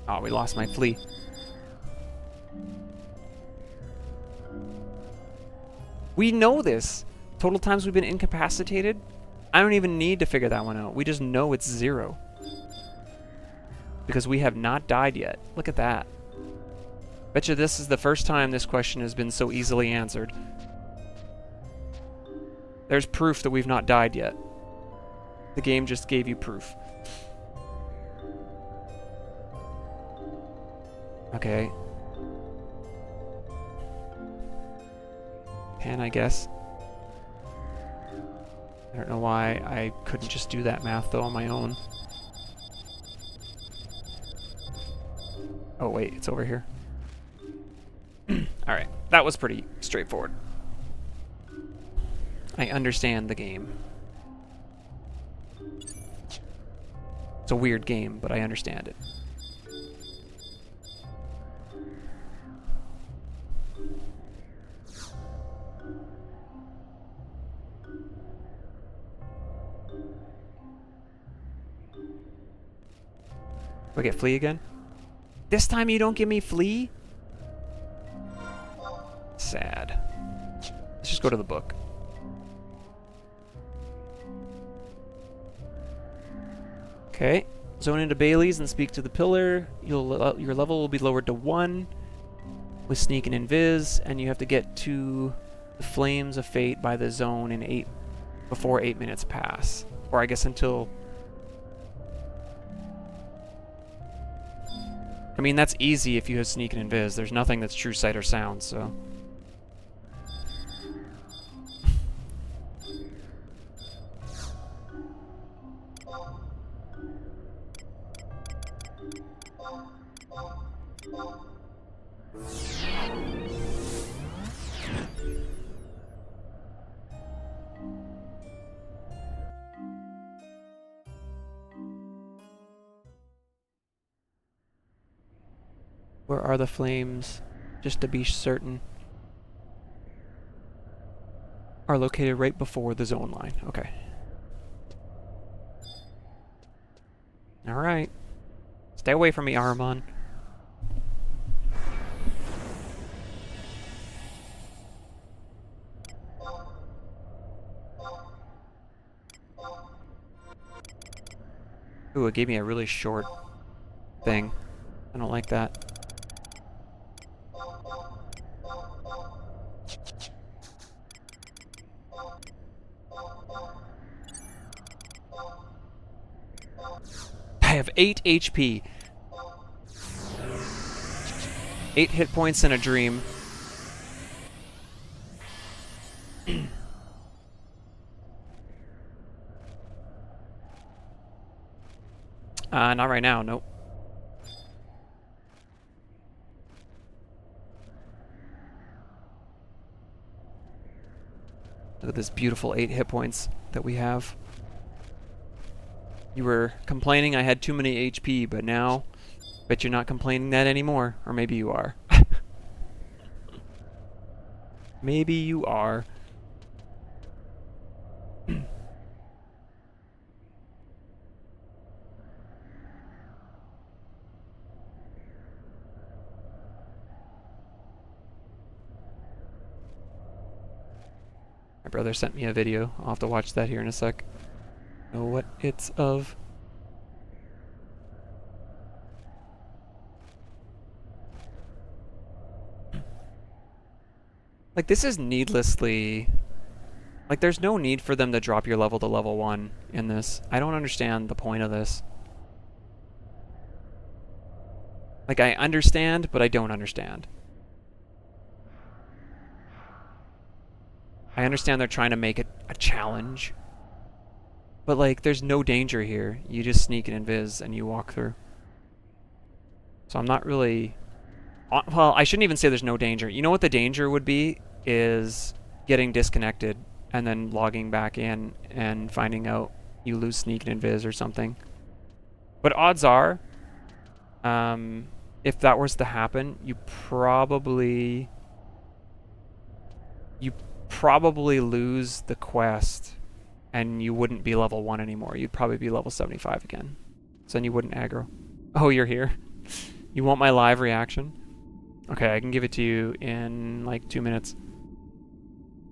Oh, we lost my flea. We know this. Total times we've been incapacitated. I don't even need to figure that one out. We just know it's 0. Because we have not died yet. Look at that. Betcha this is the first time this question has been so easily answered. There's proof that we've not died yet. The game just gave you proof. Okay. 10, I guess. I don't know why I couldn't just do that math, though, on my own. Oh, wait, it's over here. that was pretty straightforward. I understand the game. It's a weird game, but I understand it. Do I get flea again? This time you don't give me flea? Sad. Let's just go to the book. Okay. Zone into Bailey's and speak to the pillar. Your level will be lowered to 1 with sneak and invis, and you have to get to the flames of fate by the zone in before 8 minutes pass. Or I guess until... I mean, that's easy if you have sneak and invis. There's nothing that's true sight or sound, so... Where are the flames? Just to be certain. Are located right before the zone line. Okay. Alright. Stay away from me, Ahriman. Ooh, it gave me a really short thing. I don't like that. I have 8 HP. 8 hit points in a dream. Not right now, nope. Look at this beautiful 8 hit points that we have. You were complaining I had too many HP, but now, bet you're not complaining that anymore. Or maybe you are. Maybe you are. My brother sent me a video. I'll have to watch that here in a sec. Know what it's of. Like, this is needlessly... Like, there's no need for them to drop your level to level 1 in this. I don't understand the point of this. Like, I understand, but I don't understand. I understand they're trying to make it a challenge. But, like, there's no danger here. You just sneak and invis and you walk through. So I'm not really... Well, I shouldn't even say there's no danger. You know what the danger would be? Is getting disconnected and then logging back in and finding out you lose sneak and invis or something. But odds are, if that was to happen, you probably lose the quest and you wouldn't be level 1 anymore. You'd probably be level 75 again. So then you wouldn't aggro. Oh, you're here. You want my live reaction? Okay, I can give it to you in like 2 minutes.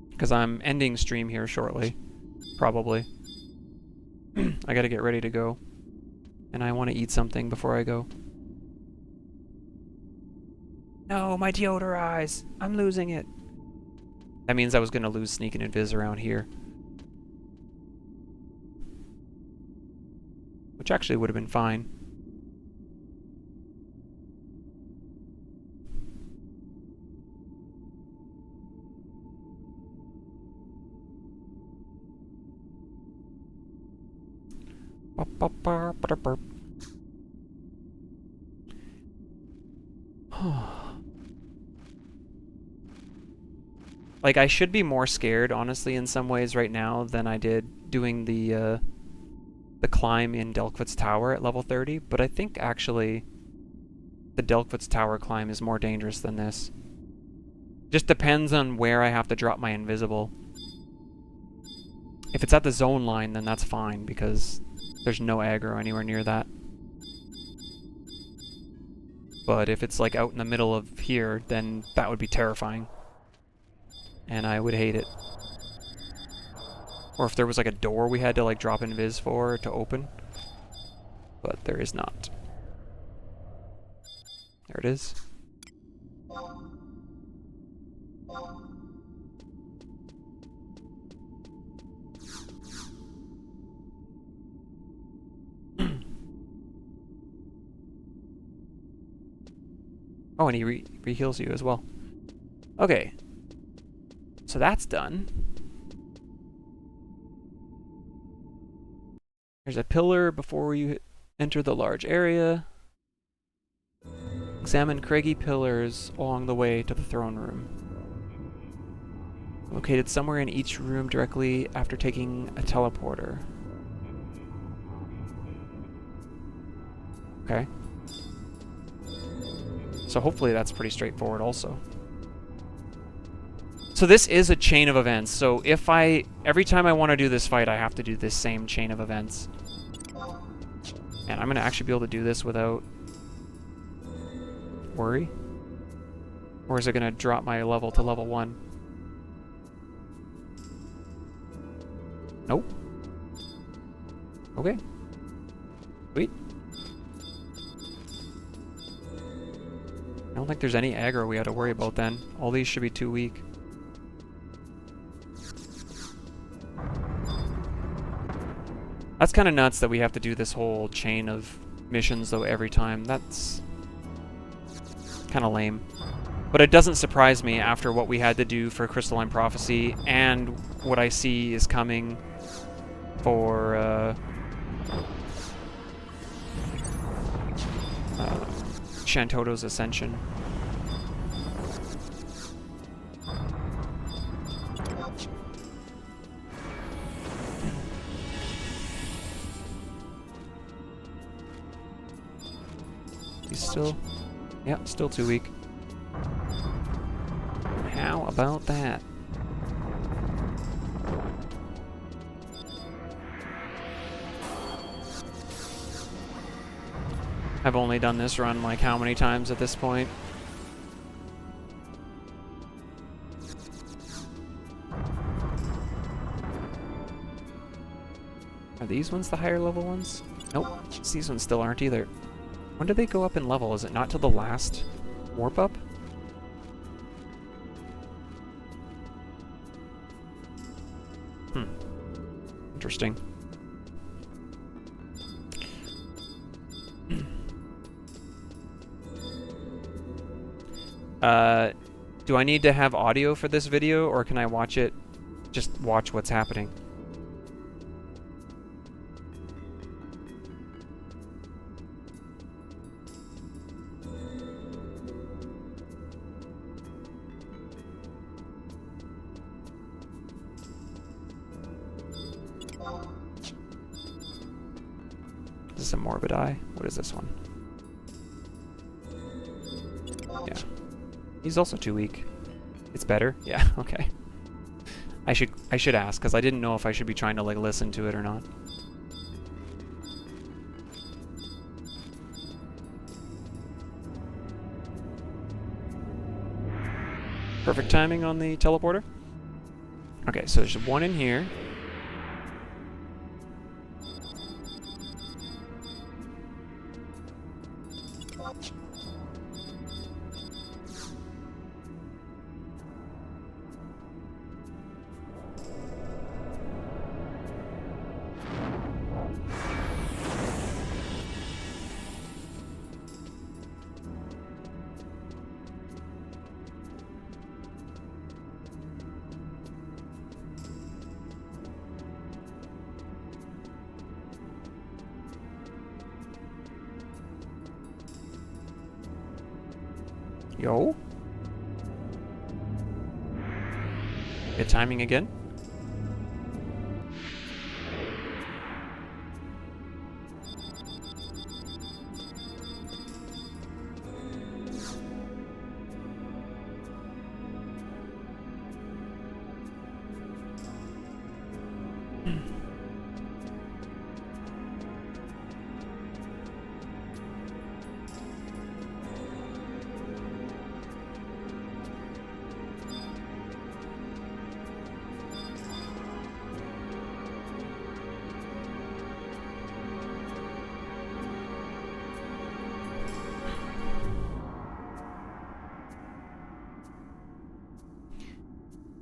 Because I'm ending stream here shortly. Probably. I gotta get ready to go. And I want to eat something before I go. No, my deodorize! I'm losing it! That means I was gonna lose sneak and invis around here. Which actually would have been fine. Like, I should be more scared, honestly, in some ways right now than I did doing the climb in Delkwood's Tower at level 30, but I think actually the Delkwood's Tower climb is more dangerous than this. Just depends on where I have to drop my invisible. If it's at the zone line, then that's fine, because there's no aggro anywhere near that. But if it's like out in the middle of here, then that would be terrifying. And I would hate it. Or if there was like a door we had to like drop invis for to open. But there is not. There it is. Oh, and he re-heals you as well. Okay. So that's done. There's a pillar before you enter the large area. Examine craggy pillars along the way to the throne room. Located somewhere in each room directly after taking a teleporter. Okay. So hopefully that's pretty straightforward also. So this is a chain of events. So if every time I want to do this fight, I have to do this same chain of events. And I'm going to actually be able to do this without worry. Or is it going to drop my level to level 1? Nope. Okay. Sweet. I don't think there's any aggro we had to worry about then. All these should be too weak. That's kind of nuts that we have to do this whole chain of missions though every time. That's kind of lame. But it doesn't surprise me after what we had to do for Crystalline Prophecy and what I see is coming for Shantoto's Ascension. He's still... Yep, still too weak. How about that? I've only done this run like how many times at this point? Are these ones the higher level ones? Nope, these ones still aren't either. When did they go up in level? Is it not till the last warp up? Interesting. Do I need to have audio for this video, or can I watch it, just watch what's happening? Is this a Morbid Eye? What is this one? Yeah. He's also too weak. It's better? Yeah, okay. I should ask, because I didn't know if I should be trying to like listen to it or not. Perfect timing on the teleporter. Okay, so there's one in here. Yo. Good timing again.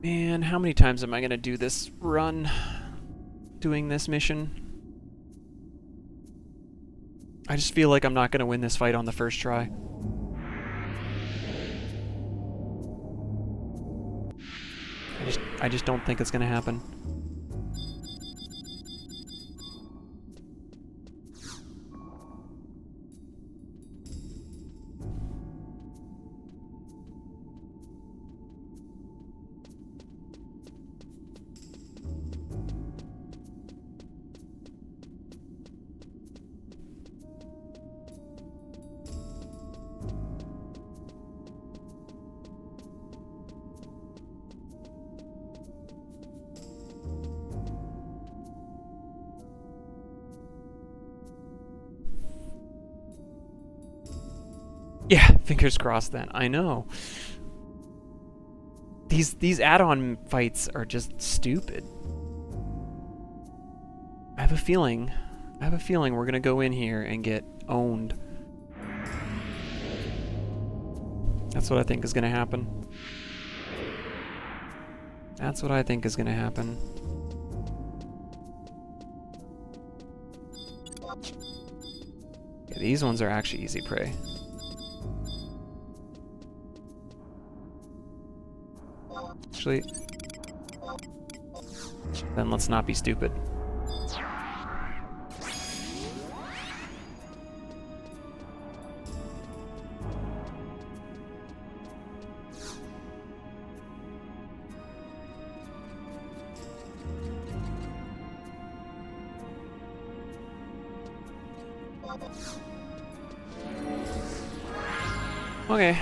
Man, how many times am I gonna do this run? Doing this mission? I just feel like I'm not gonna win this fight on the first try. I just don't think it's gonna happen. Yeah, fingers crossed then. I know. These add-on fights are just stupid. I have a feeling we're gonna go in here and get owned. That's what I think is gonna happen. That's what I think is gonna happen. Yeah, these ones are actually easy prey. Actually, then let's not be stupid. Okay.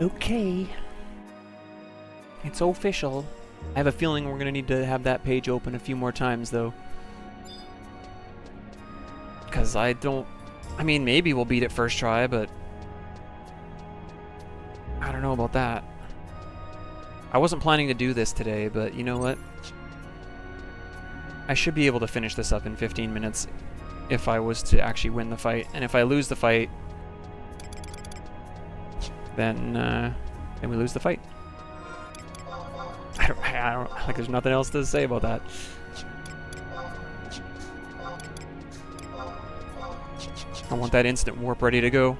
Okay. It's official. I have a feeling we're gonna need to have that page open a few more times, though. Because I mean, maybe we'll beat it first try, but I don't know about that. I wasn't planning to do this today, but you know what? I should be able to finish this up in 15 minutes if I was to actually win the fight. And if I lose the fight, then we lose the fight. I don't like. There's nothing else to say about that. I want that instant warp ready to go.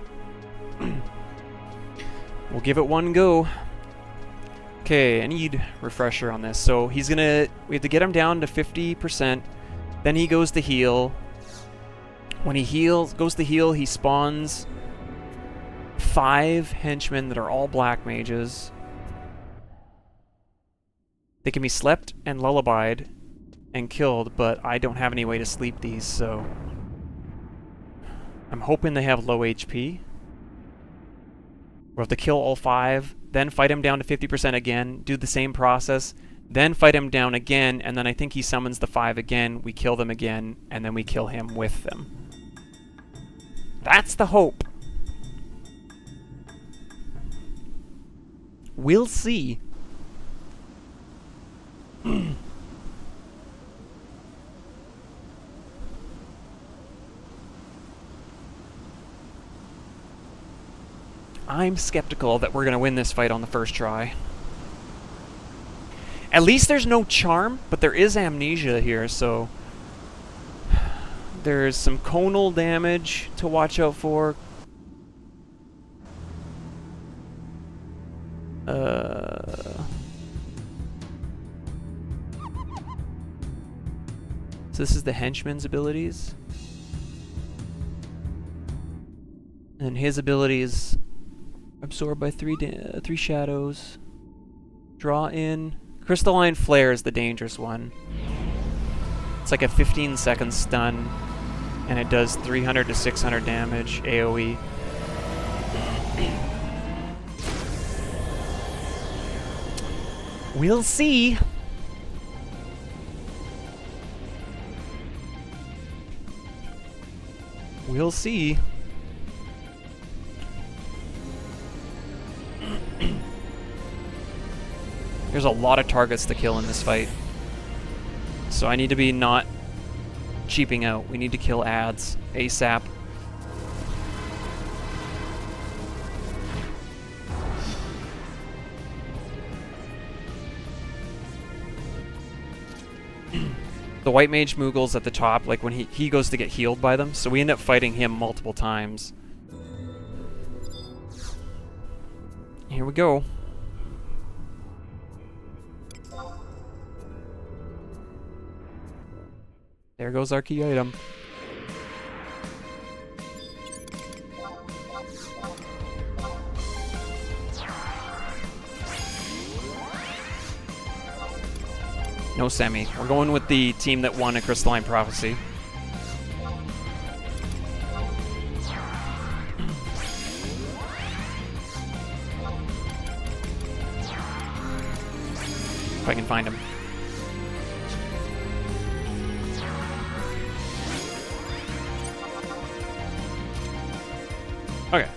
We'll give it one go. Okay, I need refresher on this. So we have to get him down to 50%. Then he goes to heal. When he goes to heal, he spawns 5 henchmen that are all black mages. They can be slept and lullabied and killed, but I don't have any way to sleep these, so I'm hoping they have low HP. We'll have to kill all 5, then fight him down to 50% again, do the same process, then fight him down again, and then I think he summons the 5 again, we kill them again, and then we kill him with them. That's the hope. We'll see. I'm skeptical that we're going to win this fight on the first try. At least there's no charm, but there is amnesia here, so there's some conal damage to watch out for. So this is the henchman's abilities. And his abilities absorbed by three shadows. Draw in. Crystalline Flare is the dangerous one. It's like a 15-second stun, and it does 300 to 600 damage AoE. We'll see. We'll see. There's a lot of targets to kill in this fight. So I need to be not cheaping out. We need to kill ads ASAP. The white mage Moogle's at the top, like when he goes to get healed by them, so we end up fighting him multiple times. Here we go. There goes our key item. No semi. We're going with the team that won a Crystalline Prophecy. If I can find him. Okay.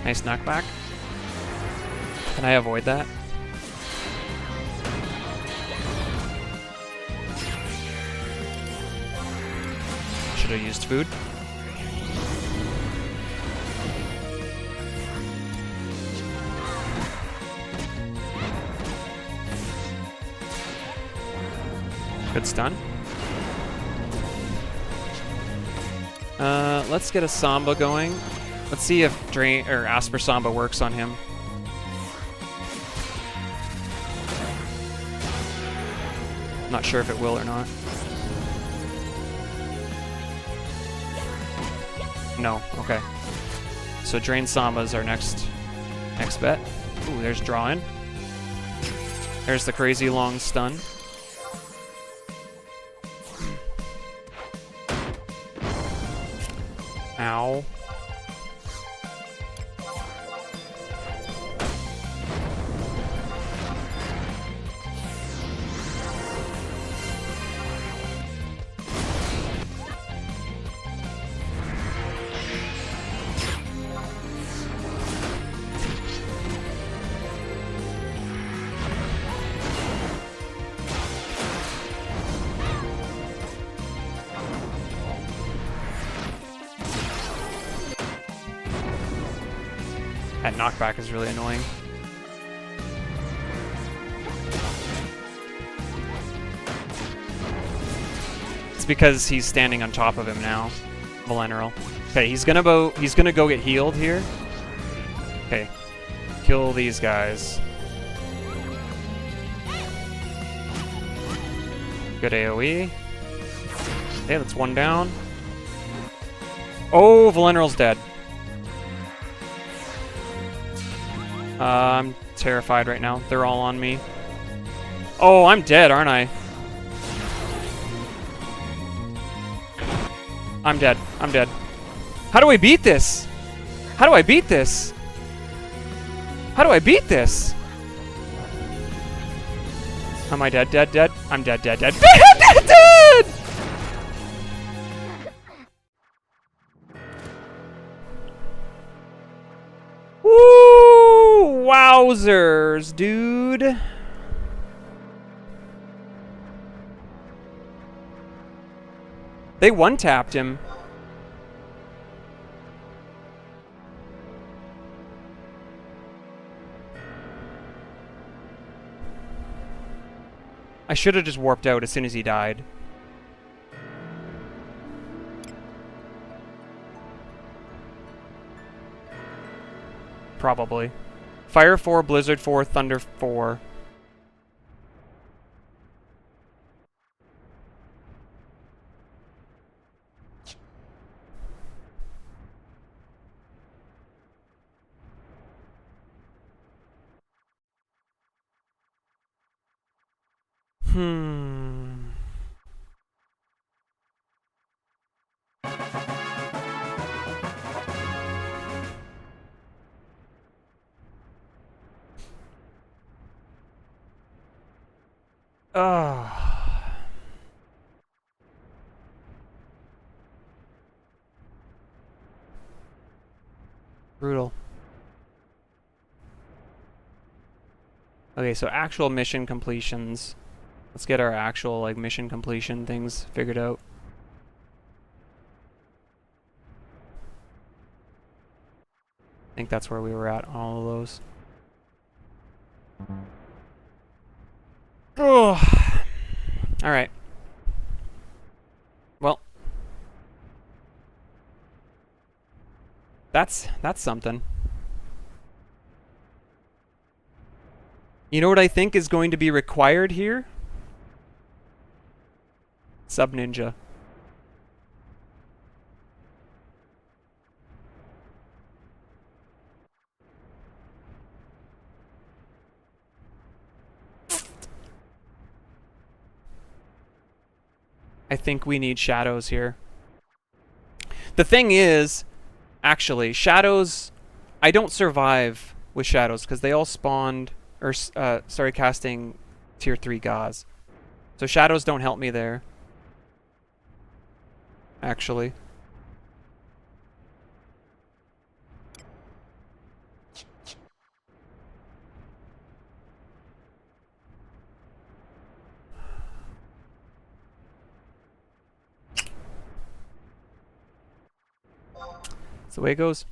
Nice knockback. Can I avoid that? Should have used food. Good stun. Let's get a Samba going. Let's see if Drain or Asper Samba works on him. Not sure if it will or not. No, okay. So Drain Samba is our next bet. Ooh, there's drawing. There's the crazy long stun. Ow. That knockback is really annoying. It's because he's standing on top of him now, Valenneral. Okay, he's gonna go get healed here. Okay, kill these guys. Good AoE. Okay, that's one down. Oh, Valenneral's dead. I'm terrified right now. They're all on me. Oh, I'm dead, aren't I? I'm dead. I'm dead. How do I beat this? How do I beat this? How do I beat this? Am I dead, dead, dead? I'm dead, dead, dead. Dead, dead, dead! Woo! Wowzers, dude. They one-tapped him. I should have just warped out as soon as he died. Probably. Fire 4, Blizzard 4, Thunder 4. Ugh. Brutal. Okay, so actual mission completions. Let's get our actual, like, mission completion things figured out. I think that's where we were at on all of those. Oh. All right. Well, that's something. You know what I think is going to be required here? Sub Ninja. I think we need shadows here. The thing is, actually, shadows... I don't survive with shadows because they all spawned... Or, sorry, casting tier 3 Gauze. So shadows don't help me there. Actually. That's the way it goes.